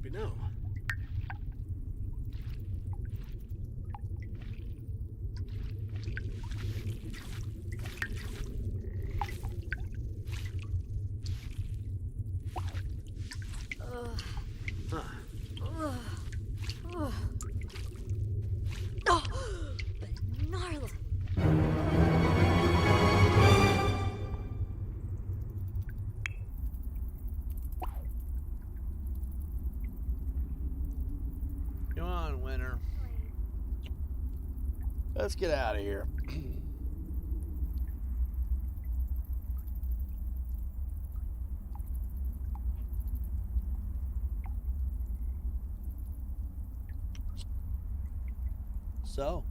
Must be now. Gnarly. Come on, Winter. Let's get out of here. So,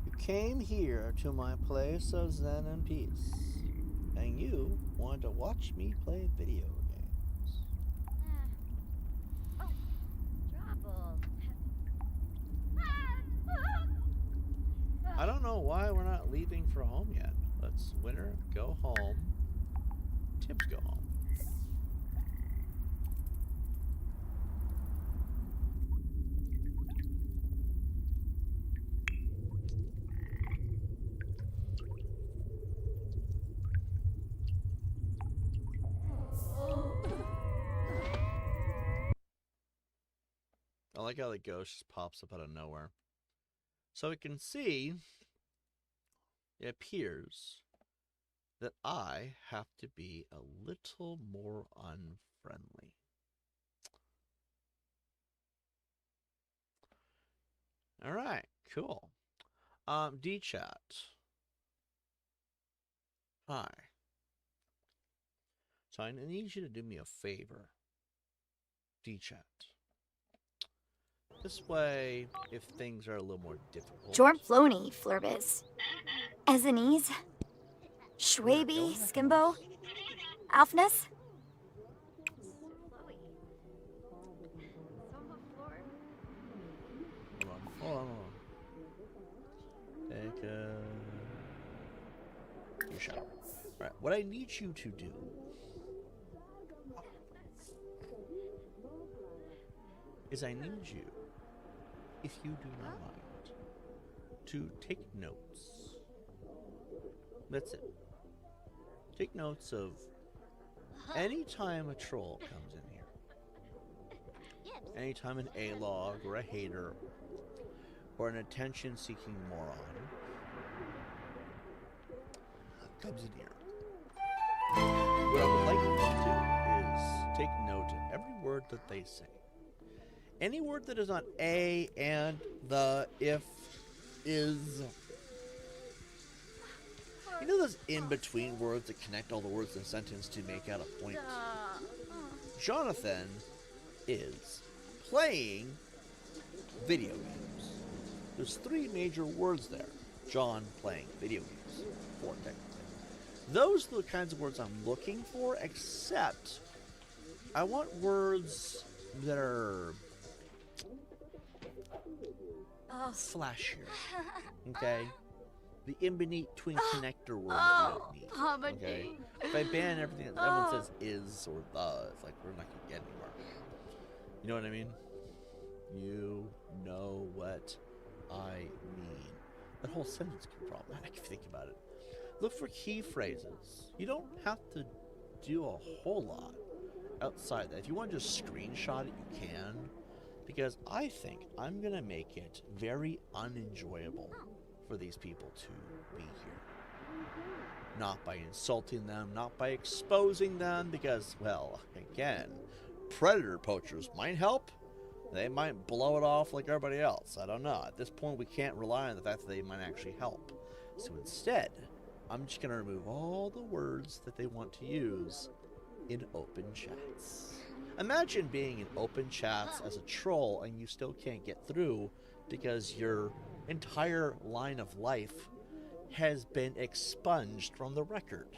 you came here to my place of zen and peace, and you wanted to watch me play video games. Trouble. I don't know why we're not leaving for home yet. Let's Winter go home. Tibbs go home. I like how the ghost just pops up out of nowhere. So we can see, it appears that I have to be a little more unfriendly. Alright, cool. D-chat. Hi. So I need you to do me a favor. D-chat. This way, if things are a little more difficult. Jorm Floney, Flurbiz. Ezenese. Schwaby, Skimbo. Alfness. Hold on. Take your shower. Alright, what I need you to do is I need you, if you do not mind, to take notes. That's it. Take notes of any time a troll comes in here. Anytime an A-log or a hater or an attention-seeking moron comes in here. What I would like you to do is take note of every word that they say. Any word that is not a, and, the, if, is. You know those in-between words that connect all the words in a sentence to make out a point? Jonathan is playing video games. There's three major words there. John playing video games. Four technically. Those are the kinds of words I'm looking for, except I want words that are flashier. Okay? The in-between connector words we don't need. Okay? If I ban everything that everyone says is or the, it's like we're not gonna get anywhere. You know what I mean? You know what I mean. That whole sentence can be problematic if you think about it. Look for key phrases. You don't have to do a whole lot outside that. If you want to just screenshot it, you can. Because I think I'm going to make it very unenjoyable for these people to be here. Not by insulting them, not by exposing them, because, well, again, predator poachers might help. They might blow it off like everybody else. I don't know. At this point, we can't rely on the fact that they might actually help. So instead, I'm just going to remove all the words that they want to use in open chats. Imagine being in open chats as a troll and you still can't get through because your entire line of life has been expunged from the record.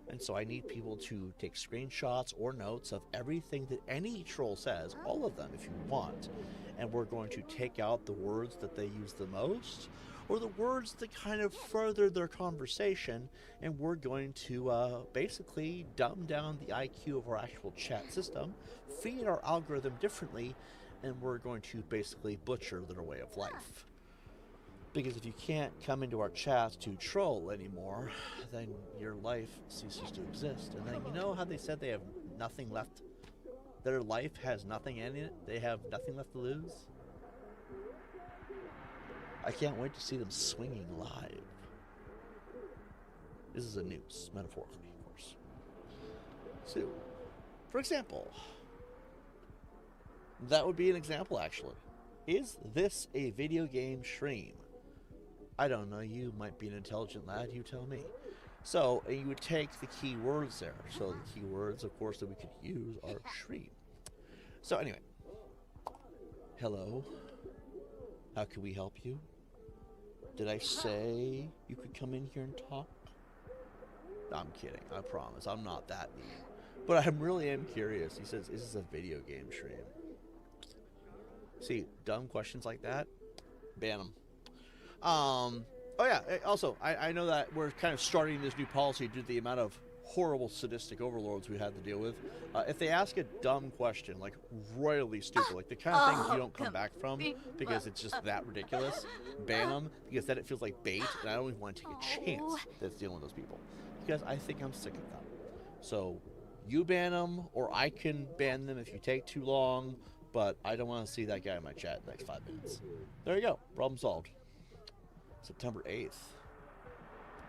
And so I need people to take screenshots or notes of everything that any troll says, all of them if you want, and we're going to take out the words that they use the most, or the words that kind of further their conversation, and we're going to basically dumb down the IQ of our actual chat system, feed our algorithm differently, and we're going to basically butcher their way of life. Because if you can't come into our chats to troll anymore, then your life ceases to exist. And then you know how they said they have nothing left? Their life has nothing in it? They have nothing left to lose? I can't wait to see them swinging live. This is a noose, metaphorically, of course. So, for example, that would be an example, actually. Is this a video game stream? I don't know, you might be an intelligent lad, you tell me. So, you would take the keywords there. So, the keywords, of course, that we could use are stream. So, anyway. Hello. How can we help you? Did I say you could come in here and talk? No, I'm kidding, I promise. I'm not that mean. But I really am curious. He says, is this a video game stream? See, dumb questions like that, ban them. Oh yeah, also, I know that we're kind of starting this new policy due to the amount of horrible sadistic overlords we had to deal with. If they ask a dumb question, like royally stupid, like the kind of things you don't come back from because it's just that ridiculous, ban them, because then it feels like bait, and I don't even want to take a chance that's dealing with those people. Because I think I'm sick of them. So, you ban them, or I can ban them if you take too long, but I don't want to see that guy in my chat in the next 5 minutes. There you go, problem solved. September 8th.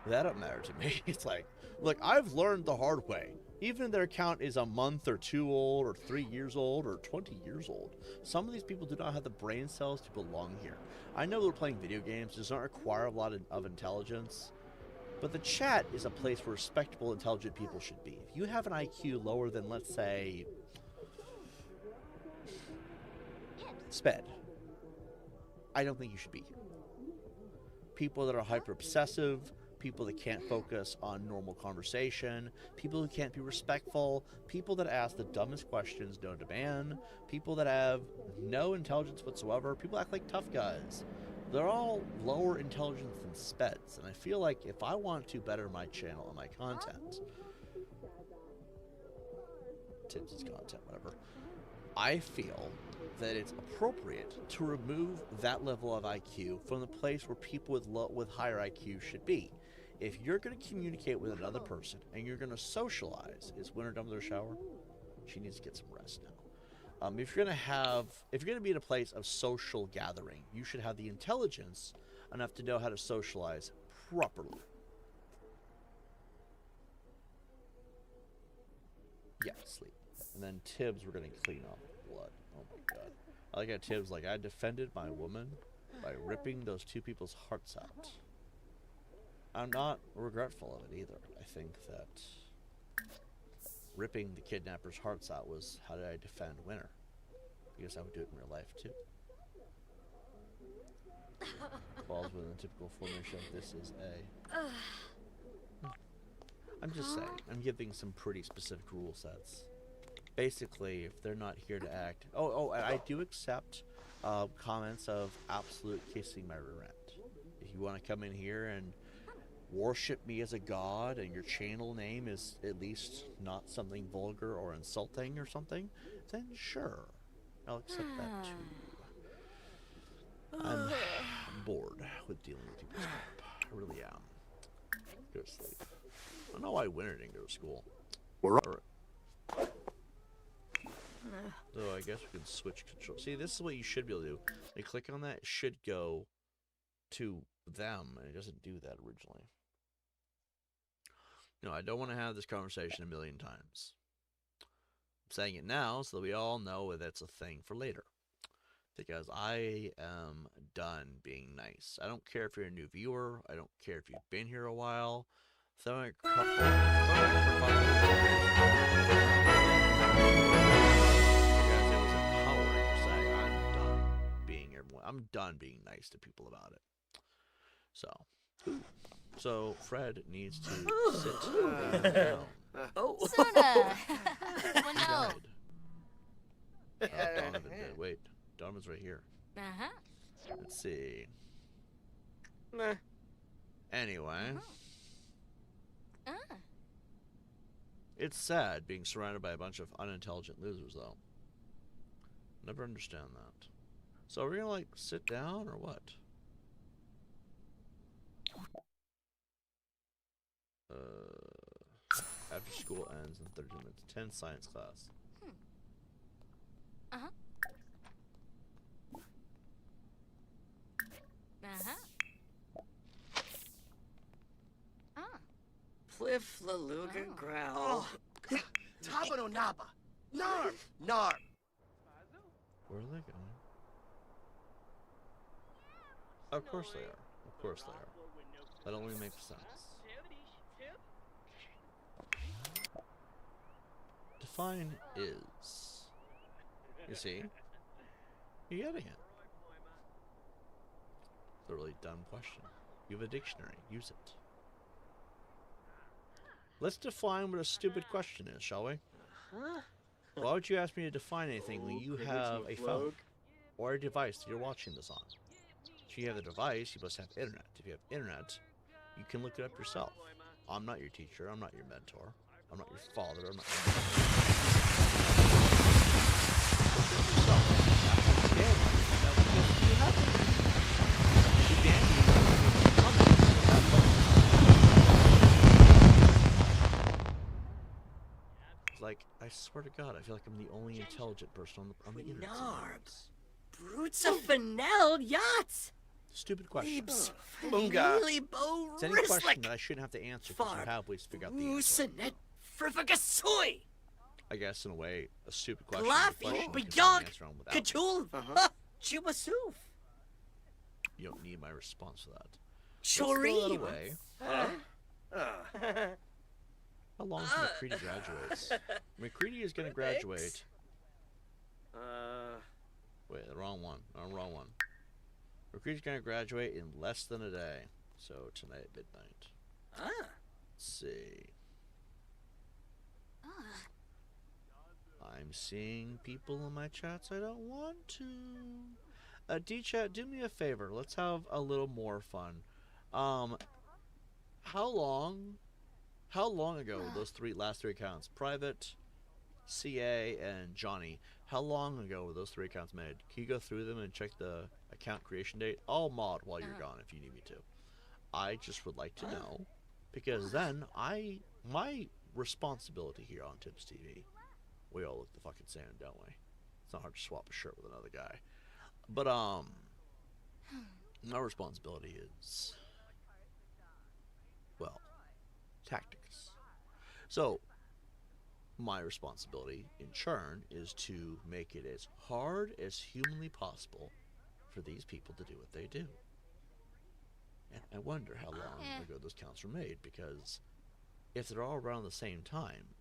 That don't matter to me. It's like, look, I've learned the hard way. Even if their account is a month or 2 old, or 3 years old, or 20 years old, some of these people do not have the brain cells to belong here. I know they're playing video games, it does not require a lot of intelligence, but the chat is a place where respectable, intelligent people should be. If you have an IQ lower than, let's say, SPED, I don't think you should be here. People that are hyper-obsessive, people that can't focus on normal conversation, people who can't be respectful, people that ask the dumbest questions known to man, people that have no intelligence whatsoever, people act like tough guys. They're all lower intelligence than speds, and I feel like if I want to better my channel and my content, tips is content, whatever, I feel that it's appropriate to remove that level of IQ from the place where people with higher IQ should be. If you're going to communicate with another person and you're going to socialize, is Winter done with her shower? She needs to get some rest now. If you're going to be in a place of social gathering, you should have the intelligence enough to know how to socialize properly. Yeah, sleep. And then Tibbs, we're going to clean up blood. Oh my god. I like how Tibbs, like, I defended my woman by ripping those 2 people's hearts out. I'm not regretful of it either. I think that ripping the kidnapper's hearts out was how did I defend Winter. Because I would do it in real life too. Falls within the typical formation. This is a... I'm just saying. I'm giving some pretty specific rule sets. Basically, if they're not here to act... Oh, and I do accept comments of absolute kissing my rear end. If you want to come in here and worship me as a god and your channel name is at least not something vulgar or insulting or something, then sure, I'll accept that too. I'm bored with dealing with people's crap. I really am. Go to sleep. I don't know why Winter didn't go to school. We're up. So I guess we can switch control. See, this is what you should be able to do. You click on that, it should go to them, and it doesn't do that originally. You know, I don't want to have this conversation a million times. I'm saying it now so that we all know that that's a thing for later. Because I am done being nice. I don't care if you're a new viewer. I don't care if you've been here a while. Throw a couple. Because it was empowering to say I'm done being everyone. I'm done being nice to people about it. So Fred needs to sit down. Sona! Well, no. Died. Donovan did. Wait, Donovan's right here. Uh-huh. Let's see. Nah. Anyway. Uh-huh. It's sad being surrounded by a bunch of unintelligent losers, though. Never understand that. So are we gonna, like, sit down, or what? After school ends in 30 minutes. 10 science class. Uh-huh. Uh-huh. Pliff Laluga Oh. Growl. Tabano Naba. Narm. Narm. Where are they going? Of course they are. Of course they are. That only makes sense. Define is. You see? You're getting it. It's a really dumb question. You have a dictionary. Use it. Let's define what a stupid question is, shall we? Huh? Why would you ask me to define anything when you have a phone or a device that you're watching this on? If you have the device, you must have internet. If you have internet, you can look it up yourself. I'm not your teacher. I'm not your mentor. I'm not your father. I'm not your mother. Look it up yourself. You have like, I swear to God, I feel like I'm the only intelligent person on the internet. Narbs. Brutes of Fennel Yachts. Stupid question. Leaps. Munga. Really Bo It's any question that I shouldn't have to answer because you have ways to figure out the answer. Usenet Frifigasoi. I guess, in a way, a stupid question. Glaffy Bajog Kajul Chubasoof. You don't need my response to that. Chori. Away. How long is MacCready graduates? MacCready is going to graduate. Wait, the wrong one. Wrong one. MacCready's going to graduate in less than a day. So tonight at midnight. Let's see. I'm seeing people in my chats I don't want to. D-chat, do me a favor. Let's have a little more fun. How long ago were those last three accounts? Private, CA, and Johnny. How long ago were those three accounts made? Can you go through them and check the account creation date? I'll mod while you're gone if you need me to. I just would like to know, because then my responsibility here on Tips TV. We all look the fucking same, don't we? It's not hard to swap a shirt with another guy. But my responsibility is, well, tactics. So my responsibility in turn is to make it as hard as humanly possible for these people to do what they do. And I wonder how long ago those counts were made, because if they're all around the same time,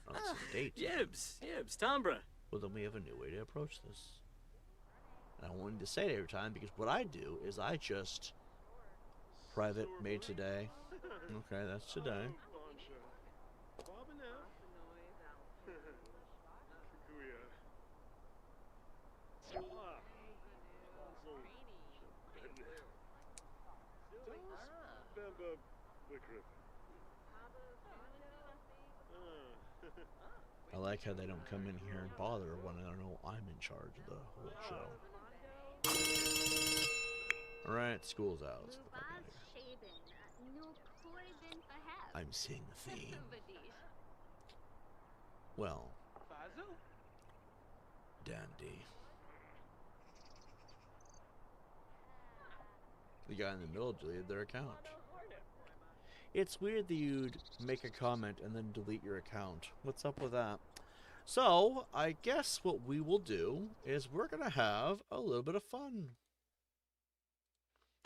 on the same date, Yibs, Tombra. well, then we have a new way to approach this. And I wanted to say it every time, because what I do is I just private made today. Okay, that's today. I like how they don't come in here and bother when I know I'm in charge of the whole show. Alright, school's out. Let's get back in here. I'm seeing a theme. Well, dandy. The guy in the middle deleted their account. It's weird that you'd make a comment and then delete your account. What's up with that? So, I guess what we will do is we're going to have a little bit of fun.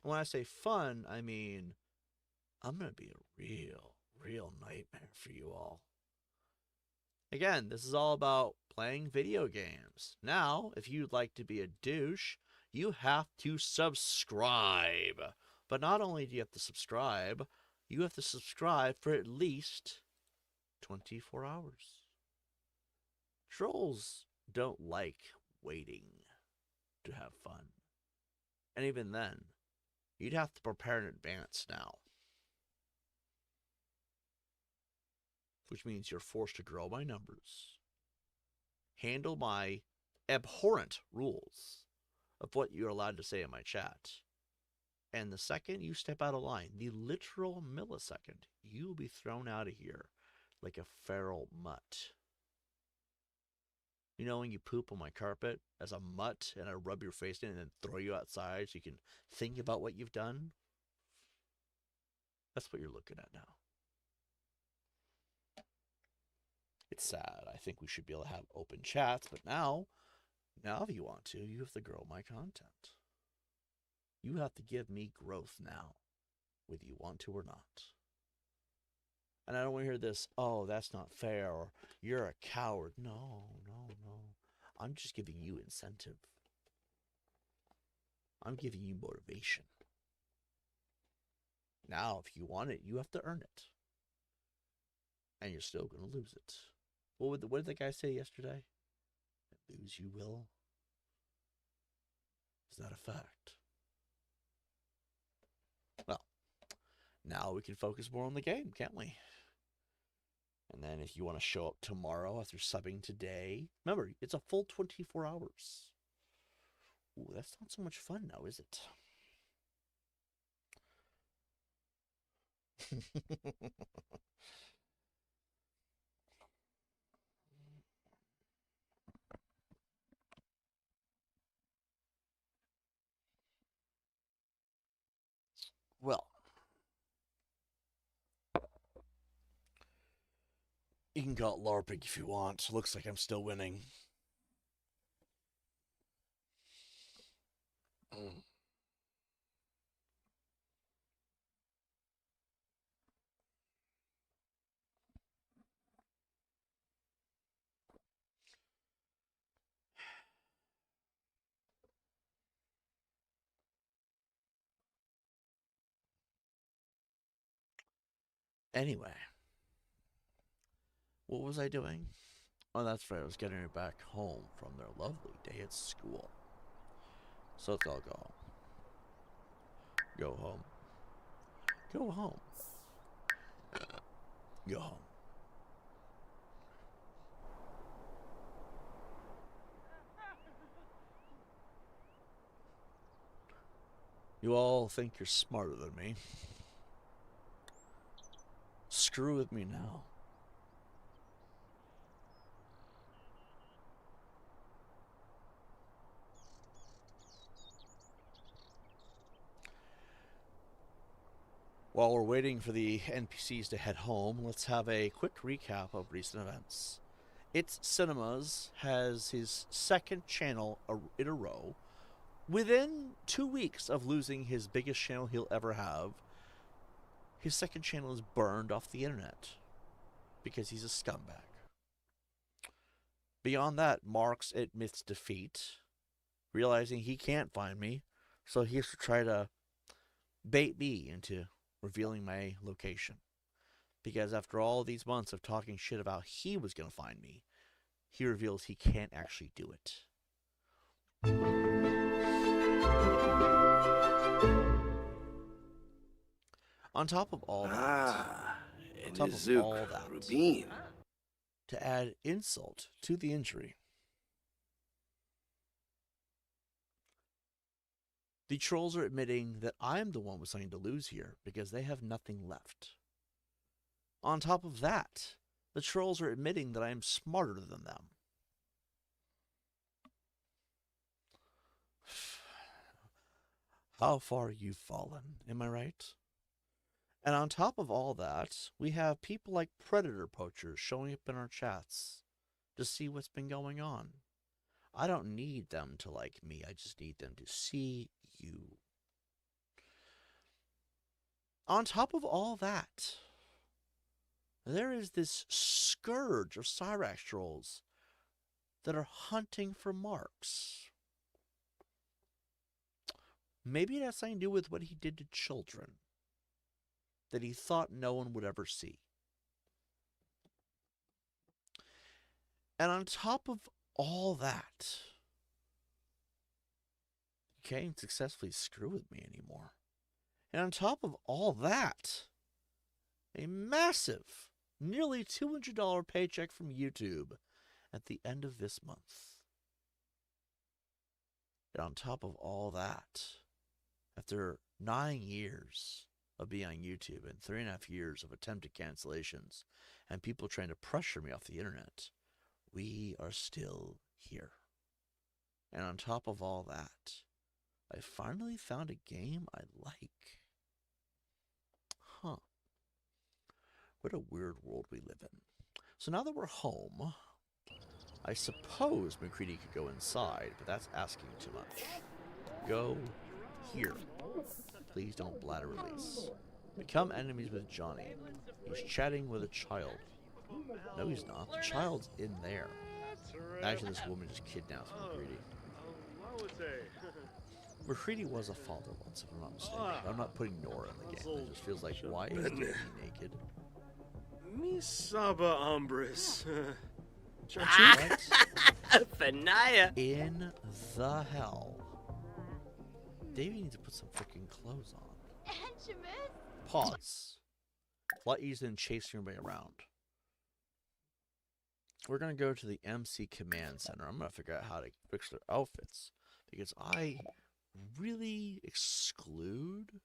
When I say fun, I mean I'm going to be a real nightmare for you all. Again, this is all about playing video games. Now, if you'd like to be a douche, you have to subscribe. But not only do you have to subscribe, you have to subscribe for at least 24 hours. Trolls don't like waiting to have fun. And even then, you'd have to prepare in advance now. Which means you're forced to grow my numbers, handle my abhorrent rules of what you're allowed to say in my chat. And the second you step out of line, the literal millisecond, you will be thrown out of here like a feral mutt. You know when you poop on my carpet as a mutt and I rub your face in and then throw you outside so you can think about what you've done? That's what you're looking at now. It's sad. I think we should be able to have open chats, but now if you want to, you have to grow my content. You have to give me growth now, whether you want to or not. And I don't want to hear this, oh, that's not fair, or you're a coward. No. I'm just giving you incentive. I'm giving you motivation. Now, if you want it, you have to earn it. And you're still going to lose it. What did the guy say yesterday? Lose you will. Is that a fact? Well, now we can focus more on the game, can't we? And then if you want to show up tomorrow after subbing today, remember, it's a full 24 hours. Ooh, that's not so much fun now, is it? Well, you can call it LARPing if you want. Looks like I'm still winning. Anyway, what was I doing? Oh, that's right. I was getting her back home from their lovely day at school. So let's all go home. Go home. Go home. Go home. You all think you're smarter than me. Screw with me now. While we're waiting for the NPCs to head home, let's have a quick recap of recent events. It's Cinemas has his second channel in a row. Within 2 weeks of losing his biggest channel he'll ever have, his second channel is burned off the internet because he's a scumbag. Beyond that, Marks admits defeat, realizing he can't find me, so he has to try to bait me into revealing my location. Because after all these months of talking shit about he was going to find me, he reveals he can't actually do it. On top of all that, Rubin. to add insult to the injury, the trolls are admitting that I'm the one with something to lose here because they have nothing left. On top of that, the trolls are admitting that I am smarter than them. How far you've fallen, am I right? And on top of all that, we have people like predator poachers showing up in our chats to see what's been going on. I don't need them to like me, I just need them to see you. On top of all that, there is this scourge of Cyrax trolls that are hunting for marks. Maybe it has something to do with what he did to children that he thought no one would ever see. And on top of all that, you can't successfully screw with me anymore. And on top of all that, a massive, nearly $200 paycheck from YouTube at the end of this month. And on top of all that, after 9 years of being on YouTube and 3.5 years of attempted cancellations and people trying to pressure me off the internet, we are still here. And on top of all that, I finally found a game I like. Huh. What a weird world we live in. So now that we're home, I suppose MacCready could go inside, but that's asking too much. Go here. Please don't bladder release. Become enemies with Johnny. He's chatting with a child. No, he's not. The child's in there. Imagine this woman just kidnaps MacCready. MacCready was a father once, if I'm not mistaken. I'm not putting Nora in the game. It just feels like, why is he naked? Mi saba hombres. What Fanaya. in the hell? Davey needs to put some freaking clothes on. Pause. A lot easier than chasing everybody around. We're going to go to the MC Command Center. I'm going to figure out how to fix their outfits. Because I really exclude...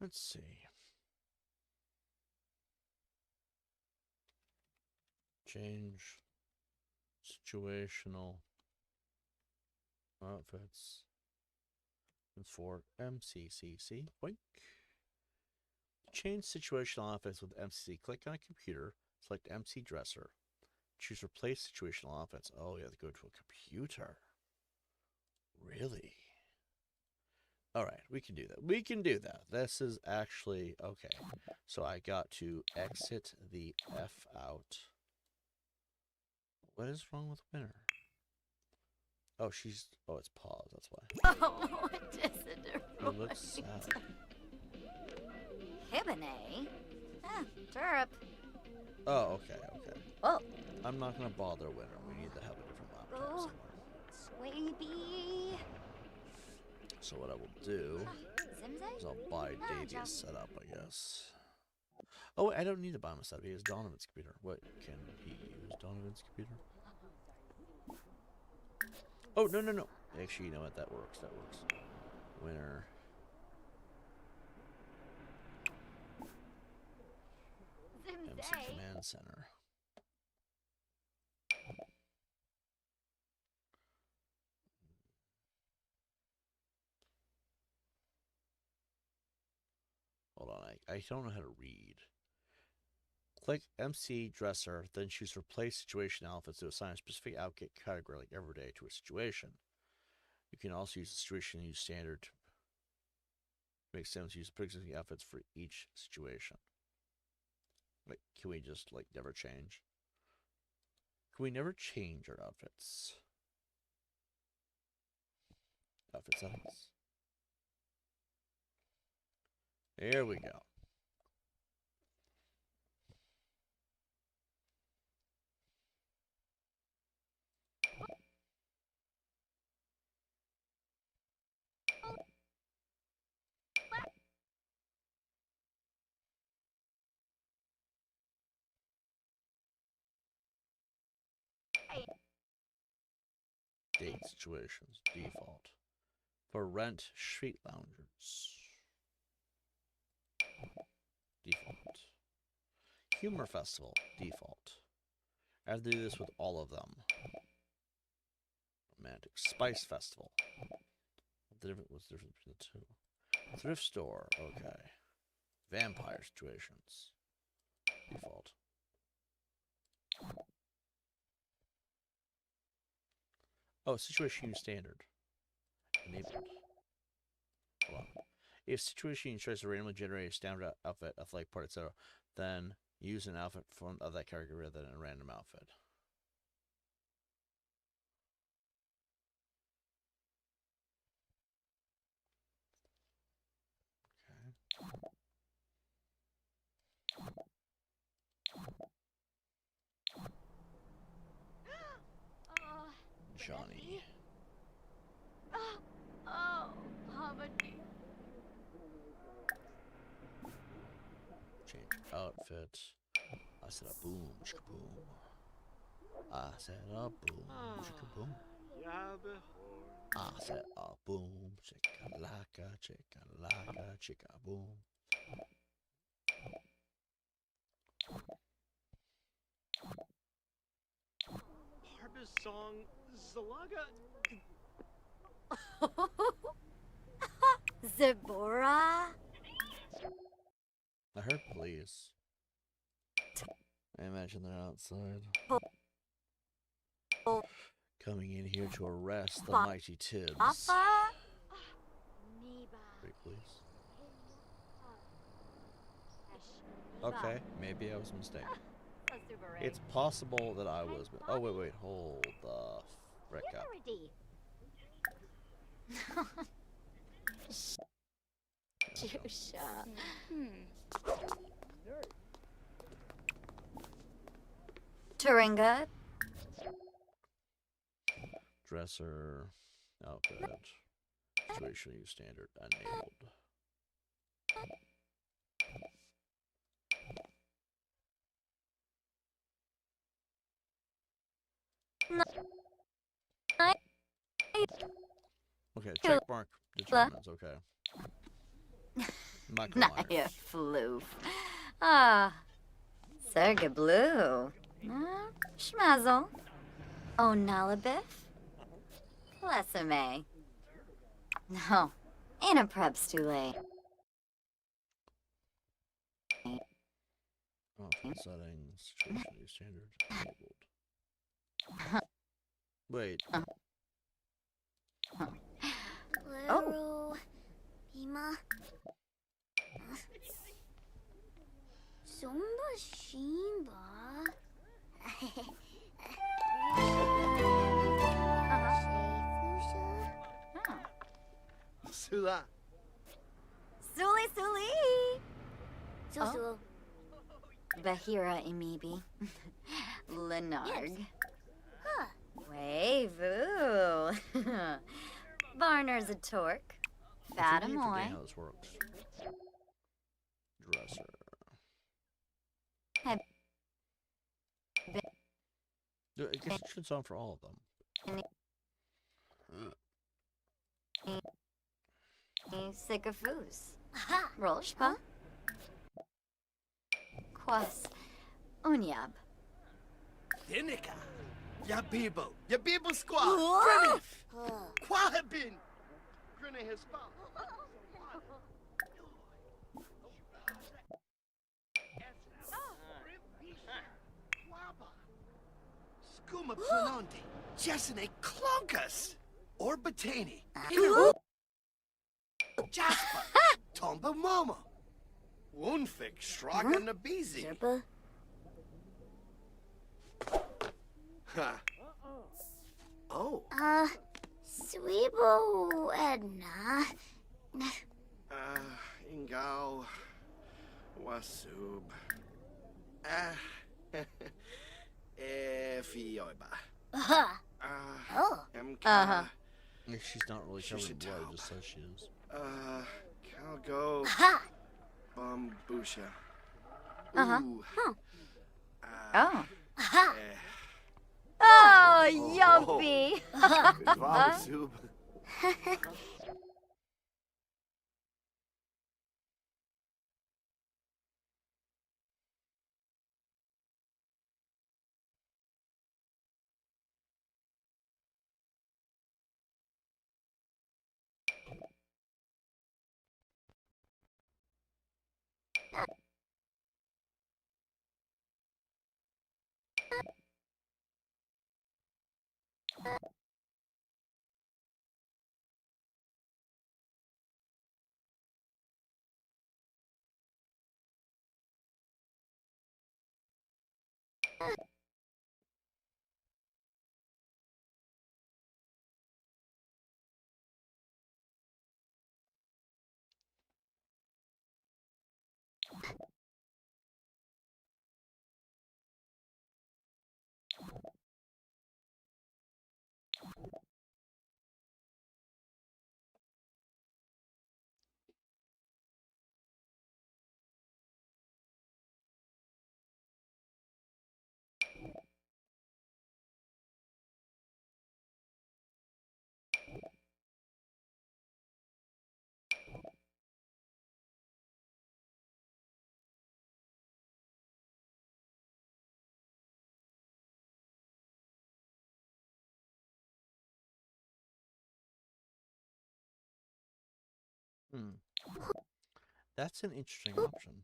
Let's see. Change situational outfits. It's for MCCC. Boink. Change situational outfits with MCC. Click on a computer. Select MC Dresser. Choose Replace Situational Outfits. Oh, you have to go to a computer. Really? Alright, we can do that. We can do that. This is actually... Okay. So I got to exit the F out. What is wrong with Winner? Oh, she's... Oh, it's pause. That's why. Oh, what is it? It looks sad. Hibonate? Turp. Oh, okay, okay. Oh. I'm not going to bother Winner. We need to have a different laptop Oh. somewhere. Swaby. So what I will do Zimzay? is I'll buy Davey a setup, I guess. Oh, wait, I don't need to buy him a setup. He has Donovan's computer. What, can he use Donovan's computer? Oh, no, no, no. Actually, you know what? That works. That works. Winner. MC Zimzay. Command Center. Hold on, I don't know how to read. Click MC Dresser, then choose Replace Situation Outfits to assign a specific outfit category like Everyday to a situation. You can also use the situation and use standard. Makes sense to use pre-existing outfits for each situation. Like, can we just, like, never change? Can we never change our outfits? Outfit settings. Here we go. 8 situations. Default. For rent, street loungers. Default. Humor festival. Default. I have to do this with all of them. Romantic Spice Festival. What's the difference between the two? Thrift store. Okay. Vampire situations. Default. Oh, situation standard. Enabled. Hold on. If situation tries to randomly generate a standard outfit, athletic part, etc., then use an outfit of that character rather than a random outfit. Johnny. Oh, Hamadi. Change outfit. I said a boom, chicka boom. I said a boom, chicka boom. I said a boom, chicka laka, chicka boom. Harba's song, Zalaga. Zebora? I heard police. I imagine they're outside. Coming in here to arrest the mighty Tibbs. Wait, please. Okay, maybe I was mistaken. It's possible that I was. Oh, wait, hold the frick up. Jusha. Turinga. Dresser, outfit, situation use standard, enabled. Okay, check mark determines, okay. Michael Myers. Naya floof. Ah. Serga blue. Schmazzle. Onalabif. Plesame. No. Ain't a preb's too late. Outfit settings, situation use standard, enabled. Wait. Oh. Bima. Zumba Shimba. Sula. Suli Suli. Susu. Bahira Imibi. Lenarg. Huh. Wavu. Varner's a torque. I forget Fatamoy. how this works. Dresser. Have- I guess it should on for all of them. Sycophus. Aha. Rolshpa. Quas. Unyab. Dinica. Yabibo. Yabibo squad. Whoa. Grenif. Huh. Quahabin. Grenif Hispa. Skuma Planonte. Jessene Clonkus. Orbatani. Jasper. Tomba Momo. Wunfik Shraga Nabizi. Zerpa. Ha. Oh. Sweebo Edna. Ingao. Wasub. Fioiba. Aha. Oh. MK. She's not really She's covered in a blood, taupe. just says she is. Calgo. Aha. Bambusha. Uh-huh. Ooh. Oh. Aha. Eh. Oh, yum Be. Wow, Sub. Hmm. That's an interesting option.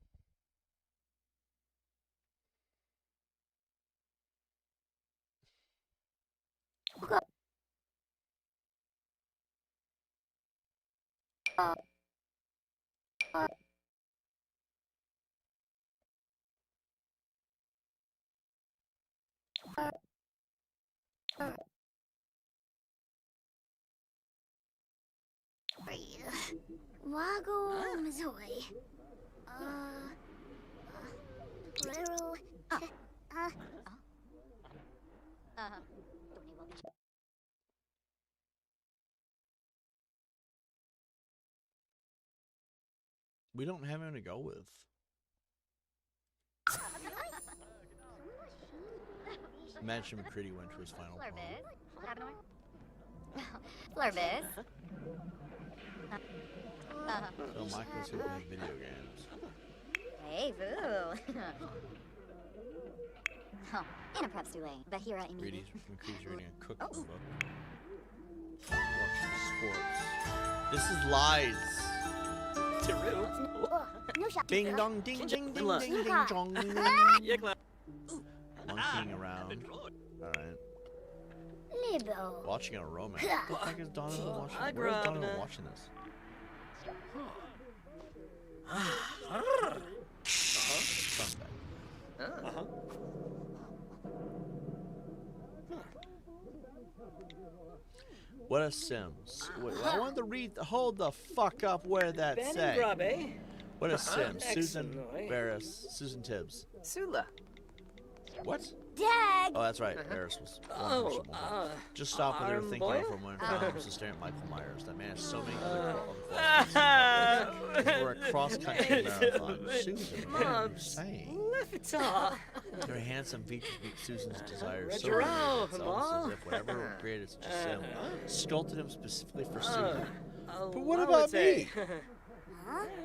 Wago Missouri. Little. We don't have him to go with. Imagine MacCready went to his final prom. Flurbis. So Michael's who play video games. Hey, boo. Oh, Anna perhaps do Bahira immediately. MacCready's reading a cookbook. Watching sports. This is lies. No shot. Bing dong ding ding ding ding ding dong. Monkeying around. Alright. Libo. Watching a romance. What the heck is Donovan watching? Where is Donovan watching this? Sunday. What a Sims. Wait, I wanted to read. Hold the fuck up. Where did that say? eh? What a Sims. Susan Excellent. Barris. Susan Tibbs. Sula. What? Dag. Oh, that's right. Barris was one Oh, person more. Just stop what they were thinking Boy? of from when films to staring at Michael Myers. That man has so many other qualities. We're a cross-country marathon. Susan, what are you saying? Lefita. Your handsome features meet Susan's desires so Retro, real, it's almost Ma. as if whatever created such a sim sculpted him specifically for Susan. But But what about me?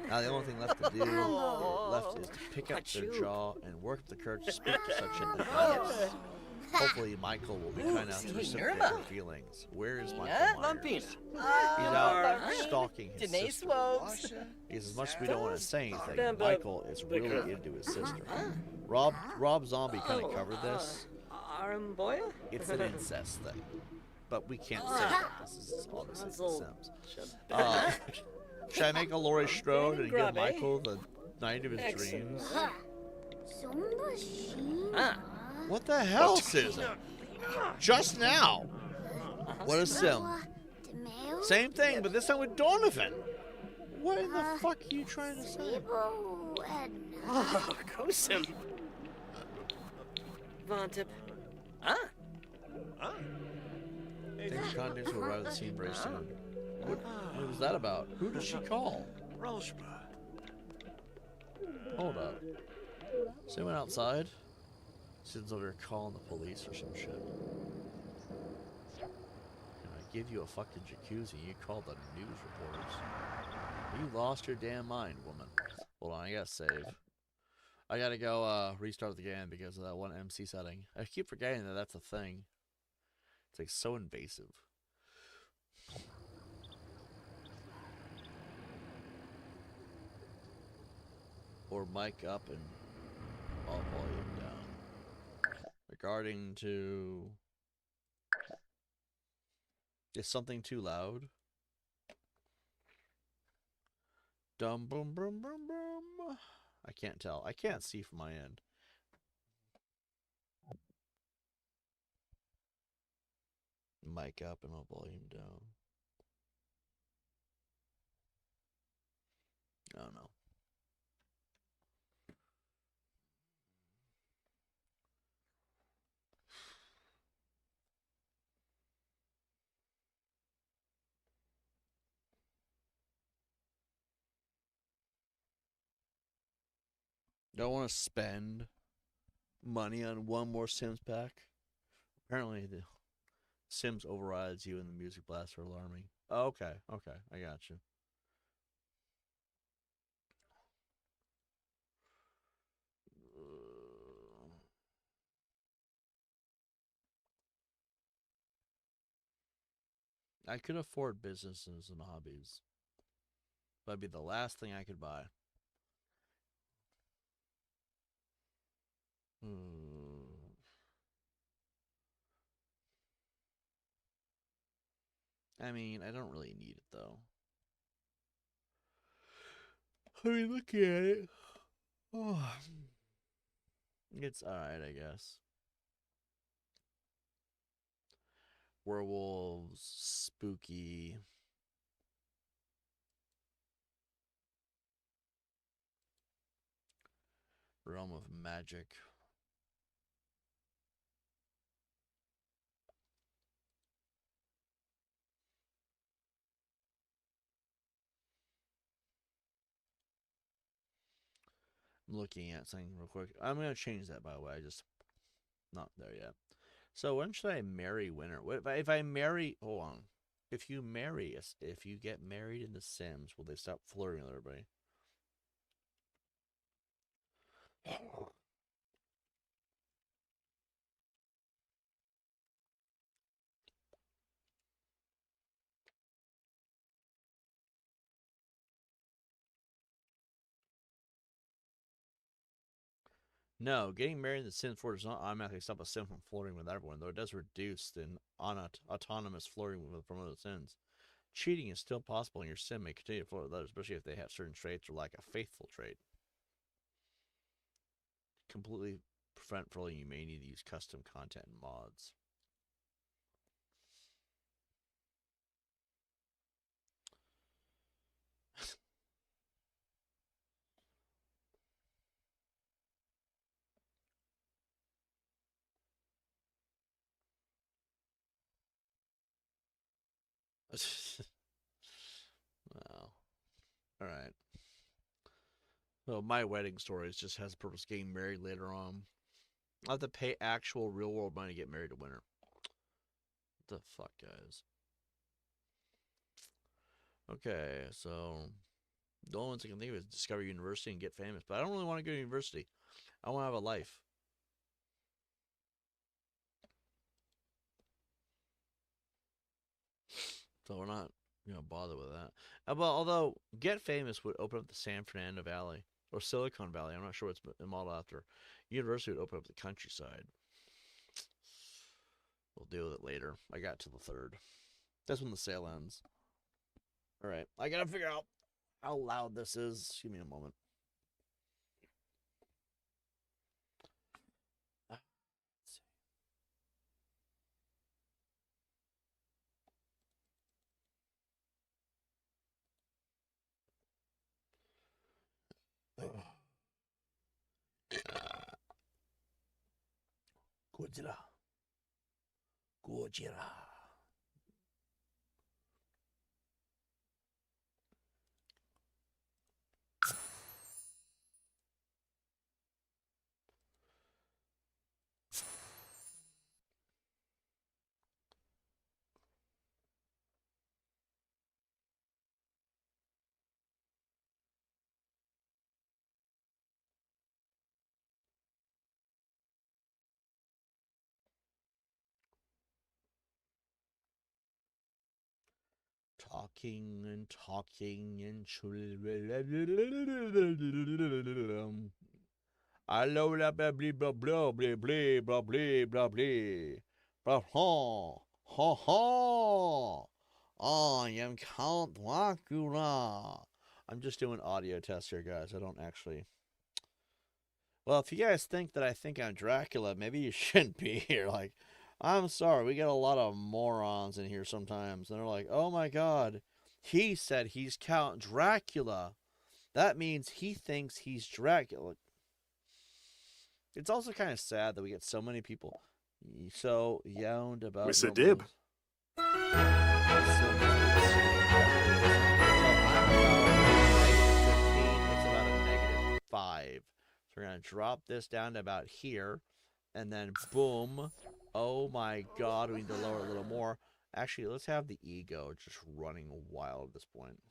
Now the only thing left to do is to pick up their jaw and work up the courage to speak to such individuals. Hopefully Michael will be kind enough to reciprocate her feelings. Where is Michael Myers? He's out stalking his sister. Because as much as we don't want to say anything, Michael is really into his sister. Rob Zombie kind of covered this. Boy? It's an incest thing. But we can't say that. This is obviously The Sims. Should I make a Laurie Strode and give Michael the night of his dreams? What the hell, Susan? Just now. What a sim. Same thing, but this time with Donovan. What in the fuck are you trying to say? Oh, Kosim. Vantip. Ah. Things and contents will arrive at the scene very soon. What was that about? Who did she call? Hold up. Is anyone outside? Susan's over here calling the police or some shit. give you a fucking jacuzzi. You call the news reporters. You lost your damn mind, woman. Hold on, I gotta save. I gotta go restart the game because of that one MC setting. I keep forgetting that that's a thing. It's like so invasive. Or mic up and all volume down. Regarding to... Is something too loud? Dum boom boom boom boom. I can't tell. I can't see from my end. Mic up and all volume down. I don't know. Don't want to spend money on one more Sims pack. Apparently, the Sims overrides you and the music blasts are alarming. Oh, okay, okay, I got you. I could afford businesses and hobbies. That'd be the last thing I could buy. I mean, I don't really need it though. I mean, look at it. Oh, it's alright, I guess. Werewolves, spooky. Realm of magic. I'm looking at something real quick. I'm gonna change that, by the way. I just not there yet. So when should I marry Winter? If I marry? Hold on. If you marry us, if you get married in The Sims, will they stop flirting with everybody? No, getting married in The Sims 4 does not automatically stop a sim from flirting with everyone, though it does reduce the autonomous flirting from other sims. Cheating is still possible, and your sim may continue to flirt with others, especially if they have certain traits or lack a faithful trait. Completely prevent flirting, you may need to use custom content and mods. Wow. Alright. Well, my wedding story just has the purpose of getting married later on. I'll have to pay actual real world money to get married to Winter. What the fuck, guys? Okay, so the only ones I can think of is discover university and get famous. But I don't really want to go to university. I want to have a life. So we're not, bother with that. Well, although get famous would open up the San Fernando Valley or Silicon Valley. I'm not sure what's modeled after. University would open up the countryside. We'll deal with it later. I got to the third. That's when the sale ends. All right, I gotta figure out how loud this is. Give me a moment. Godzilla. Godzilla. talking and talking and Allo la blah blah blah blah blah blah blah blah blah blah ha ha. I am Count Dracula. I'm just doing audio tests here, guys. I don't actually. Well, if you guys think that I think I'm Dracula, maybe you shouldn't be here. Like, I'm sorry, we get a lot of morons in here sometimes. And they're like, oh my god, he said he's Count Dracula. That means he thinks he's Dracula. It's also kind of sad that we get so many people so yawned about Mr. Dib. It's about a -5. So we're going to drop this down to about here. And then boom. Oh my god, we need to lower it a little more. Actually, let's have the ego just running wild at this point.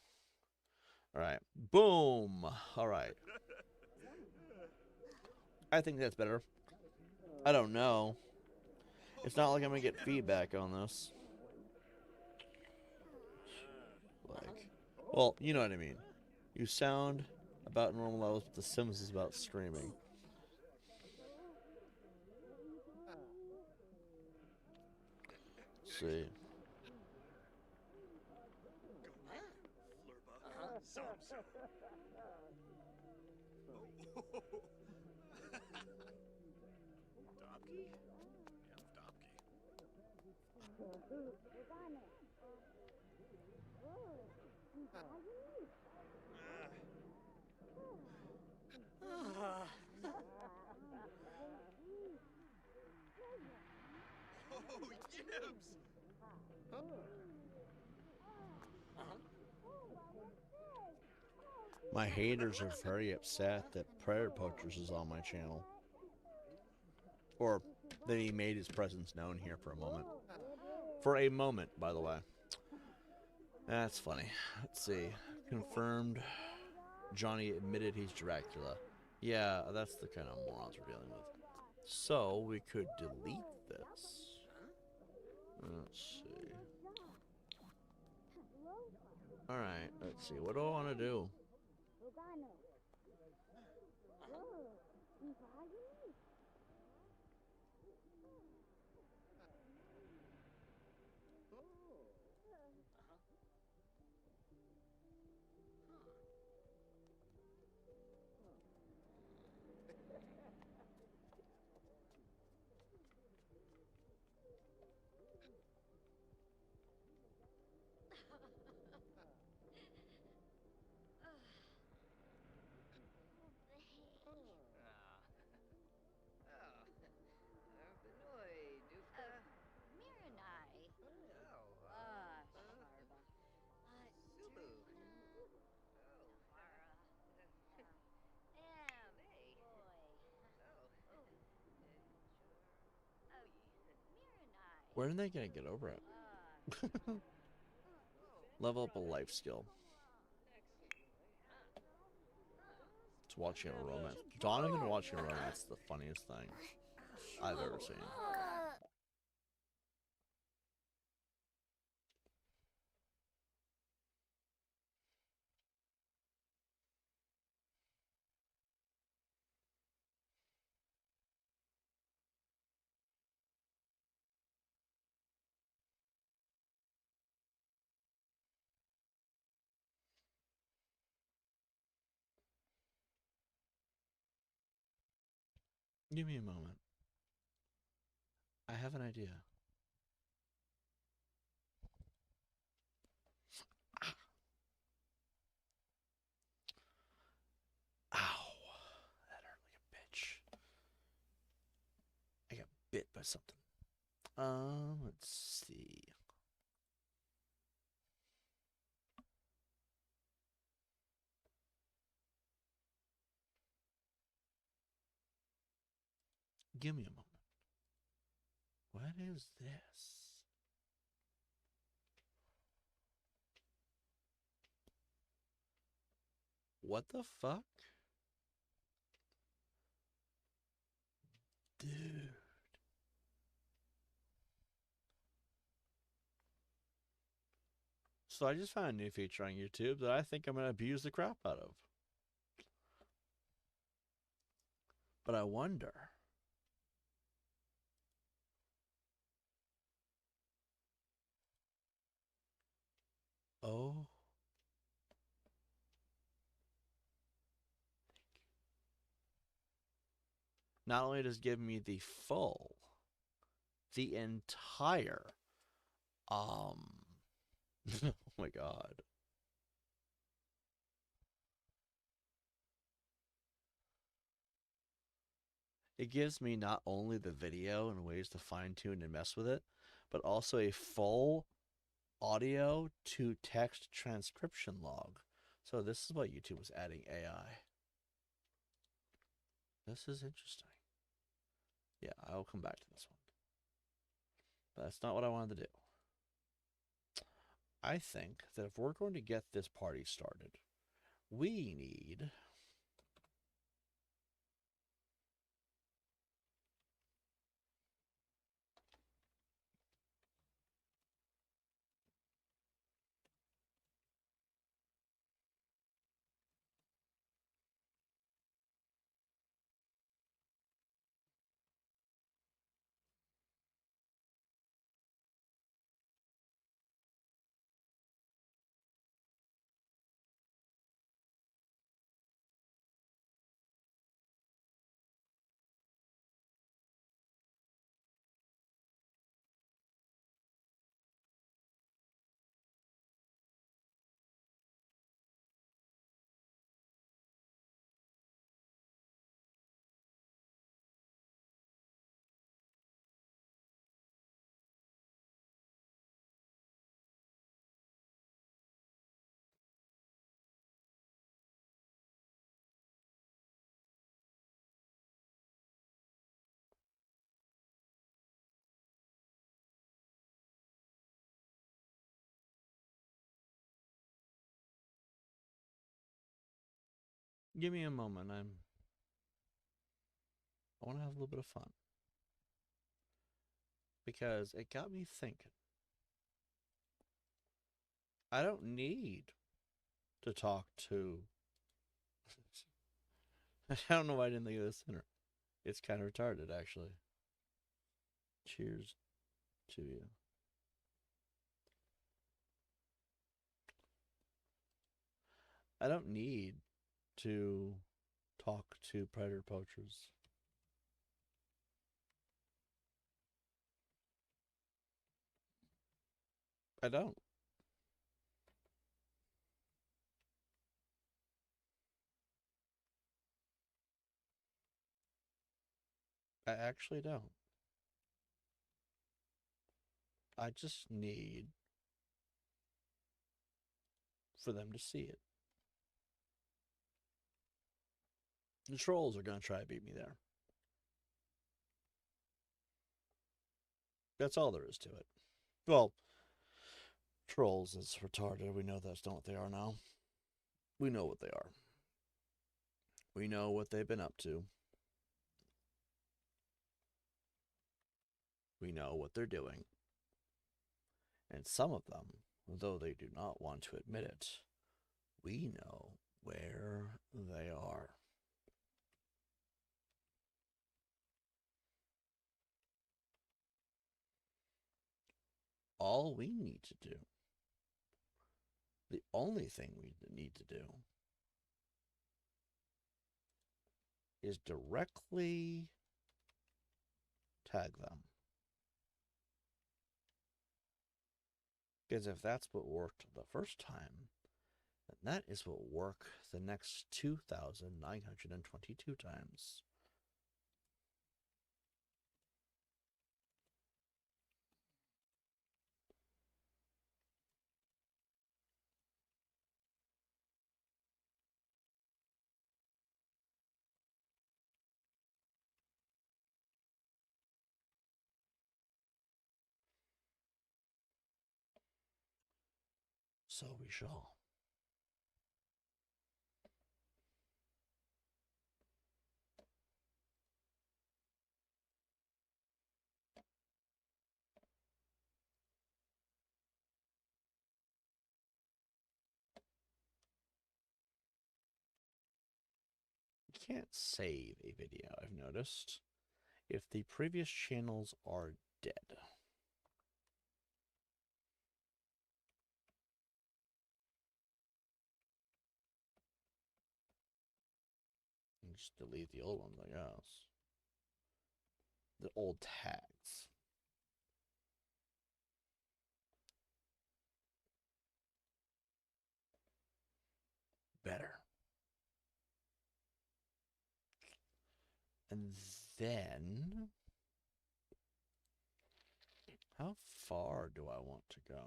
Alright. Boom. Alright. I think that's better. I don't know. It's not like I'm going to get feedback on this. Like, well, you know what I mean. You sound about normal levels, but The Sims is about screaming. Let's see. My haters are very upset that Predator Poachers is on my channel. Or that he made his presence known here for a moment. For a moment, by the way. That's funny. Let's see. Confirmed. Johnny admitted he's Dracula. Yeah, that's the kind of morons we're dealing with. So, we could delete this. Let's see. Alright, let's see. What do I want to do? Where are they gonna get over it? Level up a life skill. It's watching a romance. Donovan watching a romance is the funniest thing I've ever seen. Give me a moment. I have an idea. Ow. That hurt like a bitch. I got bit by something. Let's see. Give me a moment. What is this? What the fuck? Dude. So I just found a new feature on YouTube that I think I'm going to abuse the crap out of. But I wonder. Oh. Not only does it give me the entire, oh my god. It gives me not only the video and ways to fine tune and mess with it, but also a full audio to text transcription log. So this is what YouTube was adding AI. This is interesting. Yeah, I'll come back to this one. But that's not what I wanted to do. I think that if we're going to get this party started, we need give me a moment. I want to have a little bit of fun. Because it got me thinking. I don't need to talk to I don't know why I didn't think of this sooner. It's kind of retarded, actually. Cheers to you. I don't need to talk to predator poachers. I don't. I actually don't. I just need for them to see it. The trolls are going to try to beat me there. That's all there is to it. Well, trolls is retarded. We know that's not what they are now. We know what they are. We know what they've been up to. We know what they're doing. And some of them, though they do not want to admit it, we know where they are. All we need to do, the only thing we need to do, is directly tag them. Because if that's what worked the first time, then that is what will work the next 2,922 times. So we shall. can't save a video, I've noticed, if the previous channels are dead. And just delete the old ones, I guess. The old tags. Better. And then, how far do I want to go?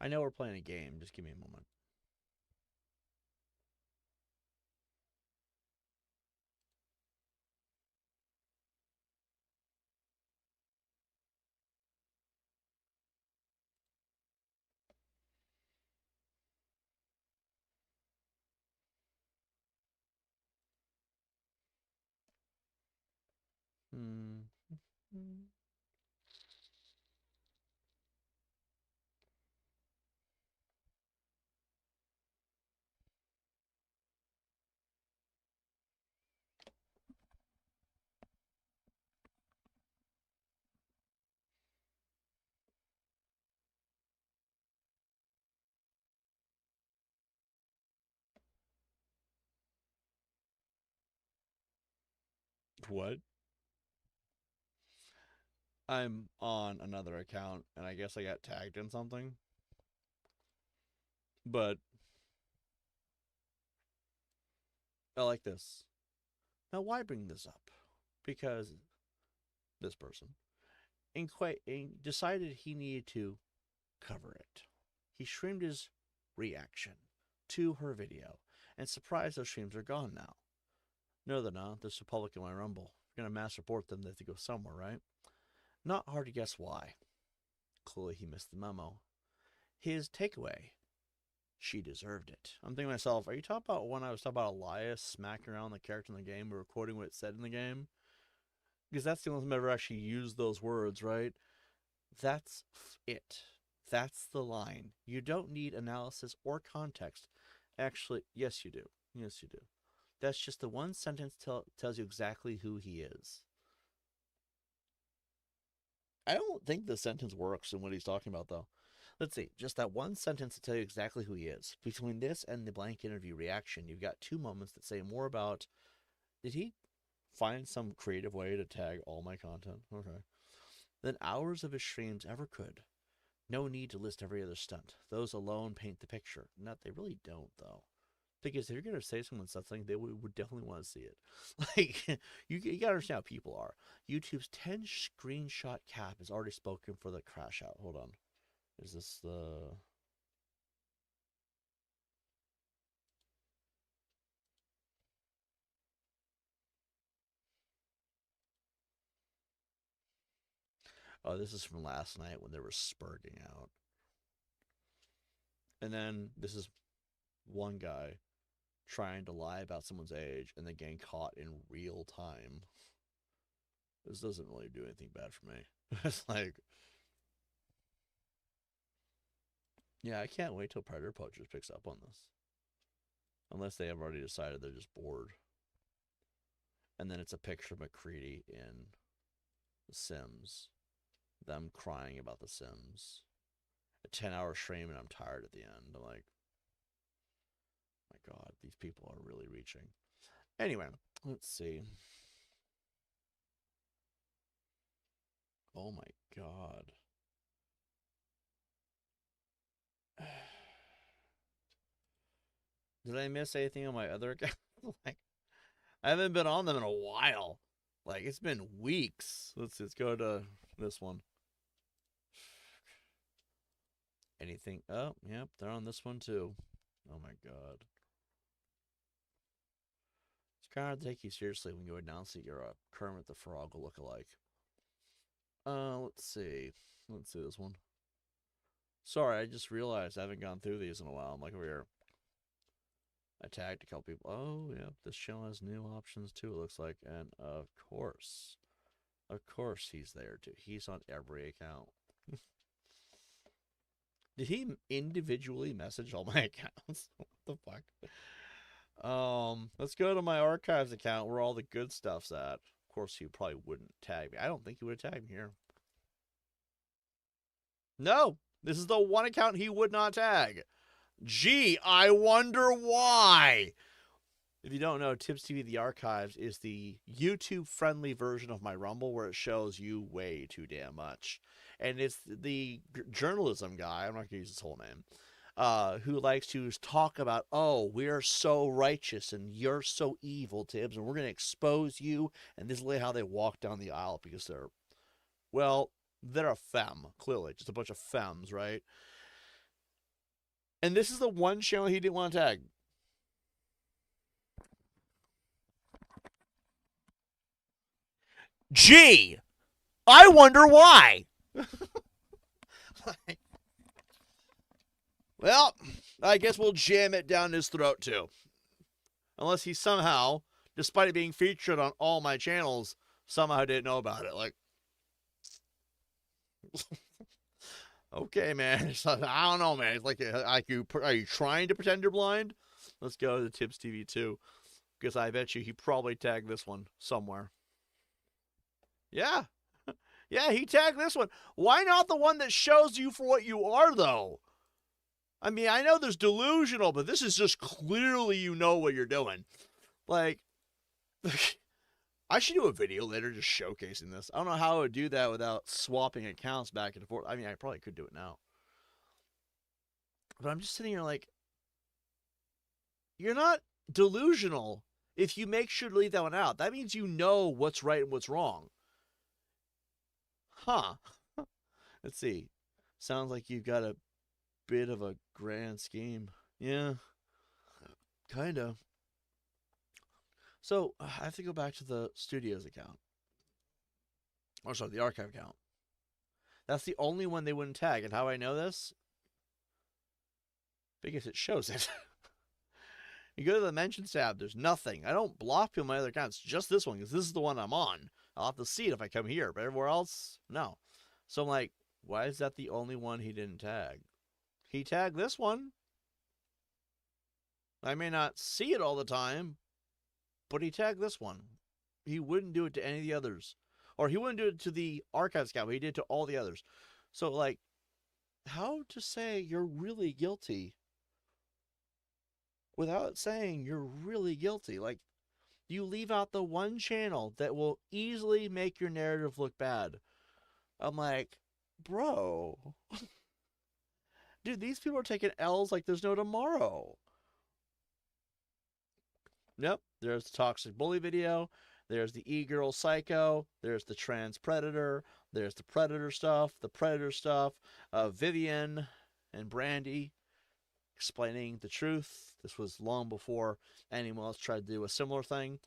I know we're playing a game. Just give me a moment. What? I'm on another account, and I guess I got tagged in something. But I like this. Now, why bring this up? Because this person decided he needed to cover it. He streamed his reaction to her video, and surprised those streams are gone now. No, they're not. There's a public in my Rumble. If you're going to mass report them, they have to go somewhere, right? Not hard to guess why. Clearly, he missed the memo. His takeaway: she deserved it. I'm thinking to myself, are you talking about when I was talking about Elias smacking around the character in the game or recording what it said in the game? Because that's the only time I've ever actually used those words, right? That's it. That's the line. You don't need analysis or context. Actually, yes, you do. Yes, you do. That's just the one sentence tells you exactly who he is. I don't think the sentence works in what he's talking about, though. Let's see. Just that one sentence to tell you exactly who he is. Between this and the blank interview reaction, you've got 2 moments that say more about, did he find some creative way to tag all my content? Okay. Than hours of his streams ever could. No need to list every other stunt. Those alone paint the picture. Not, they really don't, though. Because if you're going to say someone something, they would definitely want to see it. Like, you got to understand how people are. YouTube's 10 screenshot cap is already spoken for the crash out. Hold on. Is this the... Oh, this is from last night when they were spurting out. And then this is one guy trying to lie about someone's age and then getting caught in real time. This doesn't really do anything bad for me. It's like, yeah, I can't wait till Predator Poachers picks up on this. Unless they have already decided they're just bored. And then it's a picture of MacCready in The Sims. Them crying about The Sims. A 10-hour stream and I'm tired at the end. I'm like, my God, these people are really reaching. Anyway, let's see. Oh my God. Did I miss anything on my other account? Like, I haven't been on them in a while. Like, it's been weeks. Let's go to this one. Anything? Oh, yep, they're on this one too. Oh my God. It's kind of hard to take you seriously when you announce that you're a Kermit the Frog lookalike. Let's see. Let's see this one. Sorry, I just realized I haven't gone through these in a while. I'm like over here. I tagged a couple people. Oh, yeah, this channel has new options too, it looks like. And of course he's there too. He's on every account. Did he individually message all my accounts? What the fuck? Let's go to my archives account where all the good stuff's at. Of course, he probably wouldn't tag me. I don't think he would have tagged me here. No, this is the one account he would not tag. Gee, I wonder why. If you don't know, Tips TV The Archives is the YouTube-friendly version of my Rumble where it shows you way too damn much. And it's the journalism guy, I'm not going to use his whole name, who likes to talk about, oh, we're so righteous and you're so evil, Tibbs, and we're going to expose you. And this is how they walk down the aisle because they're, well, they're a femme, clearly. Just a bunch of femmes, right? And this is the one channel he didn't want to tag. Gee, I wonder why. Well, I guess we'll jam it down his throat too. Unless he somehow, despite it being featured on all my channels, somehow didn't know about it. Like, okay, man. I don't know, man. It's like are you trying to pretend you're blind? Let's go to Tips TV 2. Because I bet you he probably tagged this one somewhere. Yeah. Yeah, he tagged this one. Why not the one that shows you for what you are, though? I mean, I know there's delusional, but this is just clearly you know what you're doing. Like, I should do a video later just showcasing this. I don't know how I would do that without swapping accounts back and forth. I mean, I probably could do it now. But I'm just sitting here like, you're not delusional if you make sure to leave that one out. That means you know what's right and what's wrong. Huh. Let's see. Sounds like you've got a bit of a grand scheme. Yeah. Kinda. So, I have to go back to the studios account. Or sorry, the archive account. That's the only one they wouldn't tag. And how I know this? Because it shows it. You go to the mentions tab, there's nothing. I don't block people on my other accounts, just this one, because this is the one I'm on. I'll have to see it if I come here, but everywhere else, no. So I'm like, why is that the only one he didn't tag? He tagged this one. I may not see it all the time, but he tagged this one. He wouldn't do it to any of the others. Or he wouldn't do it to the archives account, but he did to all the others. So, like, how to say you're really guilty without saying you're really guilty? Like, you leave out the one channel that will easily make your narrative look bad. I'm like, bro. Dude, these people are taking L's like there's no tomorrow. Yep, there's the toxic bully video. There's the e-girl psycho. There's the trans predator. There's the predator stuff. The predator stuff. Vivian and Brandy explaining the truth. This was long before anyone else tried to do a similar thing.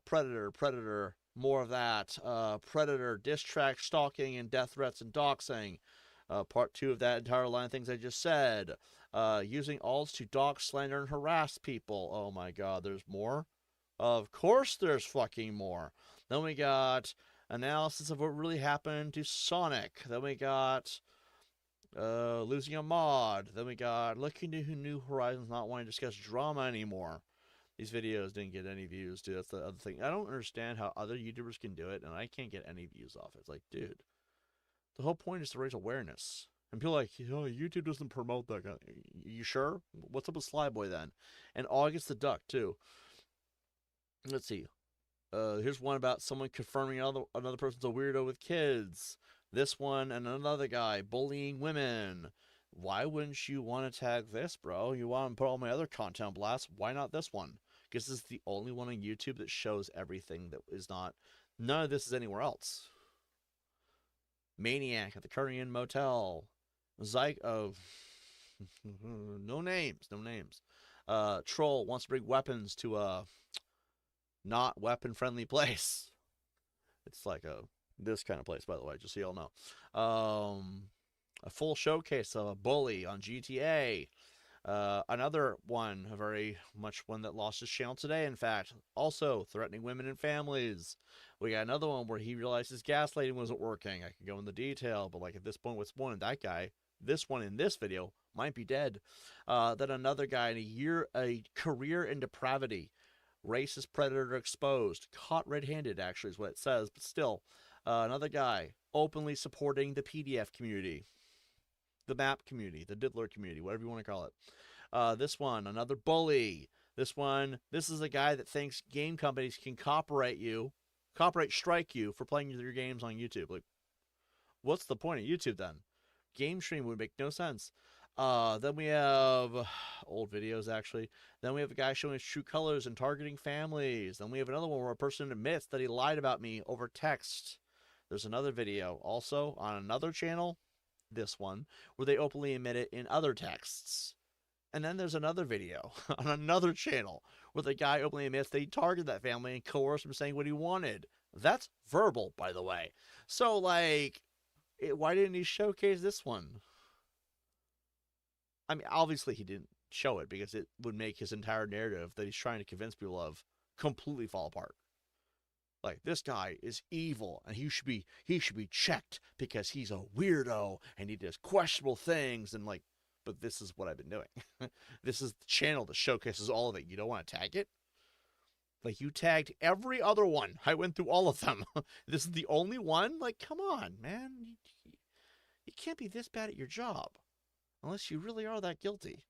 Predator, more of that. Predator, diss track, stalking, and death threats and doxing. Part 2 of that entire line of things I just said. Using alts to dox, slander, and harass people. Oh my god, there's more? Of course there's fucking more. Then we got analysis of what really happened to Sonic. Then we got losing a mod. Then we got looking to New Horizons, not wanting to discuss drama anymore. These videos didn't get any views, dude. That's the other thing. I don't understand how other YouTubers can do it, and I can't get any views off it. It's like, dude, the whole point is to raise awareness. And people are like, oh, YouTube doesn't promote that kind of thing. You sure? What's up with Slyboy then? And August the Duck, too. Let's see. Here's one about someone confirming another person's a weirdo with kids. This one and another guy bullying women. Why wouldn't you want to tag this, bro? You want to put all my other content on blast. Why not this one? Because this is the only one on YouTube that shows everything that is not. None of this is anywhere else. Maniac at the Korean Motel. No names. Troll wants to bring weapons to a not weapon-friendly place. It's like this kind of place, by the way, just so y'all know. A full showcase of a bully on GTA. Another one, a very much one that lost his channel today, in fact. Also, threatening women and families. We got another one where he realized his gaslighting wasn't working. I could go into detail, but like at this point, what's one? That guy, this one in this video, might be dead. Then another guy in a career in depravity, racist predator exposed, caught red-handed. Actually, is what it says, but still, another guy openly supporting the PDF community, the map community, the diddler community, whatever you want to call it. This one, another bully. This is a guy that thinks game companies can copyright strike you for playing your games on YouTube. Like, what's the point of YouTube then? Game stream would make no sense. Then we have old videos, actually. Then we have a guy showing his true colors and targeting families. Then we have another one where a person admits that he lied about me over text. There's another video also on another channel, this one, where they openly admit it in other texts. And then there's another video on another channel where the guy openly admits that he targeted that family and coerced him saying what he wanted. That's verbal, by the way. So, like, why didn't he showcase this one? I mean, obviously he didn't show it because it would make his entire narrative that he's trying to convince people of completely fall apart. Like, this guy is evil and he should be checked because he's a weirdo and he does questionable things and like, but this is what I've been doing. This is the channel that showcases all of it. You don't want to tag it? Like, you tagged every other one. I went through all of them. This is the only one? Like, come on, man. You can't be this bad at your job. Unless you really are that guilty.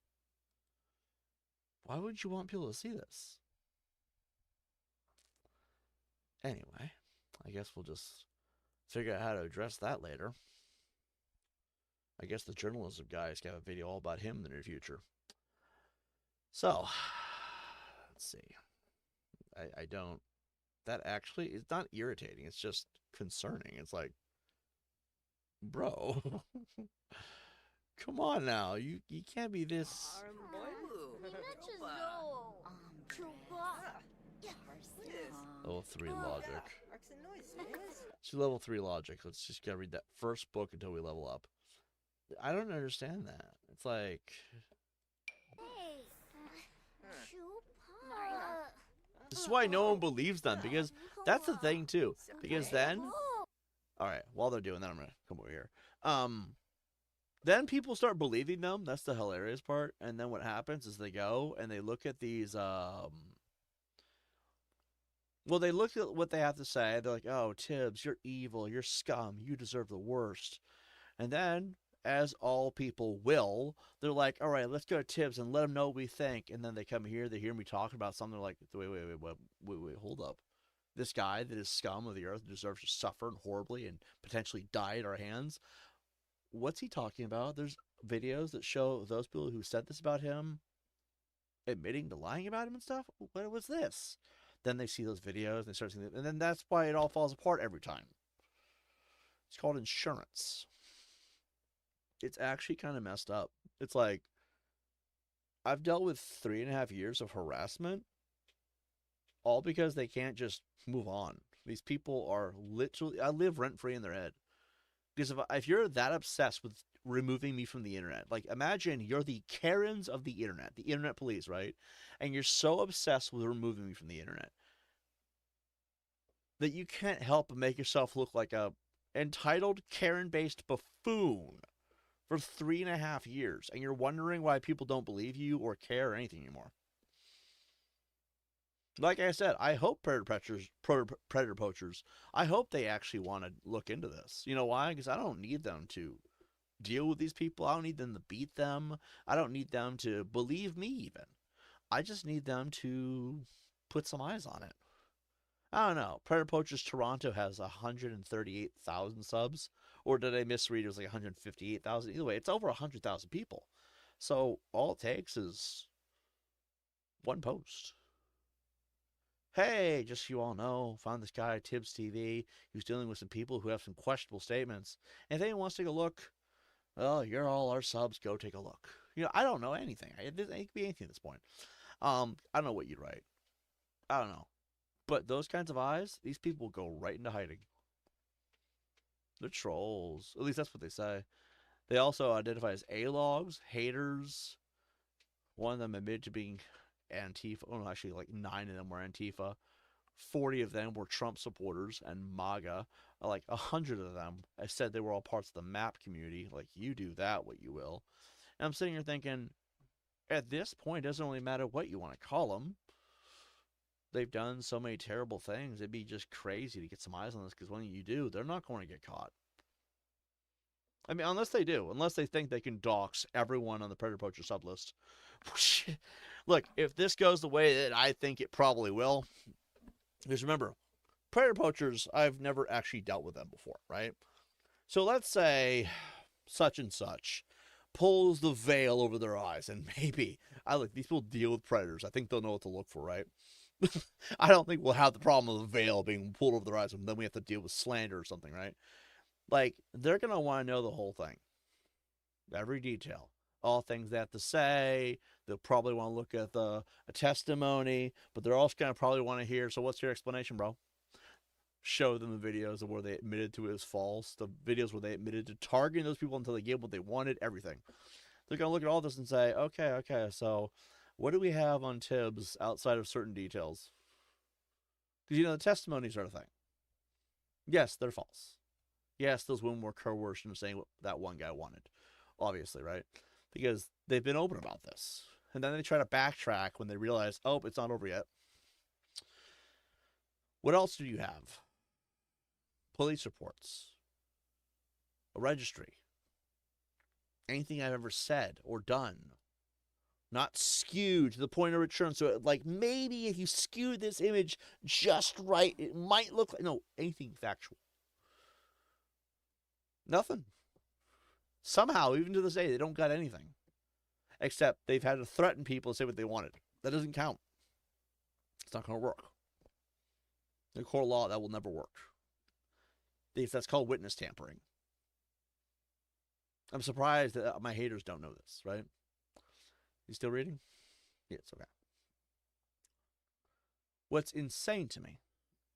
Why would you want people to see this? Anyway, I guess we'll just figure out how to address that later. I guess the journalism guys got a video all about him in the near future. So, let's see. I don't... That actually is not irritating. It's just concerning. It's like, bro, come on now. You can't be this... Level 3 logic. So level 3 logic. Let's just gotta read that first book until we level up. I don't understand that. It's like... This is why no one believes them, because that's the thing too. Because then... Alright, while they're doing that, I'm gonna come over here. Then people start believing them. That's the hilarious part. And then what happens is they go and they look at these... Well, they look at what they have to say. They're like, oh, Tibbs, you're evil. You're scum. You deserve the worst. And then, as all people will, they're like, all right, let's go to Tibbs and let him know what we think. And then they come here. They hear me talking about something. They're like, wait, hold up. This guy that is scum of the earth deserves to suffer horribly and potentially die at our hands. What's he talking about? There's videos that show those people who said this about him admitting to lying about him and stuff. What was this? Then they see those videos and they start seeing it, and then that's why it all falls apart every time. It's called insurance. It's actually kind of messed up. It's like, I've dealt with 3.5 years of harassment, all because they can't just move on. These people are literally, I live rent-free in their head. Because if you're that obsessed with removing me from the internet, like imagine you're the Karens of the internet police, right? And you're so obsessed with removing me from the internet that you can't help but make yourself look like a entitled Karen-based buffoon for 3.5 years. And you're wondering why people don't believe you or care or anything anymore. Like I said, I hope predator poachers, I hope they actually want to look into this. You know why? Because I don't need them to deal with these people. I don't need them to beat them. I don't need them to believe me even. I just need them to put some eyes on it. I don't know. Predator Poachers Toronto has 138,000 subs. Or did I misread? It was like 158,000. Either way, it's over 100,000 people. So all it takes is one post. Hey, just so you all know, found this guy, Tibbs TV. He was dealing with some people who have some questionable statements. And if anyone wants to take a look, well, you're all our subs. Go take a look. You know, I don't know anything. It could be anything at this point. I don't know what you'd write. I don't know. But those kinds of eyes, these people go right into hiding. They're trolls. At least that's what they say. They also identify as A-logs, haters. One of them admitted to being Antifa. Oh, no, actually, like 9 of them were Antifa. 40 of them were Trump supporters and MAGA. Like 100 of them, I said they were all parts of the MAP community. Like, you do that, what you will. And I'm sitting here thinking, at this point, it doesn't really matter what you want to call them. They've done so many terrible things. It'd be just crazy to get some eyes on this, because when you do, they're not going to get caught. I mean, unless they do. Unless they think they can dox everyone on the Predator Poacher sublist. Look, if this goes the way that I think it probably will, because remember, Predator Poachers, I've never actually dealt with them before, right? So let's say such and such pulls the veil over their eyes, and maybe, these people deal with predators. I think they'll know what to look for, right? I don't think we'll have the problem of the veil being pulled over their eyes, and then we have to deal with slander or something, right? Like, they're going to want to know the whole thing. Every detail. All things they have to say. They'll probably want to look at a testimony, but they're also going to probably want to hear, so what's your explanation, bro? Show them the videos of where they admitted to it was false. The videos where they admitted to targeting those people until they gave what they wanted, everything. They're going to look at all this and say, okay, so what do we have on Tibbs outside of certain details? Because, the testimonies are a thing. Yes, they're false. Yes, those women were coerced into saying what that one guy wanted. Obviously, right? Because they've been open about this. And then they try to backtrack when they realize, oh, it's not over yet. What else do you have? Police reports. A registry. Anything I've ever said or done. Not skewed to the point of return. So, like, maybe if you skew this image just right, it might look like... No, anything factual. Nothing. Somehow, even to this day, they don't got anything. Except they've had to threaten people to say what they wanted. That doesn't count. It's not going to work. In the court of law, that will never work. That's called witness tampering. I'm surprised that my haters don't know this, right? You still reading? Yeah, it's okay. What's insane to me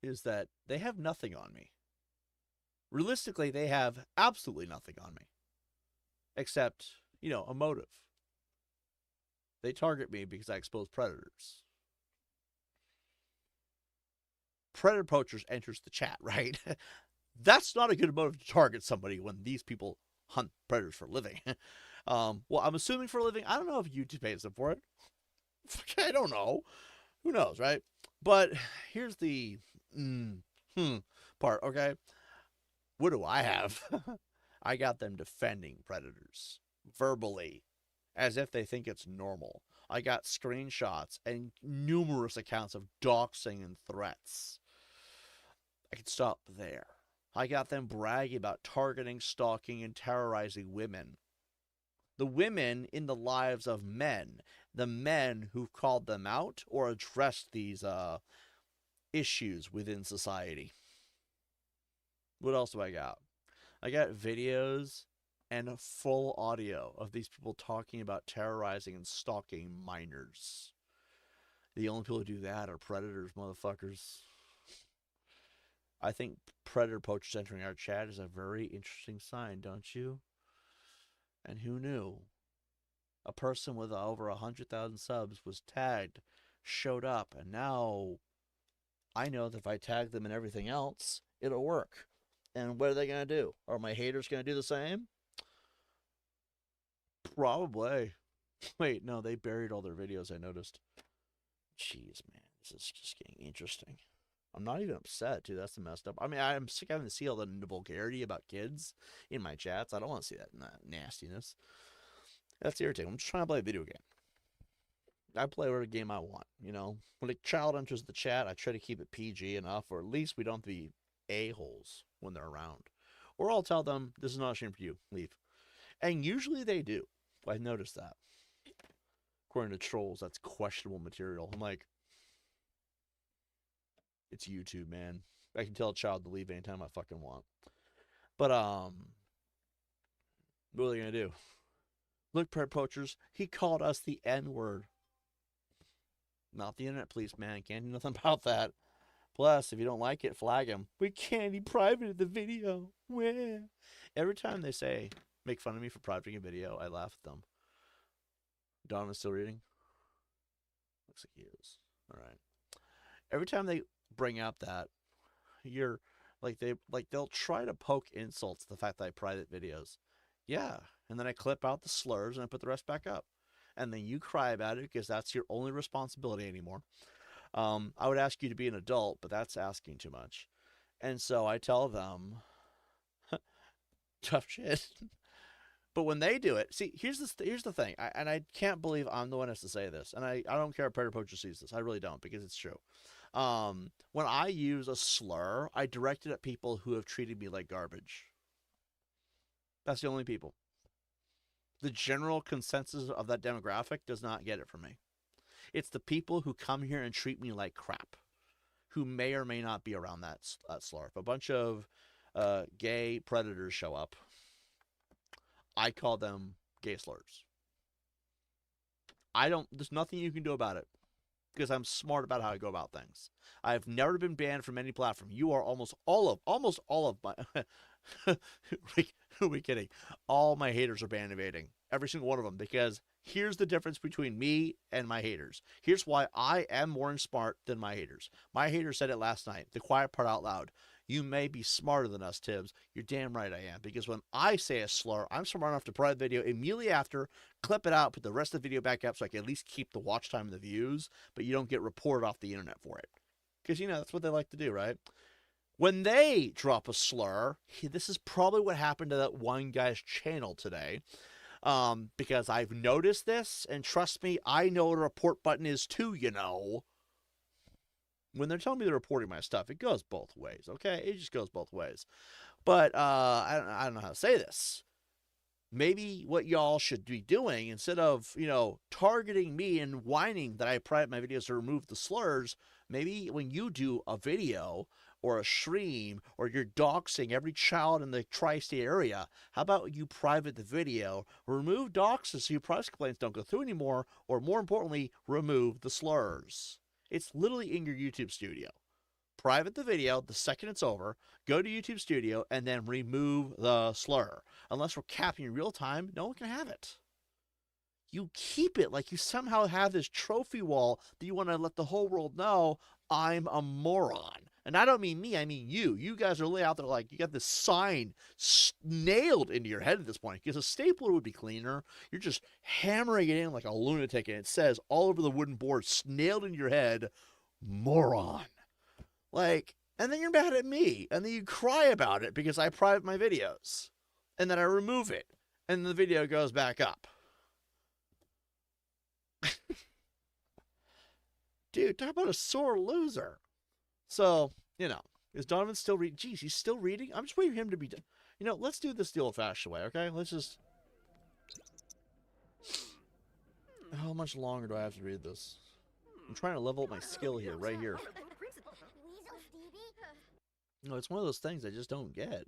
is that they have nothing on me. Realistically, they have absolutely nothing on me. Except, a motive. They target me because I expose predators. Predator Poachers enters the chat, right? That's not a good motive to target somebody when these people hunt predators for a living. Well, I'm assuming for a living. I don't know if YouTube pays them for it. I don't know. Who knows, right? But here's the part, okay? What do I have? I got them defending predators verbally as if they think it's normal. I got screenshots and numerous accounts of doxing and threats. I could stop there. I got them bragging about targeting, stalking, and terrorizing women. The women in the lives of men. The men who've called them out or addressed these issues within society. What else do I got? I got videos and full audio of these people talking about terrorizing and stalking minors. The only people who do that are predators, motherfuckers. I think predator poachers entering our chat is a very interesting sign, don't you? And who knew? A person with over 100,000 subs was tagged, showed up, and now I know that if I tag them and everything else, it'll work. And what are they going to do? Are my haters going to do the same? Probably. Wait, no, they buried all their videos, I noticed. Jeez, man, this is just getting interesting. I'm not even upset, dude. That's the messed up. I mean, I'm sick of having to see all the vulgarity about kids in my chats. I don't want to see that nastiness. That's irritating. I'm just trying to play a video game. I play whatever game I want, When a child enters the chat, I try to keep it PG enough, or at least we don't have to be a-holes when they're around. Or I'll tell them, this is not a shame for you. Leave. And usually they do. I've noticed that. According to trolls, that's questionable material. I'm like, it's YouTube, man. I can tell a child to leave anytime I fucking want. But, what are they going to do? Look, Predator Poachers, he called us the N-word. Not the internet police, man. Can't do nothing about that. Plus, if you don't like it, flag him. We can't. He privated the video. Where? Every time they say, make fun of me for privating a video, I laugh at them. Donna's still reading? Looks like he is. All right. Every time they bring up that you're they'll try to poke insults to the fact that I private videos. Yeah, and then I clip out the slurs and I put the rest back up. And then you cry about it because that's your only responsibility anymore. I would ask you to be an adult, but that's asking too much. And so I tell them, tough shit. But when they do it, see, here's the thing, and I can't believe I'm the one who has to say this, and I don't care if Predator Poacher sees this. I really don't, because it's true. When I use a slur, I direct it at people who have treated me like garbage. That's the only people. The general consensus of that demographic does not get it from me. It's the people who come here and treat me like crap, who may or may not be around that slur. If a bunch of gay predators show up, I call them gay slurs. There's nothing you can do about it because I'm smart about how I go about things. I've never been banned from any platform. You are almost all of my, who are we kidding? All my haters are ban evading. Every single one of them, because here's the difference between me and my haters. Here's why I am more smart than my haters. My hater said it last night, the quiet part out loud. You may be smarter than us, Tibbs. You're damn right I am. Because when I say a slur, I'm smart enough to private video immediately after, clip it out, put the rest of the video back up so I can at least keep the watch time and the views, but you don't get reported off the internet for it. Because, that's what they like to do, right? When they drop a slur, this is probably what happened to that one guy's channel today. Because I've noticed this, and trust me, I know what a report button is too, When they're telling me they're reporting my stuff, it goes both ways, okay? It just goes both ways. But I don't know how to say this. Maybe what y'all should be doing, instead of, targeting me and whining that I private my videos to remove the slurs, maybe when you do a video or a stream or you're doxing every child in the tri-state area, how about you private the video, remove doxes so your privacy complaints don't go through anymore, or more importantly, remove the slurs. It's literally in your YouTube studio. Private the video the second it's over, go to YouTube Studio, and then remove the slur. Unless we're capping in real time, no one can have it. You keep it like you somehow have this trophy wall that you want to let the whole world know I'm a moron. And I don't mean me, I mean you. You guys are really out there like you got this sign nailed into your head at this point. Because a stapler would be cleaner. You're just hammering it in like a lunatic, and it says all over the wooden board, nailed into your head, moron. And then you're mad at me, and then you cry about it because I private my videos, and then I remove it, and the video goes back up. Dude, talk about a sore loser. So, is Donovan still reading? Geez, he's still reading? I'm just waiting for him to be done. Let's do this the old-fashioned way, okay? Let's just... How much longer do I have to read this? I'm trying to level up my skill here, right here. It's one of those things I just don't get.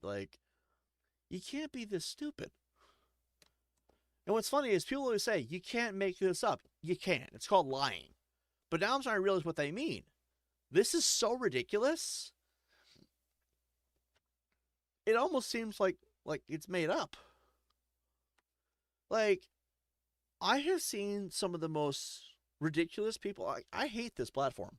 You can't be this stupid. And what's funny is people always say, you can't make this up. You can. It's called lying. But now I'm starting to realize what they mean. This is so ridiculous. It almost seems like it's made up. I have seen some of the most ridiculous people. I hate this platform.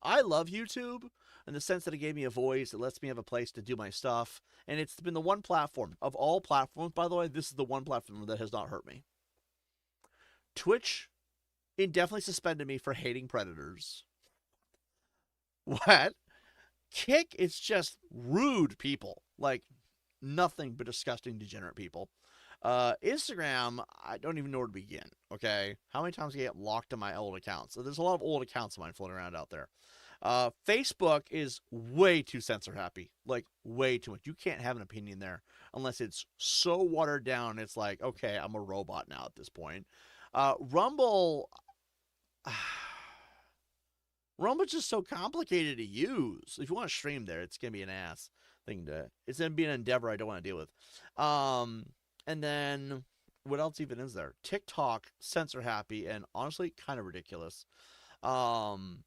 I love YouTube in the sense that it gave me a voice. It lets me have a place to do my stuff. And it's been the one platform. Of all platforms, by the way, this is the one platform that has not hurt me. Twitch indefinitely suspended me for hating predators. What? Kick is just rude people. Nothing but disgusting, degenerate people. Instagram, I don't even know where to begin, okay? How many times do I get locked in my old accounts? So there's a lot of old accounts of mine floating around out there. Facebook is way too censor happy. Way too much. You can't have an opinion there unless it's so watered down. It's okay, I'm a robot now at this point. Rumble's just so complicated to use. If you want to stream there, it's going to be an ass thing it's going to be an endeavor I don't want to deal with. And then, what else even is there? TikTok, censor happy, and honestly, kind of ridiculous. And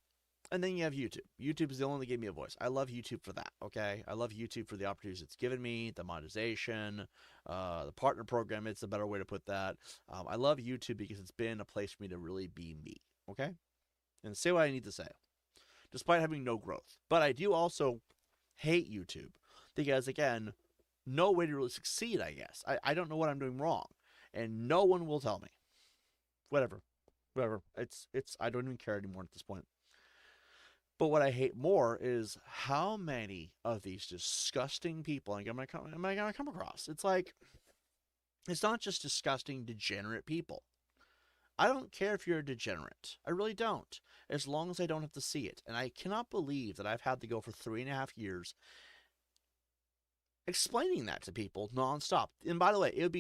then you have YouTube. YouTube is the only one that gave me a voice. I love YouTube for that, okay? I love YouTube for the opportunities it's given me, the monetization, the partner program. It's a better way to put that. I love YouTube because it's been a place for me to really be me, okay? And say what I need to say. despite having no growth. But I do also hate YouTube because, again, no way to really succeed, I guess. I don't know what I'm doing wrong, and no one will tell me. Whatever. I don't even care anymore at this point. But what I hate more is how many of these disgusting people am I going to come across. It's like, it's not just disgusting, degenerate people. I don't care if you're a degenerate. I really don't. As long as I don't have to see it. And I cannot believe that I've had to go for 3.5 years explaining that to people nonstop. And by the way, it would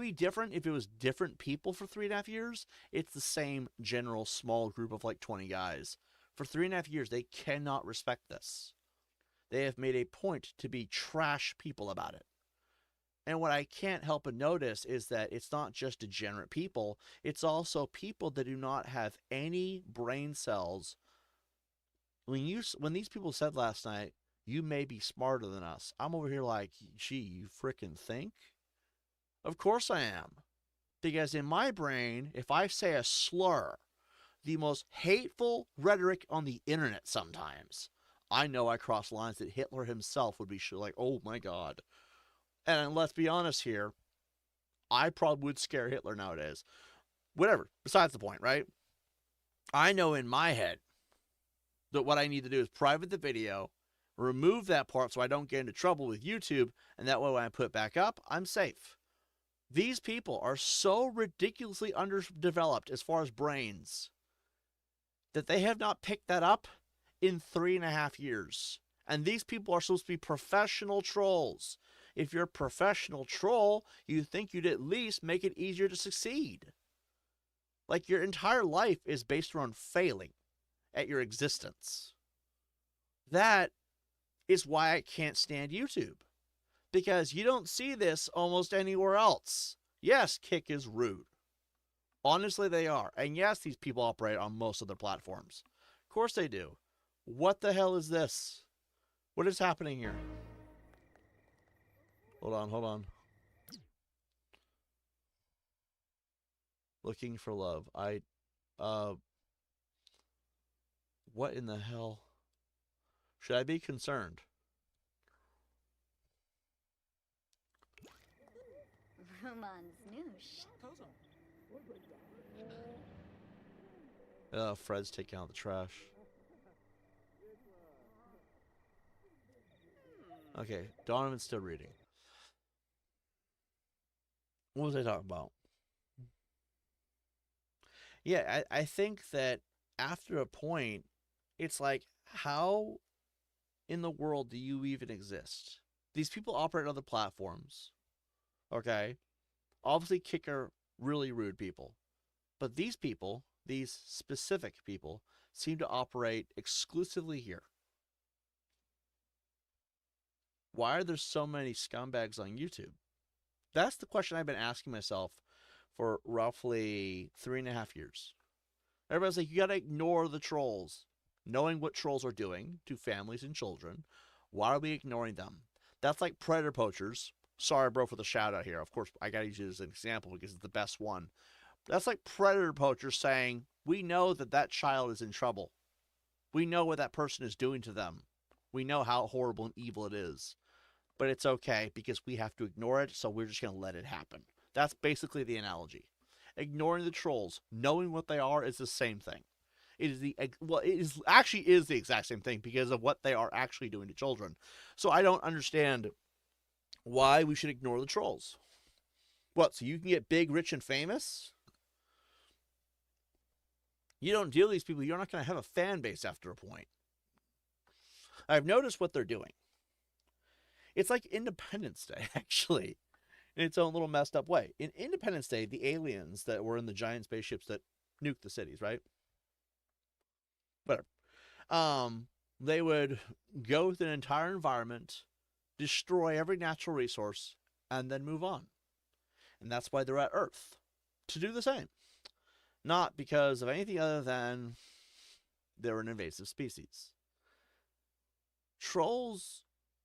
be different if it was different people for 3.5 years. It's the same general small group of like 20 guys. For 3.5 years, they cannot respect this. They have made a point to be trash people about it. And what I can't help but notice is that it's not just degenerate people. It's also people that do not have any brain cells. When these people said last night, you may be smarter than us, I'm over here like, gee, you frickin' think? Of course I am. Because in my brain, if I say a slur, the most hateful rhetoric on the internet sometimes, I know I cross lines that Hitler himself would be like, oh my God. And let's be honest here, I probably would scare Hitler nowadays. Whatever, besides the point, right? I know in my head that what I need to do is private the video, remove that part so I don't get into trouble with YouTube, and that way when I put it back up, I'm safe. These people are so ridiculously underdeveloped as far as brains that they have not picked that up in 3.5 years. And these people are supposed to be professional trolls. If you're a professional troll, you think you'd at least make it easier to succeed. Like your entire life is based around failing at your existence. That is why I can't stand YouTube. Because you don't see this almost anywhere else. Yes, Kick is rude. Honestly, they are. And yes, these people operate on most of their platforms. Of course they do. What the hell is this? What is happening here? Hold on. Looking for love. What in the hell? Should I be concerned? Rumon's noosh. Fred's taking out the trash. Okay, Donovan's still reading. What was I talking about? Yeah, I think that after a point, it's like, how in the world do you even exist? These people operate on other platforms. Okay? Obviously, Kick are really rude people. But these people, these specific people, seem to operate exclusively here. Why are there so many scumbags on YouTube? That's the question I've been asking myself for roughly 3.5 years. Everybody's like, you gotta ignore the trolls. Knowing what trolls are doing to families and children, why are we ignoring them? That's like predator poachers. Sorry, bro, for the shout out here. Of course, I gotta use it as an example because it's the best one. That's like predator poachers saying, we know that that child is in trouble. We know what that person is doing to them. We know how horrible and evil it is. But it's okay because we have to ignore it, so we're just going to let it happen. That's basically the analogy. Ignoring the trolls, knowing what they are, is the same thing. It is the exact same thing because of what they are actually doing to children. So I don't understand why we should ignore the trolls. What, so you can get big, rich, and famous? You don't deal with these people, you're not going to have a fan base after a point. I've noticed what they're doing. It's like Independence Day, actually, in its own little messed up way. In Independence Day, the aliens that were in the giant spaceships that nuked the cities, right? Whatever. They would go with an entire environment, destroy every natural resource, and then move on. And that's why they're at Earth, to do the same. Not because of anything other than they're an invasive species. Trolls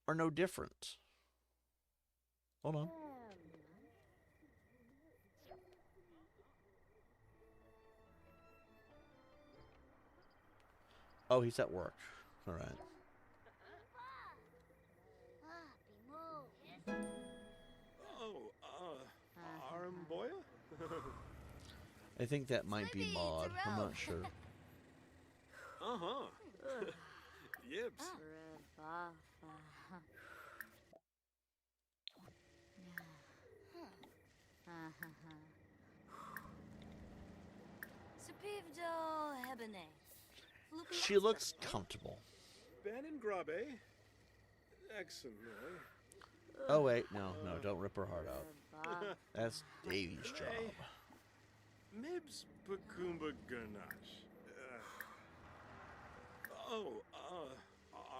are no different. Hold on. Oh, he's at work. All right. Oh, Aramboya? I think that might be Maud. I'm not sure. Uh-huh. Yibs. She looks comfortable. Ben and Grabe. Excellent. Oh, wait. No, don't rip her heart out. That's Davy's job. Mibs Bakumba Ganache.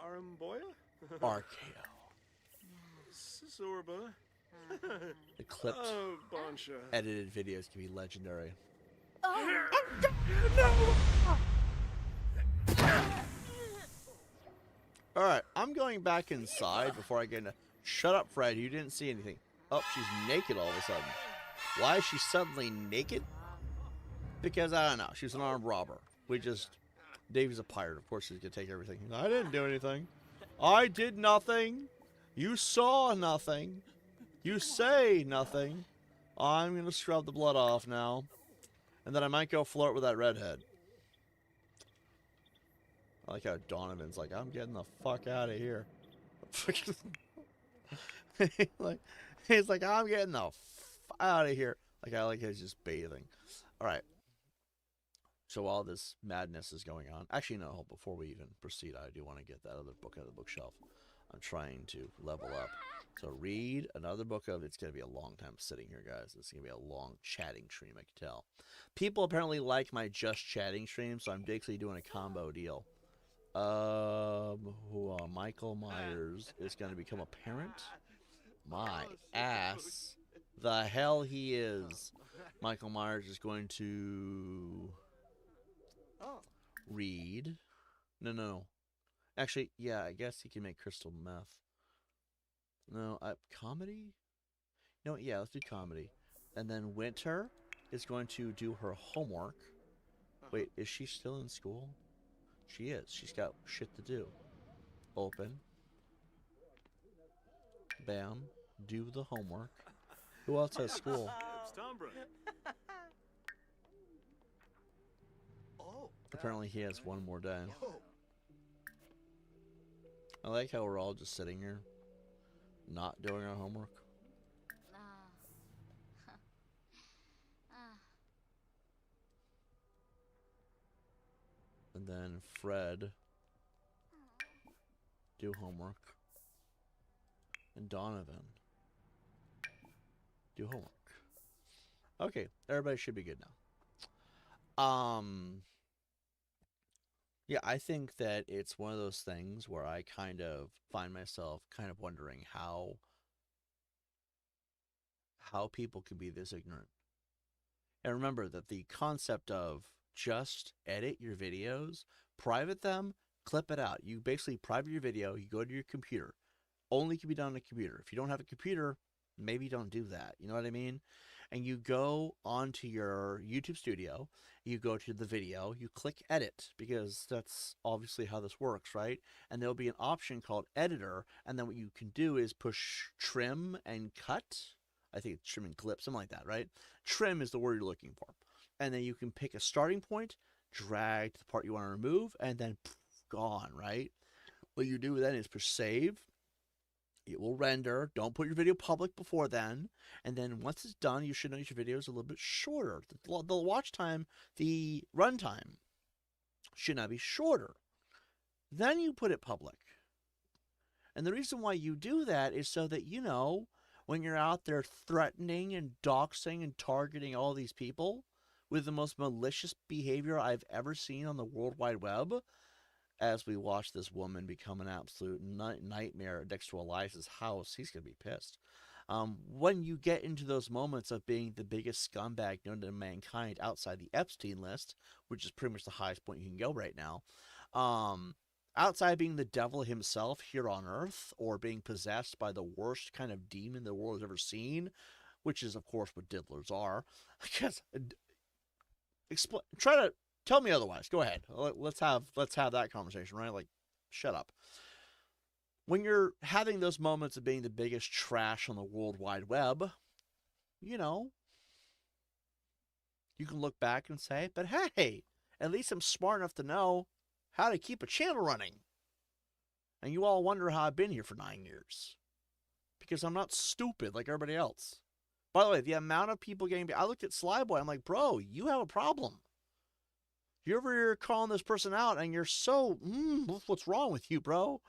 Aramboya? Archaeo. Sisorba. The clipped, Bonsha. edited videos can be legendary. Alright, I'm going back inside before I get into... Shut up, Fred. You didn't see anything. Oh, she's naked all of a sudden. Why is she suddenly naked? Because, I don't know. She's an armed robber. Davy's a pirate. Of course, he's going to take everything. I didn't do anything. I did nothing. You saw nothing. You say nothing. I'm going to scrub the blood off now. And then I might go flirt with that redhead. I like how Donovan's like, I'm getting the fuck out of here. he's like, I'm getting the out of here. I like he's just bathing. All right. So while this madness is going on, actually no, before we even proceed, I do want to get that other book out of the bookshelf. I'm trying to level up. So read another book of, it's going to be a long time sitting here, guys. It's going to be a long chatting stream, I can tell. People apparently like my just chatting stream, so I'm basically doing a combo deal. Michael Myers is going to become a parent? My ass. The hell he is. Michael Myers is going to read. No. Actually, yeah, I guess he can make crystal meth. No, comedy? No, yeah, let's do comedy. And then Winter is going to do her homework. Wait, is she still in school? She is. She's got shit to do. Open. Bam. Do the homework. Who else has school? Apparently he has one more day. I like how we're all just sitting here, not doing our homework. And then Fred, do homework. And Donovan, do homework. Okay, everybody should be good now. Yeah, I think that it's one of those things where I kind of find myself kind of wondering how people can be this ignorant. And remember that the concept of just edit your videos, private them, clip it out. You basically private your video, you go to your computer. Only can be done on a computer. If you don't have a computer, maybe don't do that. You know what I mean? And you go onto your YouTube studio, you go to the video, you click edit, because that's obviously how this works, right? And there'll be an option called editor, and then what you can do is push trim and cut. I think it's trim and clip, something like that, right? Trim is the word you're looking for. And then you can pick a starting point, drag to the part you want to remove, and then gone, right? What you do then is push save. It will render. Don't put your video public before then. And then once it's done, you should notice your video is a little bit shorter. The watch time, the run time should now be shorter. Then you put it public. And the reason why you do that is so that, you know, when you're out there threatening and doxing and targeting all these people with the most malicious behavior I've ever seen on the World Wide Web, as we watch this woman become an absolute nightmare next to Elias's house, he's going to be pissed. When you get into those moments of being the biggest scumbag known to mankind outside the Epstein list, which is pretty much the highest point you can go right now, outside being the devil himself here on Earth, or being possessed by the worst kind of demon the world has ever seen, which is, of course, what diddlers are. Because try to Tell me otherwise. Go ahead. Let's have that conversation, right? Like, shut up. When you're having those moments of being the biggest trash on the World Wide Web, you know, you can look back and say, but hey, at least I'm smart enough to know how to keep a channel running. And you all wonder how I've been here for 9 years. Because I'm not stupid like everybody else. By the way, the amount of people getting... I looked at Slyboy, I'm like, bro, you have a problem. You're over here calling this person out, and you're so... what's wrong with you, bro?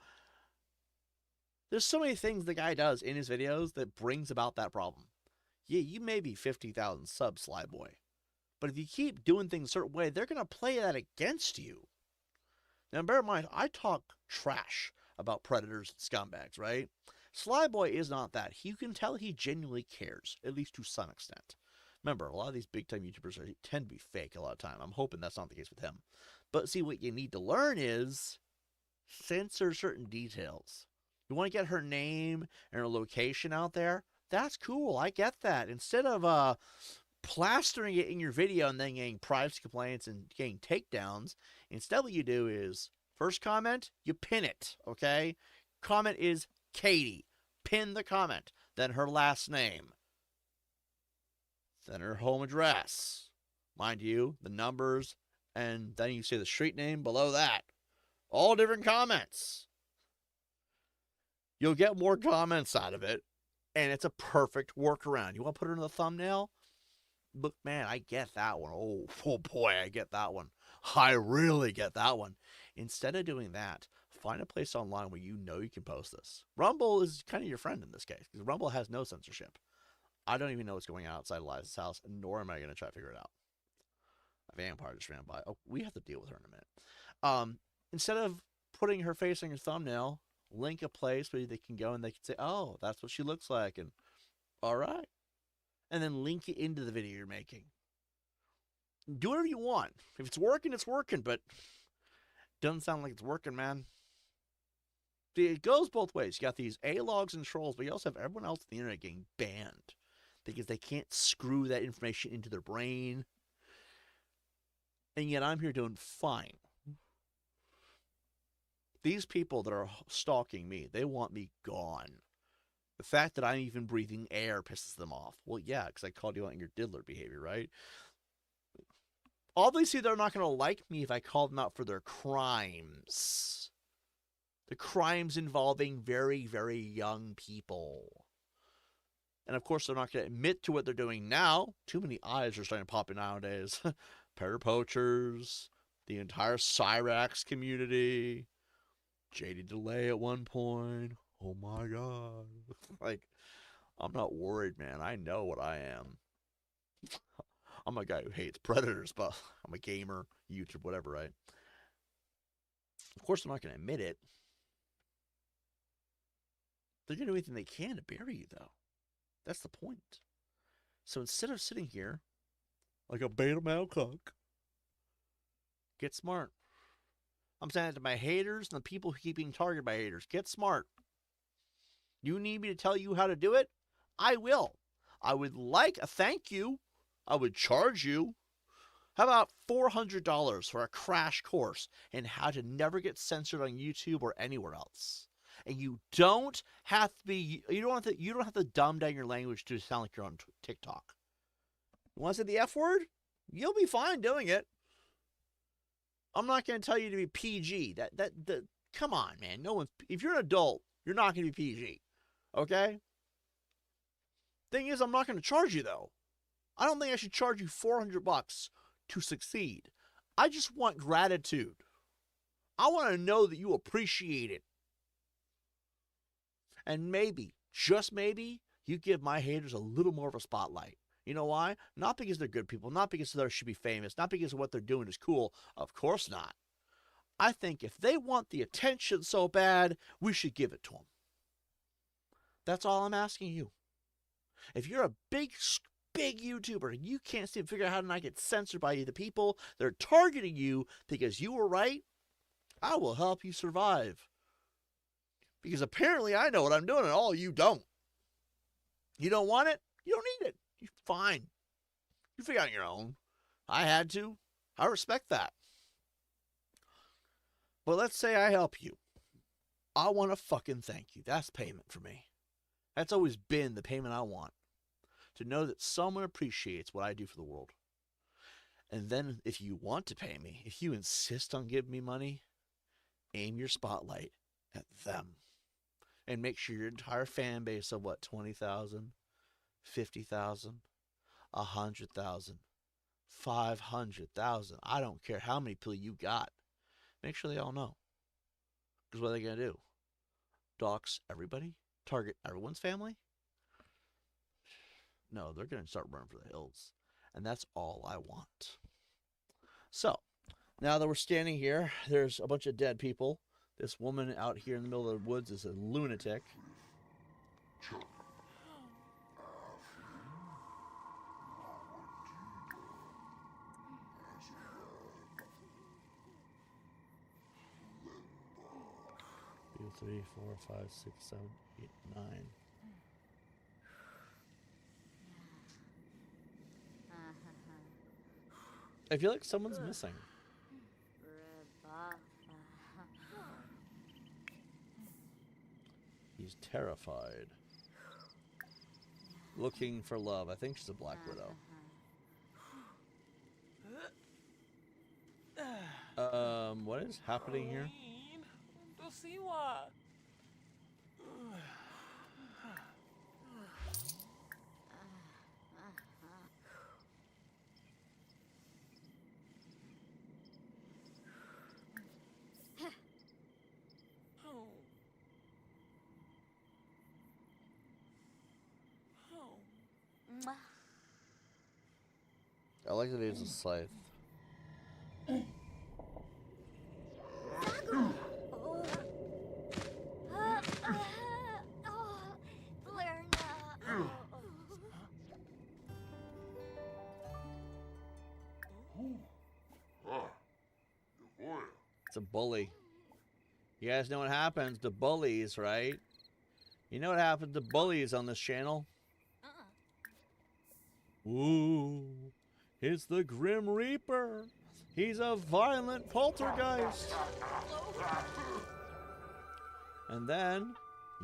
There's so many things the guy does in his videos that brings about that problem. Yeah, you may be 50,000 subs, Slyboy. But if you keep doing things a certain way, they're going to play that against you. Now, bear in mind, I talk trash about predators and scumbags, right? Slyboy is not that. You can tell he genuinely cares, at least to some extent. Remember, a lot of these big-time YouTubers tend to be fake a lot of time. I'm hoping that's not the case with him. But see, what you need to learn is censor certain details. You want to get her name and her location out there? That's cool. I get that. Instead of plastering it in your video and then getting privacy complaints and getting takedowns, instead what you do is, first comment, you pin it, okay? Comment is Katie. Pin the comment. Then her last name. Then her home address. Mind you, the numbers, and then you say the street name below that. All different comments. You'll get more comments out of it, and it's a perfect workaround. You want to put her in the thumbnail? Look, man, I get that one. Oh boy, I get that one. I really get that one. Instead of doing that, find a place online where you know you can post this. Rumble is kind of your friend in this case, because Rumble has no censorship. I don't even know what's going on outside Eliza's house, nor am I going to try to figure it out. A vampire just ran by. Oh, we have to deal with her in a minute. Instead of putting her face on your thumbnail, link a place where they can go and they can say, oh, that's what she looks like, and all right. And then link it into the video you're making. Do whatever you want. If it's working, it's working, but doesn't sound like it's working, man. See, it goes both ways. You got these A-logs and trolls, but you also have everyone else on the internet getting banned because they can't screw that information into their brain. And yet I'm here doing fine. These people that are stalking me, they want me gone. The fact that I'm even breathing air pisses them off. Well, yeah, because I called you out on your diddler behavior, right? Obviously, they're not going to like me if I call them out for their crimes. The crimes involving very, very young people. And of course, they're not going to admit to what they're doing now. Too many eyes are starting to pop in nowadays. Parapoachers, the entire Cyrax community, JD Delay at one point. Oh my God. Like, I'm not worried, man. I know what I am. I'm a guy who hates predators, but I'm a gamer, YouTube, whatever, right? Of course, I'm not going to admit it. They're going to do anything they can to bury you, though. That's the point. So instead of sitting here like a beta male cock, get smart. I'm saying it to my haters and the people who keep being targeted by haters. Get smart. You need me to tell you how to do it? I will. I would like a thank you. I would charge you. How about $400 for a crash course in how to never get censored on YouTube or anywhere else? And you don't have to be, you don't have to dumb down your language to sound like you're on TikTok. You want to say the F word? You'll be fine doing it. I'm not going to tell you to be PG. Come on, man. No one's, if you're an adult, you're not going to be PG. Okay? Thing is, I'm not going to charge you, though. I don't think I should charge you $400 to succeed. I just want gratitude. I want to know that you appreciate it. And maybe, just maybe, you give my haters a little more of a spotlight. You know why? Not because they're good people, not because they should be famous, not because of what they're doing is cool. Of course not. I think if they want the attention so bad, we should give it to them. That's all I'm asking you. If you're a big YouTuber and you can't seem to figure out how to not get censored by the people that are targeting you because you were right, I will help you survive. Because apparently I know what I'm doing and all you don't. You don't want it? You don't need it. You're fine. You figure out your own. I had to. I respect that. But let's say I help you. I want to fucking thank you. That's payment for me. That's always been the payment I want. To know that someone appreciates what I do for the world. And then if you want to pay me, if you insist on giving me money, aim your spotlight at them. And make sure your entire fan base of what, 20,000, 50,000, 100,000, 500,000. I don't care how many people you got. Make sure they all know. Because what are they going to do? Dox everybody? Target everyone's family? No, they're going to start running for the hills. And that's all I want. So, now that we're standing here, there's a bunch of dead people. This woman out here in the middle of the woods is a lunatic. Two, 3, 4, 5, 6, 7, 8, 9. I feel like someone's missing. He's terrified. Looking for love. I think she's a Black Widow. What is happening here? I like that he has a scythe. It's a bully. You guys know what happens to bullies, right? You know what happens to bullies on this channel? Ooh, it's the Grim Reaper. He's a violent poltergeist. And then,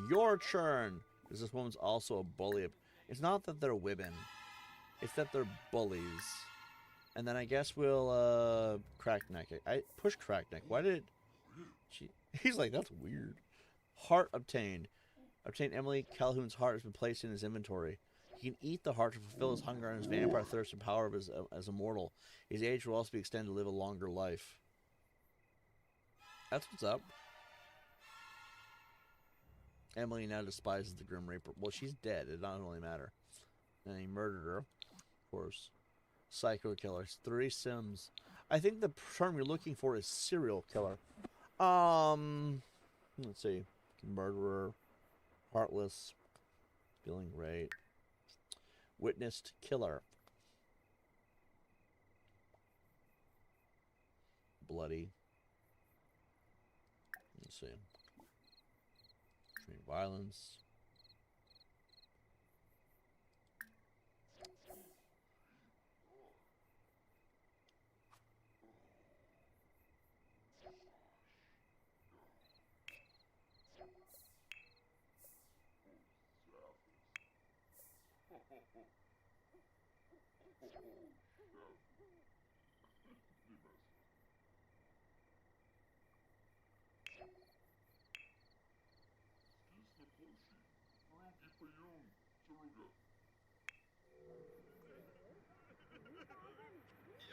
your turn. Because this woman's also a bully. It's not that they're women. It's that they're bullies. And then I guess we'll, Crackneck. I push Crackneck. Why did he's like, that's weird. Heart obtained. Obtained Emily Calhoun's heart has been placed in his inventory. He can eat the heart to fulfill his hunger and his vampire thirst and power of his, as a mortal. His age will also be extended to live a longer life. That's what's up. Emily now despises the Grim Reaper. Well, she's dead. It doesn't really matter. And he murdered her, of course. Psycho killer. 3 Sims. I think the term you're looking for is serial killer. Let's see. Murderer. Heartless. Feeling great. Witnessed killer. Bloody. Let's see. Extreme violence.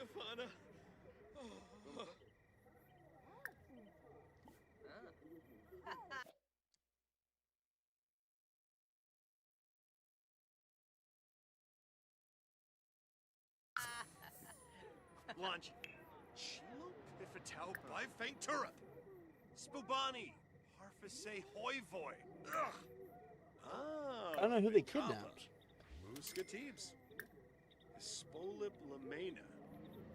Ivana. Lunch. Chilo Pifatau by Fainturup. Spubani. Harfase Hoivoy. Ugh. Ah. I don't know who they kidnapped. Muscatibes. Spolip Lamena.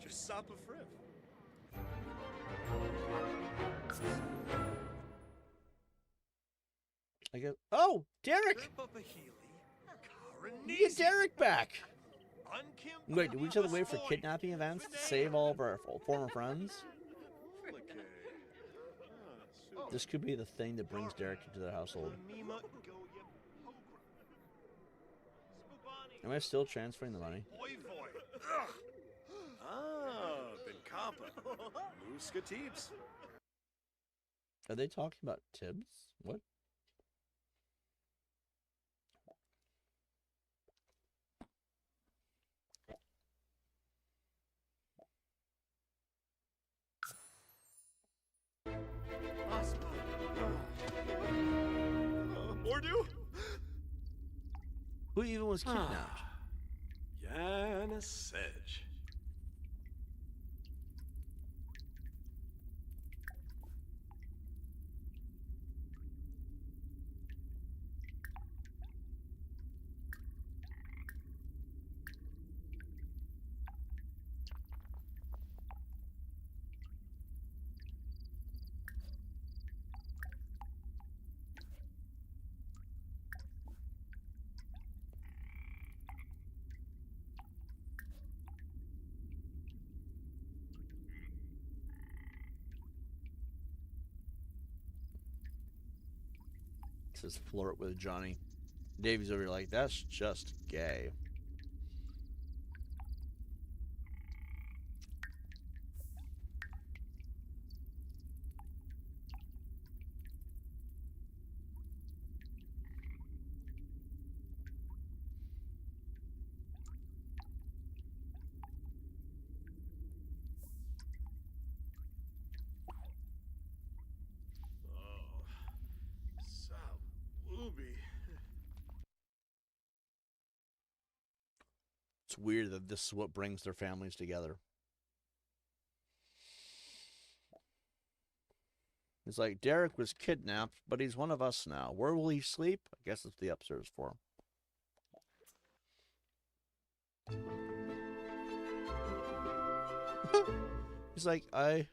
Jasapa Friv. I guess. Oh, Derek! You get Derek back. Wait, did we just have to wait for kidnapping events to save all of our former friends? This could be the thing that brings Derek into the household. Am I still transferring the money? Ben Kappa. Muska Teeps. Are they talking about Tibbs? What? Mordu? Who even was kidnapped? Yana Sedge. Says flirt with Johnny. Davey's over here like, that's just gay. It's weird that this is what brings their families together. It's like, Derek was kidnapped, but he's one of us now. Where will he sleep? I guess it's the upstairs for him. He's like, I...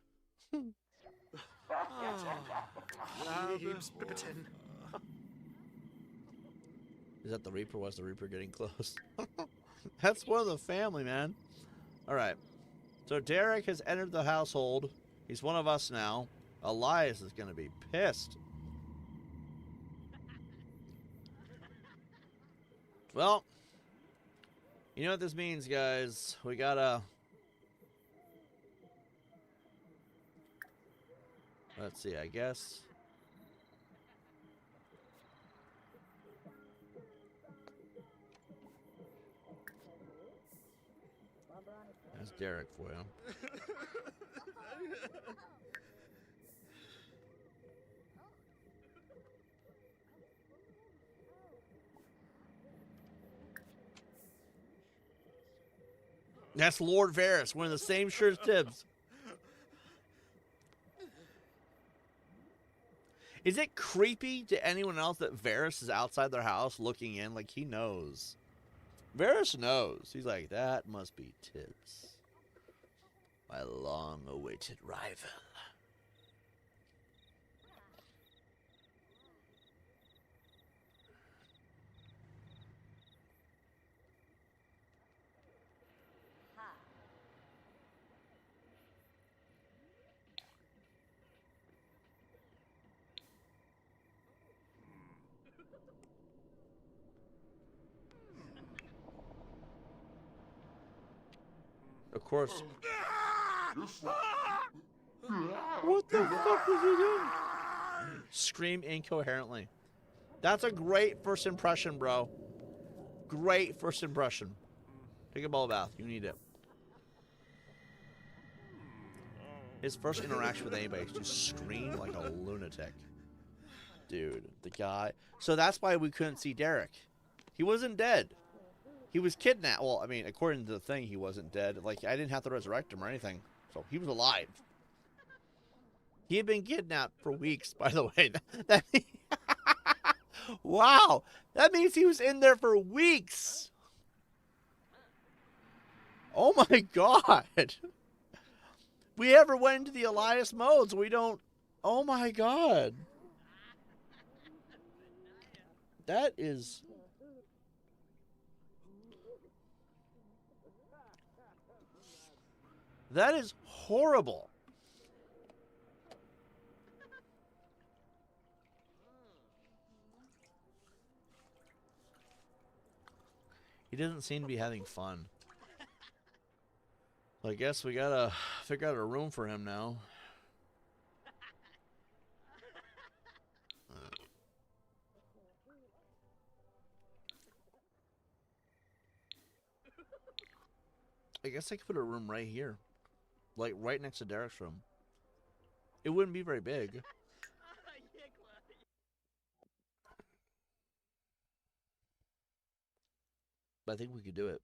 Is that the Reaper? Was the Reaper getting close? That's one of the family, man. Alright. So Derek has entered the household. He's one of us now. Elias is going to be pissed. Well, you know what this means, guys. We gotta... Let's see, I guess... That's Derek for you. That's Lord Varys, wearing the same shirt as Tibbs. Is it creepy to anyone else that Varys is outside their house looking in like he knows? Varys knows. He's like, that must be Tibbs. My long-awaited rival. Of course. What the fuck was he doing? Scream incoherently. That's a great first impression, bro. Great first impression. Take a bubble bath. You need it. His first interaction with anybody is to scream like a lunatic. Dude, the guy. So that's why we couldn't see Derek. He wasn't dead. He was kidnapped. Well, I mean, according to the thing, he wasn't dead. Like, I didn't have to resurrect him or anything. So he was alive. He had been kidnapped for weeks, by the way. Wow. That means he was in there for weeks. Oh my God. We ever went into the Elias modes. We don't. Oh my God. That is. That is horrible. He doesn't seem to be having fun. I guess we gotta figure out a room for him now. I guess I could put a room right here. Like, right next to Derek's room. It wouldn't be very big. But I think we could do it.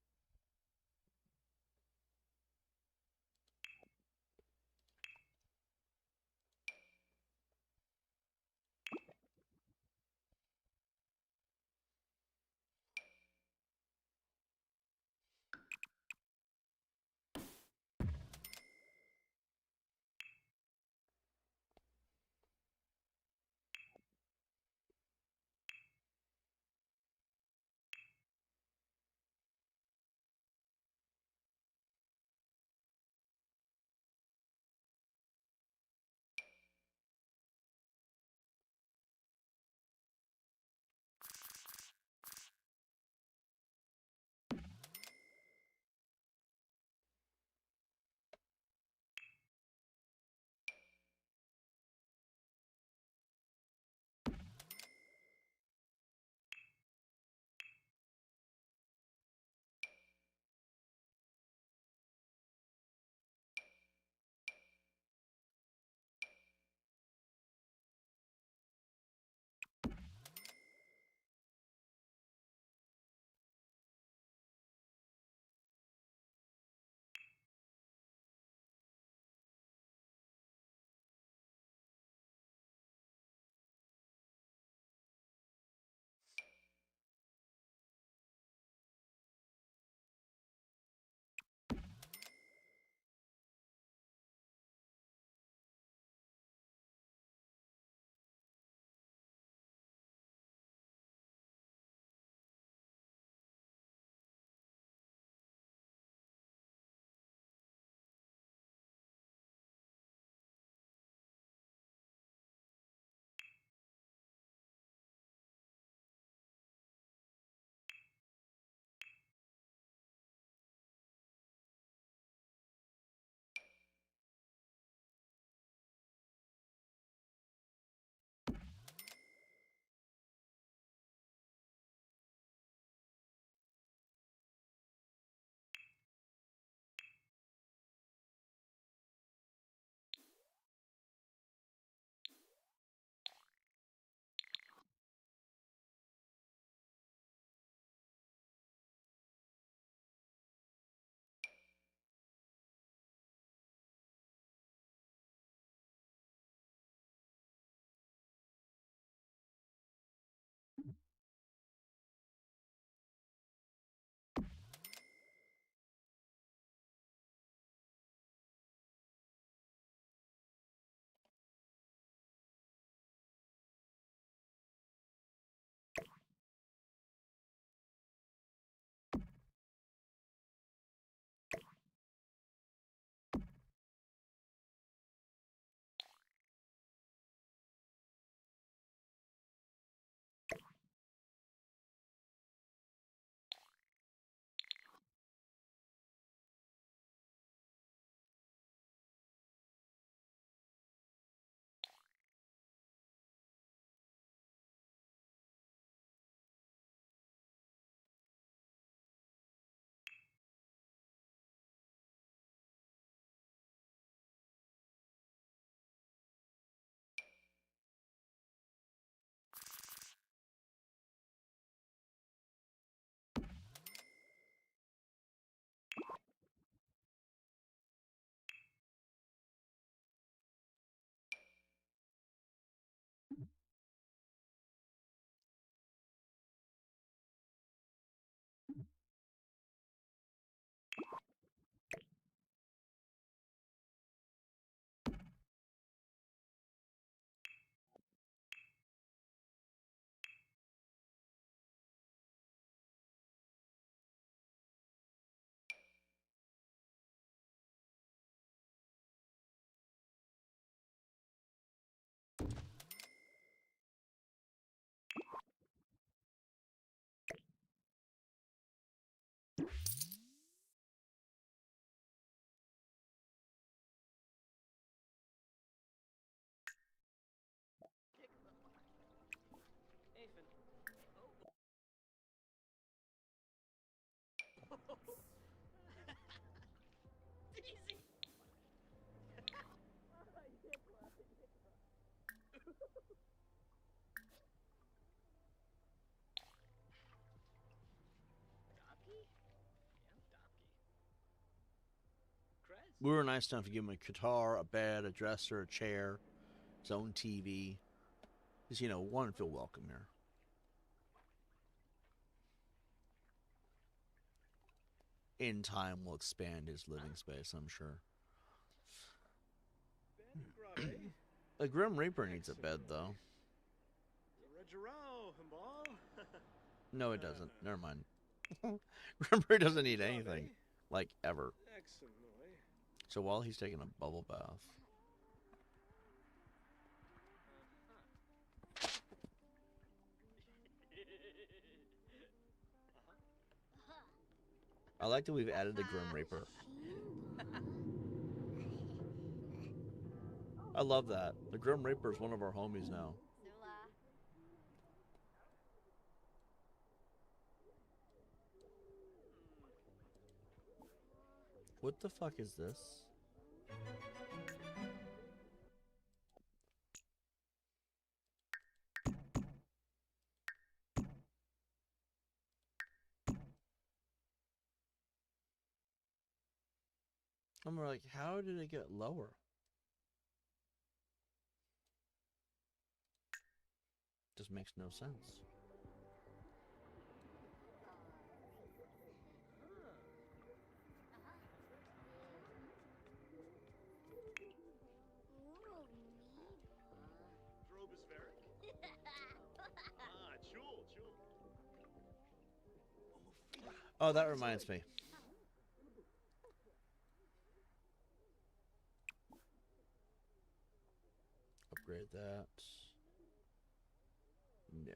We were nice enough to give him a guitar, a bed, a dresser, a chair, his own TV. Because, you know, want to feel welcome here. In time, we'll expand his living space, I'm sure. The Grim Reaper needs a bed, though. No, it doesn't. Never mind. Grim Reaper doesn't need anything. Like, ever. So while he's taking a bubble bath... I like that we've added the Grim Reaper. I love that. The Grim Reaper is one of our homies now. What the fuck is this? I'm like, how did it get lower? Just makes no sense. Oh, that reminds me. Upgrade that. No.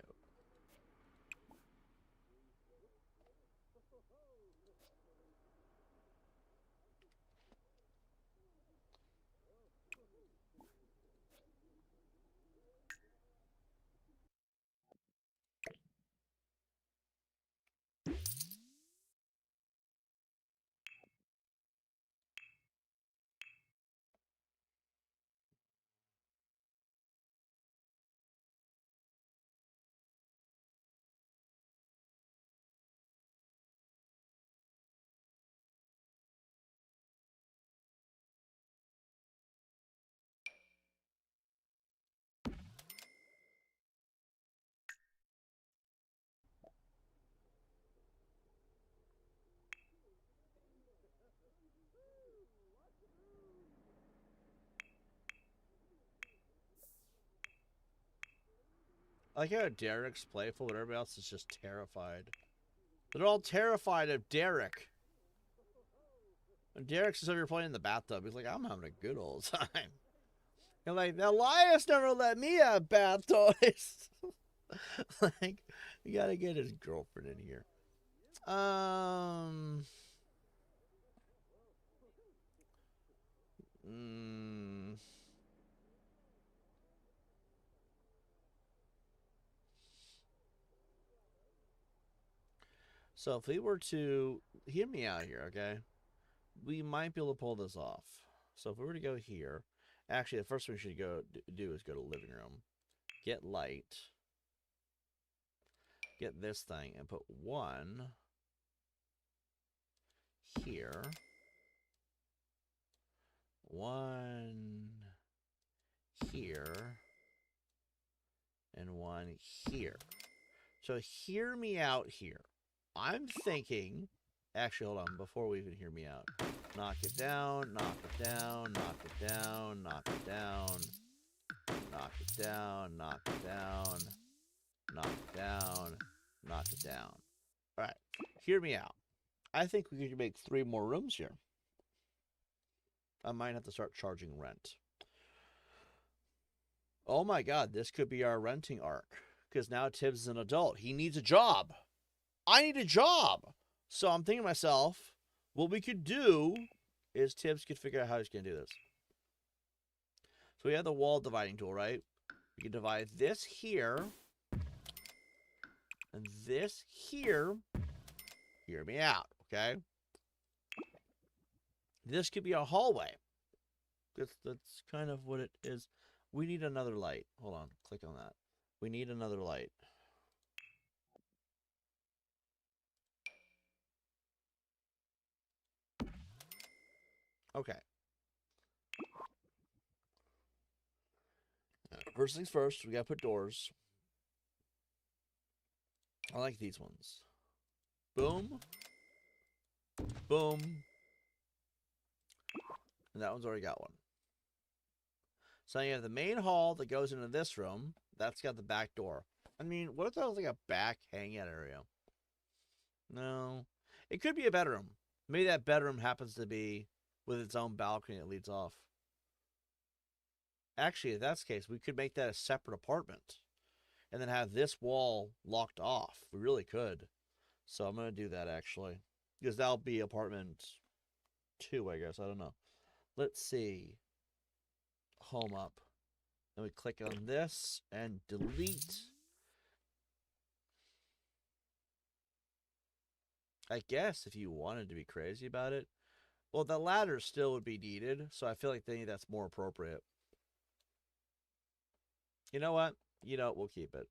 I like how Derek's playful, but everybody else is just terrified. They're all terrified of Derek. And Derek's just over here playing in the bathtub. He's like, I'm having a good old time. And like, Elias never let me have bath toys. Like, you gotta get his girlfriend in here. So if we were to, hear me out here, okay? We might be able to pull this off. So if we were to go here, actually the first thing we should go do is go to living room, get light, get this thing, and put one here, one here, and one here. So hear me out here. I'm thinking, actually, hold on, before we even hear me out. Knock it down, knock it down, knock it down, knock it down, knock it down, knock it down, knock it down, knock it down. All right, hear me out. I think we could make 3 more rooms here. I might have to start charging rent. Oh my God, this could be our renting arc. Because now Tibbs is an adult. He needs a job. I need a job. So I'm thinking to myself, what we could do is Tibbs could figure out how he's going to do this. So we have the wall dividing tool, right? We can divide this here and this here. Hear me out, okay? This could be a hallway. That's kind of what it is. We need another light. Hold on. Click on that. We need another light. Okay. First things first, we gotta put doors. I like these ones. Boom. Boom. And that one's already got one. So you have the main hall that goes into this room. That's got the back door. I mean, what if that was like a back hangout area? No. It could be a bedroom. Maybe that bedroom happens to be with its own balcony that leads off. Actually, if that's the case, we could make that a separate apartment. And then have this wall locked off. We really could. So I'm going to do that, actually. Because that'll be apartment 2, I guess. I don't know. Let's see. Home up. Then we click on this and delete. I guess if you wanted to be crazy about it. Well, the ladder still would be needed. So I feel like that's more appropriate. You know what? We'll keep it.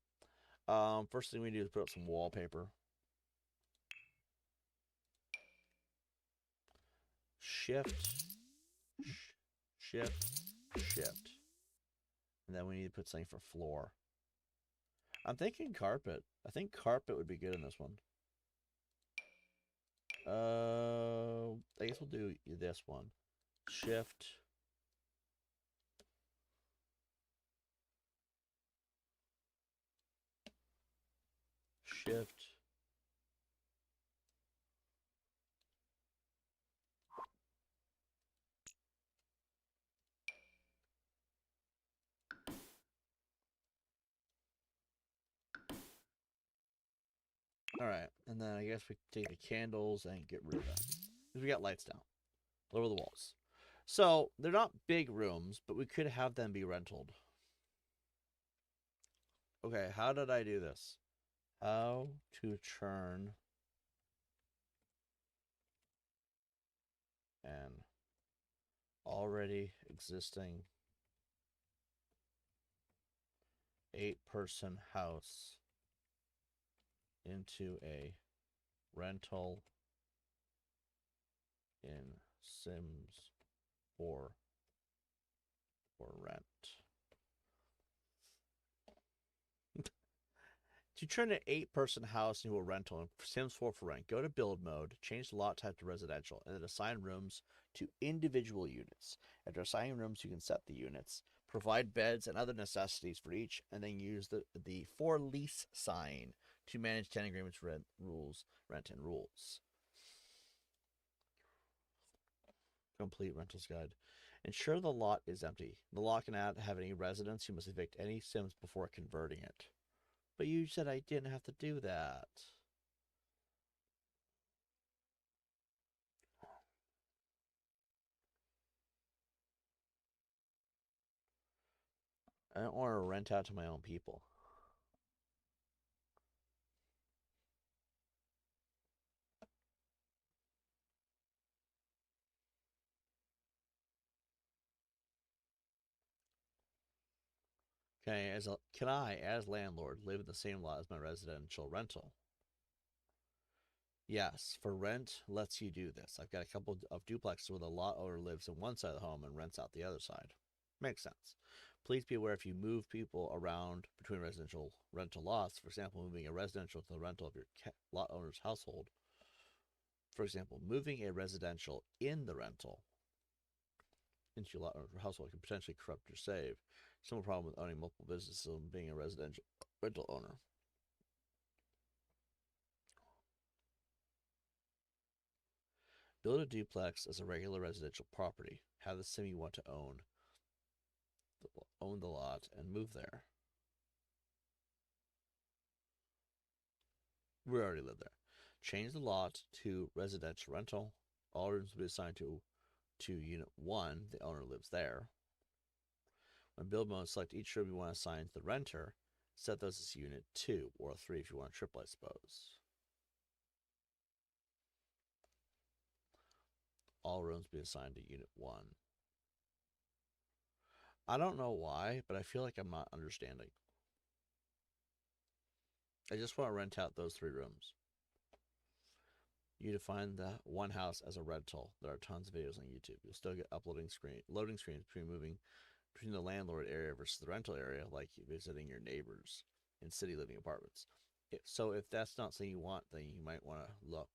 First thing we do is put up some wallpaper. Shift. Shift. Shift. And then we need to put something for floor. I'm thinking carpet. I think carpet would be good in this one. I guess we'll do this one. Shift. Shift. Alright, and then I guess we take the candles and get rid of them. Because we got lights down. Lower the walls. So, they're not big rooms, but we could have them be rented. Okay, how did I do this? How to turn an already existing 8-person house into a rental in Sims or rent. To turn an 8-person house into a rental in Sims 4 for rent, go to build mode, change the lot type to residential, and then assign rooms to individual units. After assigning rooms, you can set the units, provide beds and other necessities for each, and then use the for lease sign to manage tenant agreements, rent and rules. Complete rentals guide. Ensure the lot is empty. The lot cannot have any residents. You must evict any Sims before converting it. But you said I didn't have to do that. I don't want to rent out to my own people. Can I, as landlord, live in the same lot as my residential rental? Yes, for rent lets you do this. I've got a couple of duplexes where the lot owner lives in one side of the home and rents out the other side. Makes sense. Please be aware if you move people around between residential rental lots, for example, moving a residential to the rental of your lot owner's household. For example, moving a residential in the rental into your lot owner's household can potentially corrupt your save. Similar problem with owning multiple businesses and being a residential rental owner. Build a duplex as a regular residential property. Have the sim you want to own the lot and move there. We already live there. Change the lot to residential rental. All rooms will be assigned to Unit 1. The owner lives there. When build mode, select each room you want to assign to the renter. Set those as Unit 2 or 3 if you want a triple, I suppose. All rooms be assigned to Unit 1. I don't know why, but I feel like I'm not understanding. I just want to rent out those 3 rooms. You define the one house as a rental. There are tons of videos on YouTube. You'll still get loading screens between moving between the landlord area versus the rental area, like visiting your neighbors in city living apartments. So if that's not something you want, then you might want to look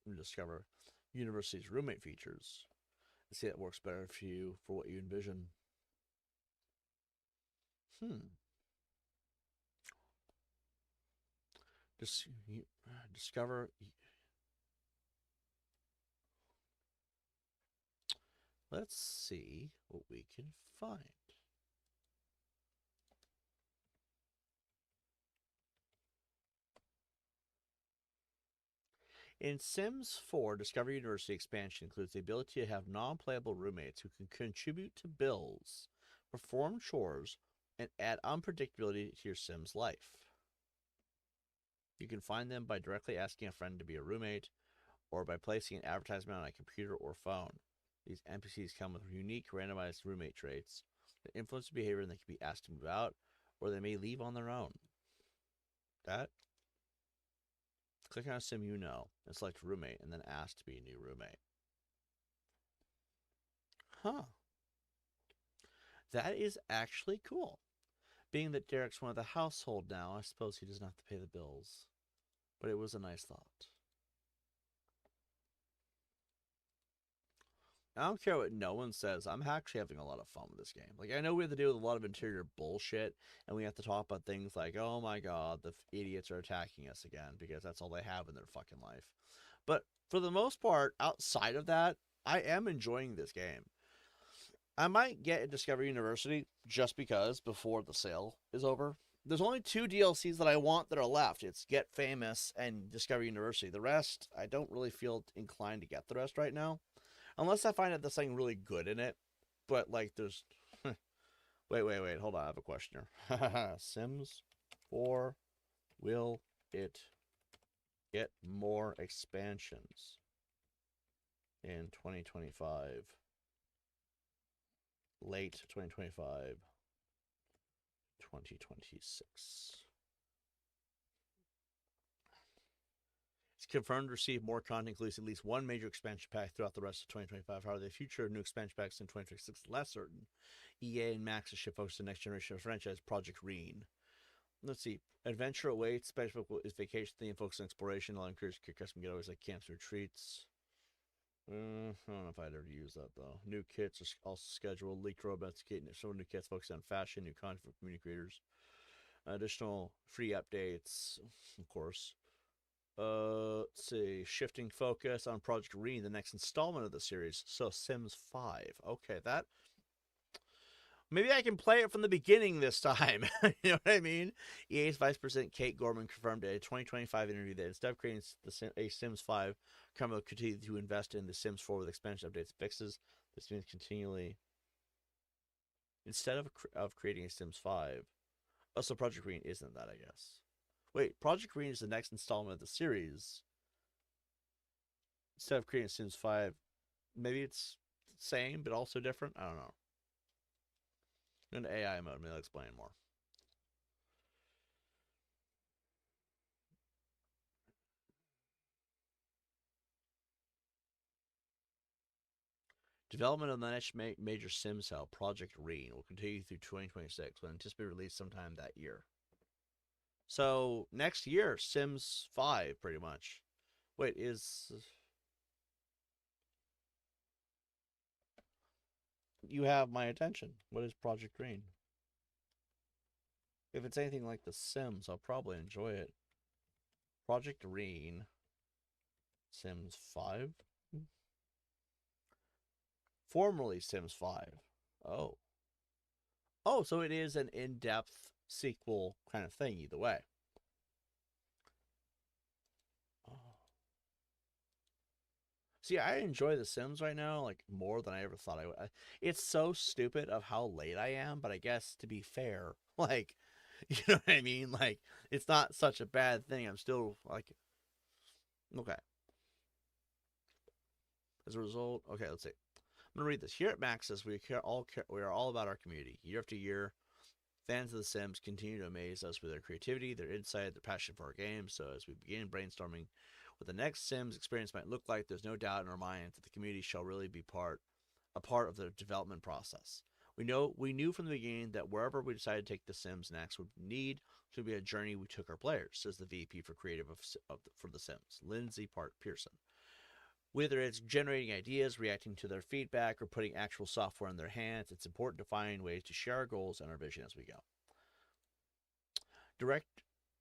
and discover university's roommate features and see that works better for you for what you envision. Discover. Let's see what we can find. In Sims 4, Discover University expansion includes the ability to have non-playable roommates who can contribute to bills, perform chores, and add unpredictability to your Sims life. You can find them by directly asking a friend to be a roommate, or by placing an advertisement on a computer or phone. These NPCs come with unique randomized roommate traits that influence behavior, and they can be asked to move out, or they may leave on their own. Click on a sim you know and select roommate, and then ask to be a new roommate. Huh. That is actually cool. Being that Derek's one of the household now, I suppose he doesn't have to pay the bills. But it was a nice thought. I don't care what no one says. I'm actually having a lot of fun with this game. Like, I know we have to deal with a lot of interior bullshit, and we have to talk about things like, oh my god, the idiots are attacking us again, because that's all they have in their fucking life. But for the most part, outside of that, I am enjoying this game. I might get a Discovery University just because before the sale is over. There's only 2 DLCs that I want that are left. It's Get Famous and Discovery University. The rest, I don't really feel inclined to get the rest right now. Unless I find that there's something really good in it. But, like, there's... wait. Hold on, I have a question here. Sims 4, will it get more expansions in 2025? Late 2025, 2026. It's confirmed to receive more content, including at least 1 major expansion pack throughout the rest of 2025. However, the future of new expansion packs in 2026 is less certain. EA and Max should focus on the next generation of franchise, Project Reen. Let's see. Adventure awaits. Special is vacation theme, focus on exploration. I'll encourage custom getaways like camps and retreats. I don't know if I'd ever use that, though. New kits are also scheduled. Leaked robots, some new kits focused on fashion, new content for community creators. Additional free updates, of course. Let's see. Shifting focus on Project Reen, the next installment of the series. So, Sims 5. Okay, that... Maybe I can play it from the beginning this time. You know what I mean? EA's Vice President Kate Gorman confirmed in a 2025 interview that instead of creating a Sims 5, company will continue to invest in the Sims 4 with expansion updates and fixes. This means continually... Instead of creating a Sims 5... Oh, so Project Green isn't that, I guess. Wait, Project Green is the next installment of the series. Instead of creating Sims 5, maybe it's the same, but also different? I don't know. In AI mode, maybe I'll explain more. Development of the next major Sims cell, Project Reen, will continue through 2026, with anticipated release sometime that year. So, next year, Sims 5, pretty much. Wait, is... You have my attention. What is Project Green? If it's anything like The Sims, I'll probably enjoy it. Project Green. Sims 5? Formerly Sims 5. Oh. Oh, so it is an in-depth sequel kind of thing either way. Oh. See, I enjoy The Sims right now, like, more than I ever thought I would. It's so stupid of how late I am, but I guess, to be fair, like, you know what I mean? Like, it's not such a bad thing. I'm still, like, okay. As a result, okay, let's see. I'm going to read this. Here at Maxis, we are all about our community. Year after year, fans of The Sims continue to amaze us with their creativity, their insight, their passion for our games. So as we begin brainstorming what the next Sims experience might look like, there's no doubt in our minds that the community shall really be a part of the development process. We knew from the beginning that wherever we decided to take The Sims next would need to be a journey we took our players, says the VP for Creative for The Sims, Lindsay Pearson. Whether it's generating ideas, reacting to their feedback, or putting actual software in their hands, it's important to find ways to share our goals and our vision as we go. Direct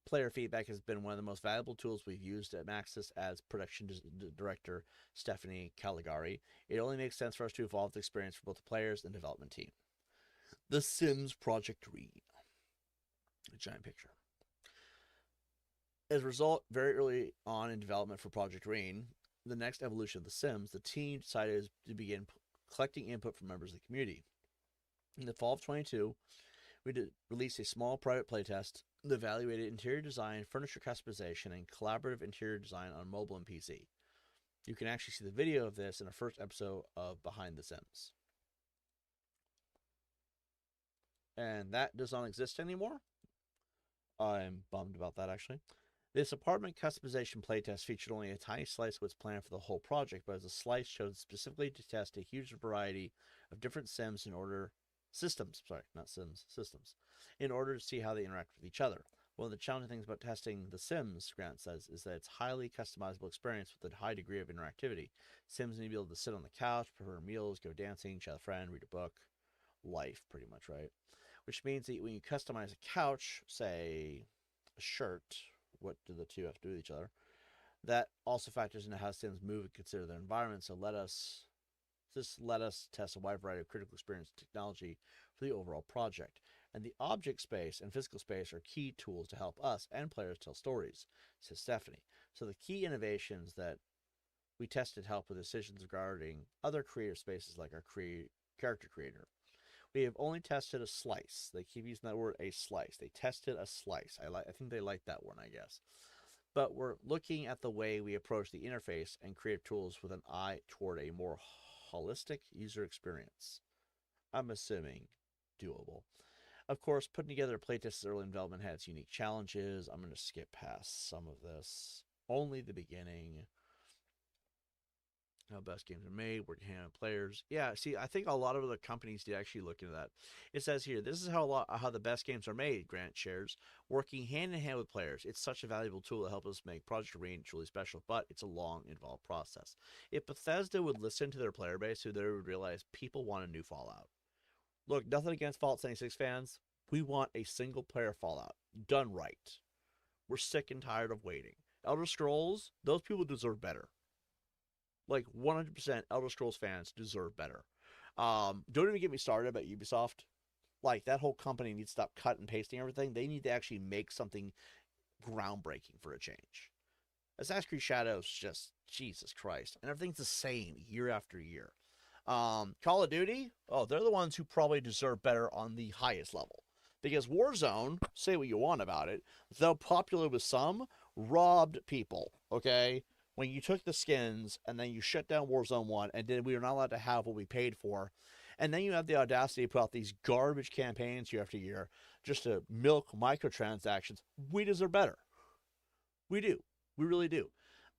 player feedback has been one of the most valuable tools we've used at Maxis, as production director Stephanie Caligari. It only makes sense for us to evolve the experience for both the players and development team. The Sims Project Read. A giant picture. As a result, very early on in development for Project Rain, the next evolution of The Sims, the team decided to begin collecting input from members of the community. In the fall of 22, we released a small private playtest that evaluated interior design, furniture customization, and collaborative interior design on mobile and PC. You can actually see the video of this in our first episode of Behind the Sims. And that does not exist anymore. I'm bummed about that, actually. This apartment customization playtest featured only a tiny slice of what's planned for the whole project, but as a slice chosen specifically to test a huge variety of different systems in order to see how they interact with each other. One of the challenging things about testing The Sims, Grant says, is that it's a highly customizable experience with a high degree of interactivity. Sims need to be able to sit on the couch, prepare meals, go dancing, chat with a friend, read a book. Life, pretty much, right? Which means that when you customize a couch, say a shirt, what do the two have to do with each other? That also factors into how Sims move and consider their environment. So let us test a wide variety of critical experience technology for the overall project. And the object space and physical space are key tools to help us and players tell stories, says Stephanie. So the key innovations that we tested help with decisions regarding other creative spaces like our character creator. We have only tested a slice. They keep using that word, a slice. They tested a slice. I think they like that one, I guess. But we're looking at the way we approach the interface and creative tools with an eye toward a more holistic user experience. I'm assuming doable. Of course, putting together a playtest early in development had its unique challenges. I'm going to skip past some of this. Only the beginning. How best games are made, working hand on players. Yeah, see, I think a lot of other companies did actually look into that. It says here, this is how the best games are made, Grant shares. Working hand in hand with players. It's such a valuable tool to help us make Project Arena truly special, but it's a long, involved process. If Bethesda would listen to their player base, they would realize people want a new Fallout. Look, nothing against Fallout 76 fans. We want a single-player Fallout. Done right. We're sick and tired of waiting. Elder Scrolls, those people deserve better. Like 100% Elder Scrolls fans deserve better. Don't even get me started about Ubisoft. Like, that whole company needs to stop cut and pasting everything. They need to actually make something groundbreaking for a change. Assassin's Creed Shadows, just Jesus Christ. And everything's the same year after year. Call of Duty, they're the ones who probably deserve better on the highest level. Because Warzone, say what you want about it, though popular with some, robbed people, okay? When you took the skins and then you shut down Warzone 1 and then we were not allowed to have what we paid for, and then you have the audacity to put out these garbage campaigns year after year just to milk microtransactions, we deserve better. We do. We really do.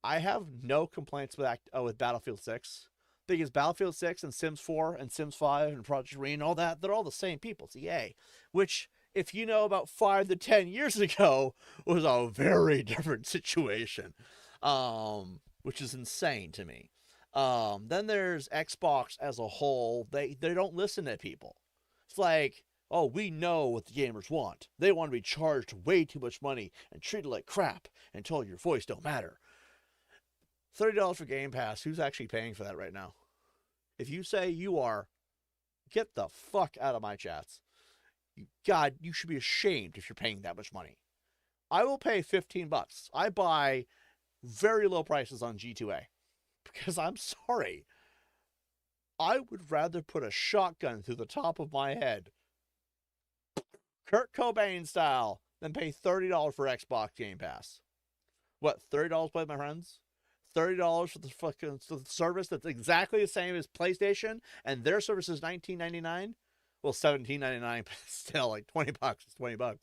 I have no complaints with Battlefield 6, because Battlefield 6 and Sims 4 and Sims 5 and Project Arena and all that, they're all the same people. It's EA, which, if you know, about 5 to 10 years ago was a very different situation. Which is insane to me. Then there's Xbox as a whole. They don't listen to people. It's like, we know what the gamers want. They want to be charged way too much money and treated like crap and told your voice don't matter. $30 for Game Pass. Who's actually paying for that right now? If you say you are, get the fuck out of my chats. God, you should be ashamed if you're paying that much money. I will pay $15. I buy very low prices on G2A. Because I'm sorry. I would rather put a shotgun through the top of my head, Kurt Cobain style, than pay $30 for Xbox Game Pass. What, $30, play, my friends? $30 for the fucking service that's exactly the same as PlayStation, and their service is $19.99. Well, $17.99, but still like $20. It's $20.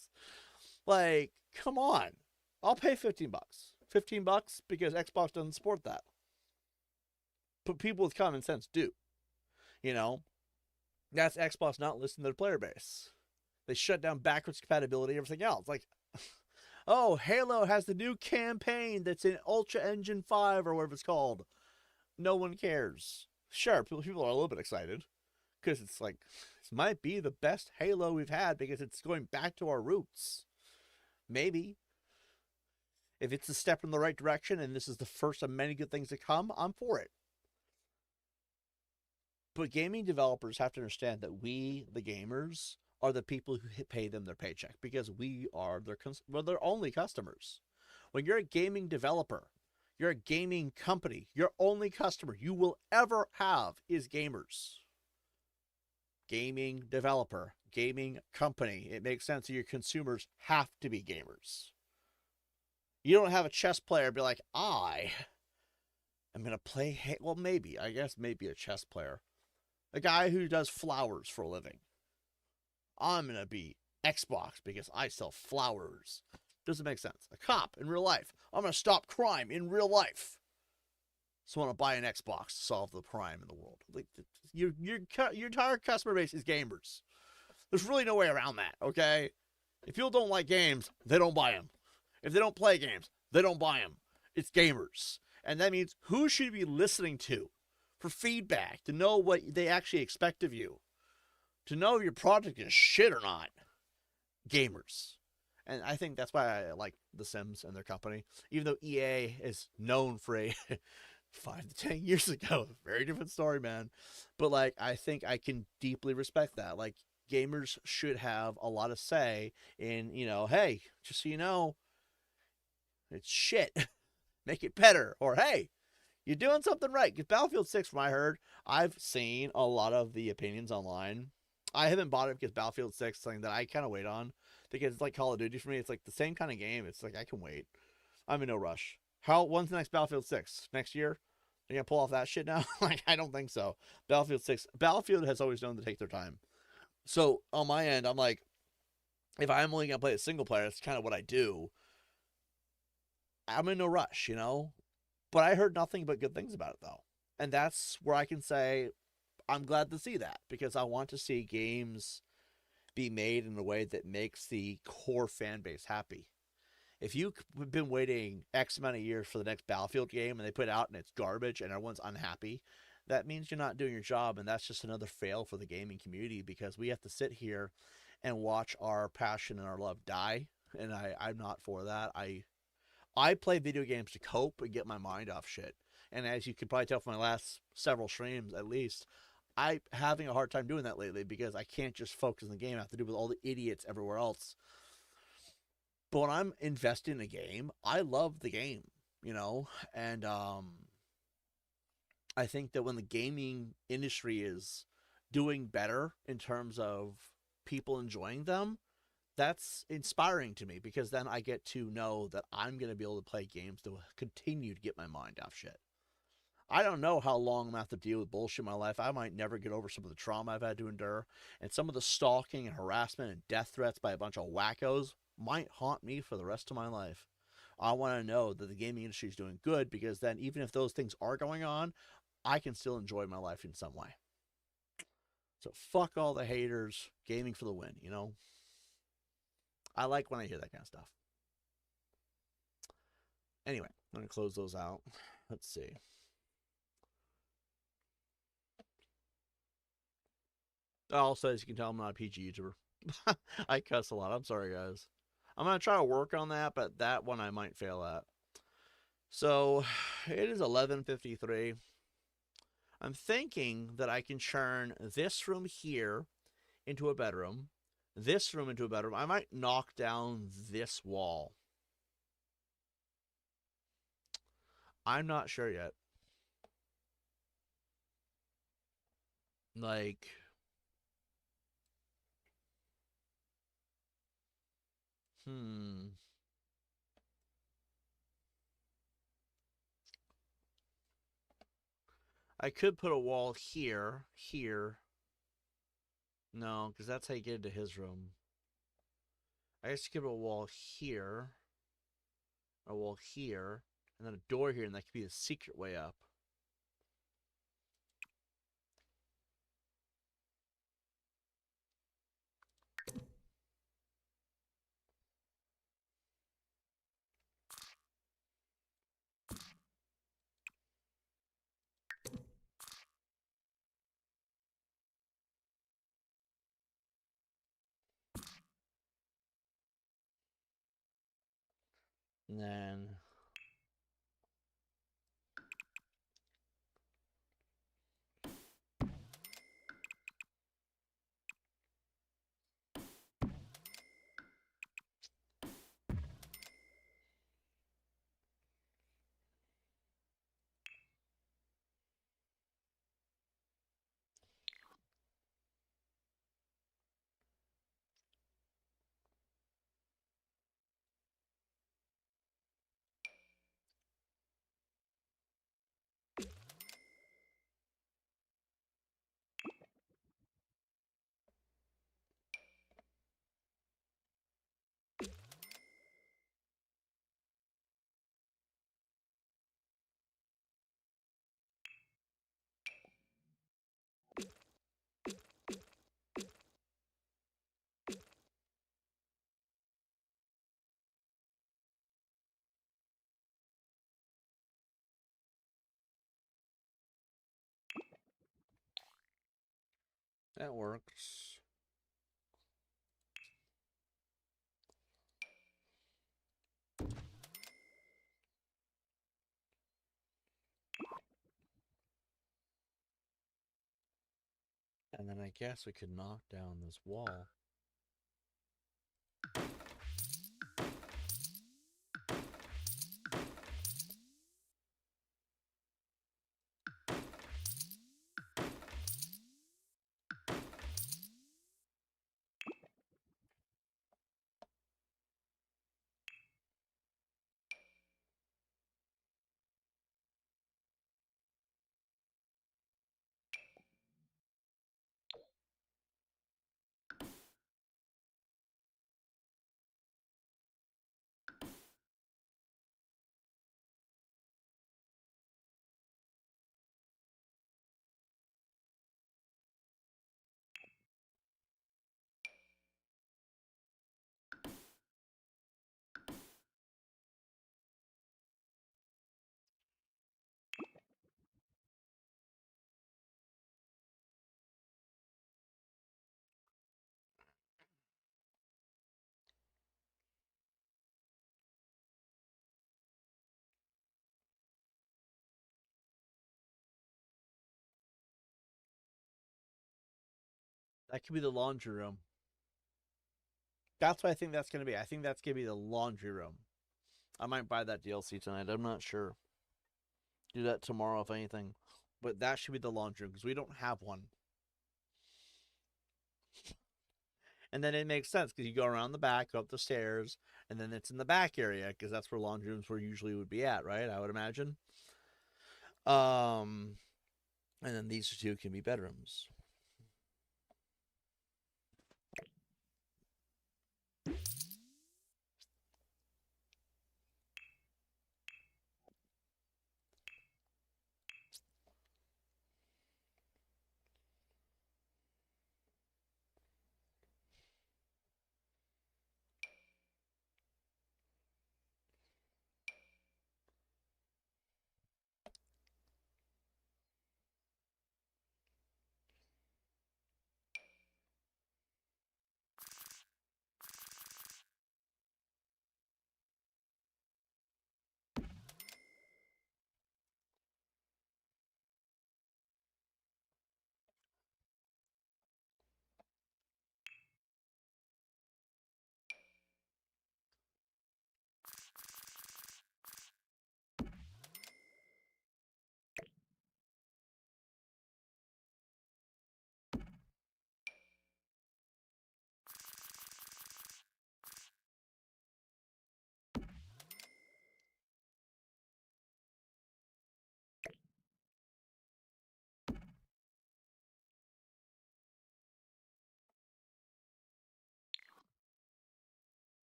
Like, come on. I'll pay $15. $15 because Xbox doesn't support that. But people with common sense do. You know, that's Xbox not listening to their player base. They shut down backwards compatibility, everything else. Like, oh, Halo has the new campaign that's in Ultra Engine 5 or whatever it's called. No one cares. Sure, people are a little bit excited because it's like, this might be the best Halo we've had because it's going back to our roots. Maybe. If it's a step in the right direction and this is the first of many good things to come, I'm for it. But gaming developers have to understand that we, the gamers, are the people who pay them their paycheck because we are their only customers. When you're a gaming developer, you're a gaming company, your only customer you will ever have is gamers. Gaming developer, gaming company. It makes sense that your consumers have to be gamers. You don't have a chess player be like, I'm going to play, well, maybe a chess player. A guy who does flowers for a living. I'm going to be Xbox because I sell flowers. Doesn't make sense. A cop in real life. I'm going to stop crime in real life. So I want to buy an Xbox to solve the crime in the world. Like, your entire customer base is gamers. There's really no way around that, okay? If people don't like games, they don't buy them. If they don't play games, they don't buy them. It's gamers. And that means who should you be listening to for feedback, to know what they actually expect of you, to know if your project is shit or not? Gamers. And I think that's why I like The Sims and their company. Even though EA is known for a 5 to 10 years ago, very different story, man. But like, I think I can deeply respect that. Like, gamers should have a lot of say in, hey, just so you know, it's shit. Make it better. Or, hey, you're doing something right. Because Battlefield 6, from what I heard, I've seen a lot of the opinions online. I haven't bought it because Battlefield 6 is something that I kind of wait on. Because it's like Call of Duty for me. It's like the same kind of game. It's like, I can wait. I'm in no rush. When's the next Battlefield 6? Next year? They're going to pull off that shit now? Like, I don't think so. Battlefield has always known to take their time. So, on my end, I'm like, if I'm only going to play a single player, that's kind of what I do. I'm in no rush, But I heard nothing but good things about it, though. And that's where I can say I'm glad to see that. Because I want to see games be made in a way that makes the core fan base happy. If you've been waiting X amount of years for the next Battlefield game and they put it out and it's garbage and everyone's unhappy, that means you're not doing your job, and that's just another fail for the gaming community because we have to sit here and watch our passion and our love die, and I'm not for that. I play video games to cope and get my mind off shit, and as you could probably tell from my last several streams at least, I'm having a hard time doing that lately because I can't just focus on the game. I have to do with all the idiots everywhere else. But when I'm invested in a game, I love the game, and I think that when the gaming industry is doing better in terms of people enjoying them, that's inspiring to me because then I get to know that I'm going to be able to play games to continue to get my mind off shit. I don't know how long I'm going to have to deal with bullshit in my life. I might never get over some of the trauma I've had to endure, and some of the stalking and harassment and death threats by a bunch of wackos might haunt me for the rest of my life. I want to know that the gaming industry is doing good because then even if those things are going on, I can still enjoy my life in some way. So fuck all the haters. Gaming for the win, I like when I hear that kind of stuff. Anyway, I'm going to close those out. Let's see. Also, as you can tell, I'm not a PG YouTuber. I cuss a lot. I'm sorry, guys. I'm going to try to work on that, but that one I might fail at. So, it is 11:53. I'm thinking that I can turn this room here into a bedroom, this room into a bedroom. I might knock down this wall. I'm not sure yet. Like, I could put a wall here, here. No, because that's how you get into his room. I guess you could put a wall here, a wall here, and then a door here, and that could be the secret way up. And then that works. And then I guess we could knock down this wall. That could be the laundry room. That's what I think that's going to be. I think that's going to be the laundry room. I might buy that DLC tonight. I'm not sure. Do that tomorrow, if anything. But that should be the laundry room, because we don't have one. And then it makes sense, because you go around the back, go up the stairs, and then it's in the back area, because that's where laundry rooms were usually would be at, right? I would imagine. And then these two can be bedrooms.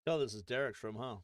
Oh, this is Derek's room, huh?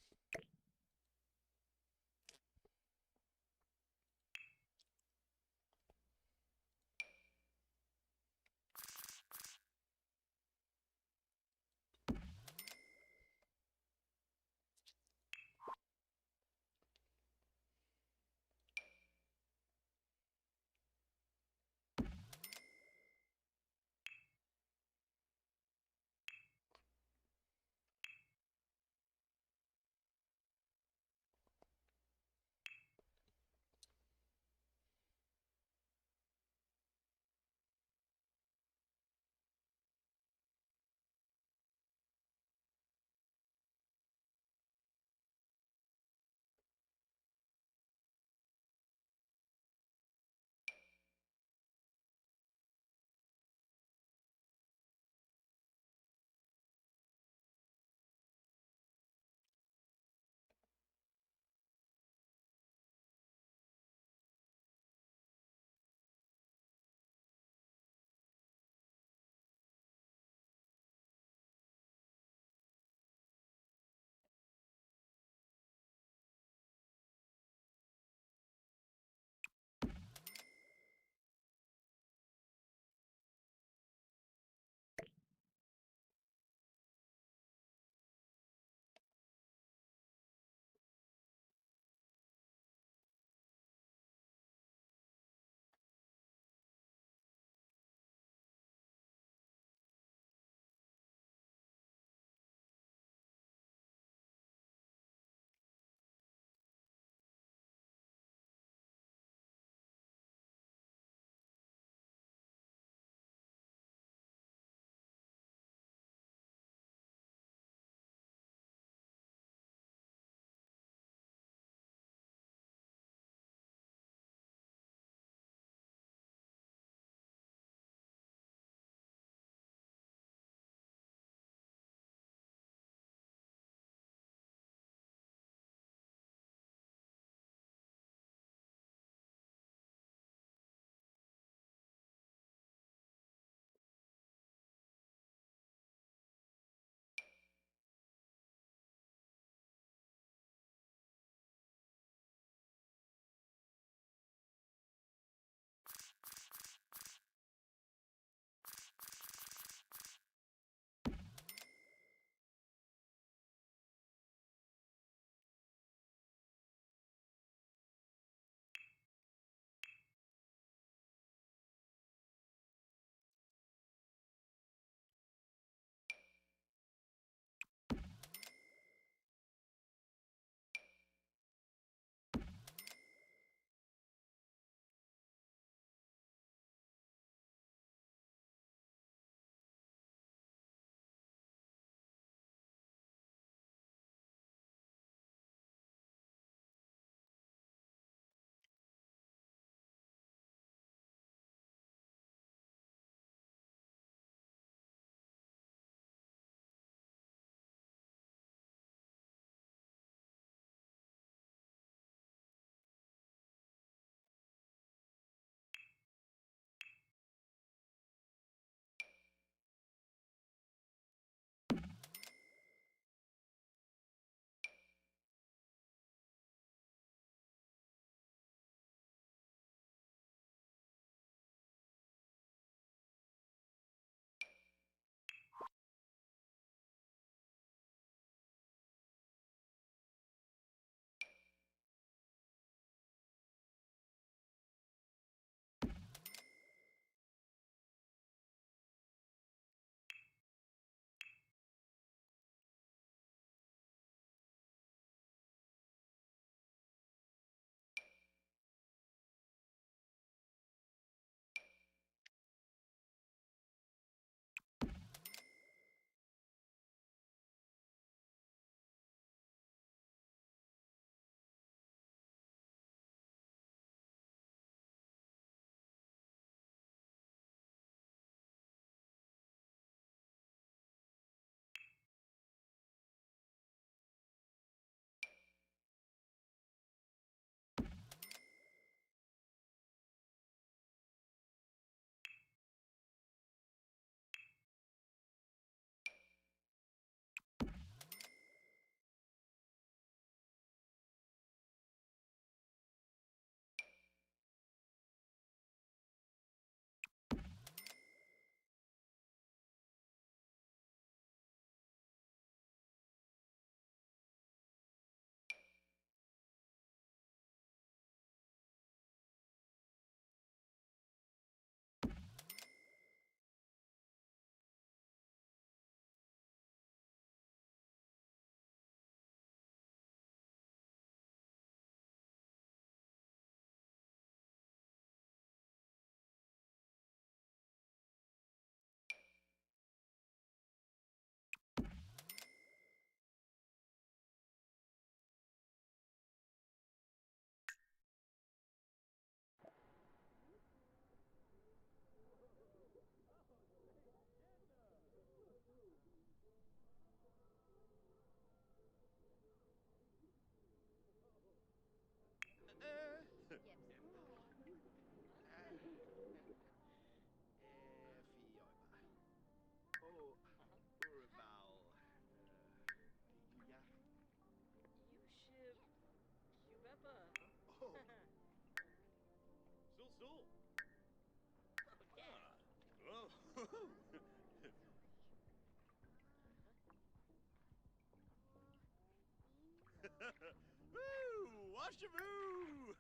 Shavoo!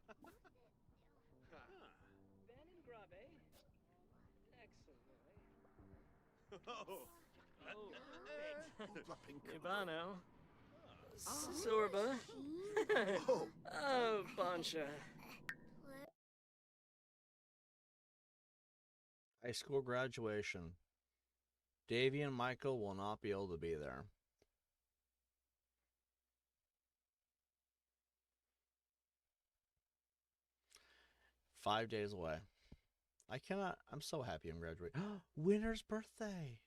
Ben and Grub, eh? Excellent, eh? Oh, Oh, great. flapping Nibbano. Sorba. Oh. Oh, Boncha. High school graduation. Davy and Michael will not be able to be there. Five days away. I cannot. I'm so happy I'm graduating. Winter's birthday.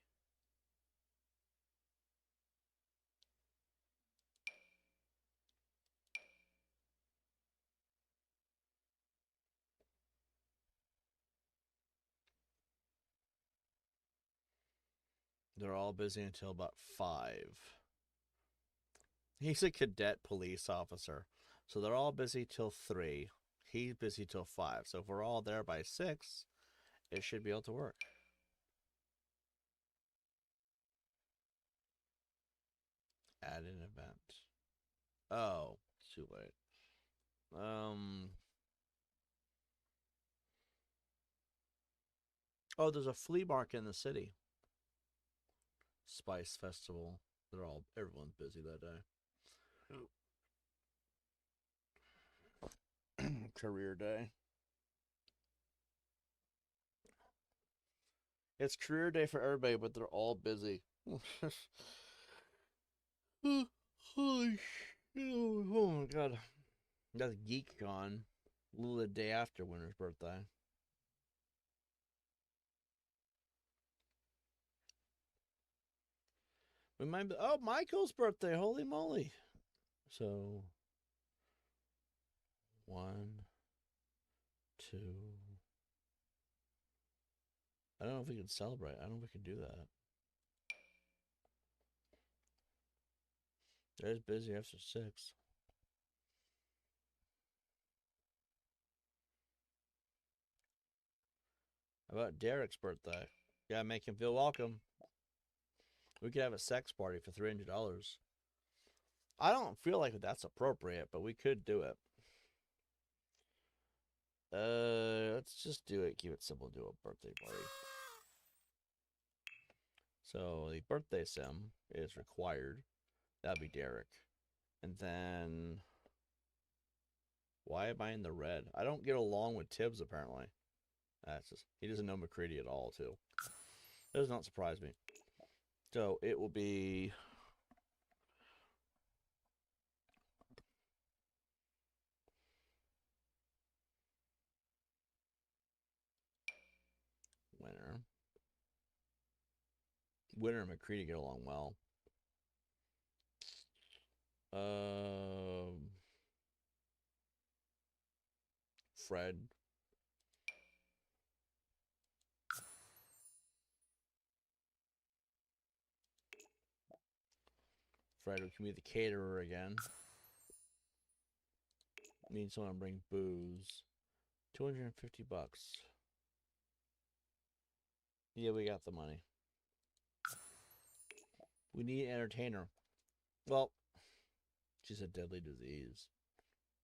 They're all busy until about 5. He's a cadet police officer. So they're all busy till 3. He's busy till 5. So if we're all there by 6, it should be able to work. Add an event. Oh, too late. Oh, there's a flea market in the city. Spice Festival. Everyone's busy that day. Career day. It's career day for everybody, but they're all busy. Holy shit. Oh my god. That's GeekCon. A little the day after Winter's birthday. We might be, oh, Michael's birthday. Holy moly. So, 1, 2. I don't know if we can celebrate. I don't know if we can do that. It's busy after 6. How about Derek's birthday? Gotta make him feel welcome. We could have a sex party for $300. I don't feel like that's appropriate, but we could do it. Let's just do it. Keep it simple. Do a birthday party. So the birthday sim is required. That'd be Derek. And then, why am I in the red? I don't get along with Tibbs apparently. That's just, he doesn't know MacCready at all too. That does not surprise me. So it will be Winter. Winter and MacCready get along well. Fred. Fred can be the caterer again. Need someone to bring booze. $250. Yeah, we got the money. We need an entertainer. Well, she's a deadly disease.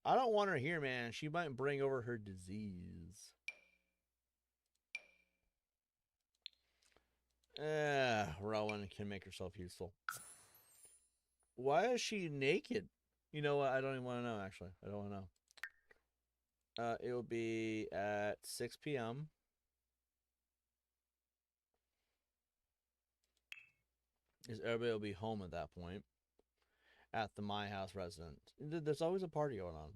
I don't want her here, man. She might bring over her disease. Rowan can make herself useful. Why is she naked? You know what? I don't even want to know, actually. I don't want to know. It will be at 6 p.m. Because everybody will be home at that point. At the My House residence. There's always a party going on.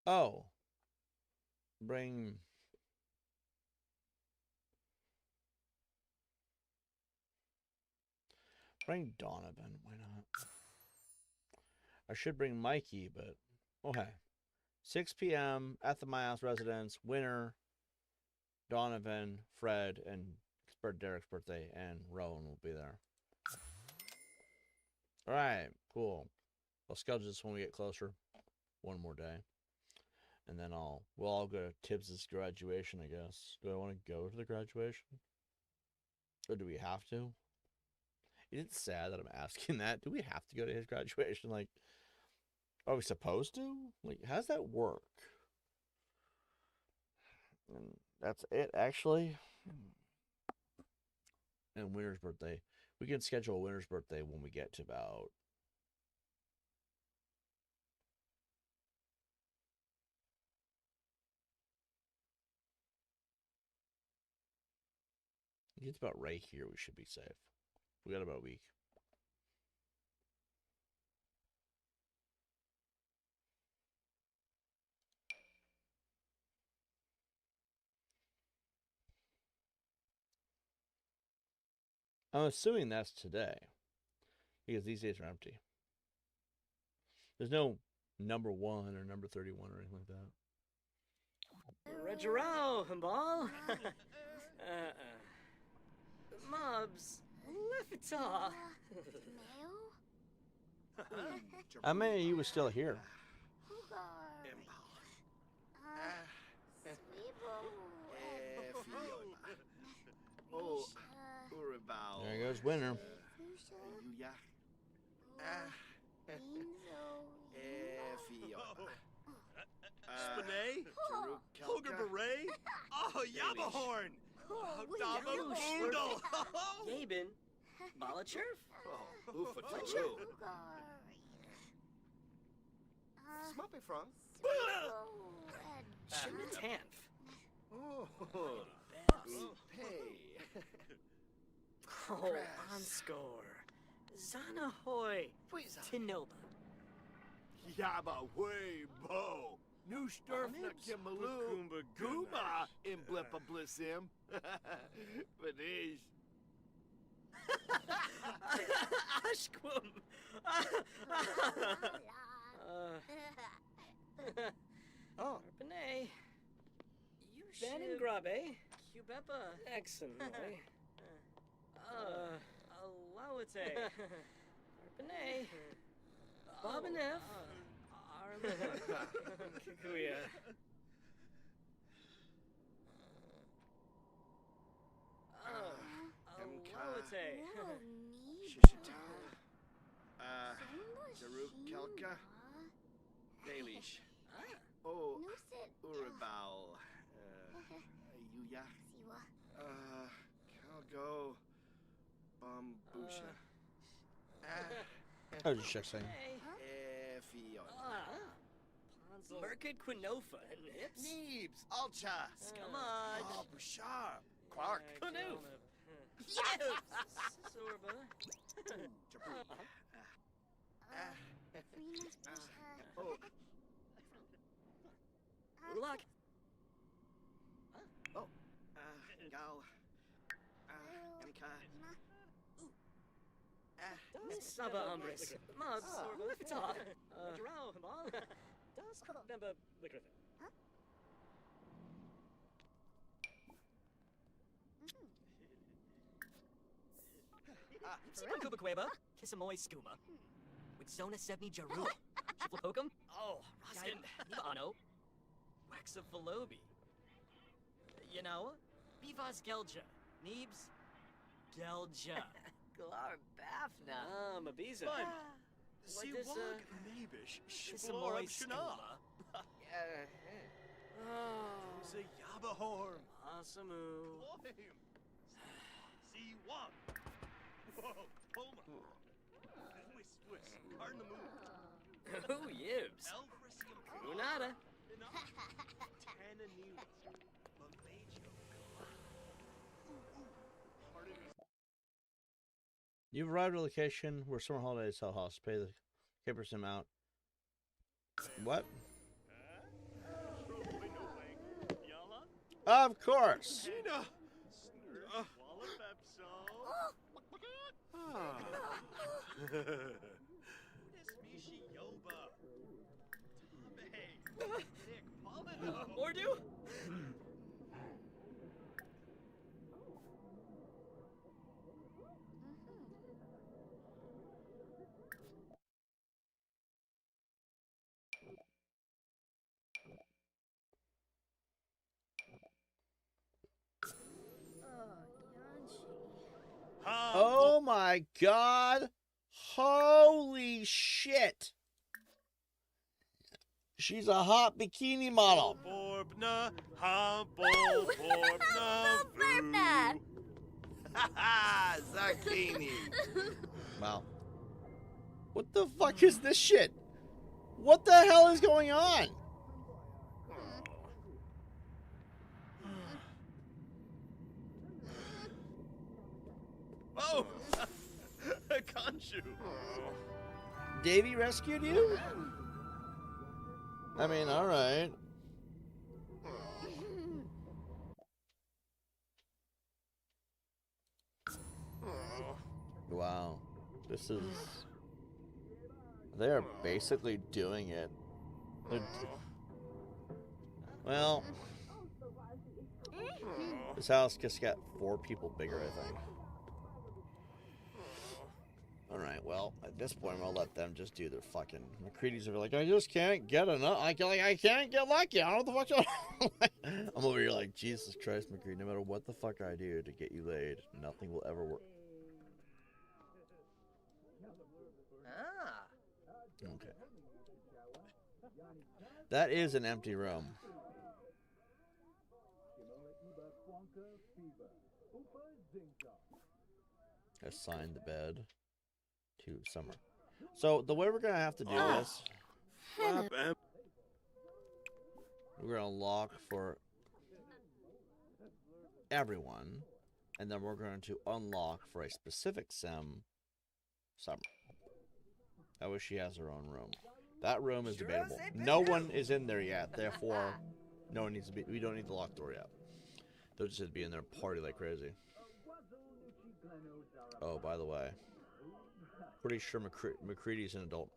Oh. Bring Donovan. Why not? I should bring Mikey, but okay. 6 p.m. at the My House residence. Winter, Donovan, Fred, and Derek's birthday, and Rowan will be there. All right, cool. I'll schedule this when we get closer. One more day. And then we'll all go to Tibbs' graduation, I guess. Do I want to go to the graduation? Or do we have to? It's sad that I'm asking that. Do we have to go to his graduation? Like, are we supposed to? Like, how's that work? And that's it, actually. And Winter's birthday. We can schedule Winter's birthday when we get to about... It's about right here. We should be safe. We got about a week. I'm assuming that's today. Because these days are empty. There's no number 1 or number 31 or anything like that. Regerao, ball. Mobs, Lefita. How many of you was still here? Oh, Urabao. There goes Winter. Spinay? Hoger Beret? Oh, Yabahorn! Daba Boondle! Gaben, Balacherf. Fletcher? Smuppy from? Schmitanf. Oh, hey. Oh, on score. Zanahoy. Tinoba. Yaba way bo. New sturf na kimalu. Guma in blippa blissim. Vanish. Ashquim. Oh. Arpanay. Ben and Grabe. Cubepa. Excellent. Alawate. Arpanay. Bobanef. Kikuya. Alawate. Shishita. Zaruk Kelka. Dalish. Oh, Urabal. Yuya. Calgo. Bambusha. I was just checking. Fiona. Merkid Quinofa and Nips. Neebs. Alcha. Scumad. Oh, Bouchard. Clark. Canoe. Yes. Sorba. Oh. Luck. Oh. Gal. Emka. Saba Umbris. Mobs. Lifta. Jarao Hamal. Das Bemba Wickerthin. Kubakweba. Kissamoy Skooma. With Zona Sevni Jaru. Shiflapokum. Oh, Roskin. Ano. Wax of Velobi. You know, Bivas Gelja. Neebs. Gelja. Glar Bafna. Mabiza. Siwag Nabish. Kissamoy Shborab Shana. Skooma. Oh. Say Yabahorn. Asamu. Siwag. Whoa. Poma. Swiss. Card the moon. Who yibs? Unada. You've arrived at a location where summer holidays held hosts. Pay the capers amount. What? Of course. Gina. Mordu? my god. Holy shit. She's a hot bikini model. Borbna, Borbna, Borbna. Haha, Zucchini. Wow. What the fuck is this shit? What the hell is going on? Oh, Khonshu. Davey rescued you? I mean, alright. Wow. This is... They're basically doing it. Well... This house just got 4 people bigger, I think. Alright, well, at this point, I'll let them just do their fucking... MacCready's are like, I just can't get enough. I can't get lucky. I don't know what the fuck's going on. I'm over here like, Jesus Christ, MacCready, no matter what the fuck I do to get you laid, nothing will ever work. Ah. Okay. That is an empty room. Assign the bed to Summer. So the way we're gonna have to do this, we're gonna lock for everyone, and then we're going to unlock for a specific sim, Summer. That way she has her own room. That room is debatable. No one is in there yet, therefore, no one needs to be. We don't need the locked door yet. They'll just be in there party like crazy. Oh, by the way, pretty sure MacCready's an adult.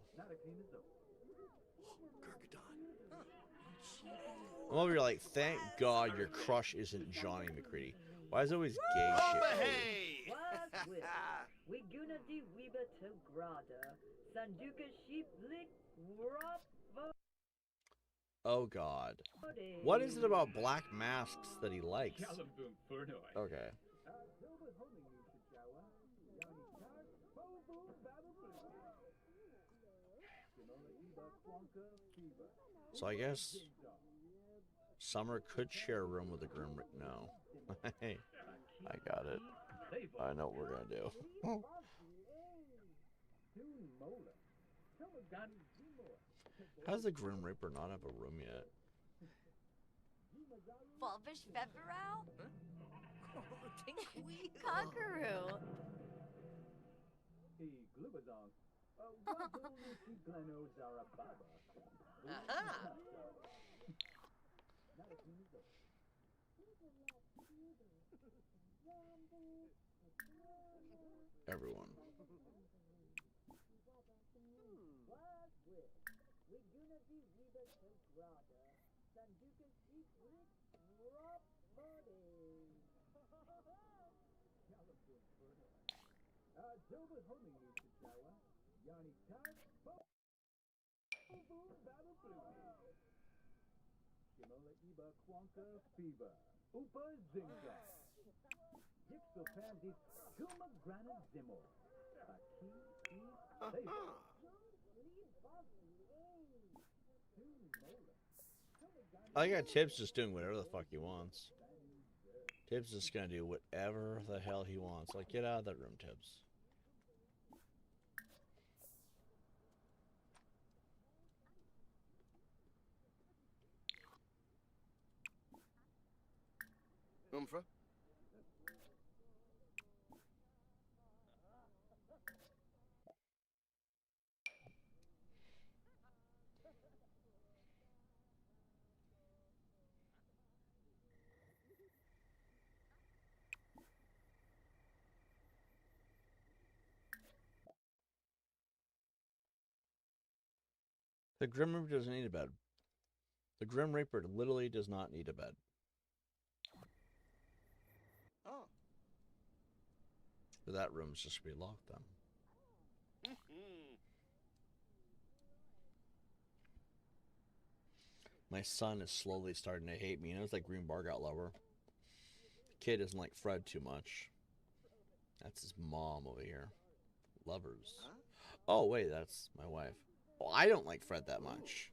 I'm over here like, thank God your crush isn't Johnny MacCready. Why is it always gay shit? Hey! We gonna do Weeba to Grada. Sanduka sheep lick rough. Oh God. What is it about black masks that he likes? Okay. So I guess Summer could share a room with the Grim Reaper. No. Hey, I got it. I know what we're gonna do. How does the Grim Reaper not have a room yet? Bulbish Feferow? Conqueroo. Aha. Everyone. I got Tibbs just doing whatever the fuck he wants. Tibbs is just gonna do whatever the hell he wants. Like, get out of that room, Tibbs. Umfra? The Grim Reaper doesn't need a bed. The Grim Reaper literally does not need a bed. Oh. But that room's just gonna be locked then. My son is slowly starting to hate me. You know, it's like Green Bar got lower. The kid doesn't like Fred too much. That's his mom over here. Lovers. Huh? Oh, wait, that's my wife. Well, I don't like Fred that much.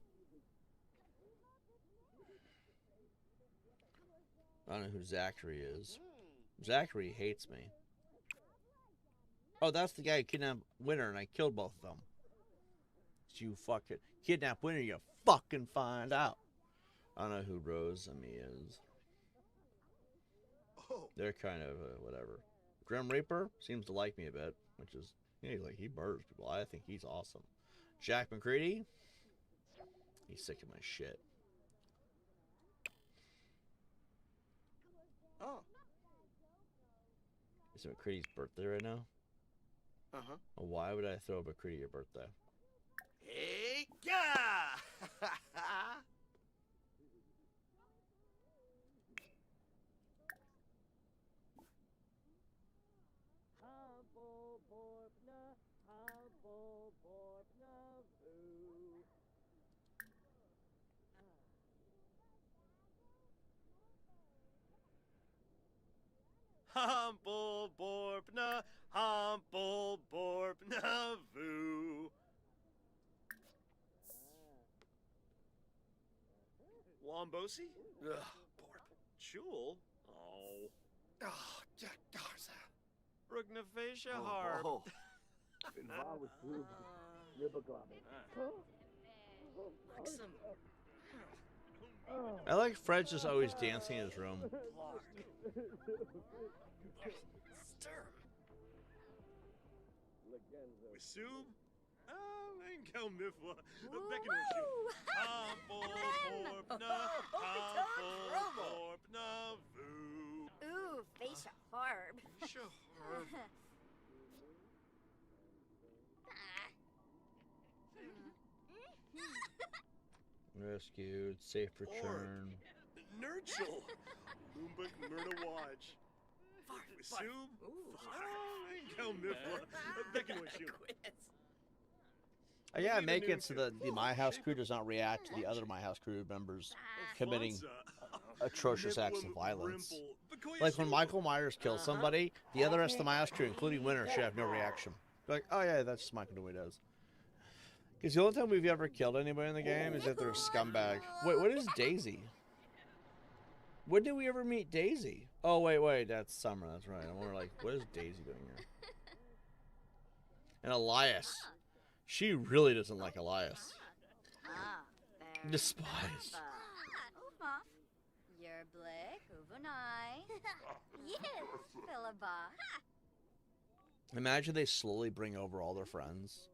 I don't know who Zachary is. Zachary hates me. Oh, that's the guy who kidnapped Winter and I killed both of them. You fucking kidnap Winter, you fucking find out. I don't know who Rose and me is. Oh. They're kind of whatever. Grim Reaper seems to like me a bit, which is, yeah, like he murders people. I think he's awesome. Jack MacCready, he's sick of my shit. Oh. Is it MacCready's birthday right now? Uh-huh. Well, why would I throw MacCready your birthday? Hey, yeah! Humble Borpna, Humble Borpna Voo. Wombosi? Ugh, Borp. Chul? Oh. Oh, Jack Garza. Rugnaphasia Harp. Oh. Maxim. I like Fred just always dancing in his room. Stir. Wisub? Enkel Mifwa. Beckonwishu. Humble Borpna, Humble Borpna Voo. Ooh, facia harb. Sure. Rescued, safe return. Nurchel. Umbuk Myrna Watch. Wisub? Enkel Mifwa. Beckonwishu. I gotta make it so that the My House crew does not react to the other My House crew members committing atrocious acts of violence. Like when Michael Myers kills somebody, the other rest of the My House crew, including Winter, should have no reaction. Be like, oh yeah, that's just Michael the way he does. Because the only time we've ever killed anybody in the game is if they're a scumbag. Wait, what is Daisy? When did we ever meet Daisy? Oh, wait, that's Summer, that's right. I wonder, like, what is Daisy doing here? And Elias. She really doesn't like Elias. Despise. You're Blick, Uvunai. Yes, Philippa. Imagine they slowly bring over all their friends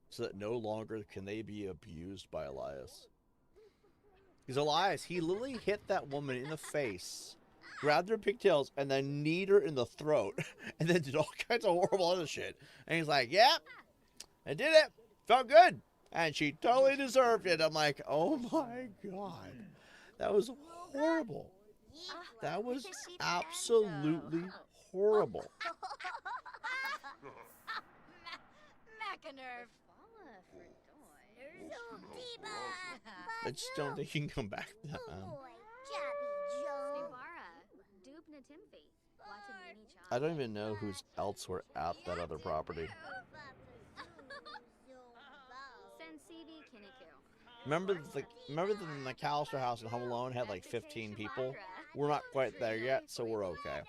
so that no longer can they be abused by Elias. Because Elias, he literally hit that woman in the face, grabbed her pigtails, and then kneed her in the throat, and then did all kinds of horrible other shit. And he's like, yep, I did it. Felt good. And she totally deserved it. I'm like, oh my God. That was horrible. That was absolutely horrible. Macanerv. I just don't think you can come back from that, man. I don't even know who's else were at that other property. Remember the McAllister house in Home Alone had like 15 people? We're not quite there yet, so we're okay.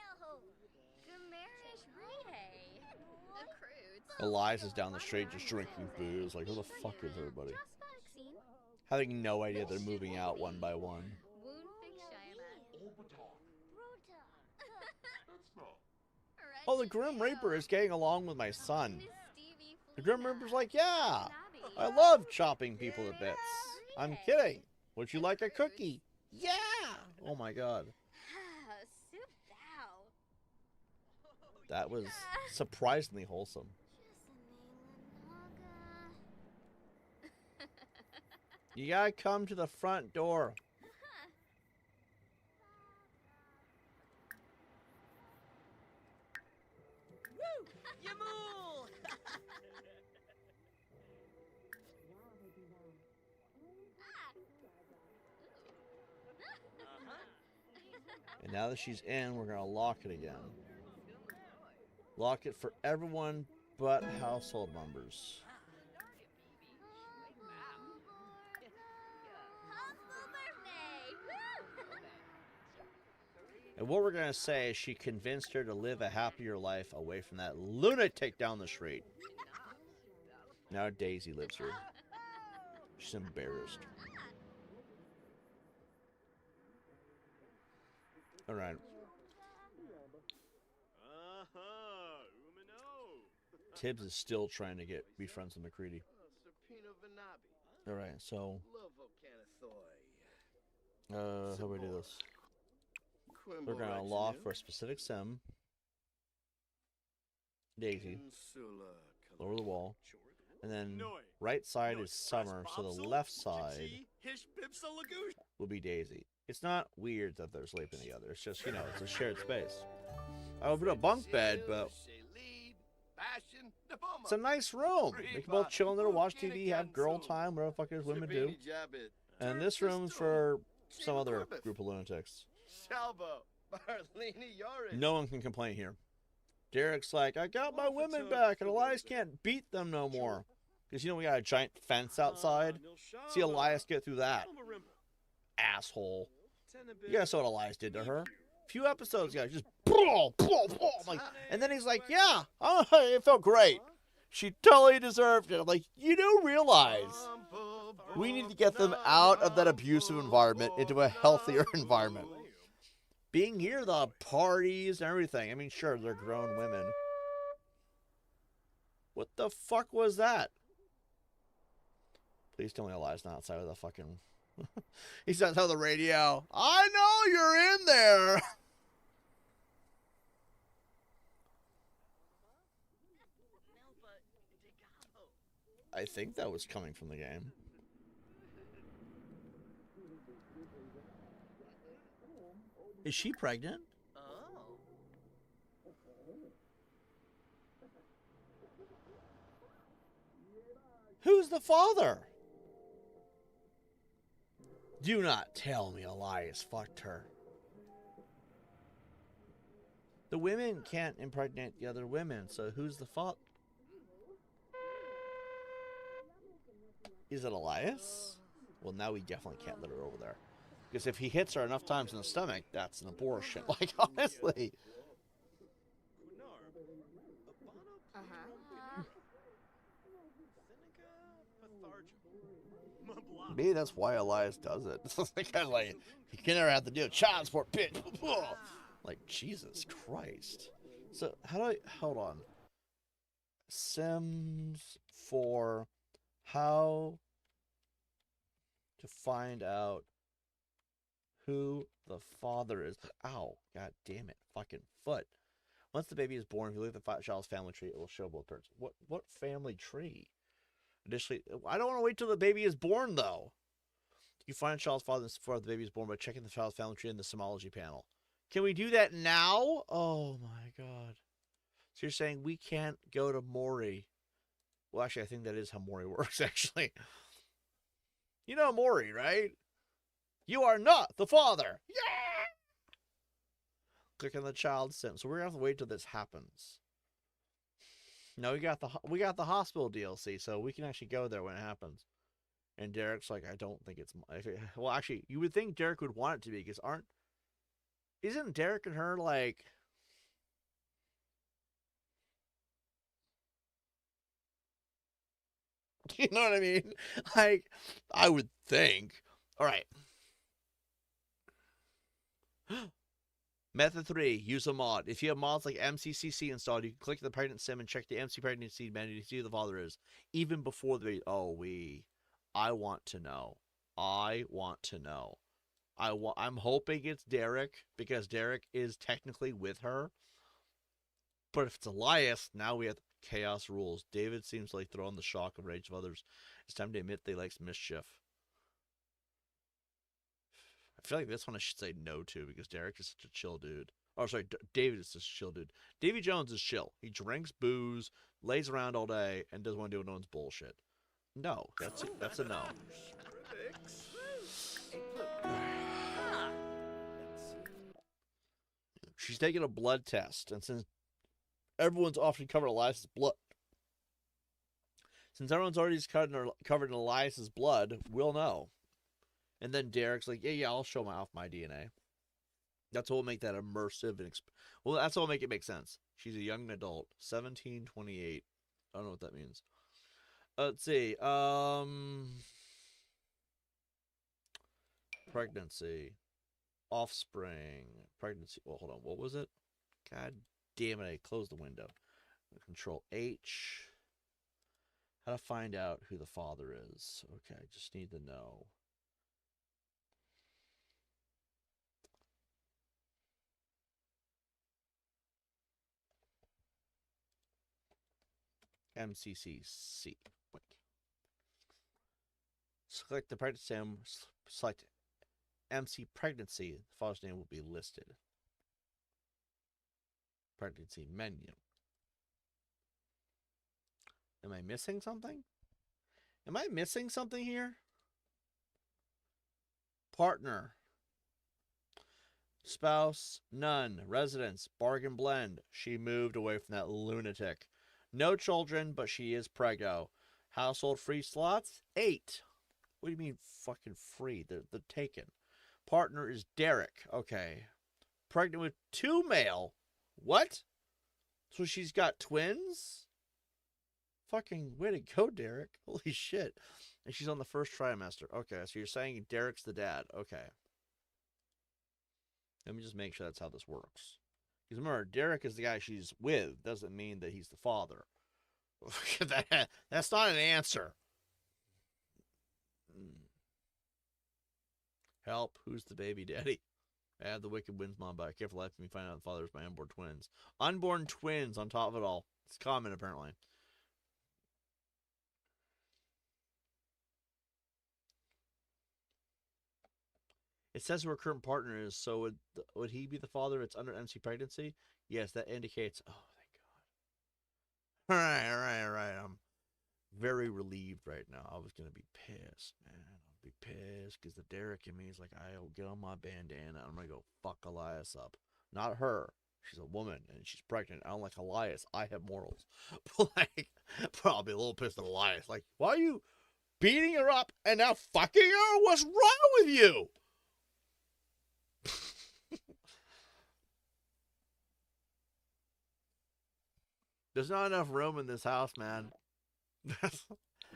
Elias is down the street just drinking booze. Like, who the fuck is everybody? Having no idea they're moving out one by one. Oh, the Grim Reaper is getting along with my son. The Grim Reaper's like, yeah, I love chopping people to bits. I'm kidding. Would you like a cookie? Yeah! Oh my God. That was surprisingly wholesome. You gotta come to the front door. Woo! Yamul! And now that she's in, we're gonna lock it again. Lock it for everyone but household members. And what we're going to say is she convinced her to live a happier life away from that lunatic down the street. Now Daisy lives here. She's embarrassed. Alright. Tibbs is still trying to be friends with MacCready. Alright, so... how do we do this? We're going to loft for a specific sim. Daisy. Lower the wall. And then right side is Summer, so the left side will be Daisy. It's not weird that they're sleeping together. It's just, you know, it's a shared space. I opened a bunk bed, but it's a nice room. They can both chill in there, watch TV, have girl time, whatever the fuck women do. And this room's for some other group of lunatics. No one can complain here. Derek's like, I got my women back, and Elias can't beat them no more. Because, you know, we got a giant fence outside. See Elias get through that. Asshole. You guys saw what Elias did to her. A few episodes ago, just like, and then he's like, yeah, it felt great. She totally deserved it. I'm like, you do realize we need to get them out of that abusive environment into a healthier environment. Being here, the parties and everything. I mean, sure, they're grown women. What the fuck was that? Please tell me Elias not outside of the fucking... He's outside of the radio. I know you're in there! I think that was coming from the game. Is she pregnant? Who's the father? Do not tell me Elias fucked her. The women can't impregnate the other women, so who's the father? Is it Elias? Well, now we definitely can't let her over there. Because if he hits her enough times in the stomach, that's an abortion. Like, honestly. Maybe that's why Elias does it. It's kind of like, you can never have to do child support, bitch. Like, Jesus Christ. So, how do I... Hold on. Sims for how to find out who the father is. Ow. God damn it. Fucking foot. Once the baby is born, if you look at the child's family tree, it will show both parents. What family tree? Additionally, I don't want to wait till the baby is born, though. You find a child's father before the baby is born by checking the child's family tree in the Simology panel. Can we do that now? Oh, my God. So you're saying we can't go to Mori. Well, actually, I think that is how Mori works, actually. You know Mori, right? You are not the father. Yeah! Click on the child sim. So we're going to have to wait till this happens. No, we got the hospital DLC, so we can actually go there when it happens. And Derek's like, I don't think it's... Well, actually, you would think Derek would want it to be, because isn't Derek and her, like... You know what I mean? Like, I would think. All right. Method 3, use a mod. If you have mods like MCCC installed, you can click the pregnant sim and check the MC pregnancy menu to see who the father is. Even before the baby. Oh, I want to know. I want to know. I'm hoping it's Derek, because Derek is technically with her. But if it's Elias, now we have chaos rules. David seems like throwing the shock of rage of others. It's time to admit they like mischief. I feel like this one I should say no to, because Derek is such a chill dude. Oh, sorry, David is such a chill dude. Davy Jones is chill. He drinks booze, lays around all day, and doesn't want to do no one's bullshit. No, that's a no. She's taking a blood test, and since everyone's often covered in Elias's blood. Since everyone's already covered in Elias's blood, we'll know. And then Derek's like, yeah, I'll show off my DNA. That's what will make that immersive and well, that's what will make it make sense. She's a young adult, 17, 28. I don't know what that means. Let's see. Pregnancy, offspring, pregnancy. Well, hold on. What was it? God damn it! I closed the window. Control H. How to find out who the father is. Okay, I just need to know. MCCC. Wait. Select the pregnancy. Select MC pregnancy. The father's name will be listed. Pregnancy menu. Am I missing something? Am I missing something here? Partner. Spouse, none. Residence, bargain blend. She moved away from that lunatic. No children, but she is preggo. Household free slots, 8. What do you mean fucking free? They're taken. Partner is Derek. Okay. Pregnant with 2 male. What? So she's got twins? Fucking way to go, Derek. Holy shit. And she's on the first trimester. Okay, so you're saying Derek's the dad. Okay. Let me just make sure that's how this works. Because remember, Derek is the guy she's with. Doesn't mean that he's the father. That's not an answer. Help. Who's the baby daddy? I have the wicked wind's mom by. Careful life me find out the father is my unborn twins. Unborn twins on top of it all. It's common, apparently. It says who her current partner is, so would he be the father if it's under MC pregnancy? Yes, that indicates... Oh, thank God. Alright. I'm very relieved right now. I was going to be pissed, man. I'll be pissed because the Derek in me is like, I'll get on my bandana. I'm going to go fuck Elias up. Not her. She's a woman and she's pregnant. I don't like Elias. I have morals. But probably a little pissed at Elias. Like, why are you beating her up and now fucking her? What's wrong with you? There's not enough room in this house, man.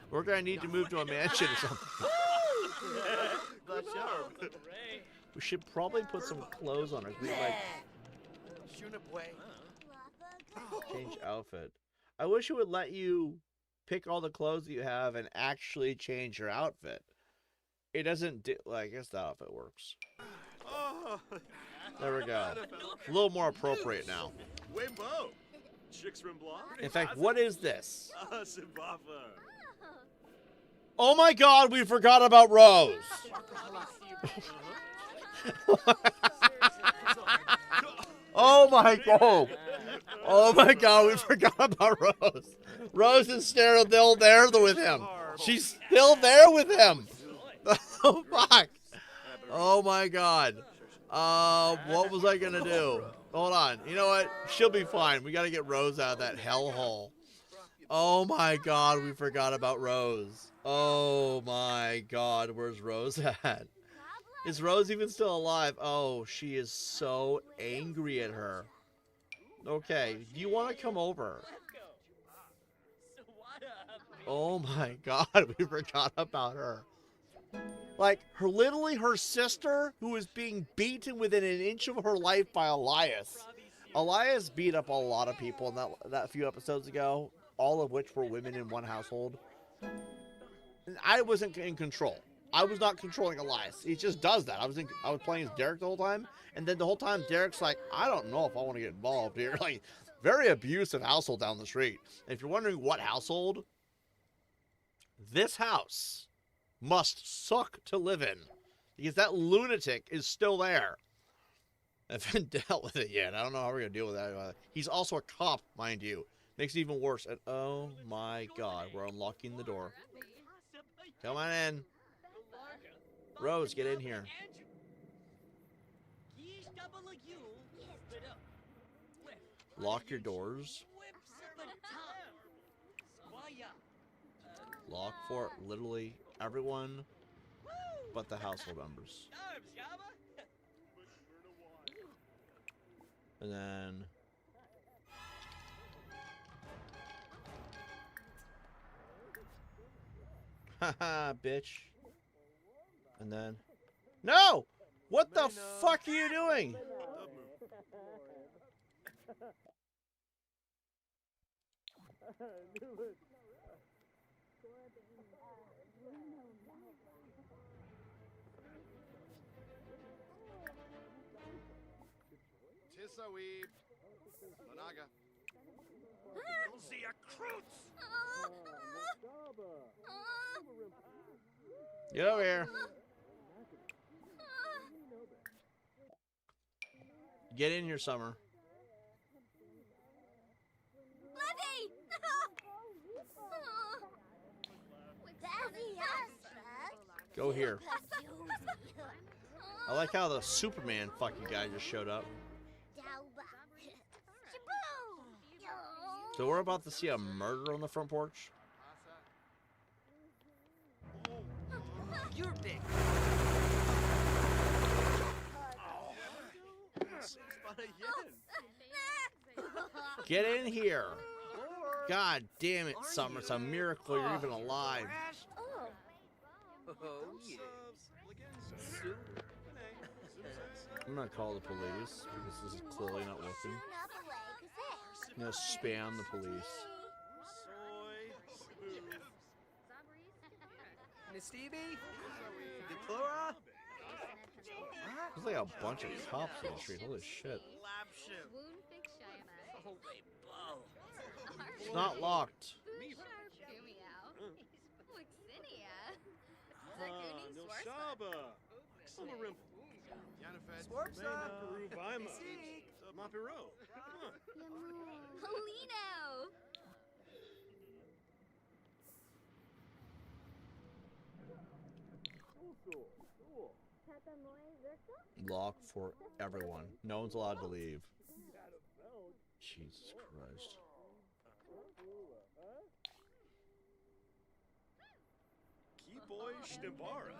We're gonna need to move to a mansion or something. We should probably put some clothes on her. We like change outfit. I wish it would let you pick all the clothes that you have and actually change your outfit. It doesn't do. Well, I guess the outfit works. There we go. A little more appropriate now. In fact, what is this? Oh my God, we forgot about Rose. Oh my God. Oh my God, we forgot about Rose. Rose is still there with him. She's still there with him. Oh fuck. Oh my God. What was I gonna do? Hold on. You know what? She'll be fine. We gotta get Rose out of that hellhole. Oh my God, we forgot about Rose. Oh my God, where's Rose at? Is Rose even still alive? Oh, she is so angry at her. Okay, do you want to come over? Oh my God, we forgot about her. Like, literally her sister, who is being beaten within an inch of her life by Elias. Elias beat up a lot of people in that few episodes ago, all of which were women in one household. And I wasn't in control. I was not controlling Elias. He just does that. I was playing as Derek the whole time, and then the whole time Derek's like, I don't know if I want to get involved here. Like, very abusive household down the street. And if you're wondering what household, this house must suck to live in, because that lunatic is still there. I haven't dealt with it yet. I don't know how we're gonna deal with that. He's also a cop, mind you. Makes it even worse. And oh my God, we're unlocking the door. Come on in. Rose, get in here. Lock your doors. Lock for literally everyone but the household members. Arms, Yaba. And then... Haha, bitch. And then... No! What the fuck are you doing? Tissaweeb. Managa. See a croots. Get over here. Get in here, Summer. Go here. I like how the Superman fucking guy just showed up. So we're about to see a murder on the front porch. You're big. Get in here. God damn it, Summer. It's a miracle you're even alive. Oh, yeah. I'm gonna call the police because this is clearly not working. I'm gonna spam the police. Nastevie? Deplora? There's like a bunch of cops on the street. Holy shit. It's not locked. No Shaba. Swarpsa? Peru Vima. Mapiro. Polino! Lock for everyone. No one's allowed to leave. Jesus Christ. Boy Shtibara.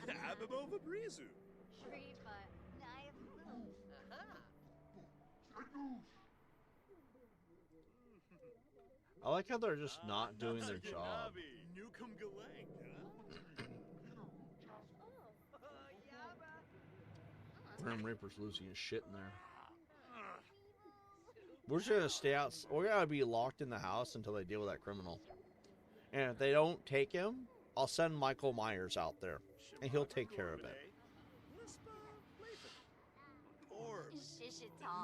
Abibova Brizu. I like how they're just not doing their job. Newcomb Galang. Grim Reaper's losing his shit in there. We're just gonna stay out. We're gonna be locked in the house until they deal with that criminal. And if they don't take him, I'll send Michael Myers out there, and he'll take care of it.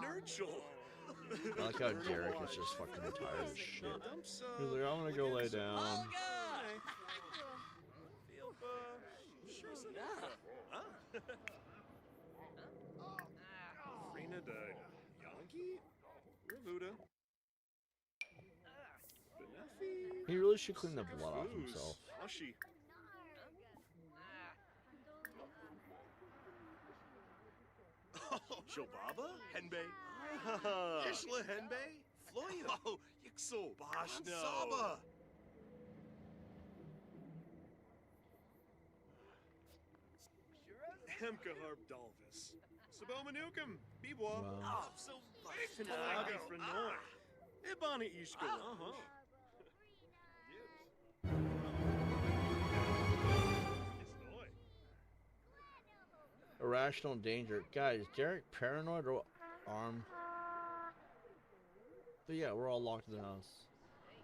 Nurchel. I like how Derek is just fucking tired as shit. He's like, I'm gonna go lay down. Frina de Yankee? Revuda. He really should clean the blood off himself. Ashi. Oh, Shobaba? Henbei. Ishla Henbei? Floyd. Oh, Yixo. Bashno. Saba. Hemka Harb Dalvis. Sabomanukum. Bibwa. Wow. Oh, so big Palaga Frenoy. Ibana Ishko. Irrational danger. Guys, Derek paranoid or armed? But yeah, we're all locked in the house.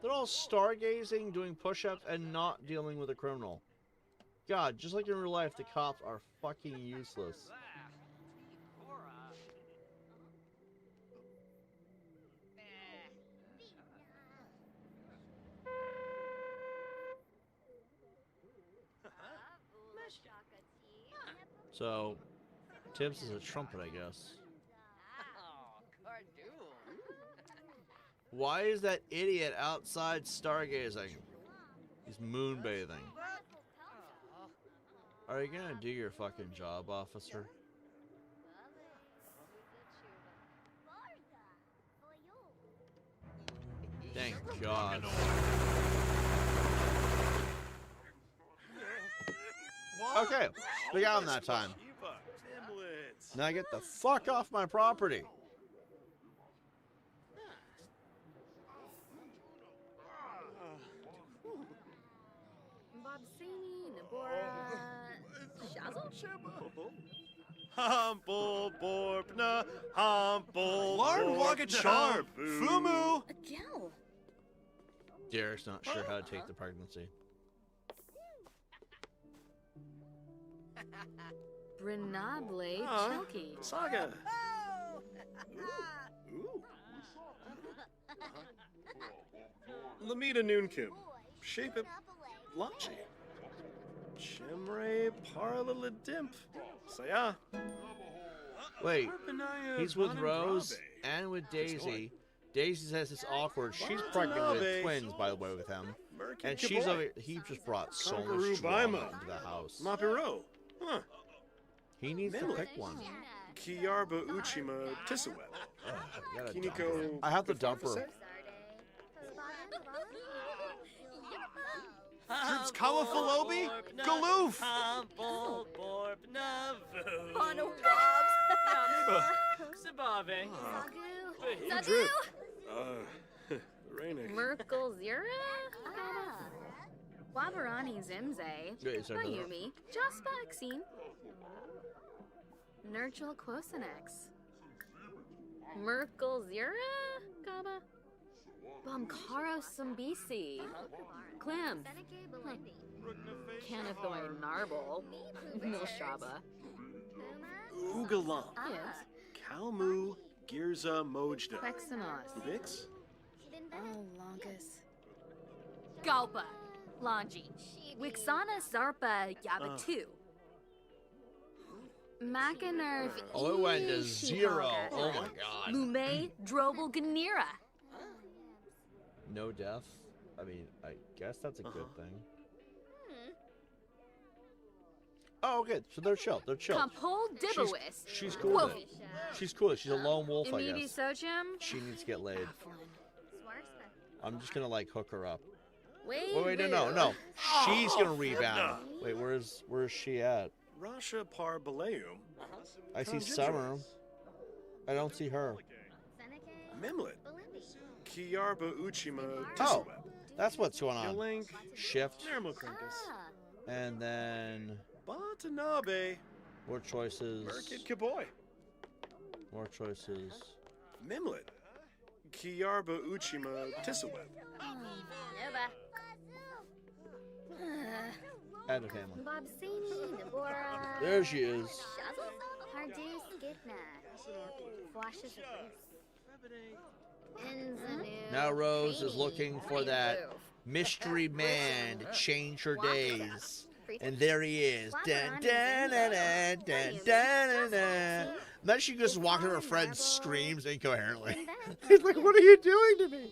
They're all stargazing, doing push-ups, and not dealing with a criminal. God, just like in real life, the cops are fucking useless. So, Tibbs is a trumpet, I guess. Why is that idiot outside stargazing? He's moonbathing. Are you gonna do your fucking job, officer? Thank God. Okay, we got him that time. Now get the fuck off my property. Humble Borbna, humble Larn Wagacharb, Fumu. Agil. Derek's not sure how to take the pregnancy. Brenable Chelky. Saga. Ooh. Lamita Noonkim. Shape it. Lachi. Chimre Parla Dimp. Saya. Wait, he's with Rose and with Daisy. Daisy says it's awkward. She's pregnant with twins, by the way, with him. And she's over. He just brought so much drama into the house. Mapiro. Huh. He needs to pick one. Kiyarba Uchima Tisaweb. Kiniko. I have to dump her. Troops Kawafalobi? Galoof! Bono Bobs. Sabave. Zagu. Rainik. Merkel Zira? Wabarani Zimze. Mayumi. Jaspa Exine. Nurchel Quosinex. Merkel Zira? Gaba. Bumkaro Sumbisi. Clem. Canathoy Narble. Milshaba. Ugalam. Yes. Kalmu Girza Mojda. Quexenos. Vix? Oh, Longus. Galpa. Lanji. Wixana Zarpa Yabatu. Macanerv. Oh, it went to 0. Oh my god. Lume Drobel Ganira. No death? I mean, I guess that's a good thing. Oh, okay. So they're chill. They're chill. Campol Dibowis. She's cool with it. She's cool. She's a lone wolf, I Immedi guess. Sochim. She needs to get laid. I'm just gonna like hook her up. Wait, No. She's gonna rebound. Wait, where's she at? Rasha Par Baleum. I see Summer. I don't see her. Mimlet. Kiyarba Uchima Oh, Tisaweb. that's what's going on. Yolink. Shift, Nermokrinkus. and then Batanabe. more choices. Merkit Kaboy. More choices. Mimlet. Kiyarba Uchima Tisaweb. Add a family. Bobsini, Deborah. There she is. Hardus Gitna. Flashes Now Rose is looking for that mystery man to change her days. And there he is. Dun, dun, dun, dun, dun, dun, dun, dun. Then she just walks to her friend, screams incoherently. He's like, what are you doing to me?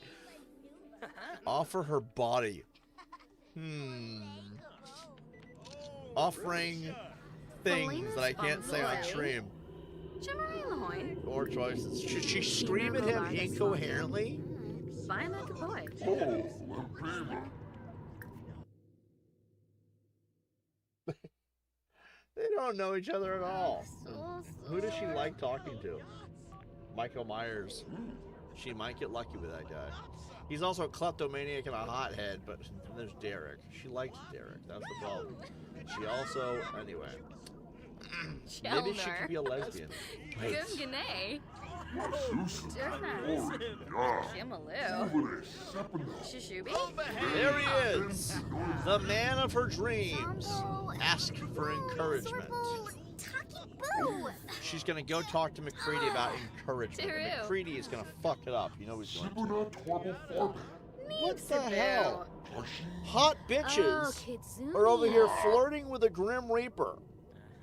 Offer her body. Offering things that I can't say on stream. Or choices. Should she scream at him incoherently? They don't know each other at all. Who does she like talking to? Michael Myers. She might get lucky with that guy. He's also a kleptomaniac and a hothead, but there's Derek. She likes Derek. That's the problem. She also, anyway. Maybe she could be a lesbian. Wait. There he is, the man of her dreams. Ask for encouragement. She's gonna go talk to MacCready about encouragement. MacCready is gonna fuck it up. You know he's going to. What the hell? Hot bitches are over here flirting with a Grim Reaper.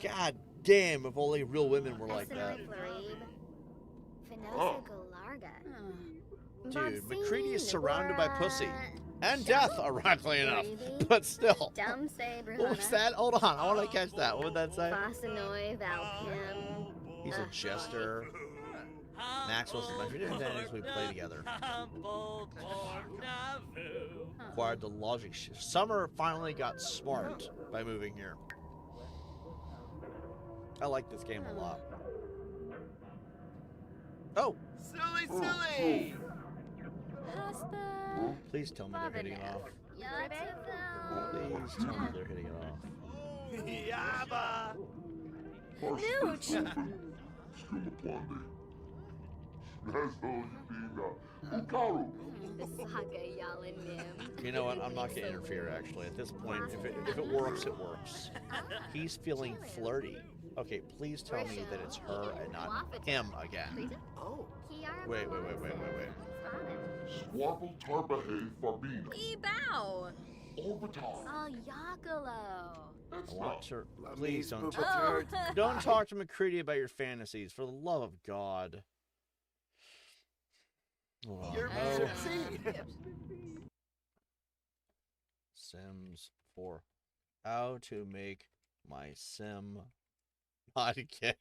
God damn, if only real women were like that. Dude, MacCready is surrounded by pussy. And death, ironically enough. But still. What was that? Hold on, I want to catch that. What would that say? He's a jester. Maxwell's my favorite advantage we play together. Acquired the logic shift. Summer finally got smart by moving here. I like this game a lot. Oh, Silly, silly! please tell me they're hitting it off. Please tell me they're hitting it off. Yabba! Nooch! You know what? I'm not gonna interfere. Actually, at this point, if it works, it works. He's feeling flirty. Okay, please tell me that it's her and not him again. Oh. Wait. Swarble Tarbahe Farbina. Ebow! Orbital. Oh, Yakalo. That's I want not. to. Please don't. Oh. Don't talk to MacCready about your fantasies, for the love of God. Oh, You're no. Sims 4. How to make my sim not gay.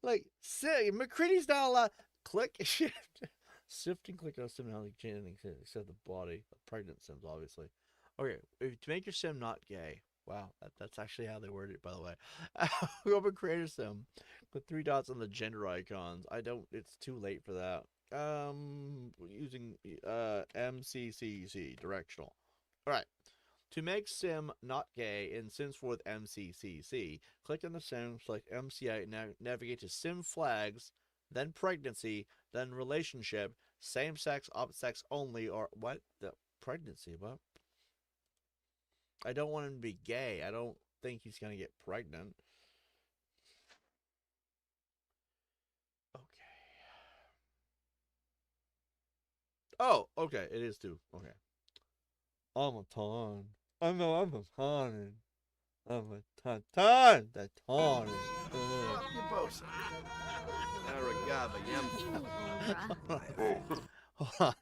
Like, MacCready's not allowed. Click shift. Shift and click on sim now, except the body. Pregnant sims, obviously. Okay, to make your sim not gay. Wow, that's actually how they word it, by the way. Go up and create a sim. Put 3 dots on the gender icons. It's too late for that. Using MCCC, directional. Alright. To make sim not gay in Sims 4 with MCCC, click on the sim, select MCI, navigate to sim flags, then pregnancy, then relationship, same sex, opposite sex only, or what? The pregnancy, what? I don't want him to be gay. I don't think he's going to get pregnant. Okay. Oh, okay. It is too. Okay. I'm a ton. I'm a ton. I'm a ton. The ton. You both. Aragaba yum. Hold on.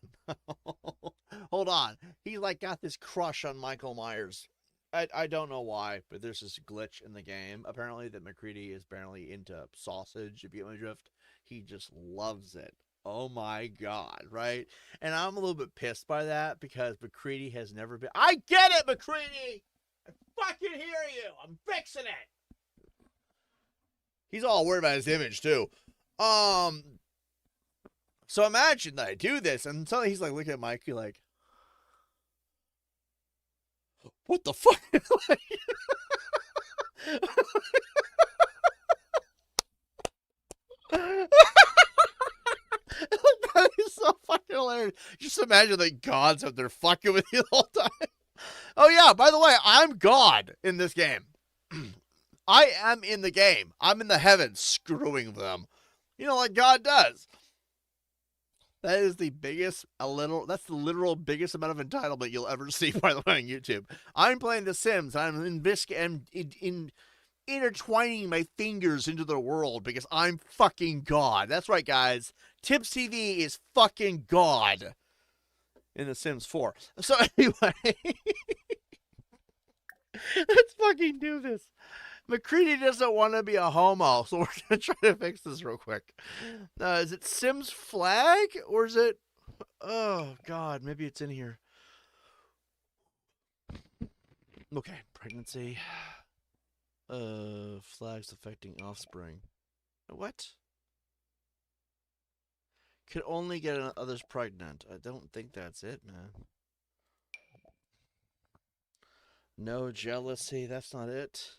Hold on. He like got this crush on Michael Myers. I don't know why, but there's this glitch in the game. Apparently that MacCready is apparently into sausage, if you get my drift. He just loves it. Oh my God, right? And I'm a little bit pissed by that because MacCready has never been. I get it, MacCready! I fucking hear you! I'm fixing it! He's all worried about his image, too. So imagine that I do this, and suddenly he's like looking at Mikey like, what the fuck? Like, that is so fucking hilarious. Just imagine the gods out there fucking with you the whole time. Oh yeah, by the way, I'm God in this game. I am in the game. I'm in the heavens screwing them. You know, like God does. That is the biggest, that's the literal biggest amount of entitlement you'll ever see, by the way, on YouTube. I'm playing The Sims. I'm intertwining my fingers into the world because I'm fucking God. That's right, guys. Tips TV is fucking God in The Sims 4. So anyway, let's fucking do this. MacCready doesn't want to be a homo, so we're going to try to fix this real quick. Is it Sims flag, or is it... Oh, God, maybe it's in here. Okay, pregnancy. Flags affecting offspring. What? Could only get others pregnant. I don't think that's it, man. No jealousy, that's not it.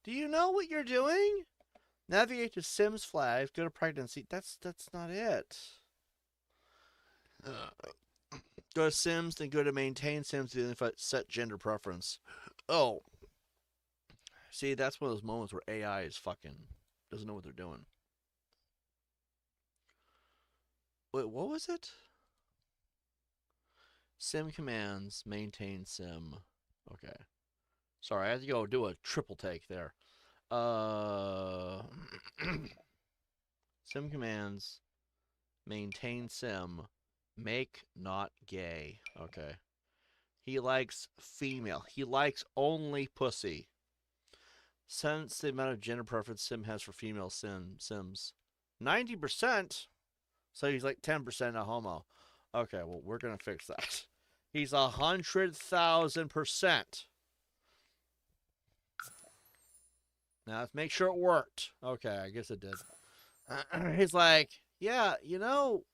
Do you know what you're doing? Navigate to Sims flags, go to pregnancy. That's not it. Go to Sims, then go to maintain Sims to set gender preference. Oh. See, that's one of those moments where AI is fucking doesn't know what they're doing. Wait, what was it? Sim commands, maintain sim. Okay. Sorry, I had to go do a triple take there. Sim commands, maintain sim, make not gay. Okay. He likes female. He likes only pussy. Sense the amount of gender preference sim has for female sims. 90%? So he's like 10% a homo. Okay, well, we're going to fix that. He's 100,000%. Now let's make sure it worked. Okay, I guess it did. He's like, yeah, you know,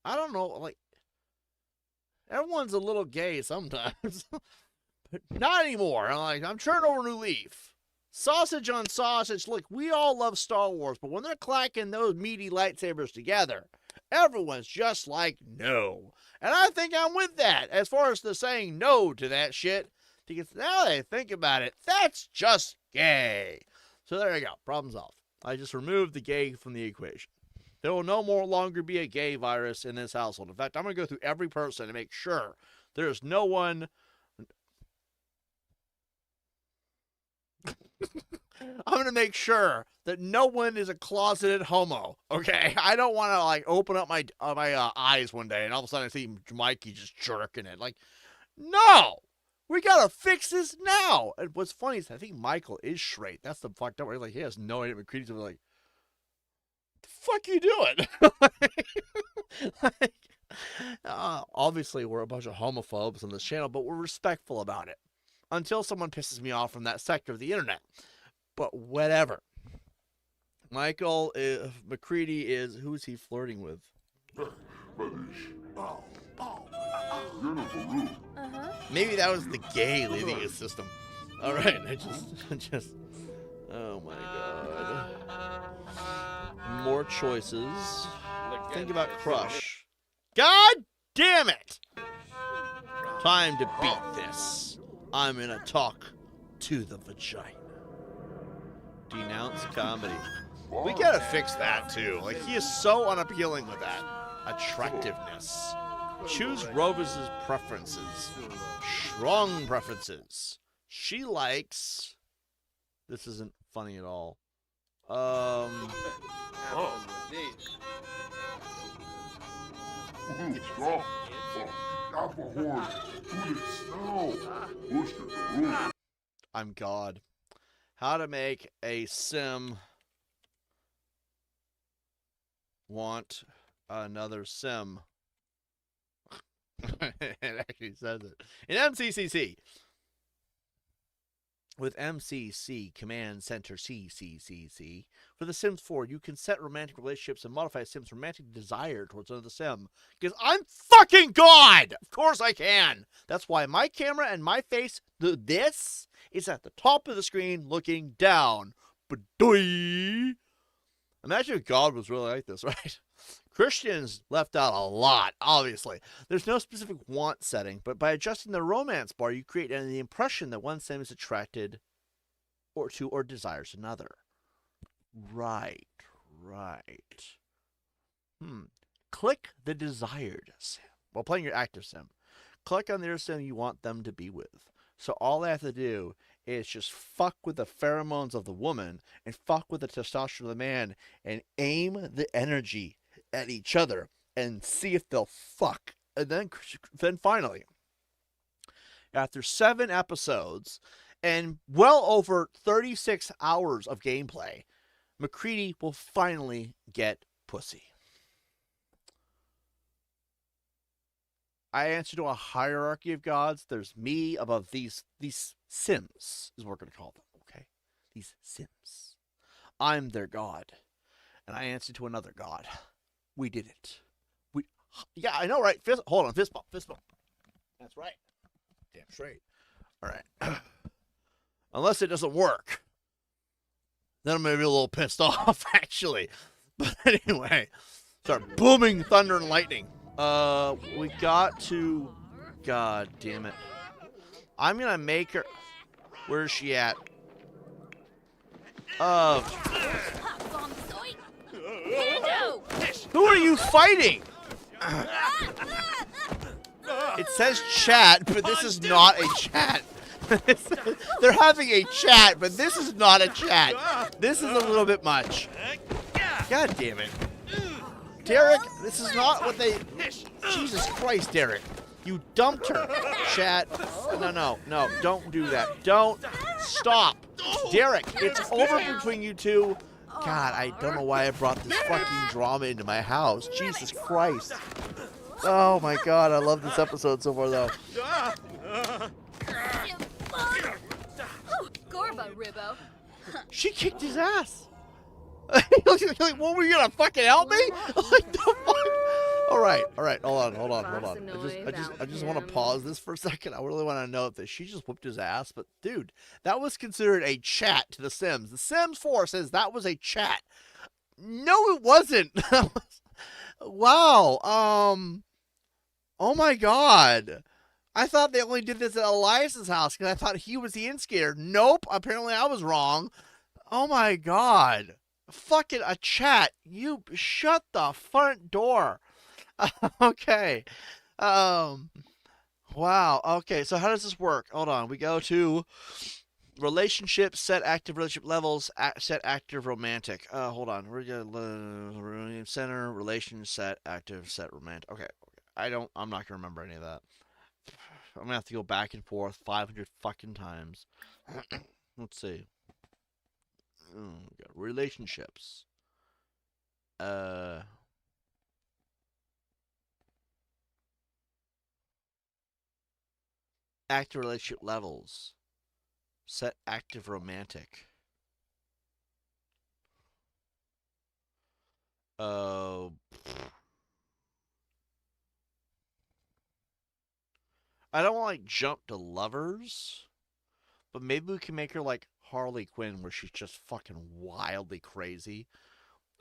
I don't know, like, everyone's a little gay sometimes, but not anymore. I'm like, I'm turning over a new leaf. Sausage on sausage. Look, we all love Star Wars, but when they're clacking those meaty lightsabers together, everyone's just like, no. And I think I'm with that as far as the saying no to that shit. Because now that I think about it, that's just gay. So there you go. Problem solved. I just removed the gay from the equation. There will no more longer be a gay virus in this household. In fact, I'm going to go through every person to make sure there's no one. I'm going to make sure that no one is a closeted homo, okay? I don't want to, like, open up my eyes one day and all of a sudden I see Mikey just jerking it. Like, no! We got to fix this now! And what's funny is I think Michael is straight. That's the fucked up. Like, he has no idea what MacCready's like, the fuck you doing? Like, obviously, we're a bunch of homophobes on this channel, but we're respectful about it. Until someone pisses me off from that sector of the internet. But whatever. Michael MacCready is, who's he flirting with? Maybe that was the gay leaving his system. All right, I just, oh my god. More choices. Think about crush. God damn it! Time to beat this. I'm gonna talk to the vagina. Denounce comedy. We gotta fix that too. Like, he is so unappealing with that. Attractiveness. Choose Rovis's preferences. Strong preferences. She likes. This isn't funny at all. I'm God. How to make a sim want another sim. It actually says it. In MCCC. With MCC, Command Center CCCC, for The Sims 4, you can set romantic relationships and modify a Sim's romantic desire towards another Sim. Because I'm fucking God! Of course I can! That's why my camera and my face, this, is at the top of the screen looking down. Ba-doy! Imagine if God was really like this, right? Christians left out a lot, obviously. There's no specific want setting, but by adjusting the romance bar, you create the impression that one sim is attracted or desires another. Right. Click the desired sim. While playing your active sim, click on the sim you want them to be with. So all I have to do is just fuck with the pheromones of the woman and fuck with the testosterone of the man and aim the energy at each other and see if they'll fuck. And then finally, after 7 episodes and well over 36 hours of gameplay, MacCready will finally get pussy. I answer to a hierarchy of gods. There's me above these Sims, is what we're going to call them, okay? These Sims. I'm their god. And I answer to another god. We did it. Yeah, I know, right? Hold on, fist bump. That's right. Damn straight. All right. Unless it doesn't work. Then I'm going to be a little pissed off, actually. But anyway. Start booming thunder and lightning. We got to... God damn it. I'm going to make her... Where is she at? Who are you fighting? It says chat, but this is not a chat. They're having a chat, but this is not a chat. This is a little bit much. God damn it. Derek, this is not what they... Jesus Christ, Derek. You dumped her. Chat. No, don't do that. Don't. Stop. Derek, it's over between you two. God, I don't know why I brought this fucking drama into my house. Jesus Christ. Oh my god, I love this episode so far, though. Gorba, Ribbo. She kicked his ass. Like, what, were you gonna fucking help me? Like the fuck? All right, hold on. I just want to pause this for a second. I really want to note that she just whooped his ass, but dude, that was considered a chat to The Sims. The Sims 4 says that was a chat. No, it wasn't. Wow. Oh my god. I thought they only did this at Elias's house because I thought he was the instigator. Nope. Apparently I was wrong. Oh my god. Fucking a chat. You shut the front door. Okay. Wow. Okay. So how does this work? Hold on. We go to relationship, set active relationship levels, set active romantic. Hold on. We're gonna center, relation, set active, set romantic. Okay. I'm not gonna remember any of that. I'm gonna have to go back and forth 500 fucking times. Let's see. Relationships. Active relationship levels. Set active romantic. I don't want like jump to lovers, but maybe we can make her like Harley Quinn, where she's just fucking wildly crazy.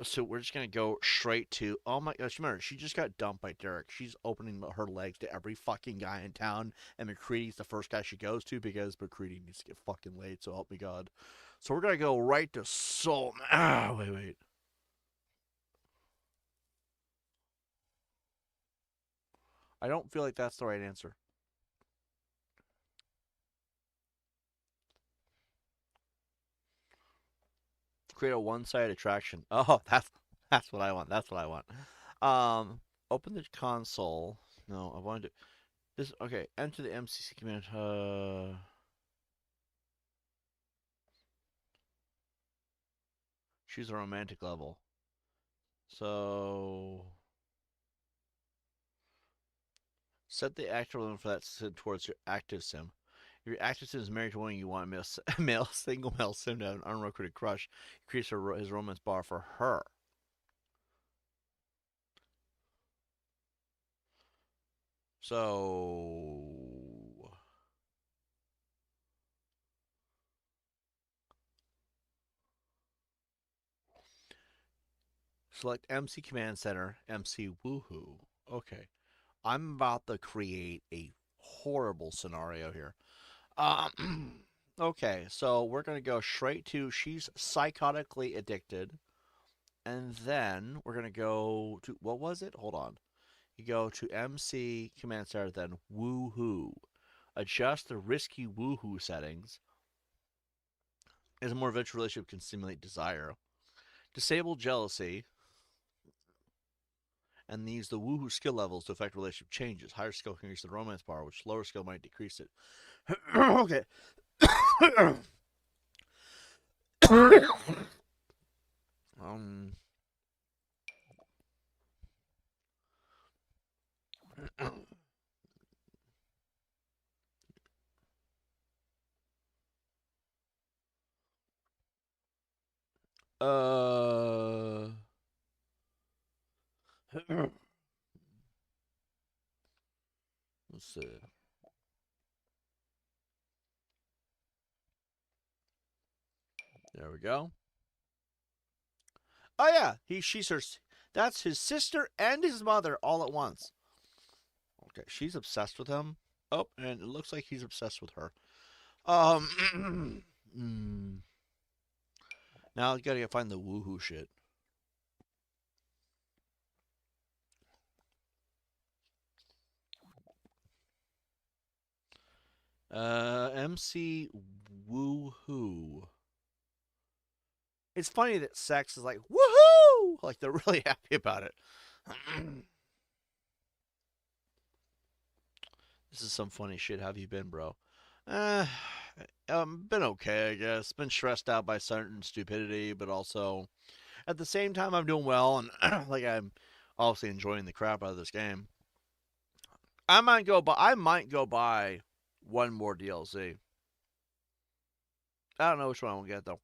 So we're just gonna go straight to, oh my gosh, remember, she just got dumped by Derek. She's opening her legs to every fucking guy in town, and MacCready's the first guy she goes to because MacCready needs to get fucking laid, so help me God. So we're gonna go right to soul. Wait. I don't feel like that's the right answer. Create a one-sided attraction. Oh, that's what I want. That's what I want. Open the console. No, I wanted to. This okay. Enter the MCC command. Choose a romantic level. So set the active limit for that towards your active sim. If your active sim is married to one you want a single male sim to have an unrecruited crush, increase his romance bar for her. So select MC Command Center, MC WooHoo. Okay. I'm about to create a horrible scenario here. Okay, so we're going to go straight to she's psychotically addicted. And then we're going to go to, what was it? Hold on. You go to MC Command Center, then WooHoo. Adjust the risky WooHoo settings as a more adventurous relationship can stimulate desire. Disable jealousy. And use the WooHoo skill levels to affect relationship changes. Higher skill can increase the romance bar, which lower skill might decrease it. Okay. um. Let's see. There we go. Oh yeah, she's her. That's his sister and his mother all at once. Okay, she's obsessed with him. Oh, and it looks like he's obsessed with her. Now you gotta find the WooHoo shit. MC WooHoo. It's funny that sex is like, woohoo! Like, they're really happy about it. This is some funny shit. How have you been, bro? Been okay, I guess. Been stressed out by certain stupidity, but also, at the same time, I'm doing well, and, like, I'm obviously enjoying the crap out of this game. I might go buy one more DLC. I don't know which one I will get, though.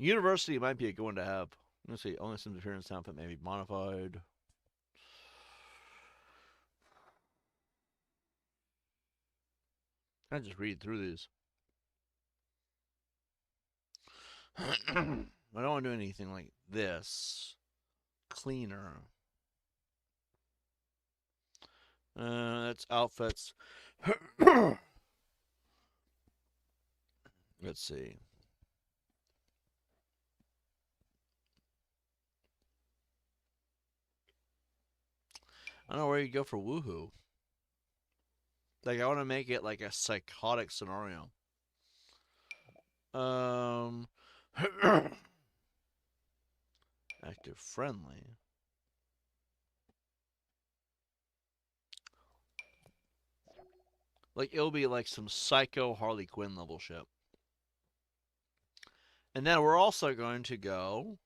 University might be a good one to have. Let's see. Only some appearance outfit may be modified. I just read through these. I don't want to do anything like this. Cleaner. That's outfits. Let's see. I don't know where you go for woohoo. Like, I want to make it like a psychotic scenario. Active friendly. Like, it'll be like some psycho Harley Quinn level shit. And then we're also going to go...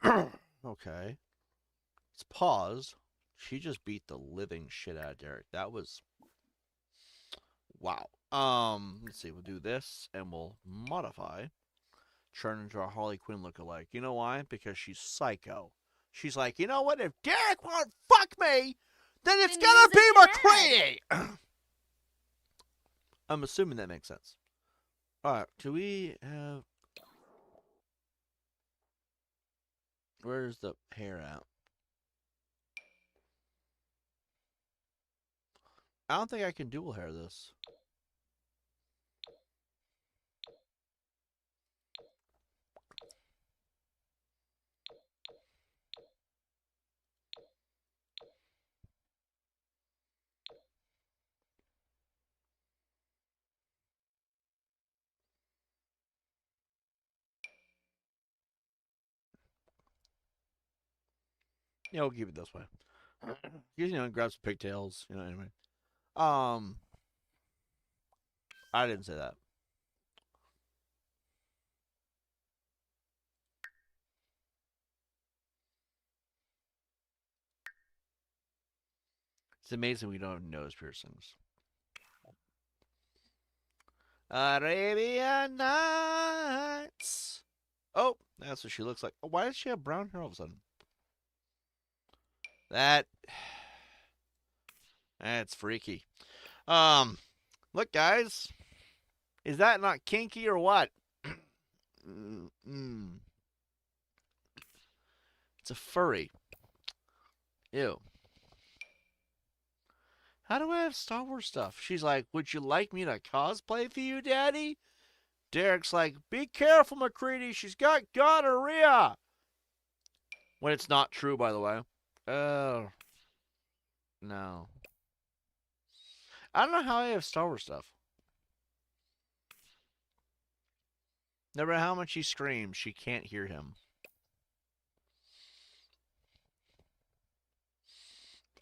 Okay. Let's pause. She just beat the living shit out of Derek. That was... Wow. Let's see. We'll do this, and we'll modify. Turn into a Harley Quinn lookalike. You know why? Because she's psycho. She's like, you know what? If Derek won't fuck me, then it's gonna be MacCready! I'm assuming that makes sense. Alright, do we have... Where's the hair at? I don't think I can dual hair this. Yeah, we'll keep it this way. You know, grab some pigtails, you know, anyway. I didn't say that. It's amazing we don't have nose piercings. Arabian Nights. Oh, that's what she looks like. Why does she have brown hair all of a sudden? That's freaky. Look, guys. Is that not kinky or what? It's a furry. Ew. How do I have Star Wars stuff? She's like, would you like me to cosplay for you, Daddy? Derek's like, be careful, MacCready. She's got gonorrhea. When it's not true, by the way. Oh. No. I don't know how I have Star Wars stuff. No matter how much he screams, she can't hear him.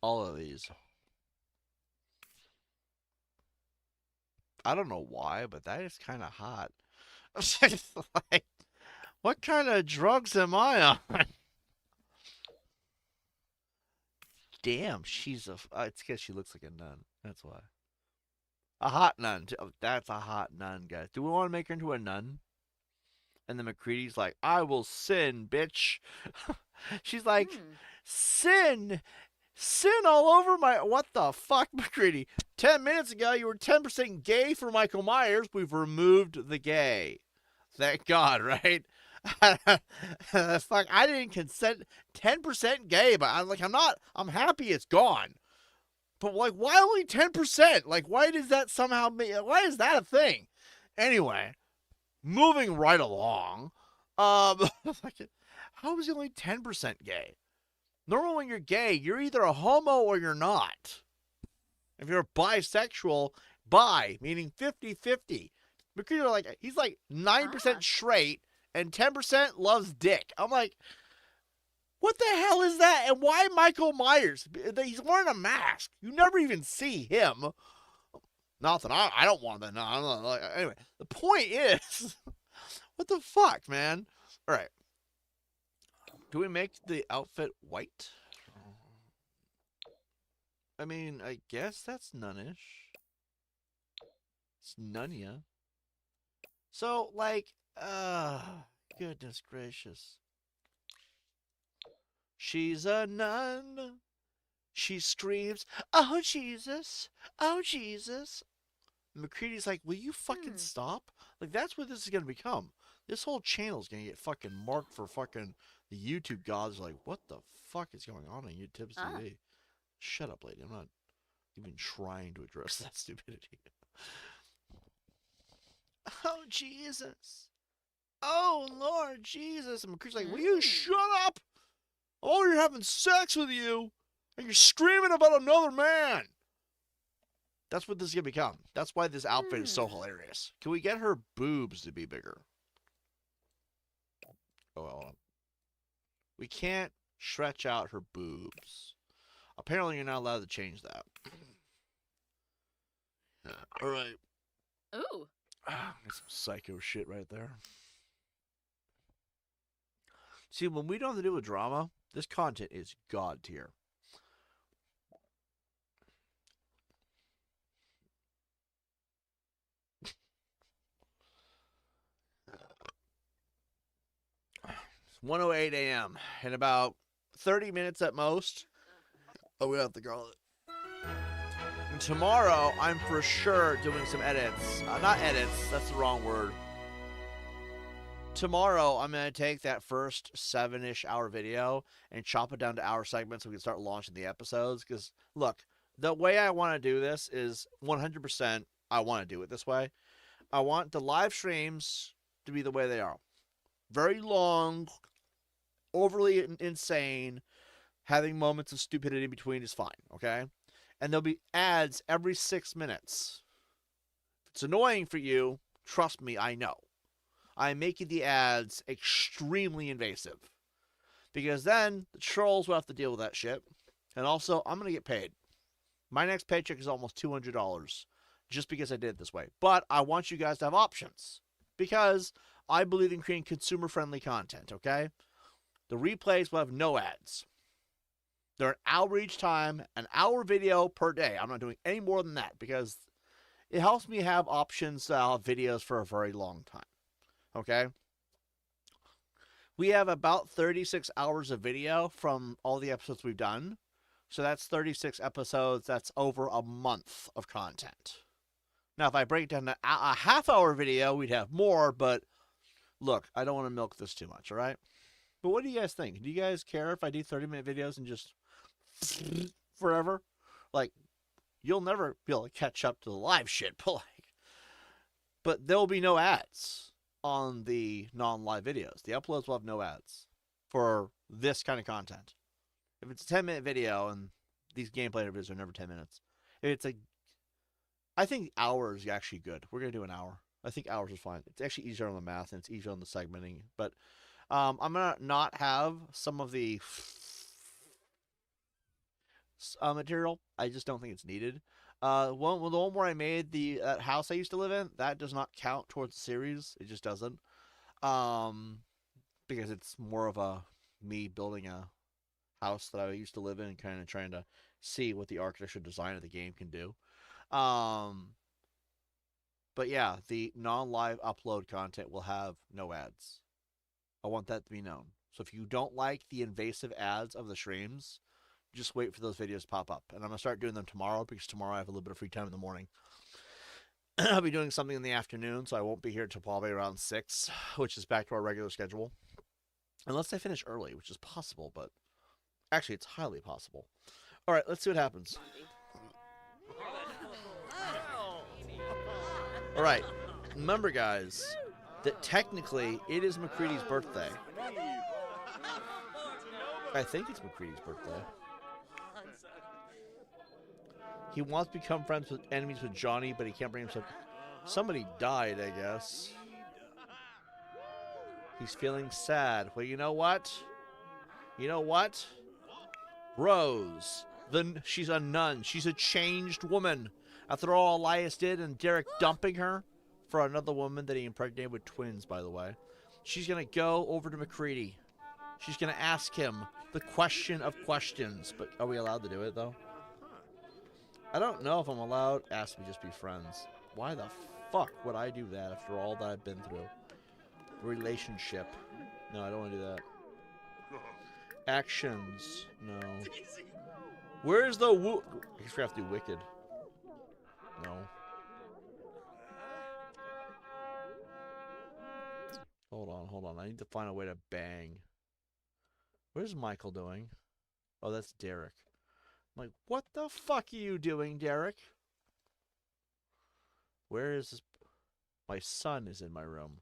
All of these. I don't know why, but that is kind of hot. Like, what kind of drugs am I on? Damn, she's a... it's because she looks like a nun. That's why. A hot nun. Oh, that's a hot nun, guys. Do we want to make her into a nun? And then MacCready's like, I will sin, bitch. She's like, sin. Sin all over my... What the fuck, MacCready? 10 minutes ago, you were 10% gay for Michael Myers. We've removed the gay. Thank God, right? Fuck, I didn't consent. 10% gay, but I'm happy it's gone. But, like, why only 10%? Like, why does that somehow... Why is that a thing? Anyway, moving right along. How is he only 10% gay? Normally when you're gay, you're either a homo or you're not. If you're bisexual, bi, meaning 50-50. Because he's like 9% straight and 10% loves dick. I'm like, what the hell is that? And why Michael Myers? He's wearing a mask. You never even see him. Not that I don't want that. No, anyway, the point is, what the fuck, man? All right. Do we make the outfit white? I mean, I guess that's nunnish. It's nunnia. So, like, goodness gracious. She's a nun. She screams, "Oh, Jesus! Oh, Jesus!" And MacCready's like, "Will you fucking stop?" Like, that's what this is going to become. This whole channel is going to get fucking marked for fucking the YouTube gods. Like, what the fuck is going on YouTube TV? Shut up, lady. I'm not even trying to address that stupidity. Oh, Jesus. Oh, Lord Jesus. And MacCready's like, "Will you shut up? I'm over here having sex with you, and you're screaming about another man." That's what this is going to become. That's why this outfit is so hilarious. Can we get her boobs to be bigger? Oh, hold on. We can't stretch out her boobs. Apparently, you're not allowed to change that. All right. Ooh. That's some psycho shit right there. See, when we don't have to do a drama, this content is god tier. It's 1:08 a.m. In about 30 minutes at most. Oh, we have to call it. And tomorrow, I'm for sure doing some edits. Not edits, that's the wrong word. Tomorrow, I'm going to take that first 7-ish hour video and chop it down to hour segments so we can start launching the episodes. Because, look, the way I want to do this is 100% I want to do it this way. I want the live streams to be the way they are. Very long, overly insane, having moments of stupidity in between is fine, okay? And there'll be ads every 6 minutes. If it's annoying for you, trust me, I know. I'm making the ads extremely invasive. Because then the trolls will have to deal with that shit. And also, I'm going to get paid. My next paycheck is almost $200 just because I did it this way. But I want you guys to have options. Because I believe in creating consumer-friendly content, okay? The replays will have no ads. They're an hour each time, an hour video per day. I'm not doing any more than that because it helps me have options videos for a very long time. Okay? We have about 36 hours of video from all the episodes we've done. So that's 36 episodes. That's over a month of content. Now, if I break down a half-hour video, we'd have more, but look, I don't want to milk this too much, all right? But what do you guys think? Do you guys care if I do 30-minute videos and just forever? Like, you'll never be able to catch up to the live shit, but there'll be no ads on the non-live videos. The uploads will have no ads for this kind of content. If it's a 10-minute video, and these gameplay videos are never 10 minutes, I think hours is actually good. We're going to do an hour. I think hours is fine. It's actually easier on the math, and it's easier on the segmenting. But I'm going to not have some of the material. I just don't think it's needed. The one where I made the house I used to live in, that does not count towards the series. It just doesn't. Because it's more of a me building a house that I used to live in and kind of trying to see what the architecture design of the game can do. But yeah, the non-live upload content will have no ads. I want that to be known. So if you don't like the invasive ads of the streams, just wait for those videos to pop up. And I'm going to start doing them tomorrow because tomorrow I have a little bit of free time in the morning. I'll be doing something in the afternoon, so I won't be here until probably around 6, which is back to our regular schedule. Unless I finish early, which is possible, but actually it's highly possible. All right, let's see what happens. All right, remember guys, that technically it is MacCready's birthday. I think it's MacCready's birthday. He wants to become friends with enemies with Johnny, but he can't bring himself. Somebody died, I guess. He's feeling sad. Well, you know what? You know what? Rose. She's a nun. She's a changed woman. After all Elias did and Derek dumping her for another woman that he impregnated with twins, by the way. She's going to go over to MacCready. She's going to ask him the question of questions. But are we allowed to do it, though? I don't know if I'm allowed. Ask me just be friends. Why the fuck would I do that after all that I've been through? Relationship. No, I don't want to do that. Actions. No. Where's the woo? I guess we have to do wicked. No. Hold on. I need to find a way to bang. Where's Michael doing? Oh, that's Derek. I'm like, what the fuck are you doing, Derek? Where is this? My son is in my room.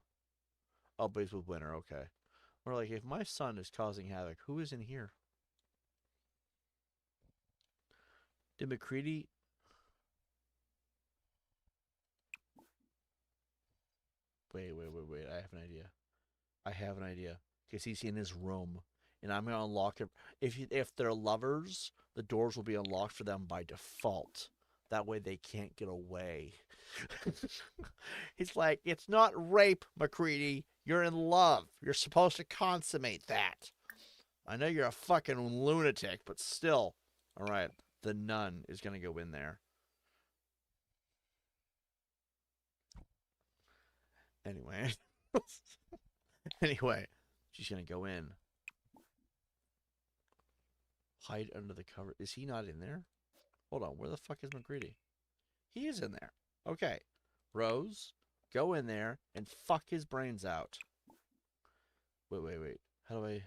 Oh, but he's with Winter. Okay. We're like, if my son is causing havoc, who is in here? Did MacCready? Wait. I have an idea. Because he's in his room. And I'm going to unlock it. If they're lovers, the doors will be unlocked for them by default. That way they can't get away. He's like, it's not rape, MacCready. You're in love. You're supposed to consummate that. I know you're a fucking lunatic, but still. All right. The nun is going to go in there. Anyway. Anyway. She's going to go in. Hide under the cover. Is he not in there? Hold on. Where the fuck is MacCready? He is in there. Okay. Rose, go in there and fuck his brains out. Wait. How do I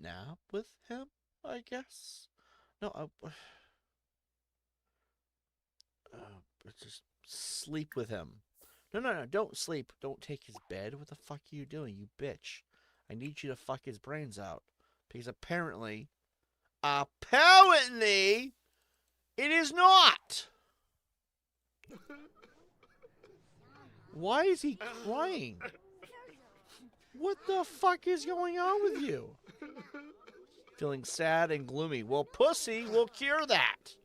nap with him? I guess. No, just sleep with him. No. Don't sleep. Don't take his bed. What the fuck are you doing, you bitch? I need you to fuck his brains out. Because apparently, it is not. Why is he crying? What the fuck is going on with you? Feeling sad and gloomy. Well, pussy will cure that.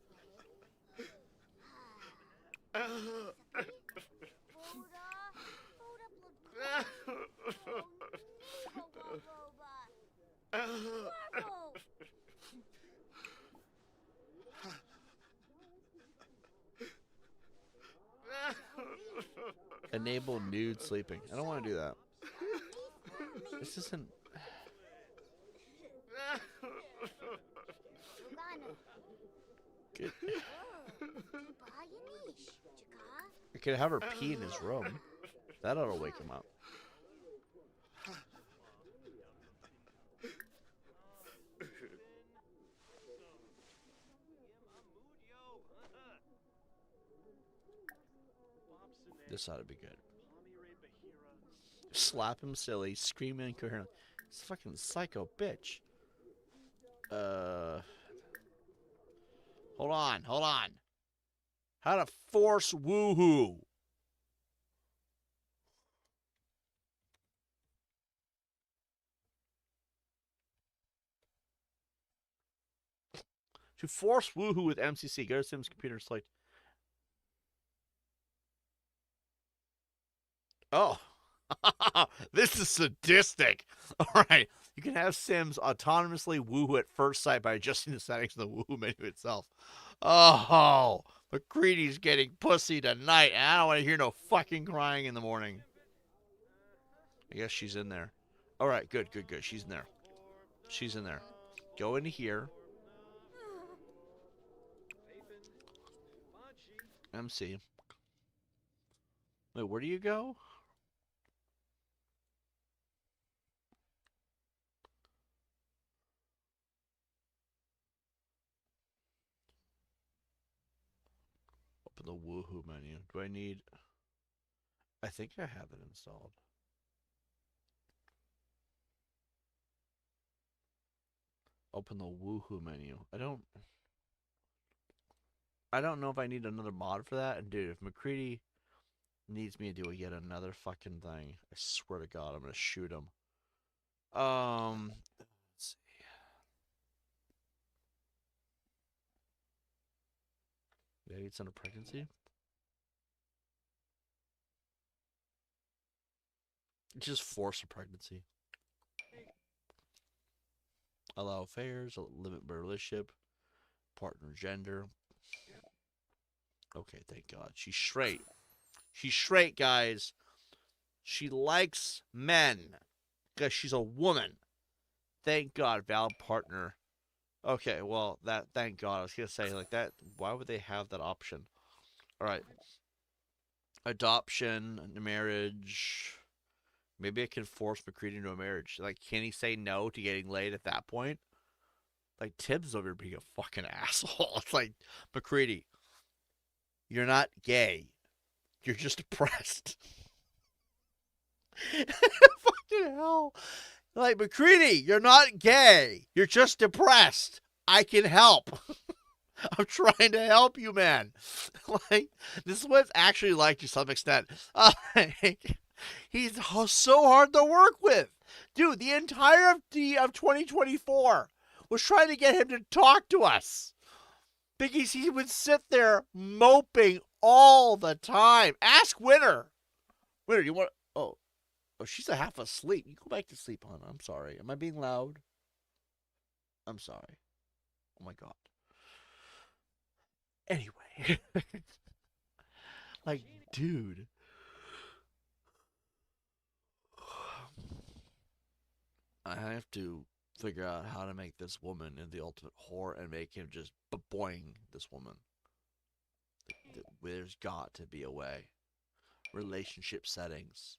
Enable nude sleeping. I don't want to do that. This isn't... Good. I could have her pee in his room. That ought to wake him up. This ought to be good. Slap him silly, scream incoherently. This fucking psycho bitch. Hold on. How to force woohoo. To force woohoo with MCC, go to Sim's computer, select. Oh. This is sadistic. All right. You can have Sims autonomously woohoo at first sight by adjusting the settings of the woohoo menu itself. Oh, MacCready's getting pussy tonight, and I don't want to hear no fucking crying in the morning. I guess she's in there. All right, good. She's in there. Go into here. MC. Wait, where do you go? Open the woohoo menu. Do I need... I think I have it installed. Open the woohoo menu. I don't know if I need another mod for that. And dude, if MacCready needs me to do yet another fucking thing, I swear to God, I'm gonna shoot him. Let's see. Maybe it's under pregnancy. Just force a pregnancy. Allow affairs, limit relationship, partner gender. Okay, thank God. She's straight. She's straight, guys. She likes men. Because she's a woman. Thank God, valid partner. Okay, well, thank God. I was going to say, like, that, why would they have that option? All right. Adoption, marriage. Maybe I can force MacCready into a marriage. Like, can he say no to getting laid at that point? Like, Tibbs over here being a fucking asshole. It's like, MacCready, you're not gay. You're just depressed. Fucking hell. Like, MacCready, you're not gay. You're just depressed. I can help. I'm trying to help you, man. Like, this is what it's actually like to some extent. He's so hard to work with. Dude, the entire of 2024 was trying to get him to talk to us. Because he would sit there moping all the time. Ask Winter. Winter, you want... Oh, she's a half asleep. You go back to sleep, hon. I'm sorry. Am I being loud? I'm sorry. Oh, my God. Anyway. Like, dude. I have to figure out how to make this woman into the ultimate whore and make him just boing this woman. There's got to be a way. Relationship settings.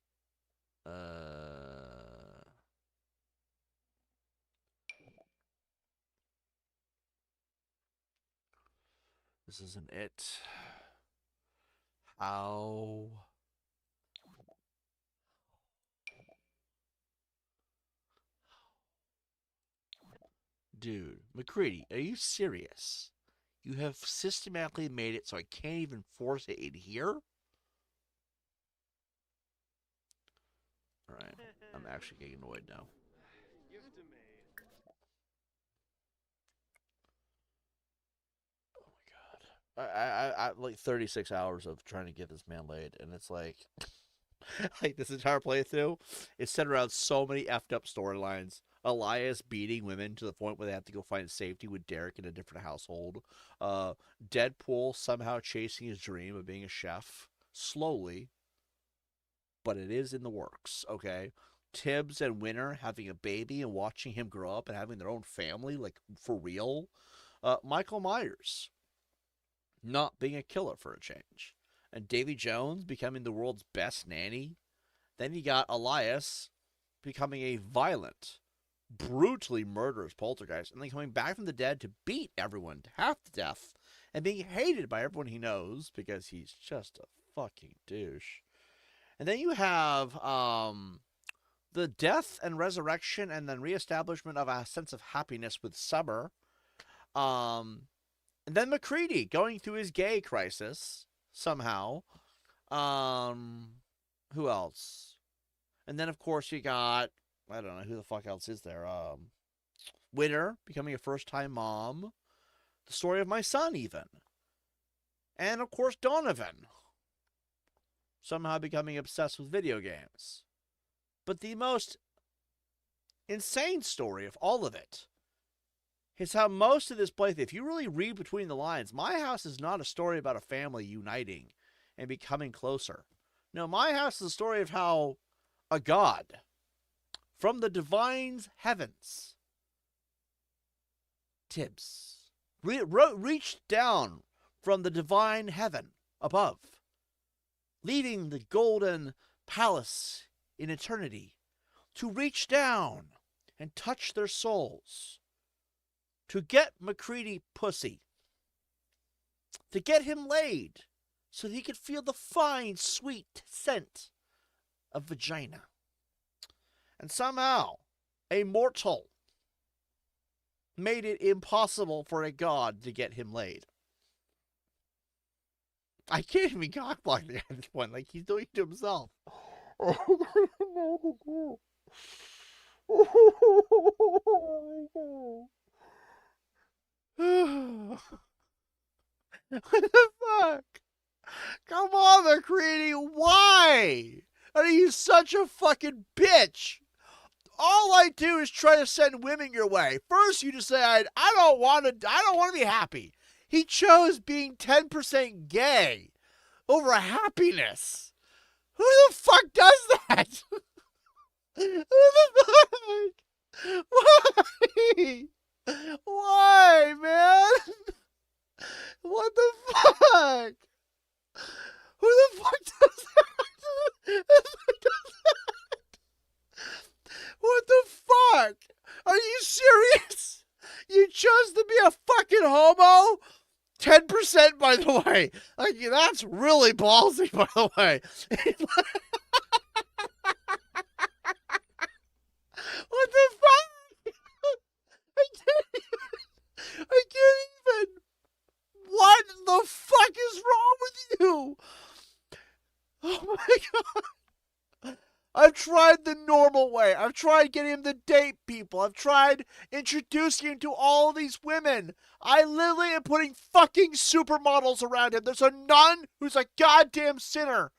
This isn't it. How? Dude, MacCready, are you serious? You have systematically made it so I can't even force it in here? Alright, I'm actually getting annoyed now. Oh my God. I like 36 hours of trying to get this man laid, and it's like... like, this entire playthrough is set around so many effed up storylines. Elias beating women to the point where they have to go find safety with Derek in a different household. Deadpool somehow chasing his dream of being a chef. Slowly. But it is in the works, okay? Tibbs and Winter having a baby and watching him grow up and having their own family, like, for real. Michael Myers not being a killer for a change. And Davy Jones becoming the world's best nanny. Then you got Elias becoming a violent, brutally murderous poltergeist, and then coming back from the dead to beat everyone to half to death, and being hated by everyone he knows because he's just a fucking douche. And then you have the death and resurrection and then reestablishment of a sense of happiness with Summer. And then MacCready going through his gay crisis somehow. Who else? And then, of course, you got... I don't know who the fuck else is there. Winter becoming a first-time mom. The story of my son, even. And, of course, Donovan. Somehow becoming obsessed with video games. But the most insane story of all of it is how most of this playthrough, if you really read between the lines, My House is not a story about a family uniting and becoming closer. No, My House is a story of how a god from the divine's heavens, Tibbs, reached down from the divine heaven above, leaving the golden palace in eternity, to reach down and touch their souls, to get MacCready pussy, to get him laid, so that he could feel the fine, sweet scent of vagina. And somehow, a mortal made it impossible for a god to get him laid. I can't even cockblock the guy at this point. Like, he's doing it to himself. I don't know what to do. What the fuck? Come on, MacCready. Why? Are you such a fucking bitch? All I do is try to send women your way. First, you decide I don't want to be happy. He chose being 10% gay over happiness. Who the fuck does that? Who the fuck? Why? Why, man? What the fuck? Who the fuck does that? What the fuck? Are you serious? You chose to be a fucking homo? 10%, by the way. Like, that's really ballsy, by the way. What the fuck? I can't even. What the fuck is wrong with you? Oh my god. I've tried the normal way. I've tried getting him to date people. I've tried introducing him to all these women. I literally am putting fucking supermodels around him. There's a nun who's a goddamn sinner.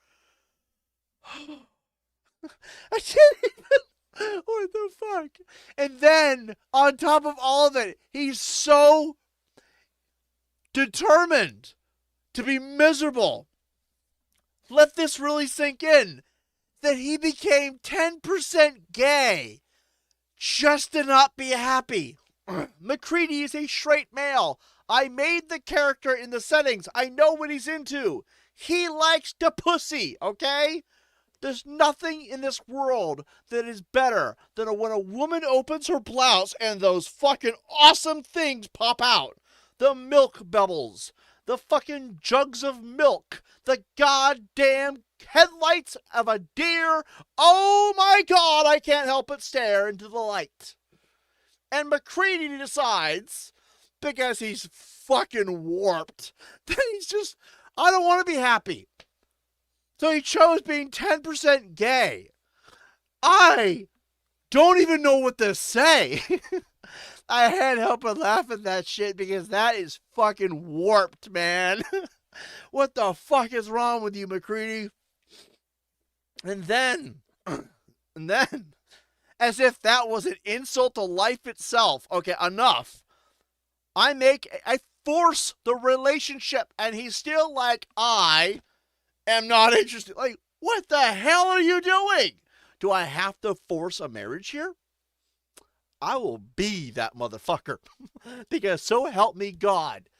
I can't even. What the fuck? And then, on top of all of it, he's so determined to be miserable. Let this really sink in. That he became 10% gay just to not be happy. MacCready is a straight male. I made the character in the settings. I know what he's into. He likes the pussy, okay? There's nothing in this world that is better than when a woman opens her blouse and those fucking awesome things pop out. The milk bubbles. The fucking jugs of milk. The goddamn headlights of a deer. Oh my god, I can't help but stare into the light. And MacCready decides, because he's fucking warped, that he's just, I don't want to be happy. So he chose being 10% gay. I don't even know what to say. I can't help but laugh at that shit because that is fucking warped, man. What the fuck is wrong with you, MacCready? And then, as if that was an insult to life itself. Okay, enough. I force the relationship, and he's still like, I am not interested. Like, what the hell are you doing? Do I have to force a marriage here? I will be that motherfucker. Because so help me God.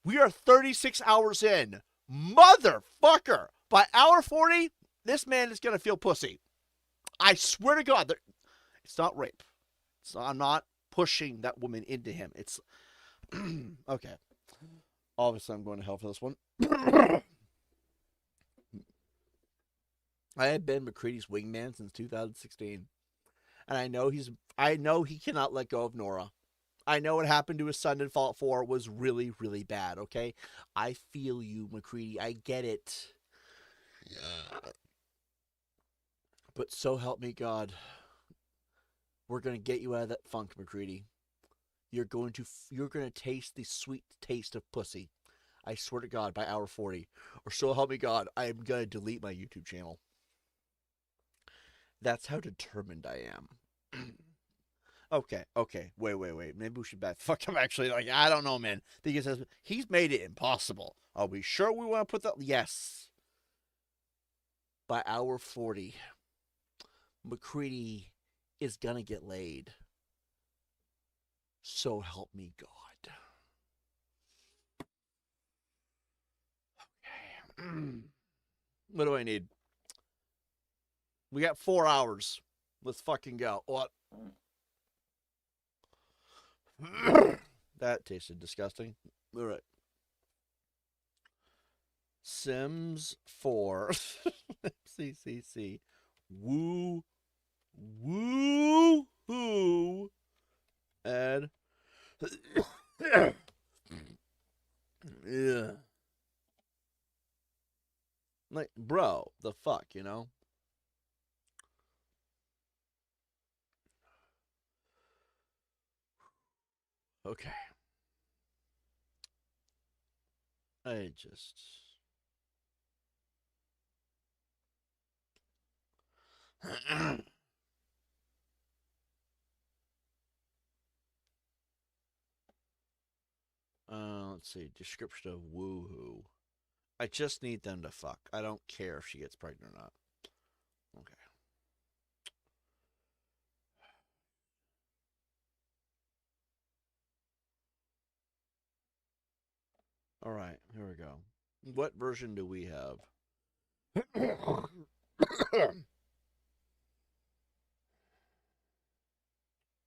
We are 36 hours in. Motherfucker. By hour 40, this man is going to feel pussy. I swear to God. It's not rape. I'm not pushing that woman into him. It's... Okay. Obviously, I'm going to hell for this one. I have been MacCready's wingman since 2016. And I know he cannot let go of Nora. I know what happened to his son in Fallout 4 was really, really bad, okay? I feel you, MacCready. I get it. Yeah. But so help me God. We're going to get you out of that funk, MacCready. You're going to taste the sweet taste of pussy. I swear to God, by hour 40. Or so help me God, I am going to delete my YouTube channel. That's how determined I am. Okay. Wait. Maybe we should back fuck him actually. Like, I don't know, man. Because he's made it impossible. Are we sure we want to put that? Yes. By hour 40, MacCready is gonna get laid. So help me God. Okay. What do I need? We got 4 hours. Let's fucking go. What? That tasted disgusting. All right. Sims 4. CCC. Woo. And. Yeah. Like, bro, the fuck, you know? Okay. I just... Let's see. Description of WooHoo. I just need them to fuck. I don't care if she gets pregnant or not. Okay. All right, here we go. What version do we have?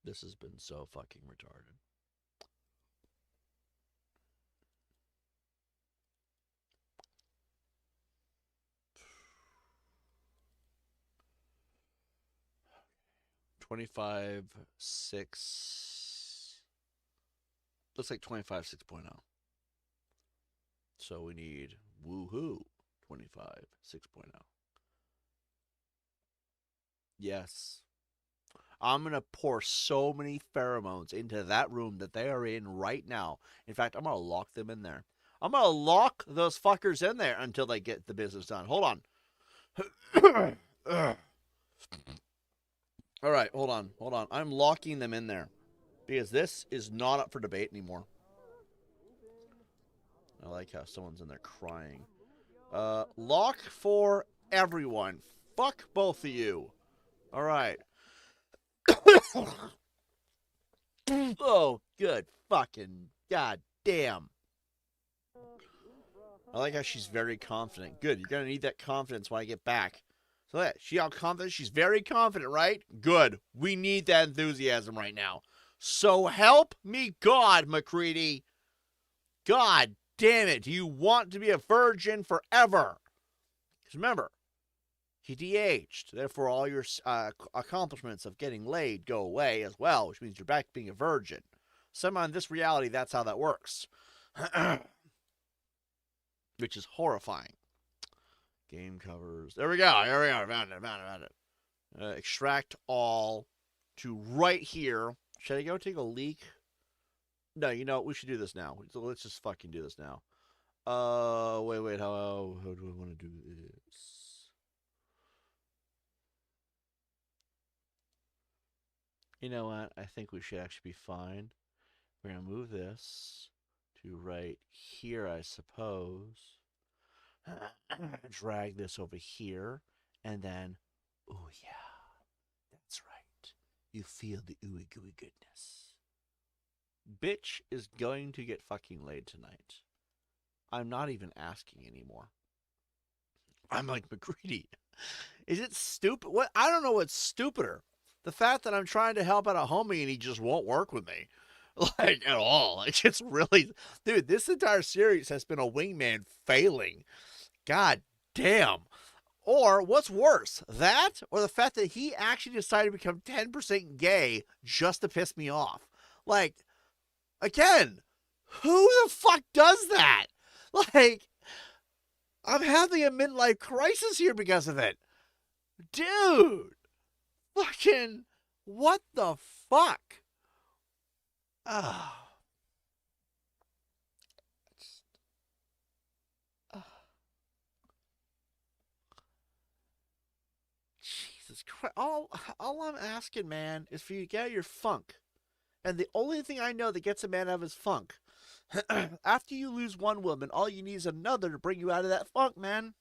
This has been so fucking retarded. $25.6. Looks like 25.6.0. So we need WooHoo 25.6.0. Yes. I'm going to pour so many pheromones into that room that they are in right now. In fact, I'm going to lock them in there. I'm going to lock those fuckers in there until they get the business done. Hold on. All right, hold on. I'm locking them in there because this is not up for debate anymore. I like how someone's in there crying. Lock for everyone. Fuck both of you. All right. Oh, good fucking goddamn. I like how she's very confident. Good. You're going to need that confidence when I get back. So that she all confident. She's very confident, right? Good. We need that enthusiasm right now. So help me God, MacCready. God damn it. Do you want to be a virgin forever? Because remember, he de-aged. Therefore, all your accomplishments of getting laid go away as well, which means you're back to being a virgin. Somehow in this reality, that's how that works. Which is horrifying. Game covers. There we go. I found it. Extract all to right here. Should I go take a leak? No, you know what? We should do this now. So let's just fucking do this now. Wait. How do I want to do this? You know what? I think we should actually be fine. We're going to move this to right here, I suppose. Drag this over here. And then, oh yeah, that's right. You feel the ooey gooey goodness. Bitch is going to get fucking laid tonight. I'm not even asking anymore. I'm like, MacCready, is it stupid? What? I don't know what's stupider. The fact that I'm trying to help out a homie and he just won't work with me. Like, at all. Like, it's really... Dude, this entire series has been a wingman failing. God damn. Or, what's worse? That, or the fact that he actually decided to become 10% gay just to piss me off. Like, again, who the fuck does that? Like, I'm having a midlife crisis here because of it. Dude. Fucking, what the fuck? Jesus Christ. All I'm asking, man, is for you to get out of your funk. And the only thing I know that gets a man out of his funk, after you lose one woman, all you need is another to bring you out of that funk, man.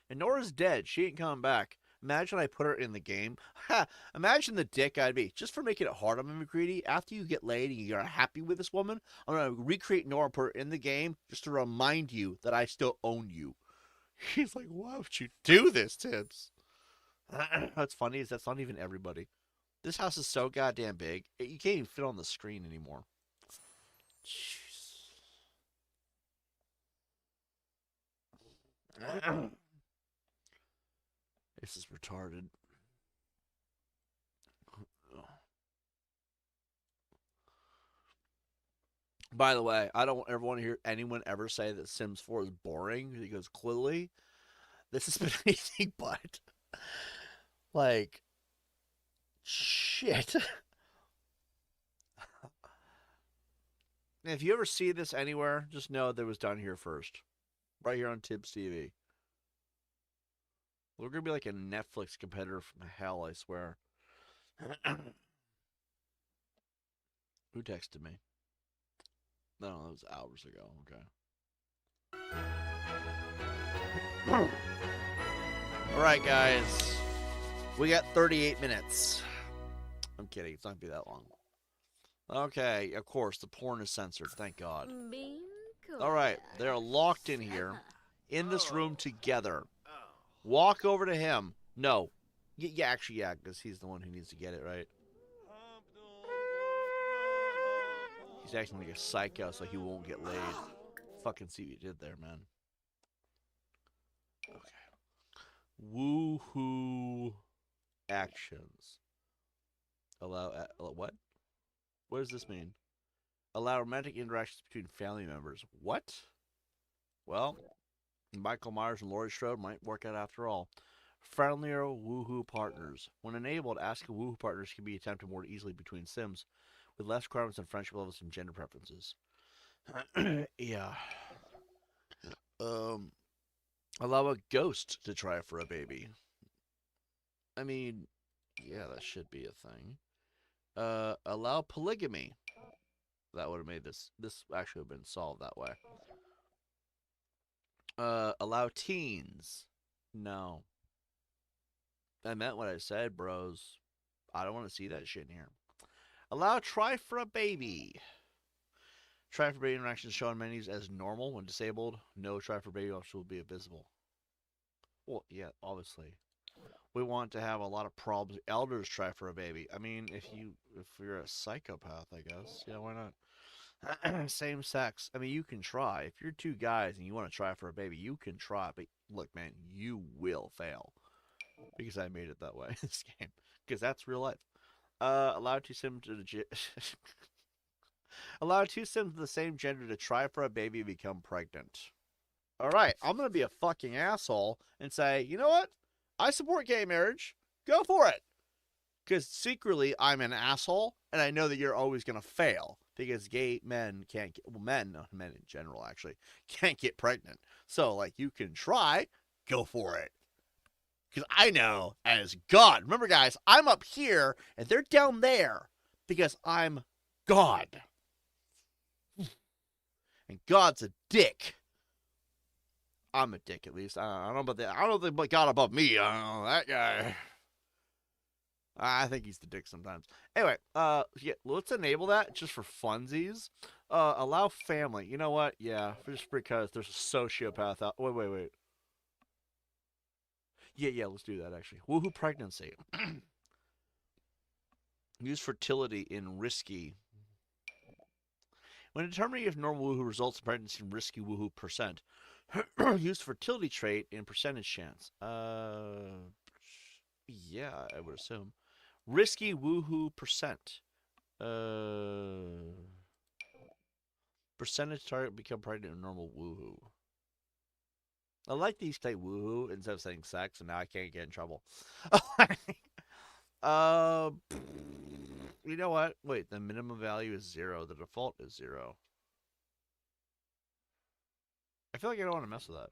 And Nora's dead. She ain't coming back. Imagine I put her in the game. Ha! Imagine the dick I'd be. Just for making it hard on me, MacCready. After you get laid and you're happy with this woman, I'm going to recreate Nora and put her in the game just to remind you that I still own you. He's like, why would you do this, Tibbs? What's funny is that's not even everybody. This house is so goddamn big, you can't even fit on the screen anymore. Jeez. This is retarded. By the way, I don't ever want to hear anyone ever say that Sims 4 is boring, because clearly this has been anything but. Like, shit. If you ever see this anywhere, just know that it was done here first. Right here on Tibbs TV. We're going to be like a Netflix competitor from hell, I swear. Who texted me? No, that was hours ago. Okay. All right, guys. We got 38 minutes. I'm kidding. It's not going to be that long. Okay, of course, the porn is censored. Thank God. All right, they're locked in here, in this room together. Walk over to him. No. Yeah, actually, yeah, because he's the one who needs to get it, right? He's acting like a psycho so he won't get laid. Fucking see what you did there, man. Okay. WooHoo actions. Allow what? What does this mean? Allow romantic interactions between family members. What? Well, Michael Myers and Laurie Strode might work out after all. Friendlier WooHoo partners. When enabled, asking WooHoo partners can be attempted more easily between Sims, with less requirements and friendship levels and gender preferences. Yeah. Allow a ghost to try for a baby. I mean, yeah, that should be a thing. Allow polygamy. That would have made this actually have been solved that way. Allow teens. No. I meant what I said, bros. I don't want to see that shit in here. Allow try for a baby. Try for baby interactions shown on menus as normal when disabled. No try for baby option will be invisible. Well, yeah, obviously. We want to have a lot of problems. Elders try for a baby. I mean, if you're a psychopath, I guess. Yeah, why not? Same sex. I mean, you can try. If you're two guys and you want to try for a baby, you can try. But look, man, you will fail. Because I made it that way in this game. Because that's real life. Allow two Sims to allow two Sims of the same gender to try for a baby and become pregnant. Alright, I'm going to be a fucking asshole and say, you know what? I support gay marriage. Go for it. Because secretly, I'm an asshole, and I know that you're always going to fail. Because gay men can't get, well, men in general, actually, can't get pregnant. So, like, you can try, go for it. Because I know, as God, remember guys, I'm up here, and they're down there, because I'm God. And God's a dick. I'm a dick, at least. I don't know about that. I don't think God above me. I don't know, that guy. I think he's the dick sometimes. Anyway, yeah, let's enable that just for funsies. Allow family. You know what? Yeah, just because there's a sociopath out. Wait. Yeah, let's do that, actually. WooHoo pregnancy. Use fertility in risky. When determining if normal WooHoo results in pregnancy in risky WooHoo percent, use fertility trait in percentage chance. Yeah, I would assume. Risky WooHoo percent. Percentage target become pregnant in normal WooHoo. I like these type WooHoo instead of saying sex, and now I can't get in trouble. You know what? Wait, the minimum value is 0. The default is 0. I feel like I don't want to mess with that.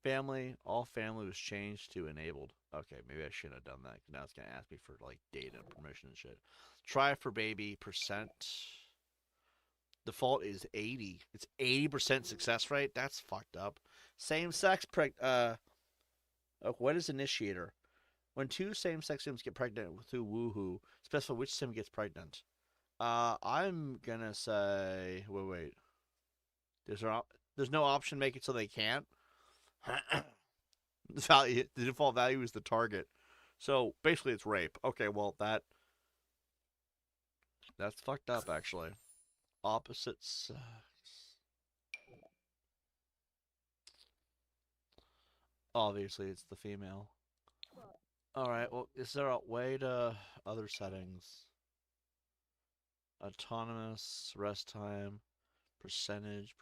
Family, all family was changed to enabled. Okay, maybe I shouldn't have done that. Now it's going to ask me for, like, data and permission and shit. Try for baby percent. Default is 80. It's 80% success rate? That's fucked up. Same-sex what is initiator? When two same-sex sims get pregnant through WooHoo, specify which sim gets pregnant. I'm gonna say... Wait. There's no option make it so they can't. The default value is the target. So, basically it's rape. Okay, well, that's fucked up, actually. Opposite sex. Obviously, it's the female. Alright, well, is there a way to other settings? Autonomous, rest time, percentage.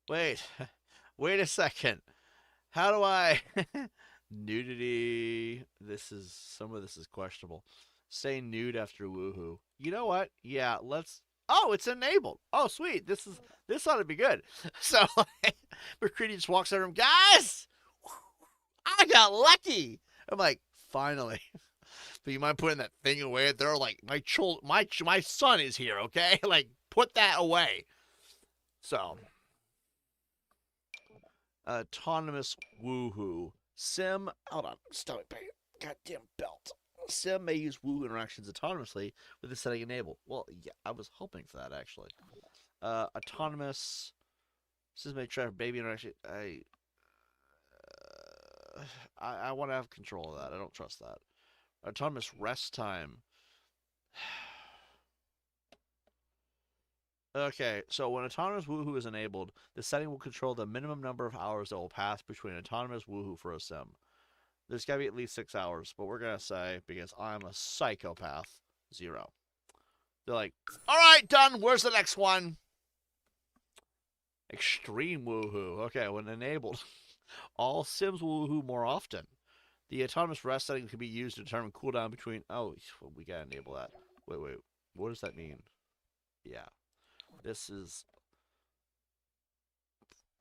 Wait a second. How do I... Nudity. Some of this is questionable. Say nude after WooHoo. You know what? Yeah, let's... Oh, it's enabled. Oh, sweet. This ought to be good. So, MacCready just walks out of the room. Guys! I got lucky! I'm like, finally. But you mind putting that thing away? They're like, my son is here, okay? Like, put that away. So, autonomous woohoo. Sim, hold on, stomach pain. Goddamn belt. Sim may use woohoo interactions autonomously with the setting enabled. Well, yeah, I was hoping for that, actually. Autonomous. Sim may try baby interaction. I want to have control of that. I don't trust that. Autonomous rest time. Okay, so when autonomous woohoo is enabled, the setting will control the minimum number of hours that will pass between autonomous woohoo for a sim. There's got to be at least 6 hours, but we're going to say, because I'm a psychopath, 0. They're like, all right, done. Where's the next one? Extreme woohoo. Okay, when enabled, all sims will woohoo more often. The autonomous rest setting can be used to determine cooldown between... Oh, we got to enable that. Wait. What does that mean? Yeah. This is...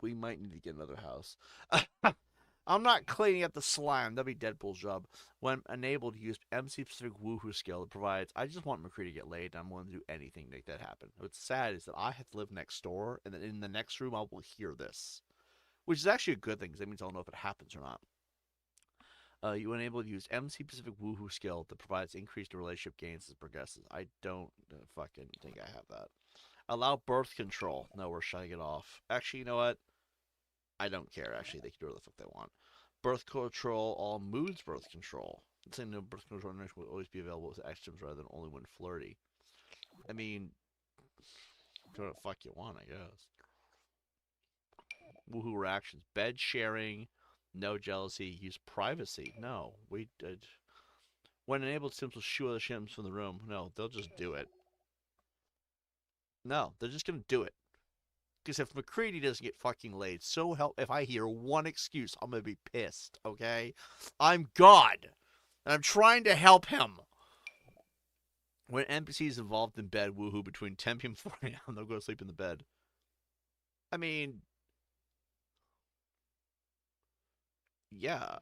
We might need to get another house. I'm not cleaning up the slime. That'd be Deadpool's job. When enabled, use MC-specific woohoo skill that provides... I just want MacCready to get laid, and I'm willing to do anything to make that happen. What's sad is that I have to live next door, and that in the next room I will hear this. Which is actually a good thing, because that means I'll know if it happens or not. You enable to use MC-specific woohoo skill that provides increased relationship gains as it progresses. I don't fucking think I have that. Allow birth control. No, we're shutting it off. Actually, you know what? I don't care, actually. They can do whatever the fuck they want. Birth control, all moods birth control. It's saying no birth control will always be available with actions rather than only when flirty. I mean, do what the fuck you want, I guess. Woohoo reactions. Bed sharing. No jealousy. Use privacy. No. We did. When enabled, sims will shoo other sims from the room. No, they'll just do it. No, they're just going to do it. Because if MacCready doesn't get fucking laid, so help, if I hear one excuse, I'm going to be pissed, okay? I'm God, and I'm trying to help him. When NPCs involved in bed, woohoo, between 10 p.m. and 4 a.m., they'll go to sleep in the bed. I mean, yeah,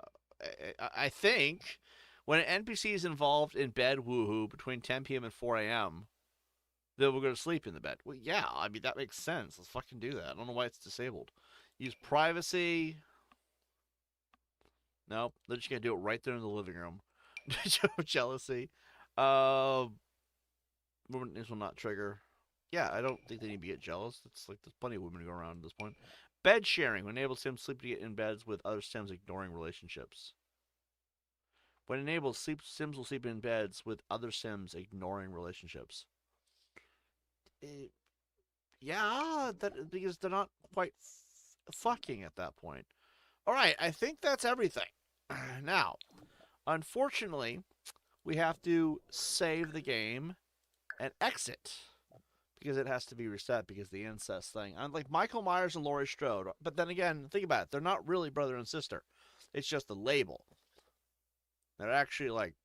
I think when an NPC is involved in bed, woohoo, between 10 p.m. and 4 a.m., then we're going to sleep in the bed. Well, yeah, I mean, that makes sense. Let's fucking do that. I don't know why it's disabled. Use privacy. Nope. They're just going to do it right there in the living room. Jealousy. This will not trigger. Yeah, I don't think they need to get jealous. It's like there's plenty of women to go around at this point. Bed sharing. When enabled, sims sleep to get in beds with other sims, ignoring relationships. When enabled, sims will sleep in beds with other sims, ignoring relationships. Yeah, because they're not quite fucking at that point. All right, I think that's everything. Now, unfortunately, we have to save the game and exit because it has to be reset because of the incest thing. Like Michael Myers and Laurie Strode, but then again, think about it. They're not really brother and sister. It's just a label. They're actually like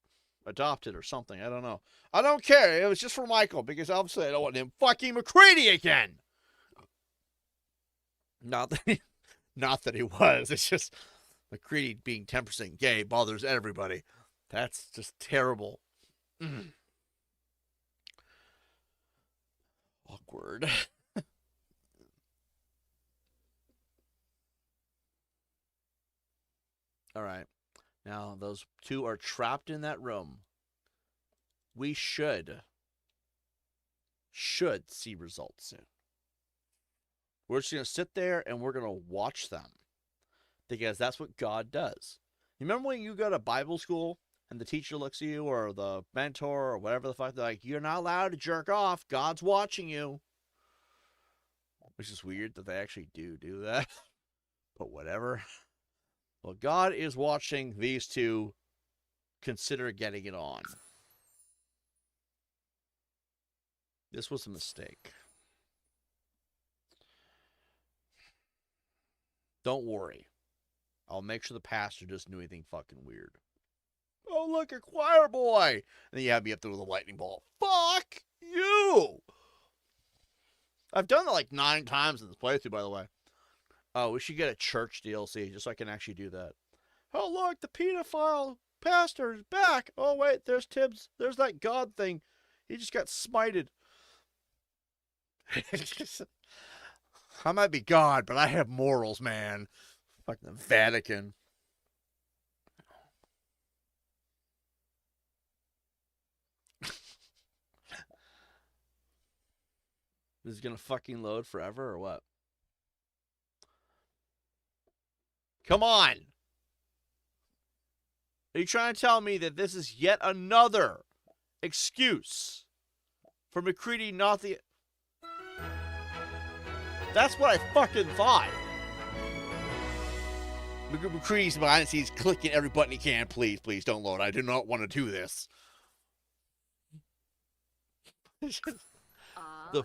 adopted or something. I don't know. I don't care. It was just for Michael because obviously I don't want him fucking MacCready again. Not that he was. It's just MacCready being 10% gay bothers everybody. That's just terrible. Awkward. All right. Now, those two are trapped in that room. We should see results soon. We're just going to sit there and we're going to watch them. Because that's what God does. You remember when you go to Bible school and the teacher looks at you or the mentor or whatever the fuck, they're like, you're not allowed to jerk off. God's watching you. Which is weird that they actually do that. But whatever. Well, God is watching these two consider getting it on. This was a mistake. Don't worry. I'll make sure the pastor doesn't do anything fucking weird. Oh, look, a choir boy. And then you have me up there with a lightning bolt. Fuck you. I've done that like 9 times in this playthrough, by the way. Oh, we should get a church DLC just so I can actually do that. Oh, look, the pedophile pastor is back. Oh, wait, there's Tibbs. There's that God thing. He just got smited. I might be God, but I have morals, man. Fuck the Vatican. This is gonna fucking load forever or what? Come on! Are you trying to tell me that this is yet another excuse for MacCready not the... That's what I fucking thought. MacCready's behind the scenes clicking every button he can. Please, please don't load. I do not want to do this. The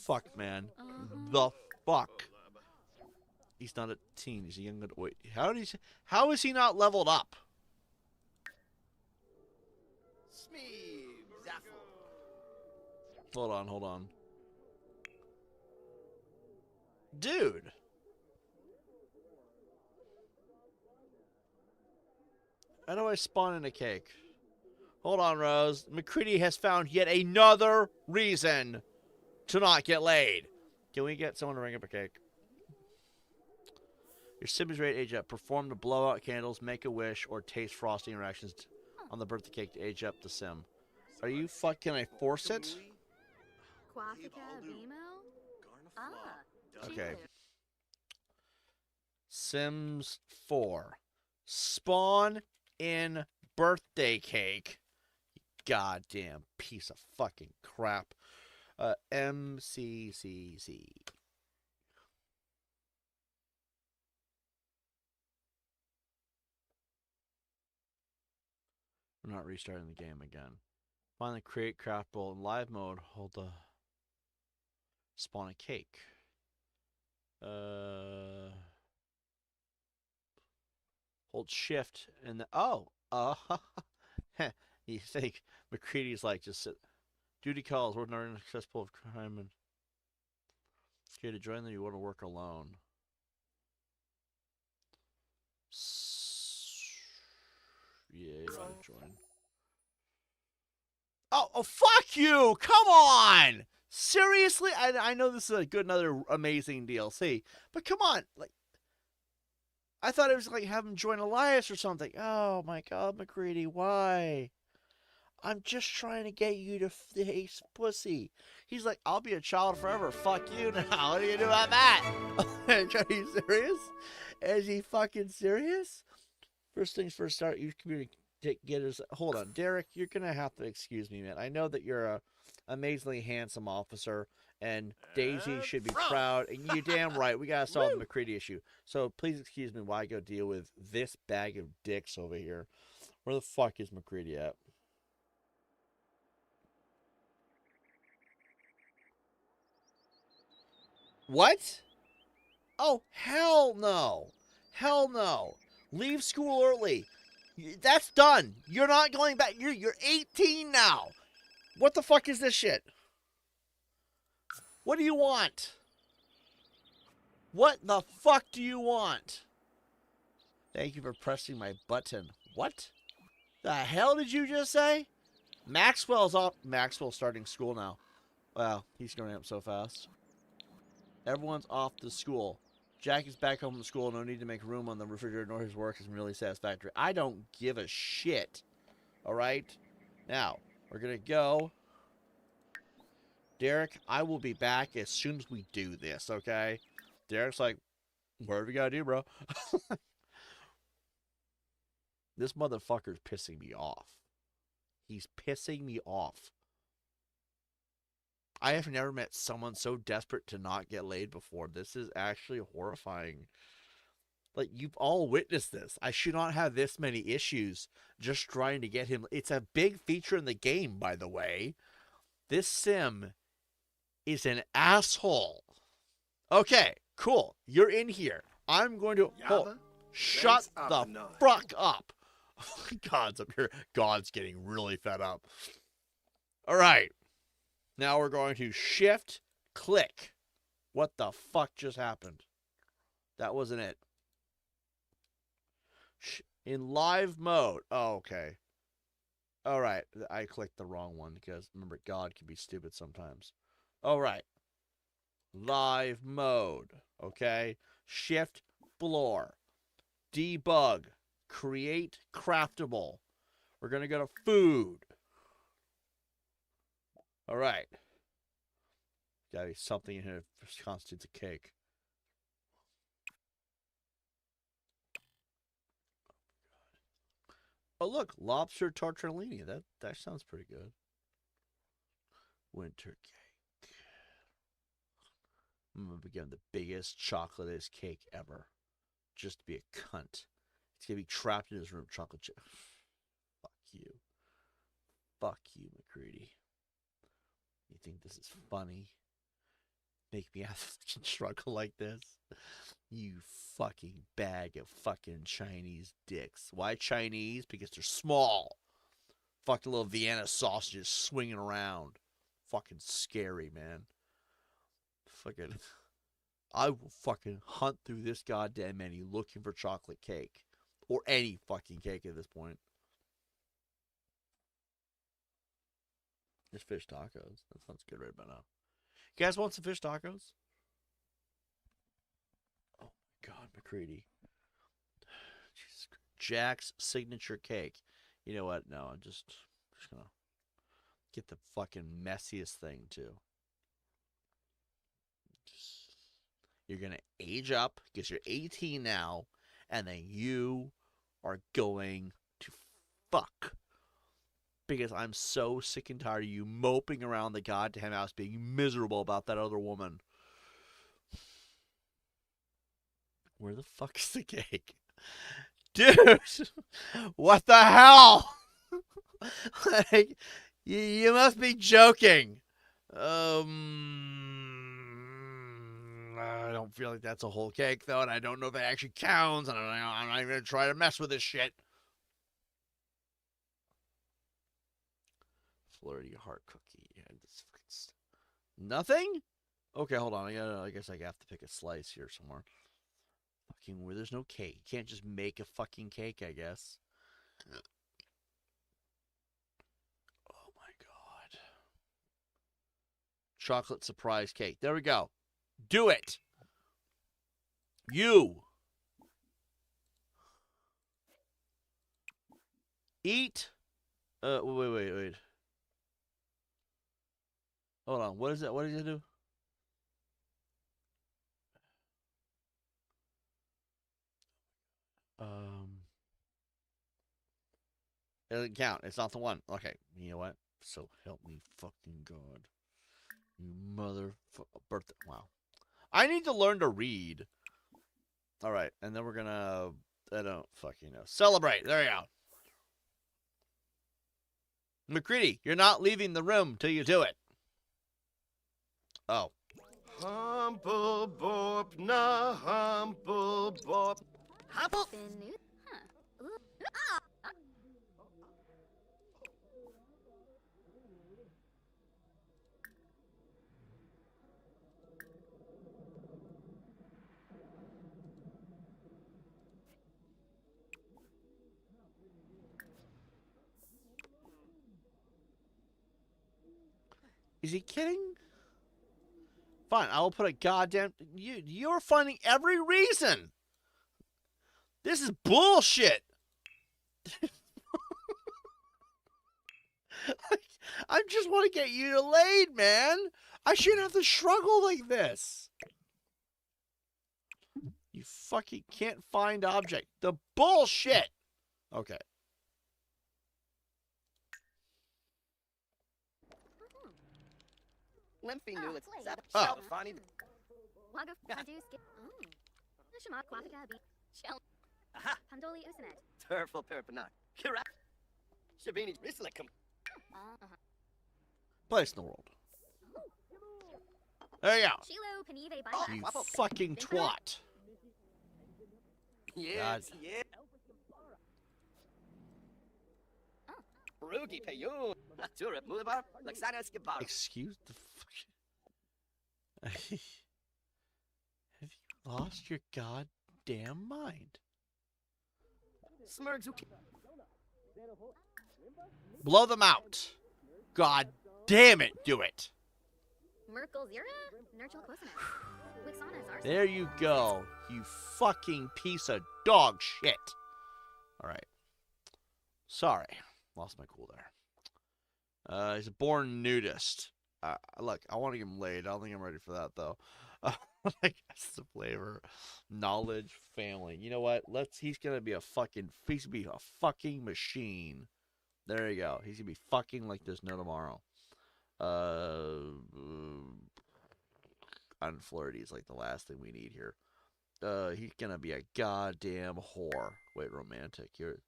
fuck, man. The fuck. He's not a teen. He's a young adult. Wait, how is he not leveled up? Hold on, hold on. Dude. How do I spawn in a cake? Hold on, Rose. MacCready has found yet another reason to not get laid. Can we get someone to ring up a cake? Your sim is ready to age up. Perform the blowout candles, make a wish, or taste frosting reactions on the birthday cake to age up the sim. Are you fucking... Can I force it? Okay. Sims 4. Spawn in birthday cake. Goddamn piece of fucking crap. MCCC. We're not restarting the game again. Finally, create craft bowl in live mode. Hold the spawn a cake. Hold shift and the you think MacCready's like just sit. Duty calls. We're not accessible of crime and okay to join them. You want to work alone. Yeah, you want to join. Oh, fuck you! Come on! Seriously? I know this is a good, another amazing DLC, but come on, like, I thought it was like have him join Elias or something. Oh my God, MacCready, why? I'm just trying to get you to face pussy. He's like, I'll be a child forever. Fuck you now. What do you do about that? Are you serious? Is he fucking serious? First things first, start use community getters. Hold on, Derek, you're gonna have to excuse me, man. I know that you're a amazingly handsome officer, and Daisy should be proud, and you're damn right. We gotta solve the MacCready issue. So please excuse me while I go deal with this bag of dicks over here. Where the fuck is MacCready at? What? Oh, hell no. Hell no. Leave school early. That's done. You're not going back. You're 18 now. What the fuck is this shit? What do you want? What the fuck do you want? Thank you for pressing my button. What the hell did you just say? Maxwell's off. Maxwell's starting school now. Wow, he's growing up so fast. Everyone's off to school. Jack is back home from school. No need to make room on the refrigerator, nor his work is really satisfactory. I don't give a shit. All right? Now, we're going to go. Derek, I will be back as soon as we do this, okay? Derek's like, whatever you got to do, bro. This motherfucker's pissing me off. He's pissing me off. I have never met someone so desperate to not get laid before. This is actually horrifying. Like, you've all witnessed this. I should not have this many issues just trying to get him. It's a big feature in the game, by the way. This sim is an asshole. Okay, cool. You're in here. I'm going to... shut the fuck up. God's up here. God's getting really fed up. All right. Now we're going to shift click. What the fuck just happened? That wasn't it. In live mode. Oh, okay. All right. I clicked the wrong one because remember, God can be stupid sometimes. All right. live mode. Okay? Shift floor. Debug. Create craftable. We're going to go to food. All right. Gotta be something in here that constitutes a cake. Oh, look. Lobster tortellini. That sounds pretty good. Winter cake. I'm going to begin the biggest chocolatest cake ever. Just to be a cunt. It's going to be trapped in his room. Chocolate chip. Fuck you. Fuck you, MacCready. You think this is funny? Make me have to struggle like this? You fucking bag of fucking Chinese dicks. Why Chinese? Because they're small. Fucking little Vienna sausages swinging around. Fucking scary, man. Fucking... I will fucking hunt through this goddamn menu looking for chocolate cake. Or any fucking cake at this point. There's fish tacos. That sounds good right about now. You guys want some fish tacos? Oh my god, MacCready. Jesus Christ. Jack's signature cake. You know what? No, I'm just gonna get the fucking messiest thing too. You're gonna age up because you're 18 now, and then you are going to fuck. Because I'm so sick and tired of you moping around the goddamn house being miserable about that other woman. Where the fuck is the cake? Dude! What the hell? Like, you must be joking. I don't feel like that's a whole cake, though, and I don't know if it actually counts, and I'm not even going to try to mess with this shit. Flirty heart cookie. Nothing? Okay, hold on. I guess I have to pick a slice here somewhere. Fucking where there's no cake. You can't just make a fucking cake, I guess. Oh my god. Chocolate surprise cake. There we go. Do it. You. Eat. Wait. Hold on. What is that? What did you do? It doesn't count. It's not the one. Okay. You know what? So help me fucking God. You birthday. Wow. I need to learn to read. All right. And then we're going to, I don't fucking know. Celebrate. There you go. MacCready, you're not leaving the room till you do it. Oh. Humble borp na humble borp. Huh. Is he kidding? Fine, I will put a goddamn... You're finding every reason. This is bullshit. I just want to get you laid, man. I shouldn't have to struggle like this. You fucking can't find object. The bullshit. Okay. Limpy Newlet. Oh. Funny. Wago Fadu skip. Nishima Quafika B. Shell. Aha. Pandoli Usanet. Turful Perpinat. Kira. Shabini Rislikum. Place in the world. There you go. Chilo Panive by You fucking twat. Yes, yeah. Rugi Payun. Naturip Mulibar. Laxana Skibar. Excuse the fuck. Have you lost your goddamn mind? Smurgzuki. Blow them out. God damn it, do it. Merkel Zira? Nurchel Quisina. Wixana Zarsa. There you go, you fucking piece of dog shit. Alright. Sorry. Lost my cool there. He's a born nudist. Look, I want to get him laid. I don't think I'm ready for that, though. Like, that's the flavor. Knowledge, family. You know what? He's going to be a fucking machine. There you go. He's going to be fucking like there's no tomorrow. Unflirty is like the last thing we need here. He's gonna be a goddamn whore. Wait, romantic. You're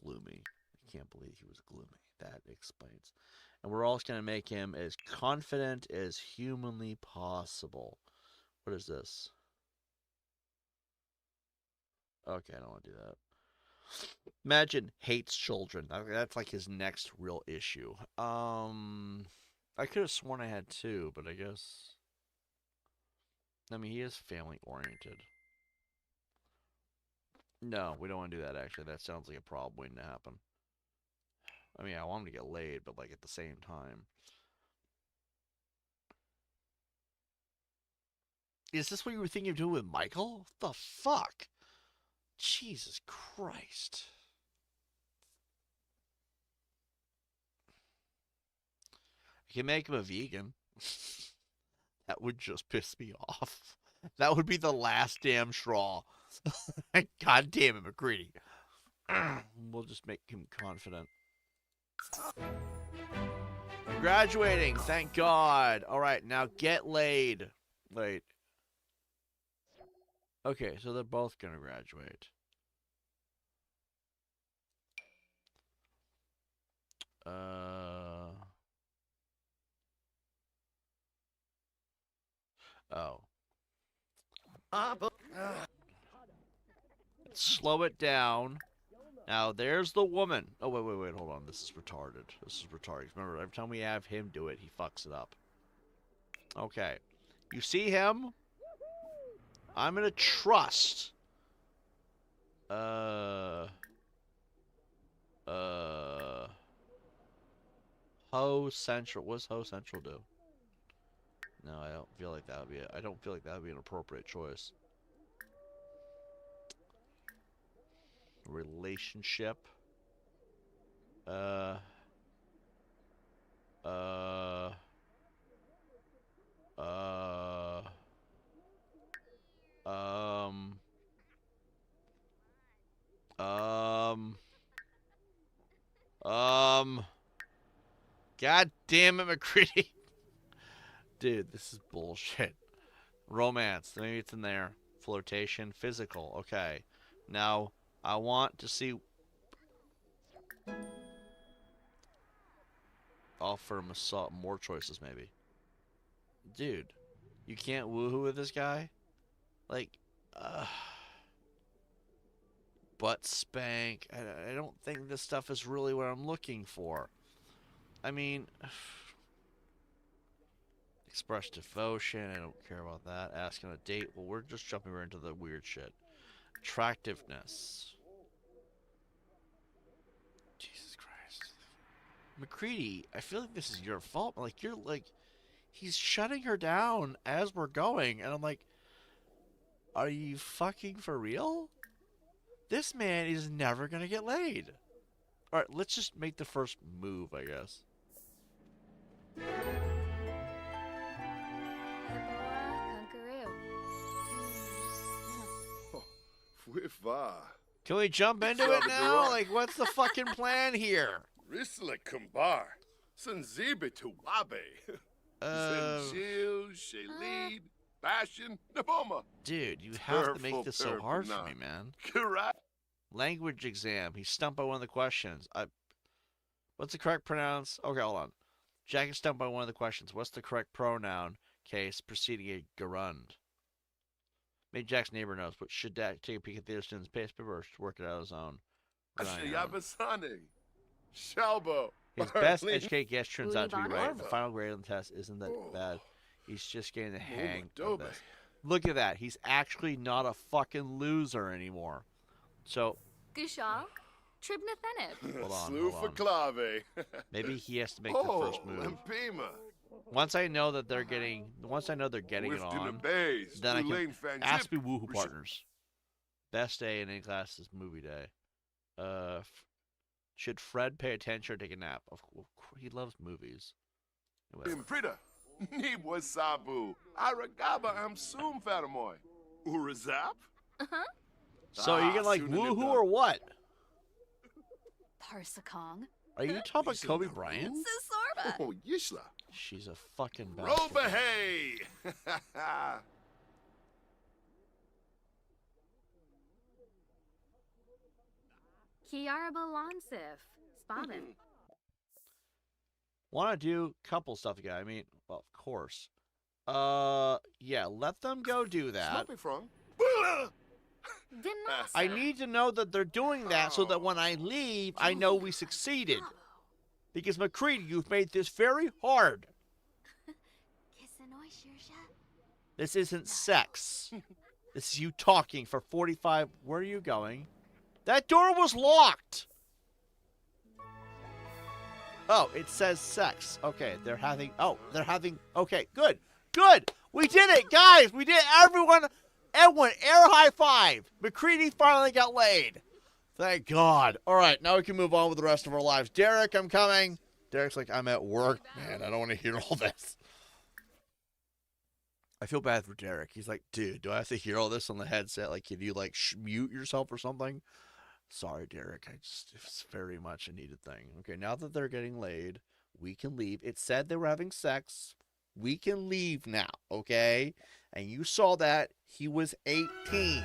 gloomy. I can't believe he was gloomy. That explains. And we're also gonna make him as confident as humanly possible. What is this? Okay, I don't want to do that. Imagine hates children. That's like his next real issue. I could have sworn I had two, but I guess... I mean, he is family-oriented. No, we don't want to do that, actually. That sounds like a problem waiting to happen. I mean, I want him to get laid, but, like, at the same time. Is this what you were thinking of doing with Michael? What the fuck? Jesus Christ. I can make him a vegan. That would just piss me off. That would be the last damn straw. God damn it, MacCready. We'll just make him confident. Graduating, thank God. Alright, now get laid. Wait. Okay, so they're both gonna graduate. Oh. Slow it down. Now, there's the woman. Oh, wait, hold on. This is retarded. This is retarded. Remember, every time we have him do it, he fucks it up. Okay. You see him? I'm gonna trust. Ho Central. What does Ho Central do? No, I don't feel like that would be it. I don't feel like that would be an appropriate choice. Relationship. God damn it, MacCready. Dude, this is bullshit. Romance. Maybe it's in there. Flirtation. Physical. Okay. Now, I want to see... Offer him more choices, maybe. Dude, you can't woohoo with this guy? Like, butt spank. I don't think this stuff is really what I'm looking for. I mean... Express devotion, I don't care about that. Ask on a date, well, we're just jumping right into the weird shit. Attractiveness. Jesus Christ. MacCready, I feel like this is your fault. Like, you're like, he's shutting her down as we're going, and I'm like, are you fucking for real? This man is never gonna get laid. Alright, let's just make the first move, I guess. Can we jump into it now? Like, what's the fucking plan here? Risla kumbar. Sanzibe to wabe. Zenjil, Shalid, Bastion, Naboma. Dude, you have to make this so hard for me, man. Correct. Language exam. He's stumped by one of the questions. What's the correct pronounce? Okay, hold on. Jack is stumped by one of the questions. What's the correct pronoun? Case preceding a gerund. Maybe Jack's neighbor knows, but should Jack take a peek at the other student's paper or work it out on his own? Ashayabasane. Shalbo. His best educated guess turns out to be right. The final grade on the test isn't that bad. He's just getting the hang of this. Look at that. He's actually not a fucking loser anymore. So... Gushal? Tribnathenib. Hold on, Slew for clave. Maybe he has to make the first move. Lampima. Once I know that they're getting, once I know they're getting it on, then I can ask me WooHoo partners. Best day in any class is movie day. Should Fred pay attention or take a nap? Of course, he loves movies. Whatever. Prida. Nibwa sabu. Aragaba am sum fatamoy. Urazap? So you can like WooHoo or what? Parsakong. Are you talking about Kobe Bryant? Susorba. Oh, Yishla. She's a fucking bastard. Robahay. Kiara Balansif. Spavin. Want to do couple stuff again? I mean, well, of course. Yeah, let them go do that. I need to know that they're doing that so that when I leave, I know we succeeded. Because MacCready, you've made this very hard. This isn't sex. This is you talking for 45... Where are you going? That door was locked! Oh, it says sex. Okay, they're having... Oh, they're having... Okay, good. Good! We did it, guys! We did it! Everyone, air high five! MacCready finally got laid. Thank God. All right, now we can move on with the rest of our lives. Derek, I'm coming. Derek's like, I'm at work. Man, I don't want to hear all this. I feel bad for Derek. He's like, dude, do I have to hear all this on the headset? Like, can you, like, mute yourself or something? Sorry, Derek. It's very much a needed thing. Okay, now that they're getting laid, we can leave. It said they were having sex. We can leave now, okay? And you saw that he was 18.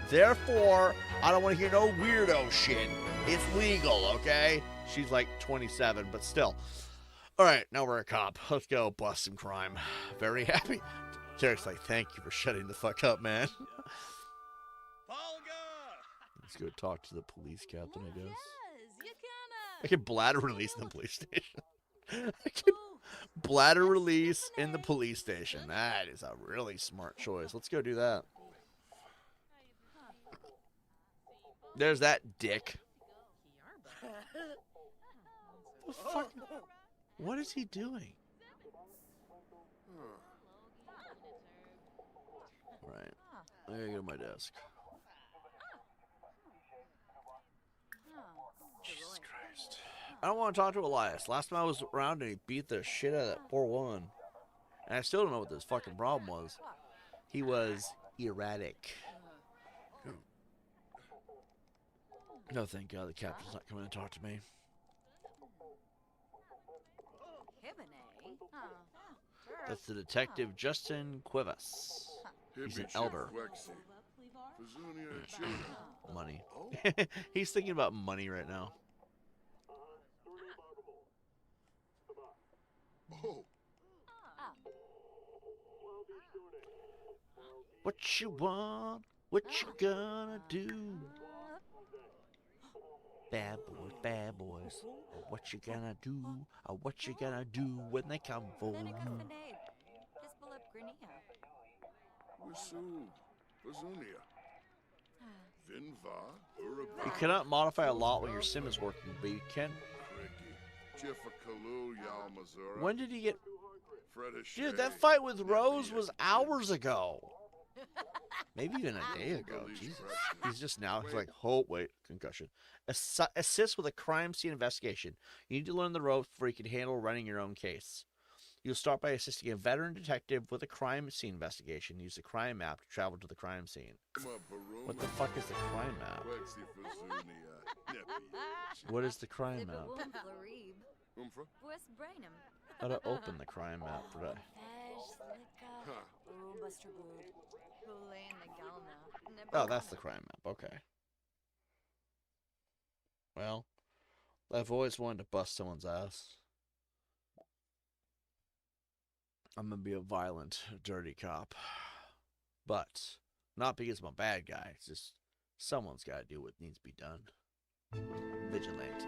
Therefore, I don't want to hear no weirdo shit. It's legal, okay? She's like 27, but still. All right, now we're a cop. Let's go bust some crime. Very happy. Derek's like, thank you for shutting the fuck up, man. Let's go talk to the police captain, I guess. I can bladder release in the police station. I can bladder release in the police station. That is a really smart choice. Let's go do that. There's that dick. What the fuck? What is he doing? Right. I gotta go to my desk. Jesus Christ. I don't want to talk to Elias. Last time I was around and he beat the shit out of that poor one. And I still don't know what this fucking problem was. He was erratic. No, thank God the captain's not coming to talk to me. That's the detective Justin Cuevas. He's an elder. Money. He's thinking about money right now. What you want? What you gonna do? Bad boys. What you gonna do? What you gonna do when they come for you? You cannot modify a lot when your sim is working, but you can. When did he get... Dude, that fight with Rose was hours ago. Maybe even a day ago. Jesus. He's just now. He's like, oh, wait, concussion. Assist with a crime scene investigation. You need to learn the ropes before you can handle running your own case. You'll start by assisting a veteran detective with a crime scene investigation. Use the crime map to travel to the crime scene. What the fuck is the crime map? What is the crime map? How to open the crime map for that? Oh, that's the crime map. Okay. Well, I've always wanted to bust someone's ass. I'm gonna be a violent, dirty cop. But not because I'm a bad guy. It's just someone's got to do what needs to be done. Vigilante.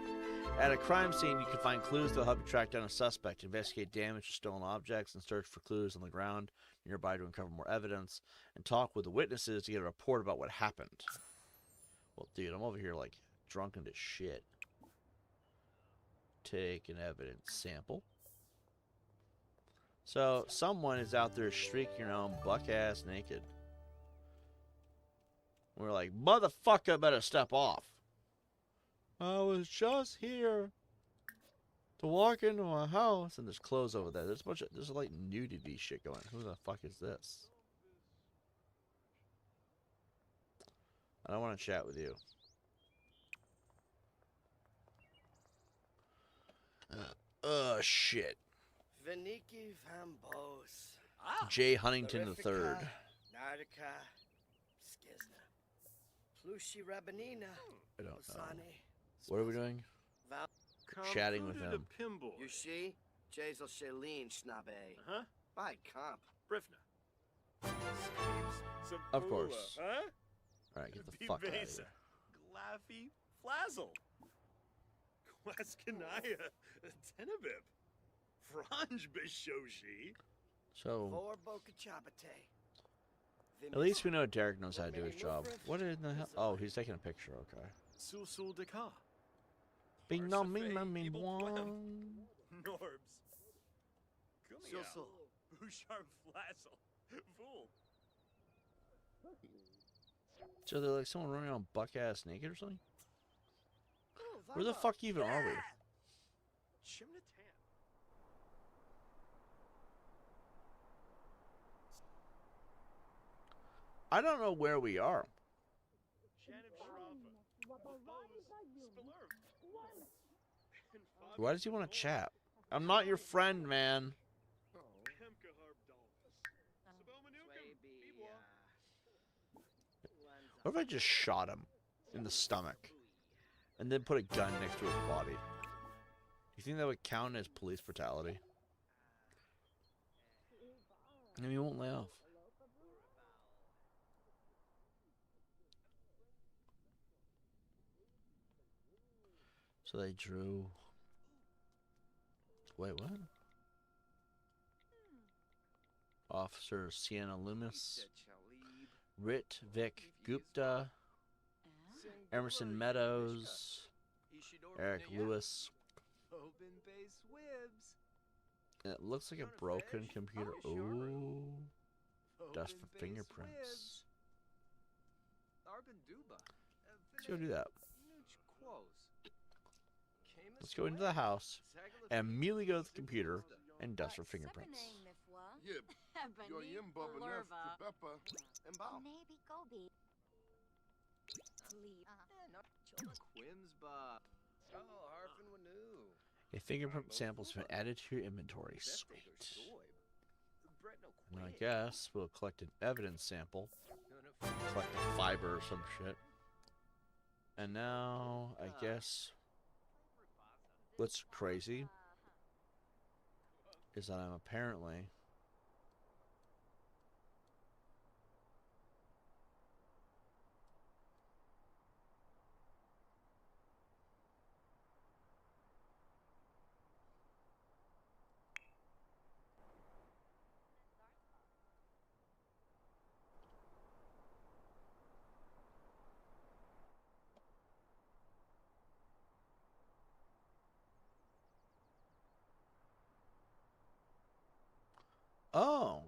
At a crime scene, you can find clues that'll help you track down a suspect, investigate damage to stolen objects, and search for clues on the ground nearby to uncover more evidence, and talk with the witnesses to get a report about what happened. Well, dude, I'm over here, like, drunken as shit. Take an evidence sample. So someone is out there streaking around buck ass naked. We're like, motherfucker, better step off. I was just here to walk into a house, and there's clothes over there. There's like nudity shit going. Who the fuck is this? I don't want to chat with you. Shit. Veniki Vambos. Jay Huntington III. Nardica. Skizna. Plushi Rabanina. I don't know. Osani. What are we doing? Chatting with him. You see? Jazel Shaleen Schnabe. Huh? By comp. Brifna. Of course. Huh? Alright, get the fuck out of here. Glaffy Flazzle. Quaskanaya Tenebib. Franj Bishoshi. So, Vor Boca Chabate. at least we know Derek knows how to do his job. What in the hell? Oh, he's taking a picture, okay. Sulsul Deka. Bing dong, bing Parsifal dong, bing Evil bong. Norbs. Sulsul. Bouchard Flazzle. Fool. So they're like someone running around buck ass naked or something? Where the fuck even are we? Chimnatan. I don't know where we are. Why does he want to chat? I'm not your friend, man. What if I just shot him in the stomach and then put a gun next to his body? You think that would count as police brutality? I mean, he won't lay off. So they drew. Wait, what? Officer Sienna Loomis, Rit Vic Gupta, Emerson Meadows, Eric Lewis. And it looks like a broken computer. Ooh. Dust for fingerprints. Let's go do that. Let's go into the house and immediately go to the computer and dust for fingerprints. Yip. Yo yim bubba pepper and bow. Maybe Gobi. A fingerprint sample's been added to your inventory. Sweet. And I guess we'll collect an evidence sample. Collect a fiber or some shit. And now, I guess, what's crazy is that I'm apparently oh.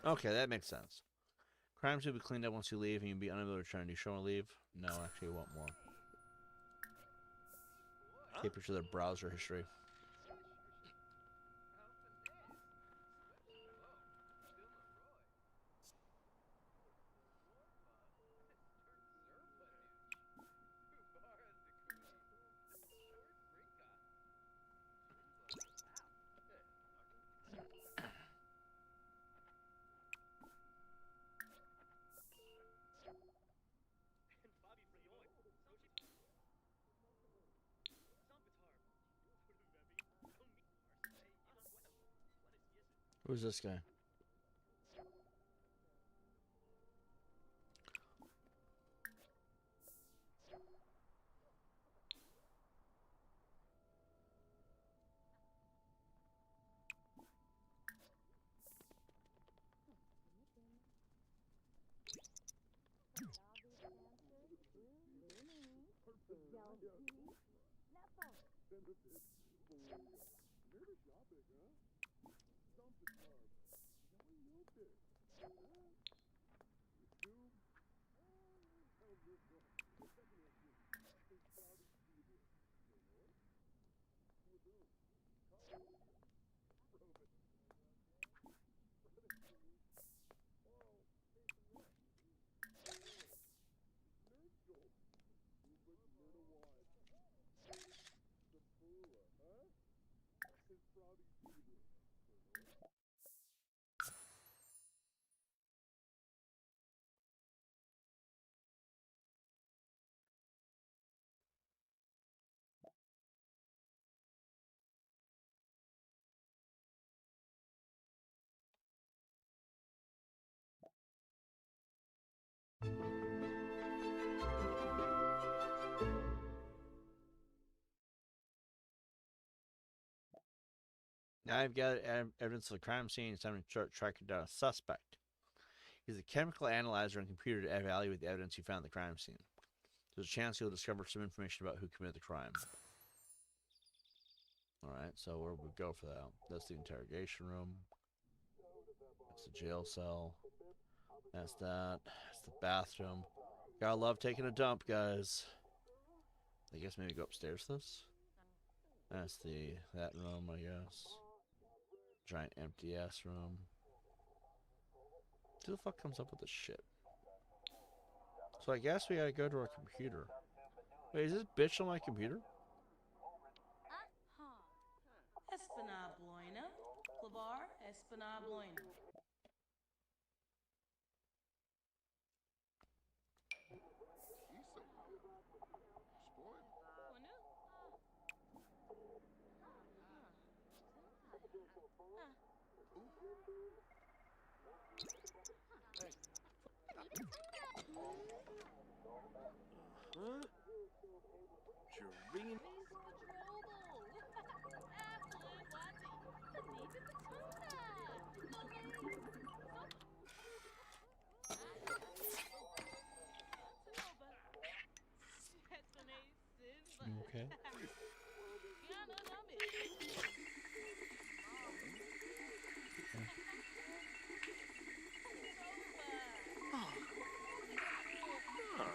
Okay, that makes sense. Crimes will be cleaned up once you leave, and you'll be unable to return. Do you show or leave? No, actually, I want more. Take picture of their browser history. Who's this guy? Now I've got evidence of the crime scene. It's time to start tracking down a suspect. Use a chemical analyzer and computer to evaluate the evidence you found at the crime scene. There's a chance you'll discover some information about who committed the crime. Alright, so where would we go for that? That's the interrogation room. That's the jail cell. That's that. That's the bathroom. Gotta love taking a dump, guys. I guess maybe go upstairs to this? That's that room, I guess. Giant empty ass room. Who the fuck comes up with this shit? So I guess we gotta go to our computer. Wait, is this bitch on my computer? Espinabloina. Clavar Espinabloina. Huh? Jareen? Okay.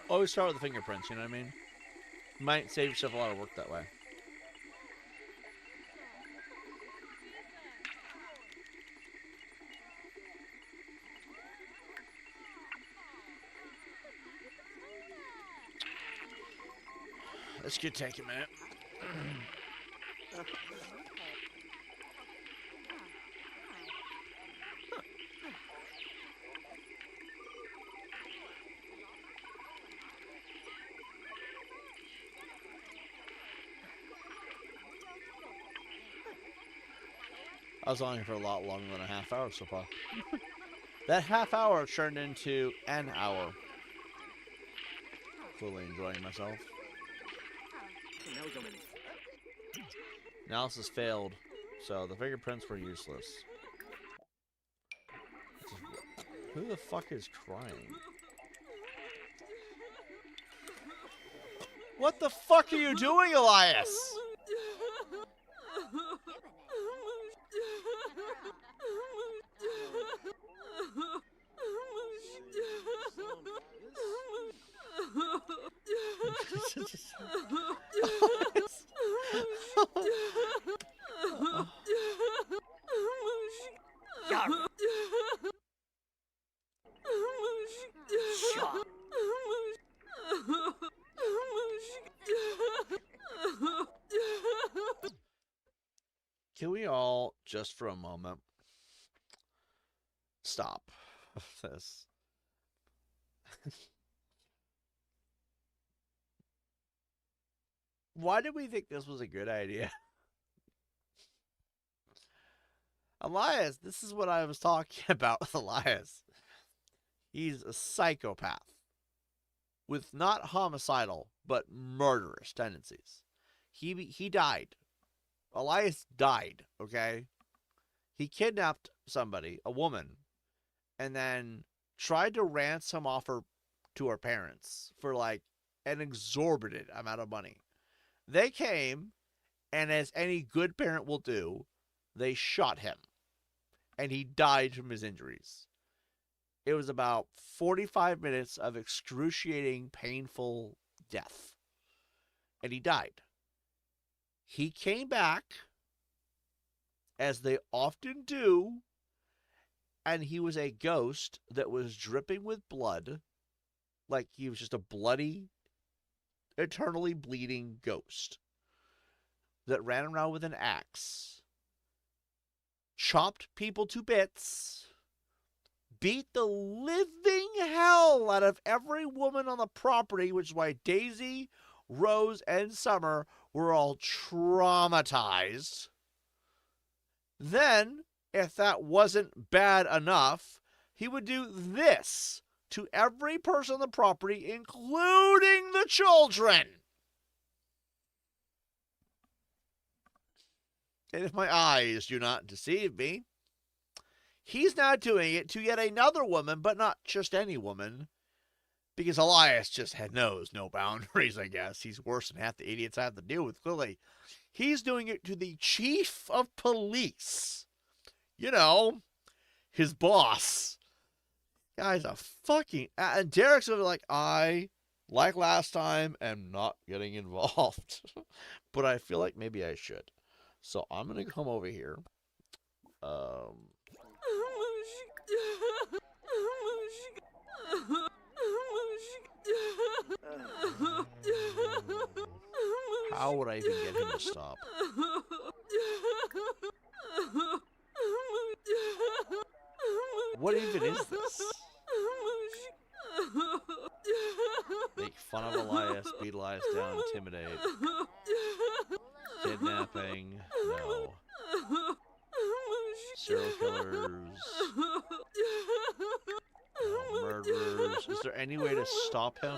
Always start with the fingerprints, you know what I mean? You might save yourself a lot of work that way. This could take a minute. I was on here for a lot longer than a half hour so far. That half hour turned into an hour. Fully enjoying myself. Analysis failed, so the fingerprints were useless. Who the fuck is crying? What the fuck are you doing, Elias? Can we all, just for a moment, stop this? Why did we think this was a good idea? Elias, this is what I was talking about with Elias. He's a psychopath with not homicidal, but murderous tendencies. He died. Elias died, okay? He kidnapped somebody, a woman, and then tried to ransom off her to her parents for like an exorbitant amount of money. They came And as any good parent will do, they shot him. And he died from his injuries. It was about 45 minutes of excruciating, painful death. And he died. He came back, as they often do, and he was a ghost that was dripping with blood, like he was just a bloody, eternally bleeding ghost that ran around with an axe, chopped people to bits, beat the living hell out of every woman on the property, which is why Daisy, Rose, and Summer were all traumatized. Then, if that wasn't bad enough, he would do this to every person on the property, including the children. And if my eyes do not deceive me, he's now doing it to yet another woman, but not just any woman, because Elias just knows no boundaries, I guess. He's worse than half the idiots I have to deal with, clearly. He's doing it to the chief of police. You know, his boss. Guy's a fucking... And Derek's over like, I, like last time, am not getting involved. But I feel like maybe I should. So I'm going to come over here. How would I even get him to stop? What even is this? Make fun of Elias, beat Elias down, intimidate. Kidnapping, no. Serial killers. No. Murderers. Is there any way to stop him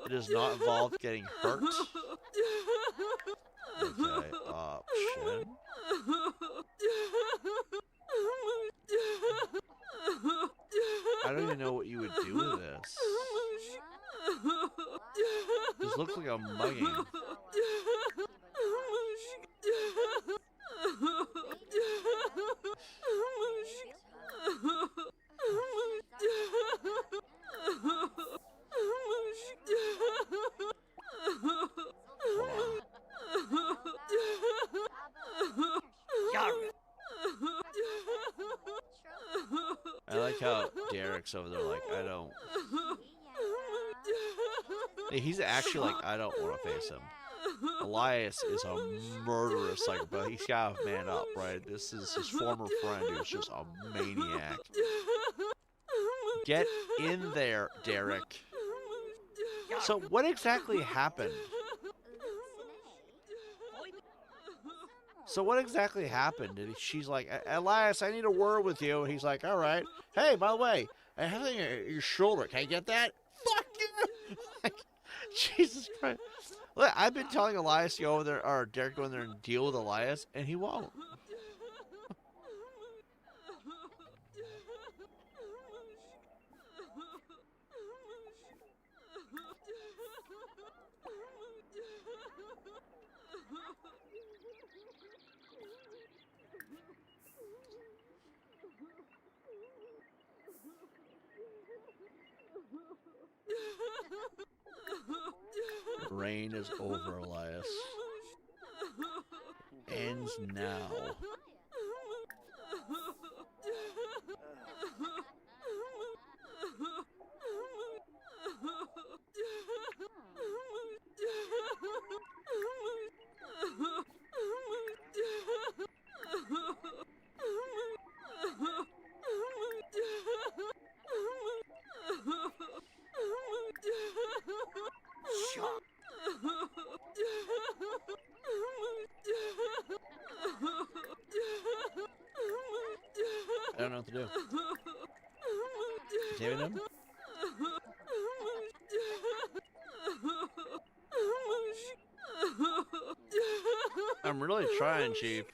that does not involve getting hurt? Okay, option. I don't even know what you would do with this. This looks like a mugging. I like how Derek's over there like, I don't... He's actually like, I don't want to face him. Elias is a murderous psychopath. He's got to man up, right? This is his former friend who's just a maniac. Get in there, Derek. So what exactly happened? So what exactly happened? She's like, Elias, I need a word with you. And he's like, all right. Hey, by the way, I have something on your shoulder. Can I get that? Fuck you! Like, Jesus Christ. Look, I've been telling Elias to go over there, or Derek go in there and deal with Elias, and he won't. The reign is over, Elias. Ends now. I don't know what to do. David him? I'm really trying, Chief.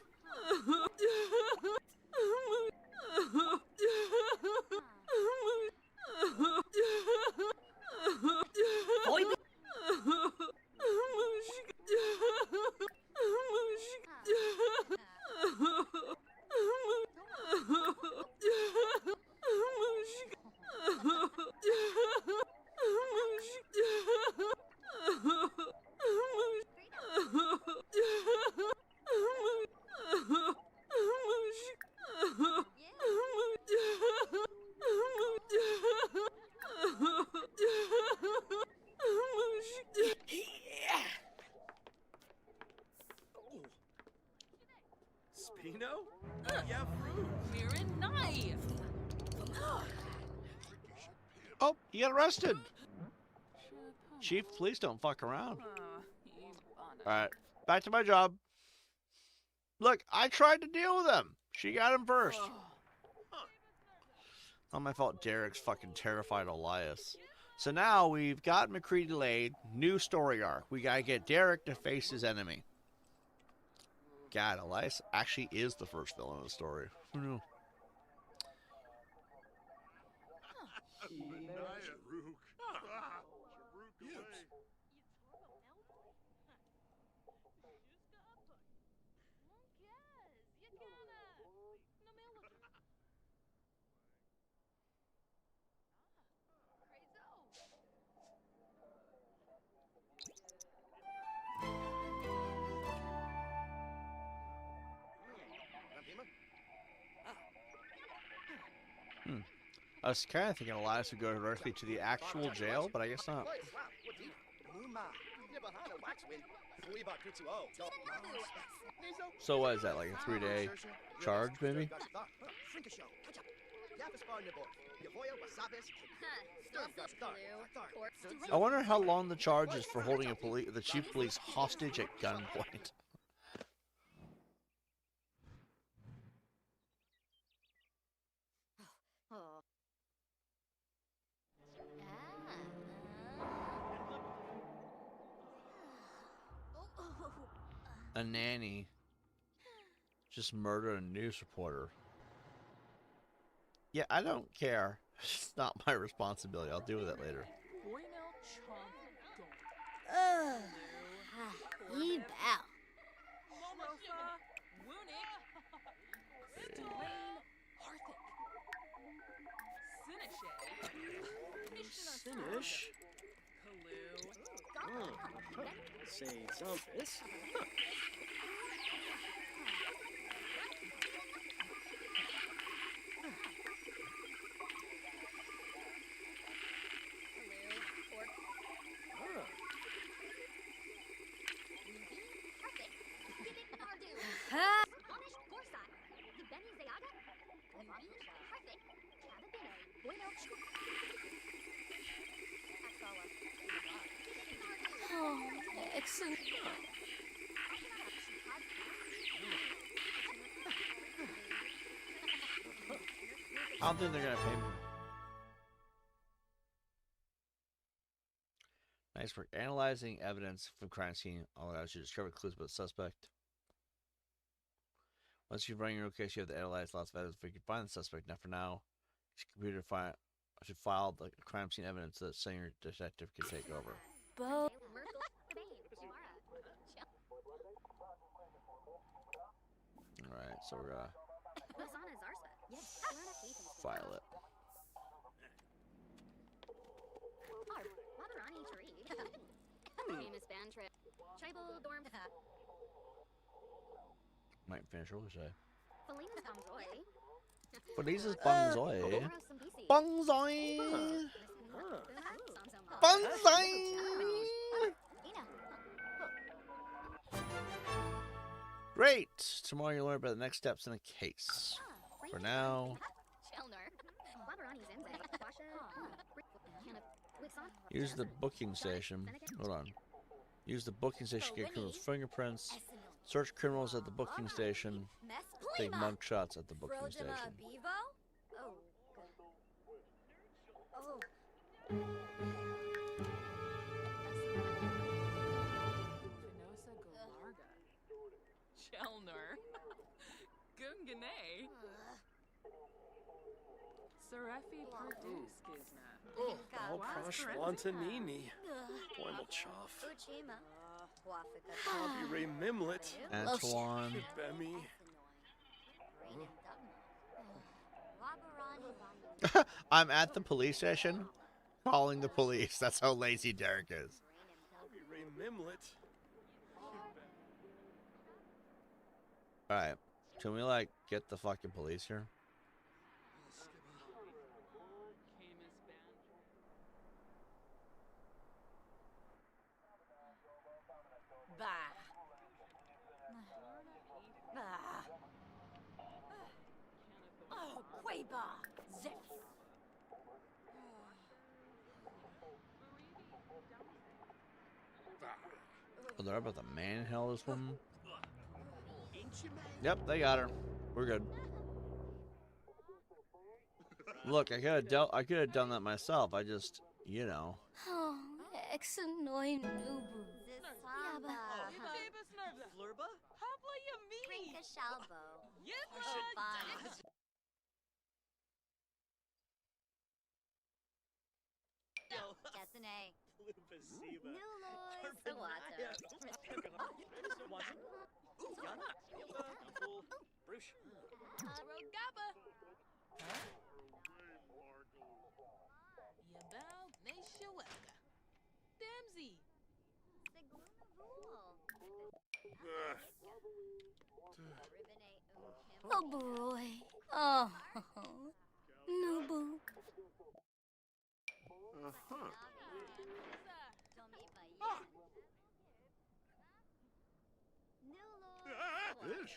Yeah, fruit. Mirren knife. Oh, you got arrested. Chief, please don't fuck around. Alright, back to my job. Look, I tried to deal with him. She got him first. Not my fault Derek's fucking terrified Elias. So now we've got MacCready laid. New story arc. We gotta get Derek to face his enemy. God, Elias actually is the first villain of the story. Who knew? Rook. I was kind of thinking Elias would go directly to the actual jail, but I guess not. So what is that, like a 3-day charge, maybe? I wonder how long the charge is for holding the chief of police hostage at gunpoint. A nanny just murdered a news reporter. Yeah, I don't care. It's not my responsibility. I'll deal with it later. Ye bow. Finish? Say something. Excellent. I don't think they're gonna pay me. Nice work. Analyzing evidence from crime scene allows you to discover clues about the suspect. Once you've run your own case, you have to analyze lots of evidence before you can find the suspect. Now, for now, your computer should file the crime scene evidence so that senior detective can take over. Bo. Alright, so we're gonna file it. Might finish early today. Feliza's Bongzoi. Bongzoi! Bongzoi! Great! Tomorrow you'll learn about the next steps in a case. For now, use the booking station. Hold on. Use the booking station to get criminals' fingerprints. Search criminals at the booking station. Take mug shots at the booking station. Chelner. Gungane. Sarefi Perduskizna. Al Prashwantanini. Poimelchoff. Bobby Ray Mimlet. Antoine. Bemmy. I'm at the police station calling the police. That's how lazy Derek is. Bobby Ray Mimlet. Alright. Can we, like, get the fucking police here? Reba. Zip. Oh, they're about to manhandle this woman. Yep, they got her. We're good. Look, I could have done that myself. I just, you know. Oh, exonoin nubu. Zisaba. Flurba? Habla yami. Brinka shalbo. Yidla. Destiny. Nuloy Sawata. Rogaba. Yabal Nashawaka. Damsey. Oh boy. Oh. Nubu. Uh-huh. Ish.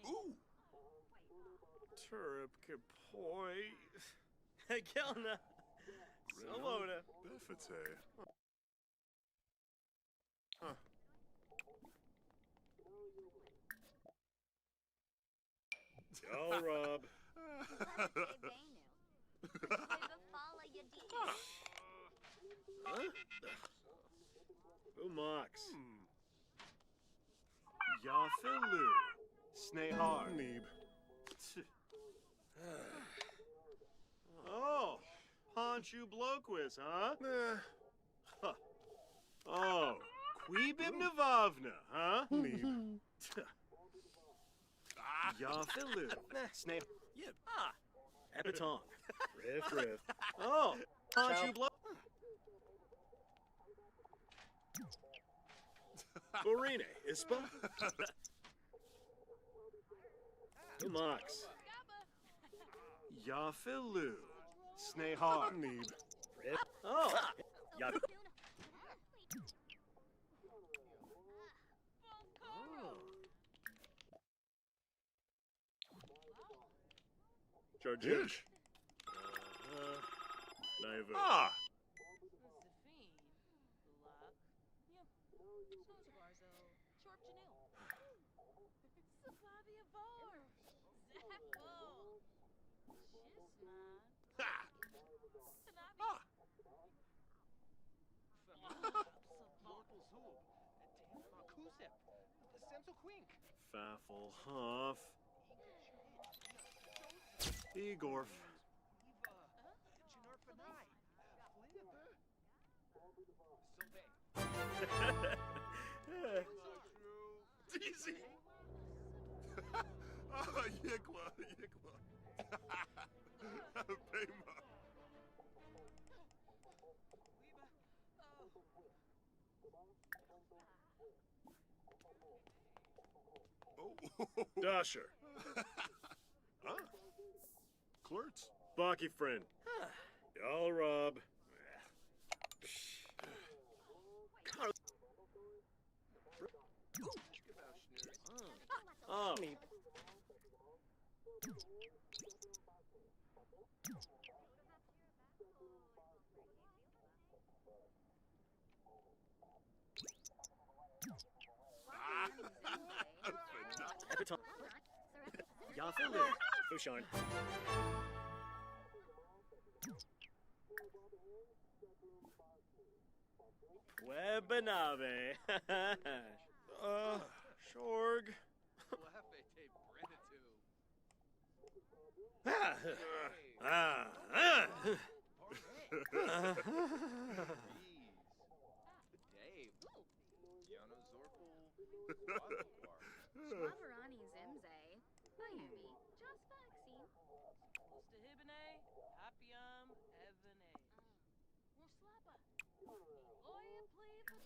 Ooh. Turip Kapoi. Kelna. Samoda. Befete. Huh. Yo, Rob. Huh? Umox. Yafilu. Snehar. Neeb. Oh, Ponchu Bloquist, huh? Nah. Huh. Oh, Queebib Navavna, huh? Neeb. Yafilu. Sneh. Yip. Ah. Epitong. Riff. Oh, Ponchu Bloquist. Borine, Ispa. Umox. Yafilu. Snehar. Neeb. Riff. Oh. Yap. Charge. Ish. Naivu. Ah. Faffle Huff. Igorf. Easy. Ah, Yikwa. Pema. Oh. Dasher. Ah. Klurtz. Baki friend. Y'all Rob. Oh. Epitome. Yafilu. Fushan. Webanabe. Shorg. Schwaberani Zimze. Miami. Just vaccine. Stahibane, Hapiam, Evane. Muslapa. Oya play the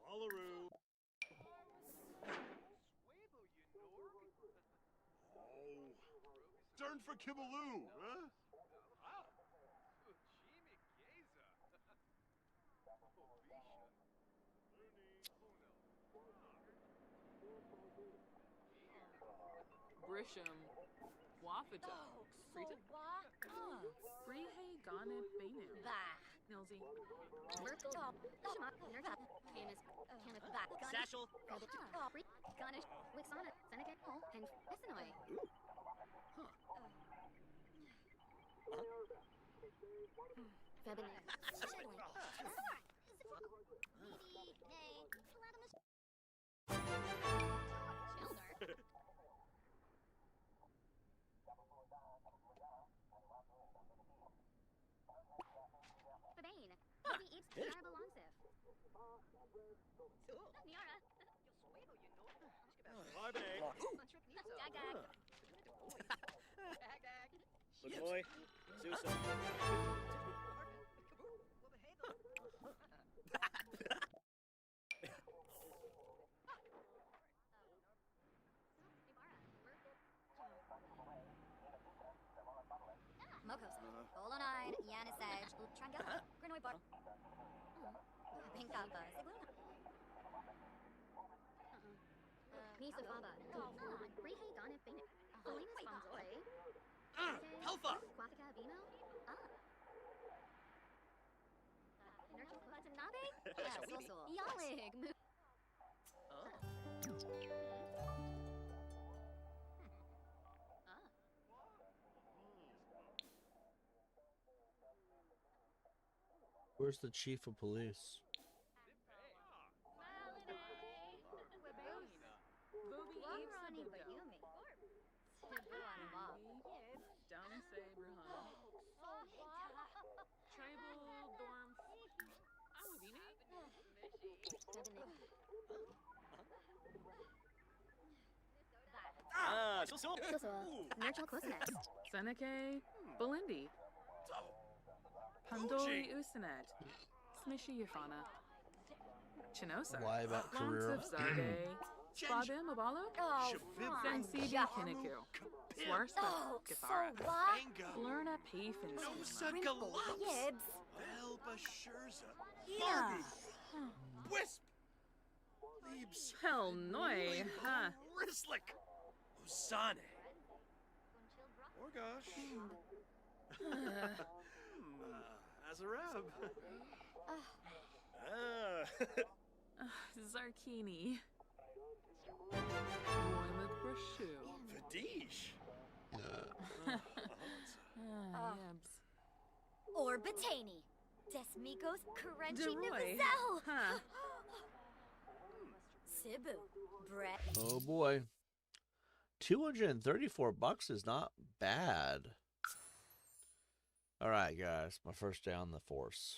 Wallaroo. Turn for Kibbaloo, huh? Brisham. Wafata. Frita. Freehay Garnet Bainu. Nilsy. Merkel. Shema. Nurta. Canis. Canis. Satchel. Garnish. Wixana. Seneca. And Essenoi. Febin. Fabane. He eats Niara Belongsiv. Niara. Barbie. Gag. Lemoy. Susan. Mokos. Olonide. Yanisage. Trangel. Grinoi Bar. Pinkapa. Sigluna. Misa Faba. Rihe Garnet Bane. Elena Sponzoy. Helfa. Quathika Vino. Nurture Watanabe. Yalig. Where's the chief of police? Warani Bayumi. Downse Bruhan. Tribal Dorm. Awabini. So. Nurture Quisnet. Seneca. Belindi. Pandori Usanet. Smishy Yafana. Chinosa. Why about career? Longsif Zage. Spade Mabalo. Sensibi Kiniku. Swarsta. Gathara. Lerna Pafin. Yibs. Velba Scherza. Barbie. Wisp. Liebs. Hell noi, huh? Rislick. Usane. Orgosh. Azarab. Zarkini. Moimuk Brashu. Fadish. Yebs. Orbatani. Desmigos Karenchi Deroy. Nivazel. Huh. Sibu. Brett. Oh boy. $234 is not bad. Alright guys, my first day on the force.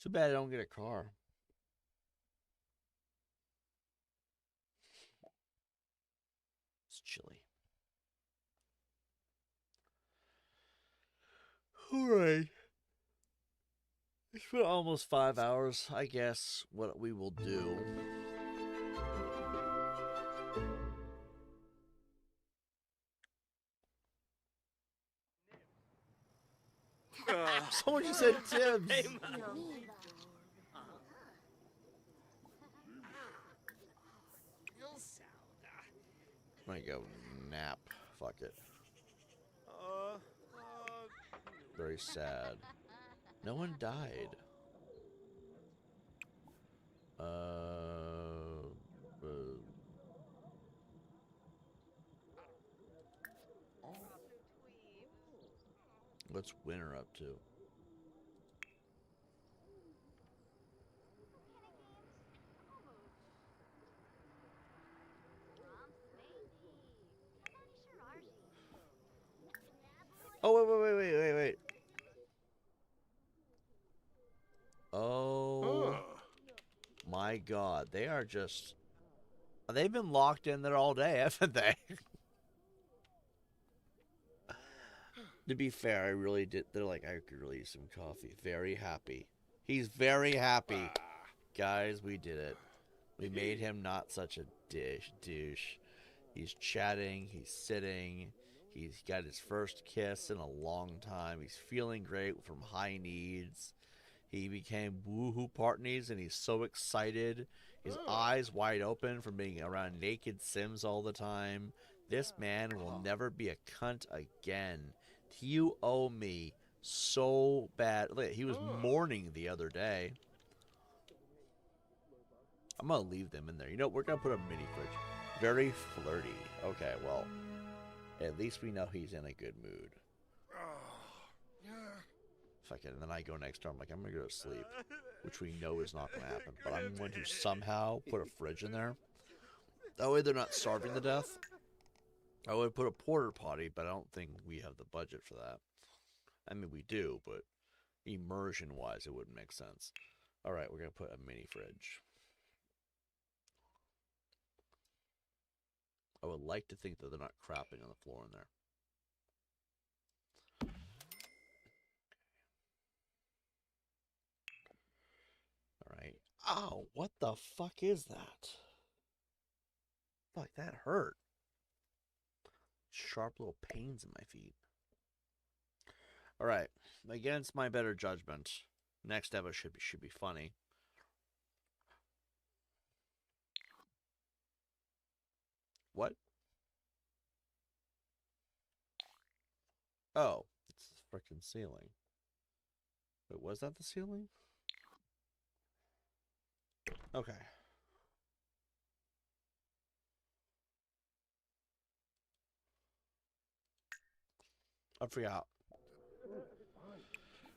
Too bad I don't get a car. It's chilly. Alright. It's been almost 5 hours. I guess what we will do. Someone just said Tibbs. I'm gonna go nap. Fuck it. Very sad. No one died. What's Winter up to? Oh, wait. Oh my God. They are just... They've been locked in there all day, haven't they? To be fair, I really did. They're like, I could really use some coffee. Very happy. He's very happy. Guys, we did it. We made him not such a douche. He's chatting. He's sitting. He's got his first kiss in a long time. He's feeling great from high needs. He became woohoo partners, and he's so excited. His eyes wide open from being around naked Sims all the time. This man will never be a cunt again. You owe me so bad. Look, he was mourning the other day. I'm going to leave them in there. You know, we're going to put a mini fridge. Very flirty. Okay, well, at least we know he's in a good mood. Fuck it, and then I go next door. I'm like, I'm going to go to sleep, which we know is not going to happen. But I'm going to somehow put a fridge in there. That way they're not starving to death. I would put a porta potty, but I don't think we have the budget for that. I mean, we do, but immersion-wise, it wouldn't make sense. All right, we're going to put a mini fridge. I would like to think that they're not crapping on the floor in there. All right. Oh, what the fuck is that? Fuck, that hurt. Sharp little pains in my feet. All right. Against my better judgment, next episode should be funny. What? Oh, it's the frickin' ceiling. Wait, was that the ceiling? Okay. I forgot.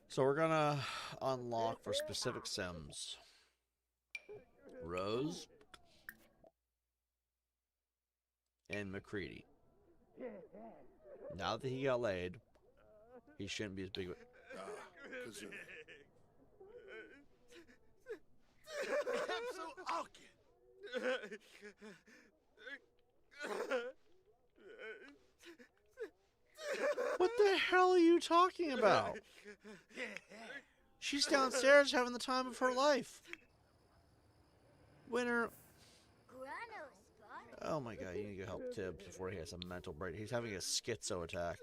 So we're gonna unlock for specific Sims. Rose and MacCready. Now that he got laid, he shouldn't be as big. What the hell are you talking about? She's downstairs having the time of her life. Winner. Oh my god, you need to help Tibbs before he has a mental break. He's having a schizo attack.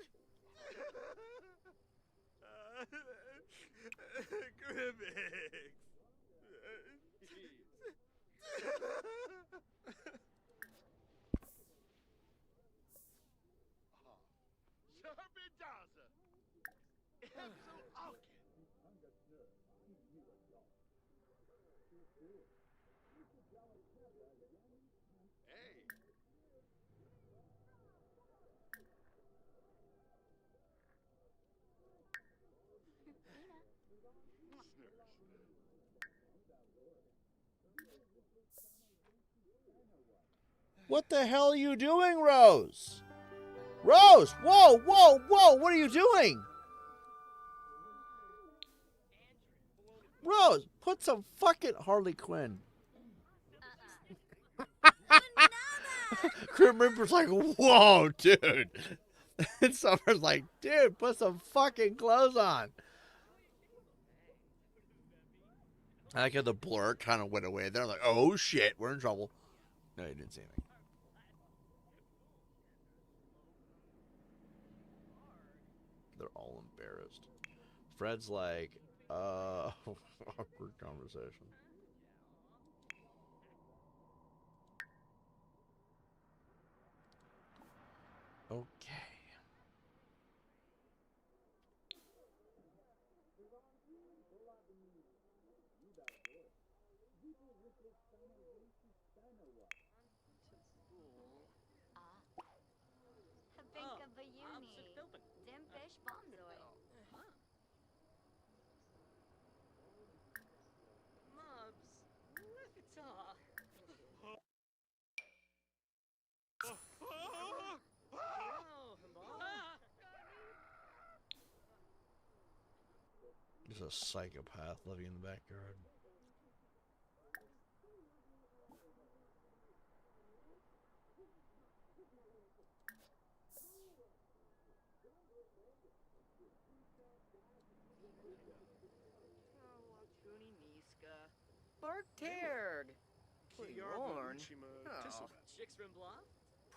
What the hell are you doing, Rose? Rose! Whoa, whoa, whoa! What are you doing? Rose, put some fucking Harley Quinn. Grim Reaper's like, whoa, dude. And Summer's like, dude, put some fucking clothes on. I like how the blur kind of went away. They're like, oh shit, we're in trouble. No, you didn't say anything. They're all embarrassed. Fred's like, awkward conversation. Okay. There's a psychopath living in the backyard. Barterd. Lorn.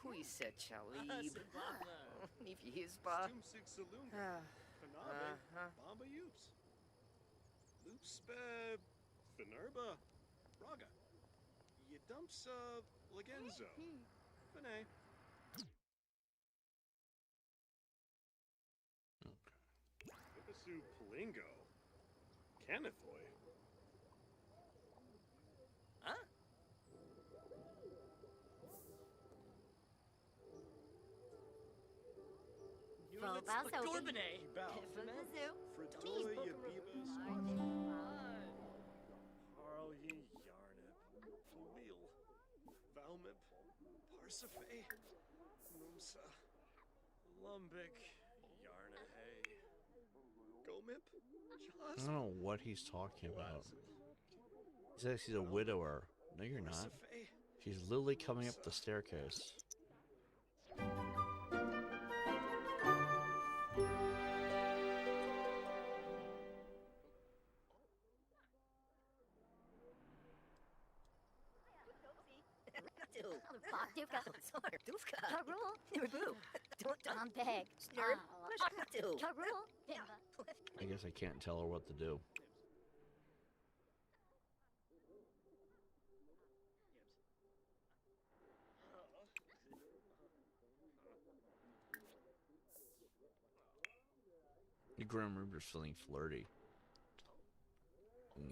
Puise chalib. If he is ba. Upspe Finerba Raga. Yedumsa Legenzo. Fine. Ipasu Palingo. Canathoy. Huh? Bobo Sophie. Dorbane. From the zoo. Fritola Yabibas. Harl Ye Yarnip. Fluil. Valmip. Parsife. Mumsa. Lumbic. Yarnahay. Gomip. I don't know what he's talking about. He says she's a widower. No, you're not. She's literally coming up the staircase. Dufka. Dufka. Karul. Nirbu. Tom Peg. Karul. Pimba. I guess I can't tell her what to do. The Grim Reaper's feeling flirty.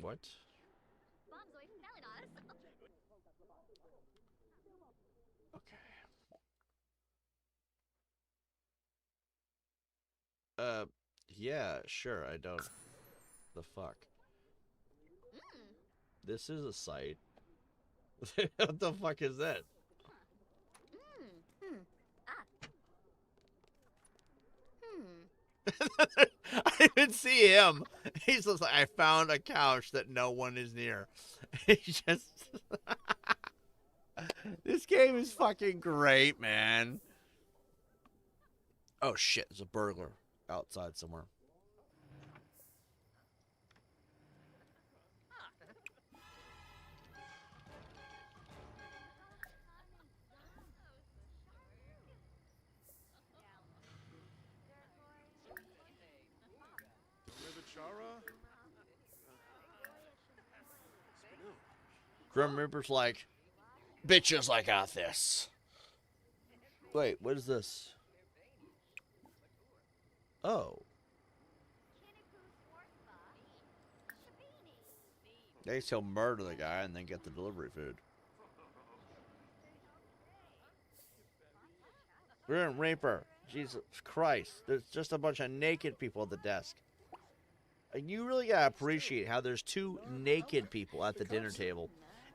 What? Okay. Yeah, sure, I don't. The fuck? This is a site. What the fuck is that? I didn't see him. He's just like, I found a couch that no one is near. He just... This game is fucking great, man. Oh shit, there's a burglar outside somewhere. Grim Reaper's like, bitches, I got this. Wait, what is this? Oh. They still murder the guy and then get the delivery food. Grim Reaper, Jesus Christ, there's just a bunch of naked people at the desk. And you really gotta appreciate how there's two naked people at the dinner table.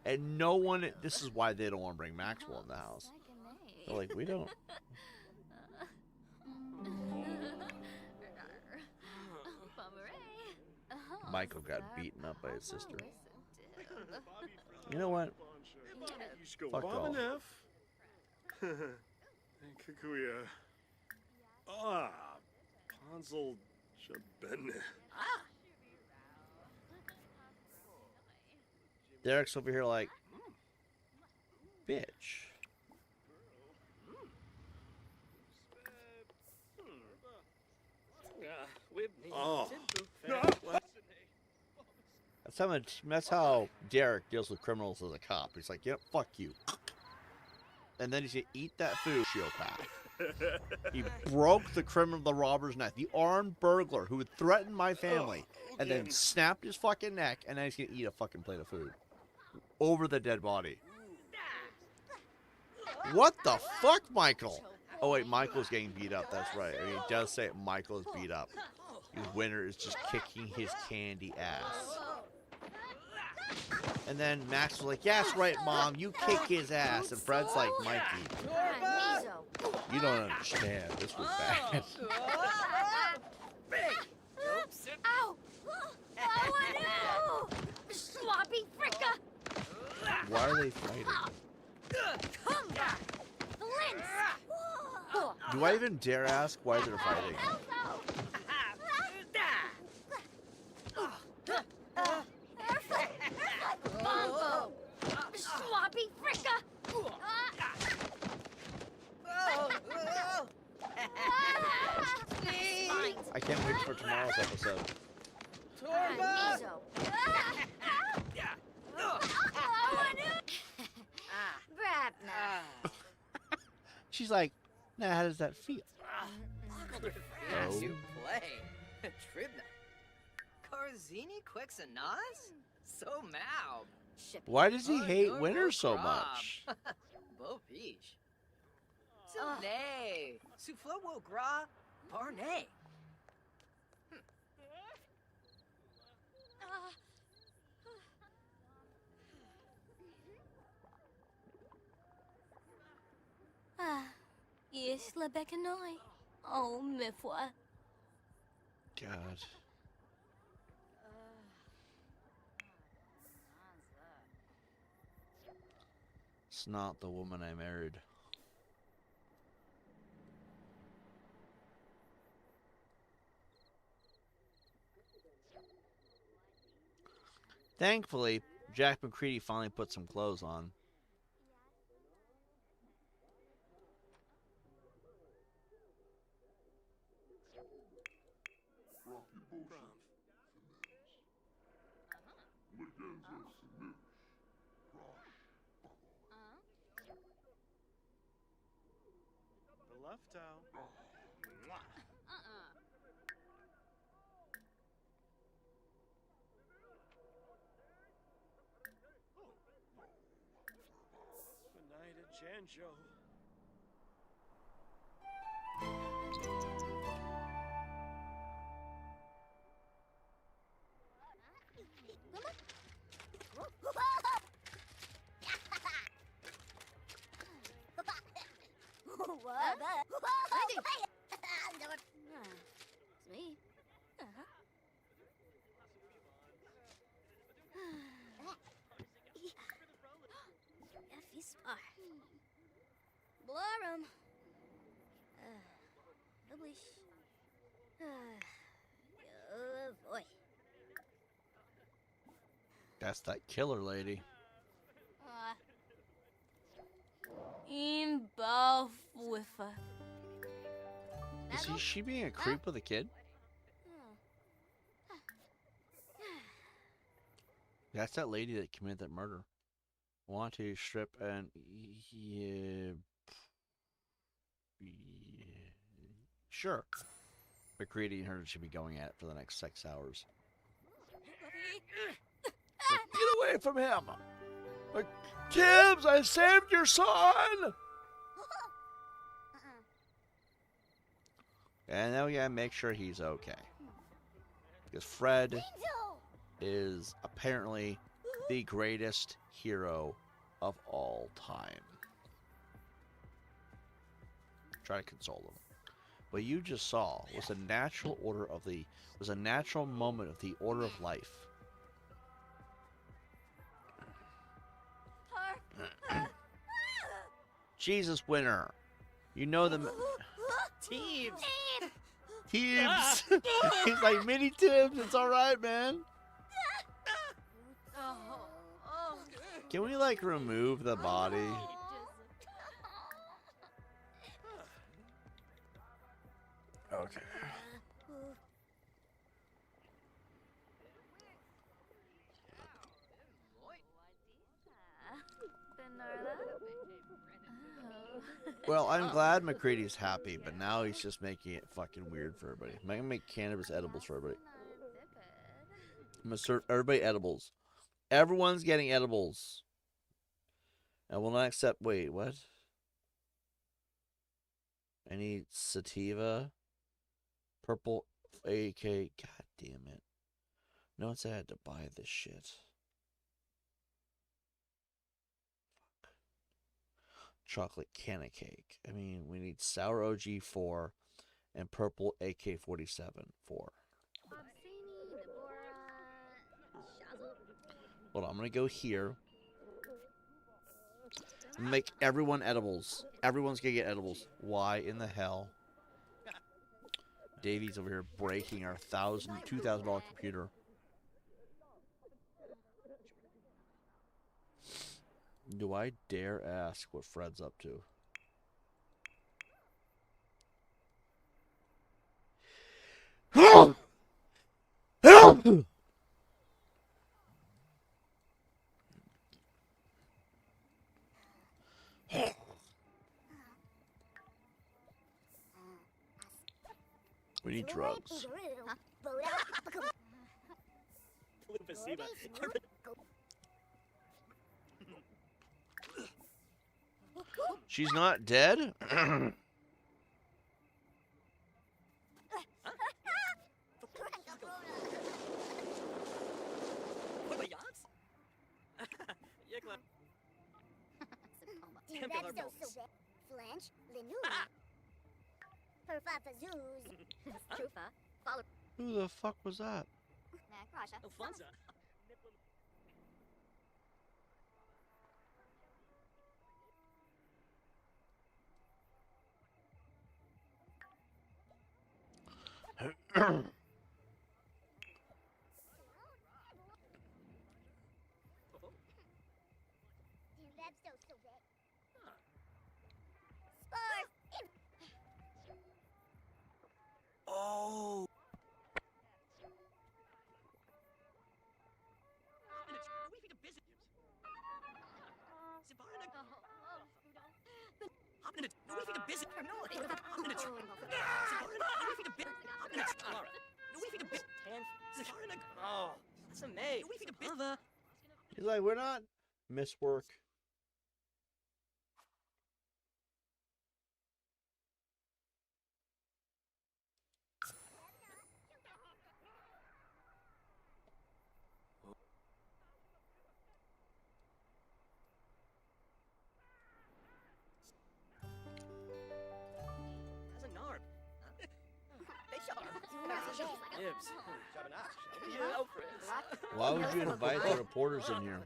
And no one, this is why they don't want to bring Maxwell in the house. They're like, we don't. Michael got beaten up by his sister. You know what? Fuck off. Kikuya. Ah, Ponzel Jabenne. Derek's over here like, bitch. Oh. That's how Derek deals with criminals as a cop. He's like, yep, fuck you. And then he's gonna eat that food, sociopath. He broke the robber's neck. The armed burglar who had threatened my family. And then snapped his fucking neck. And then he's gonna eat a fucking plate of food. Over the dead body. What the fuck, Michael? Oh wait, Michael's getting beat up. That's right. I mean, it does say Michael is beat up. His winner is just kicking his candy ass. And then Max was like, "Yeah, that's right, Mom. You kick his ass." And Fred's like, "Mikey, you don't understand. This was bad." Ow! Oh, no! Sloppy fricka! Why are they fighting? Do I even dare ask why they're fighting? Bongo! Sloppy fricka! I can't wait for tomorrow's episode. she's like, now how does that feel? Yes, Oh. you play. Tribna. Corzini Quixanas? So mal. Why does he hate winter so much? Bo Peach. Sune. Suflo wo gra. Barnay. Yes, la becanoi. Oh, me foi. God. It's not the woman I married. Thankfully, Jack MacCready finally put some clothes on. The left out. Benighted Janjo. It's me. Fispar. Blorum. Publish. Boy. That's that killer lady. Imbalfwiffa. Is she being a creep with a kid? That's that lady that committed that murder. Want to strip and sure. MacCready and her should be going at it for the next 6 hours. Get away from him! Like, Tibbs, I saved your son! And now we gotta make sure he's okay. Because Fred is apparently the greatest hero of all time. Try to console him. What you just saw was a natural moment of the order of life. Jesus, winner. You know them. Teams. Tibbs. He's like, mini Tibbs, it's alright, man. Can we, like, remove the body? Okay. Well, I'm glad MacCready's happy, but now he's just making it fucking weird for everybody. I'm gonna make cannabis edibles for everybody. I'm gonna serve everybody edibles. Everyone's getting edibles. I will not accept. Wait, what? I need sativa. Purple AK. God damn it. No one said I had to buy this shit. Chocolate canna cake. I mean, we need sour OG 4 and purple AK 47 4. Hold on, I'm gonna go here. I'm gonna make everyone edibles. Everyone's gonna get edibles. Why in the hell? Davey's over here breaking our $2,000 computer. Do I dare ask what Fred's up to? Help! Help! We need drugs. She's not dead? Who the fuck was that? Oh. He's like, we're not miss work. Why would you invite the reporters in here?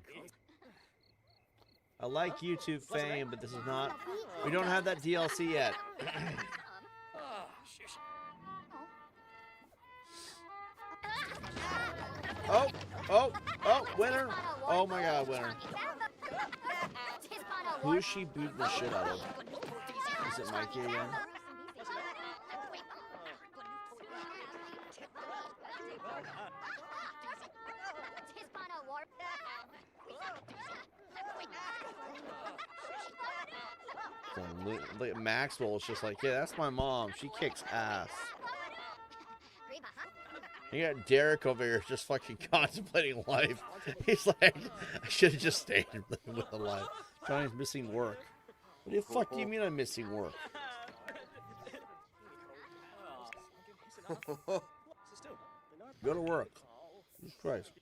I like YouTube fame, but this is not. We don't have that DLC yet. Oh, oh, oh, winner. Oh my god, winner. Who is she beating the shit out of? Is it Mikey again? Maxwell is just like, yeah, that's my mom. She kicks ass. You got Derek over here just fucking contemplating life. He's like, I should have just stayed with the life. Johnny's missing work. What the fuck do you mean I'm missing work? Go to work. Jesus Christ.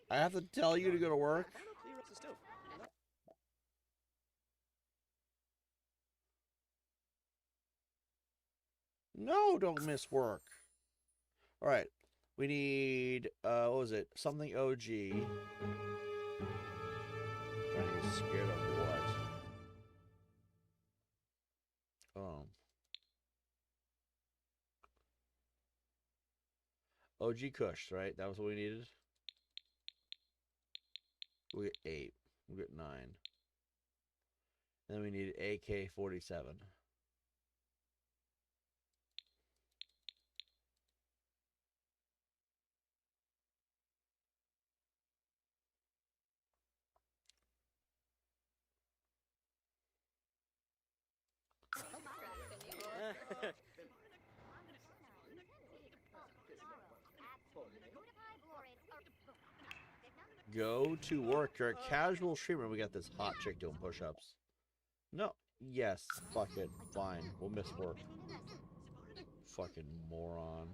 I have to tell you to go to work? No, don't miss work. All right. We need, what was it? Something OG. Trying to get scared of what? OG Kush, right? That was what we needed? We get 8. We get 9. Then we needed AK-47. Go to work. You're a casual streamer. We got this hot chick doing push-ups. No. Yes. Fuck it. Fine. We'll miss work. Fucking moron.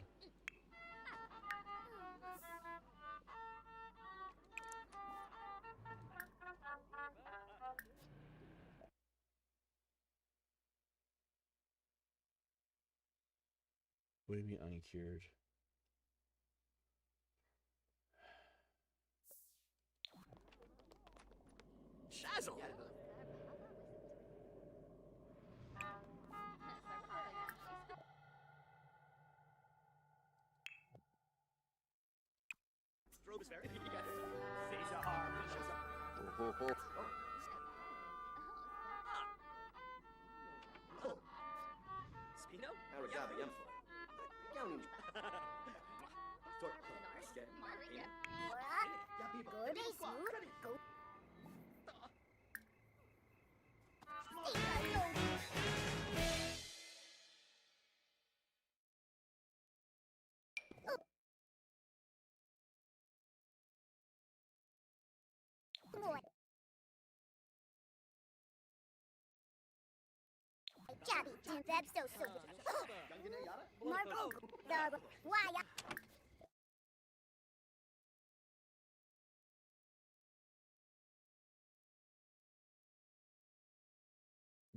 What do you mean uncured? Shazzle.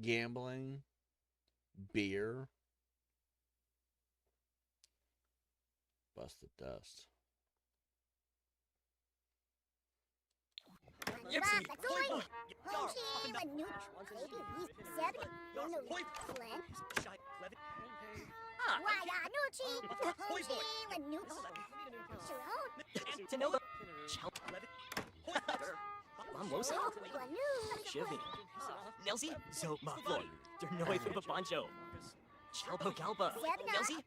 Gambling, beer, busted dust. Nelsie, zo ma floor. Der nooit op een banjo. Chalpo galpa. Nelsie?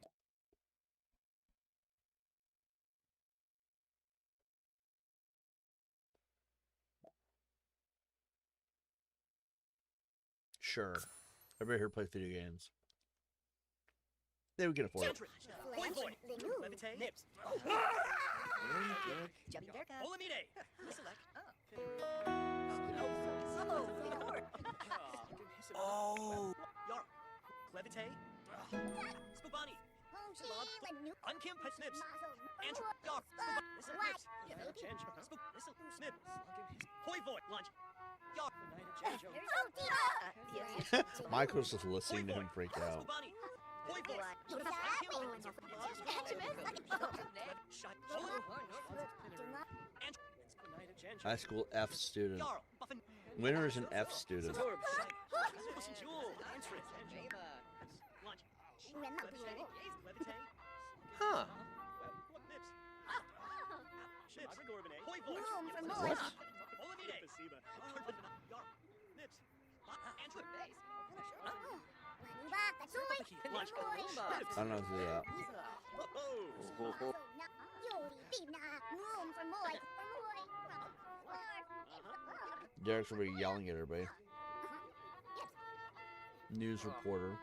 Sure. Everybody here plays video games. They would get afford it. Nips. Olamide. Oh. Yar. Levite. Spubani. Unkim Snips. Andrew. Yar. Listen, Nips. Listen, Snip. Hoi boy. Lunch. Yar. Michael's just listening to him freak out. Hoi boy. High school F student. Winner is an F student. Huh. What? I don't know who that. Derek's already yelling at everybody. News reporter.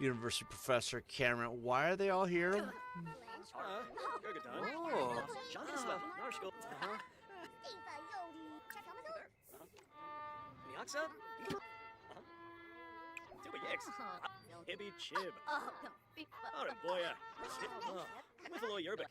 University professor Cameron. Why are they all here? Oh. Ibby Chib. Alright, boya. With a little yerbik.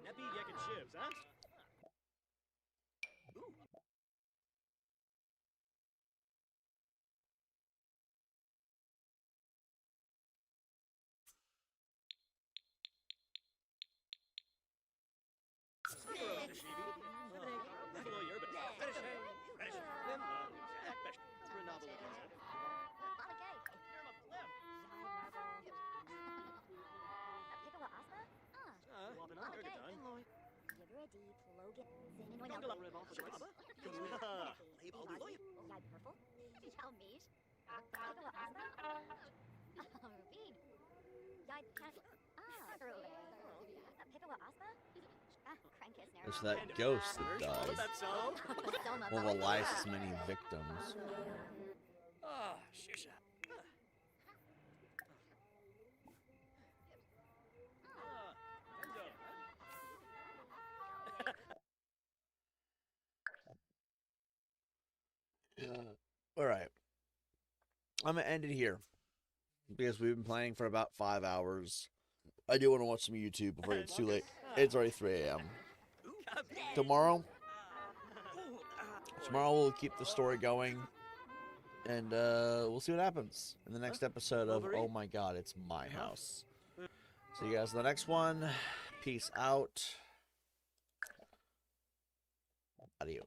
Nappy yakkin shivs, huh? It's that ghost that died. One of Elias's many victims. Ah, shusha. Alright. I'm gonna end it here. Because we've been playing for about 5 hours. I do want to watch some YouTube before it's too late. It's already 3 a.m. Tomorrow we'll keep the story going. And we'll see what happens in the next episode of Oh My God, It's My House. See you guys in the next one. Peace out. Adios.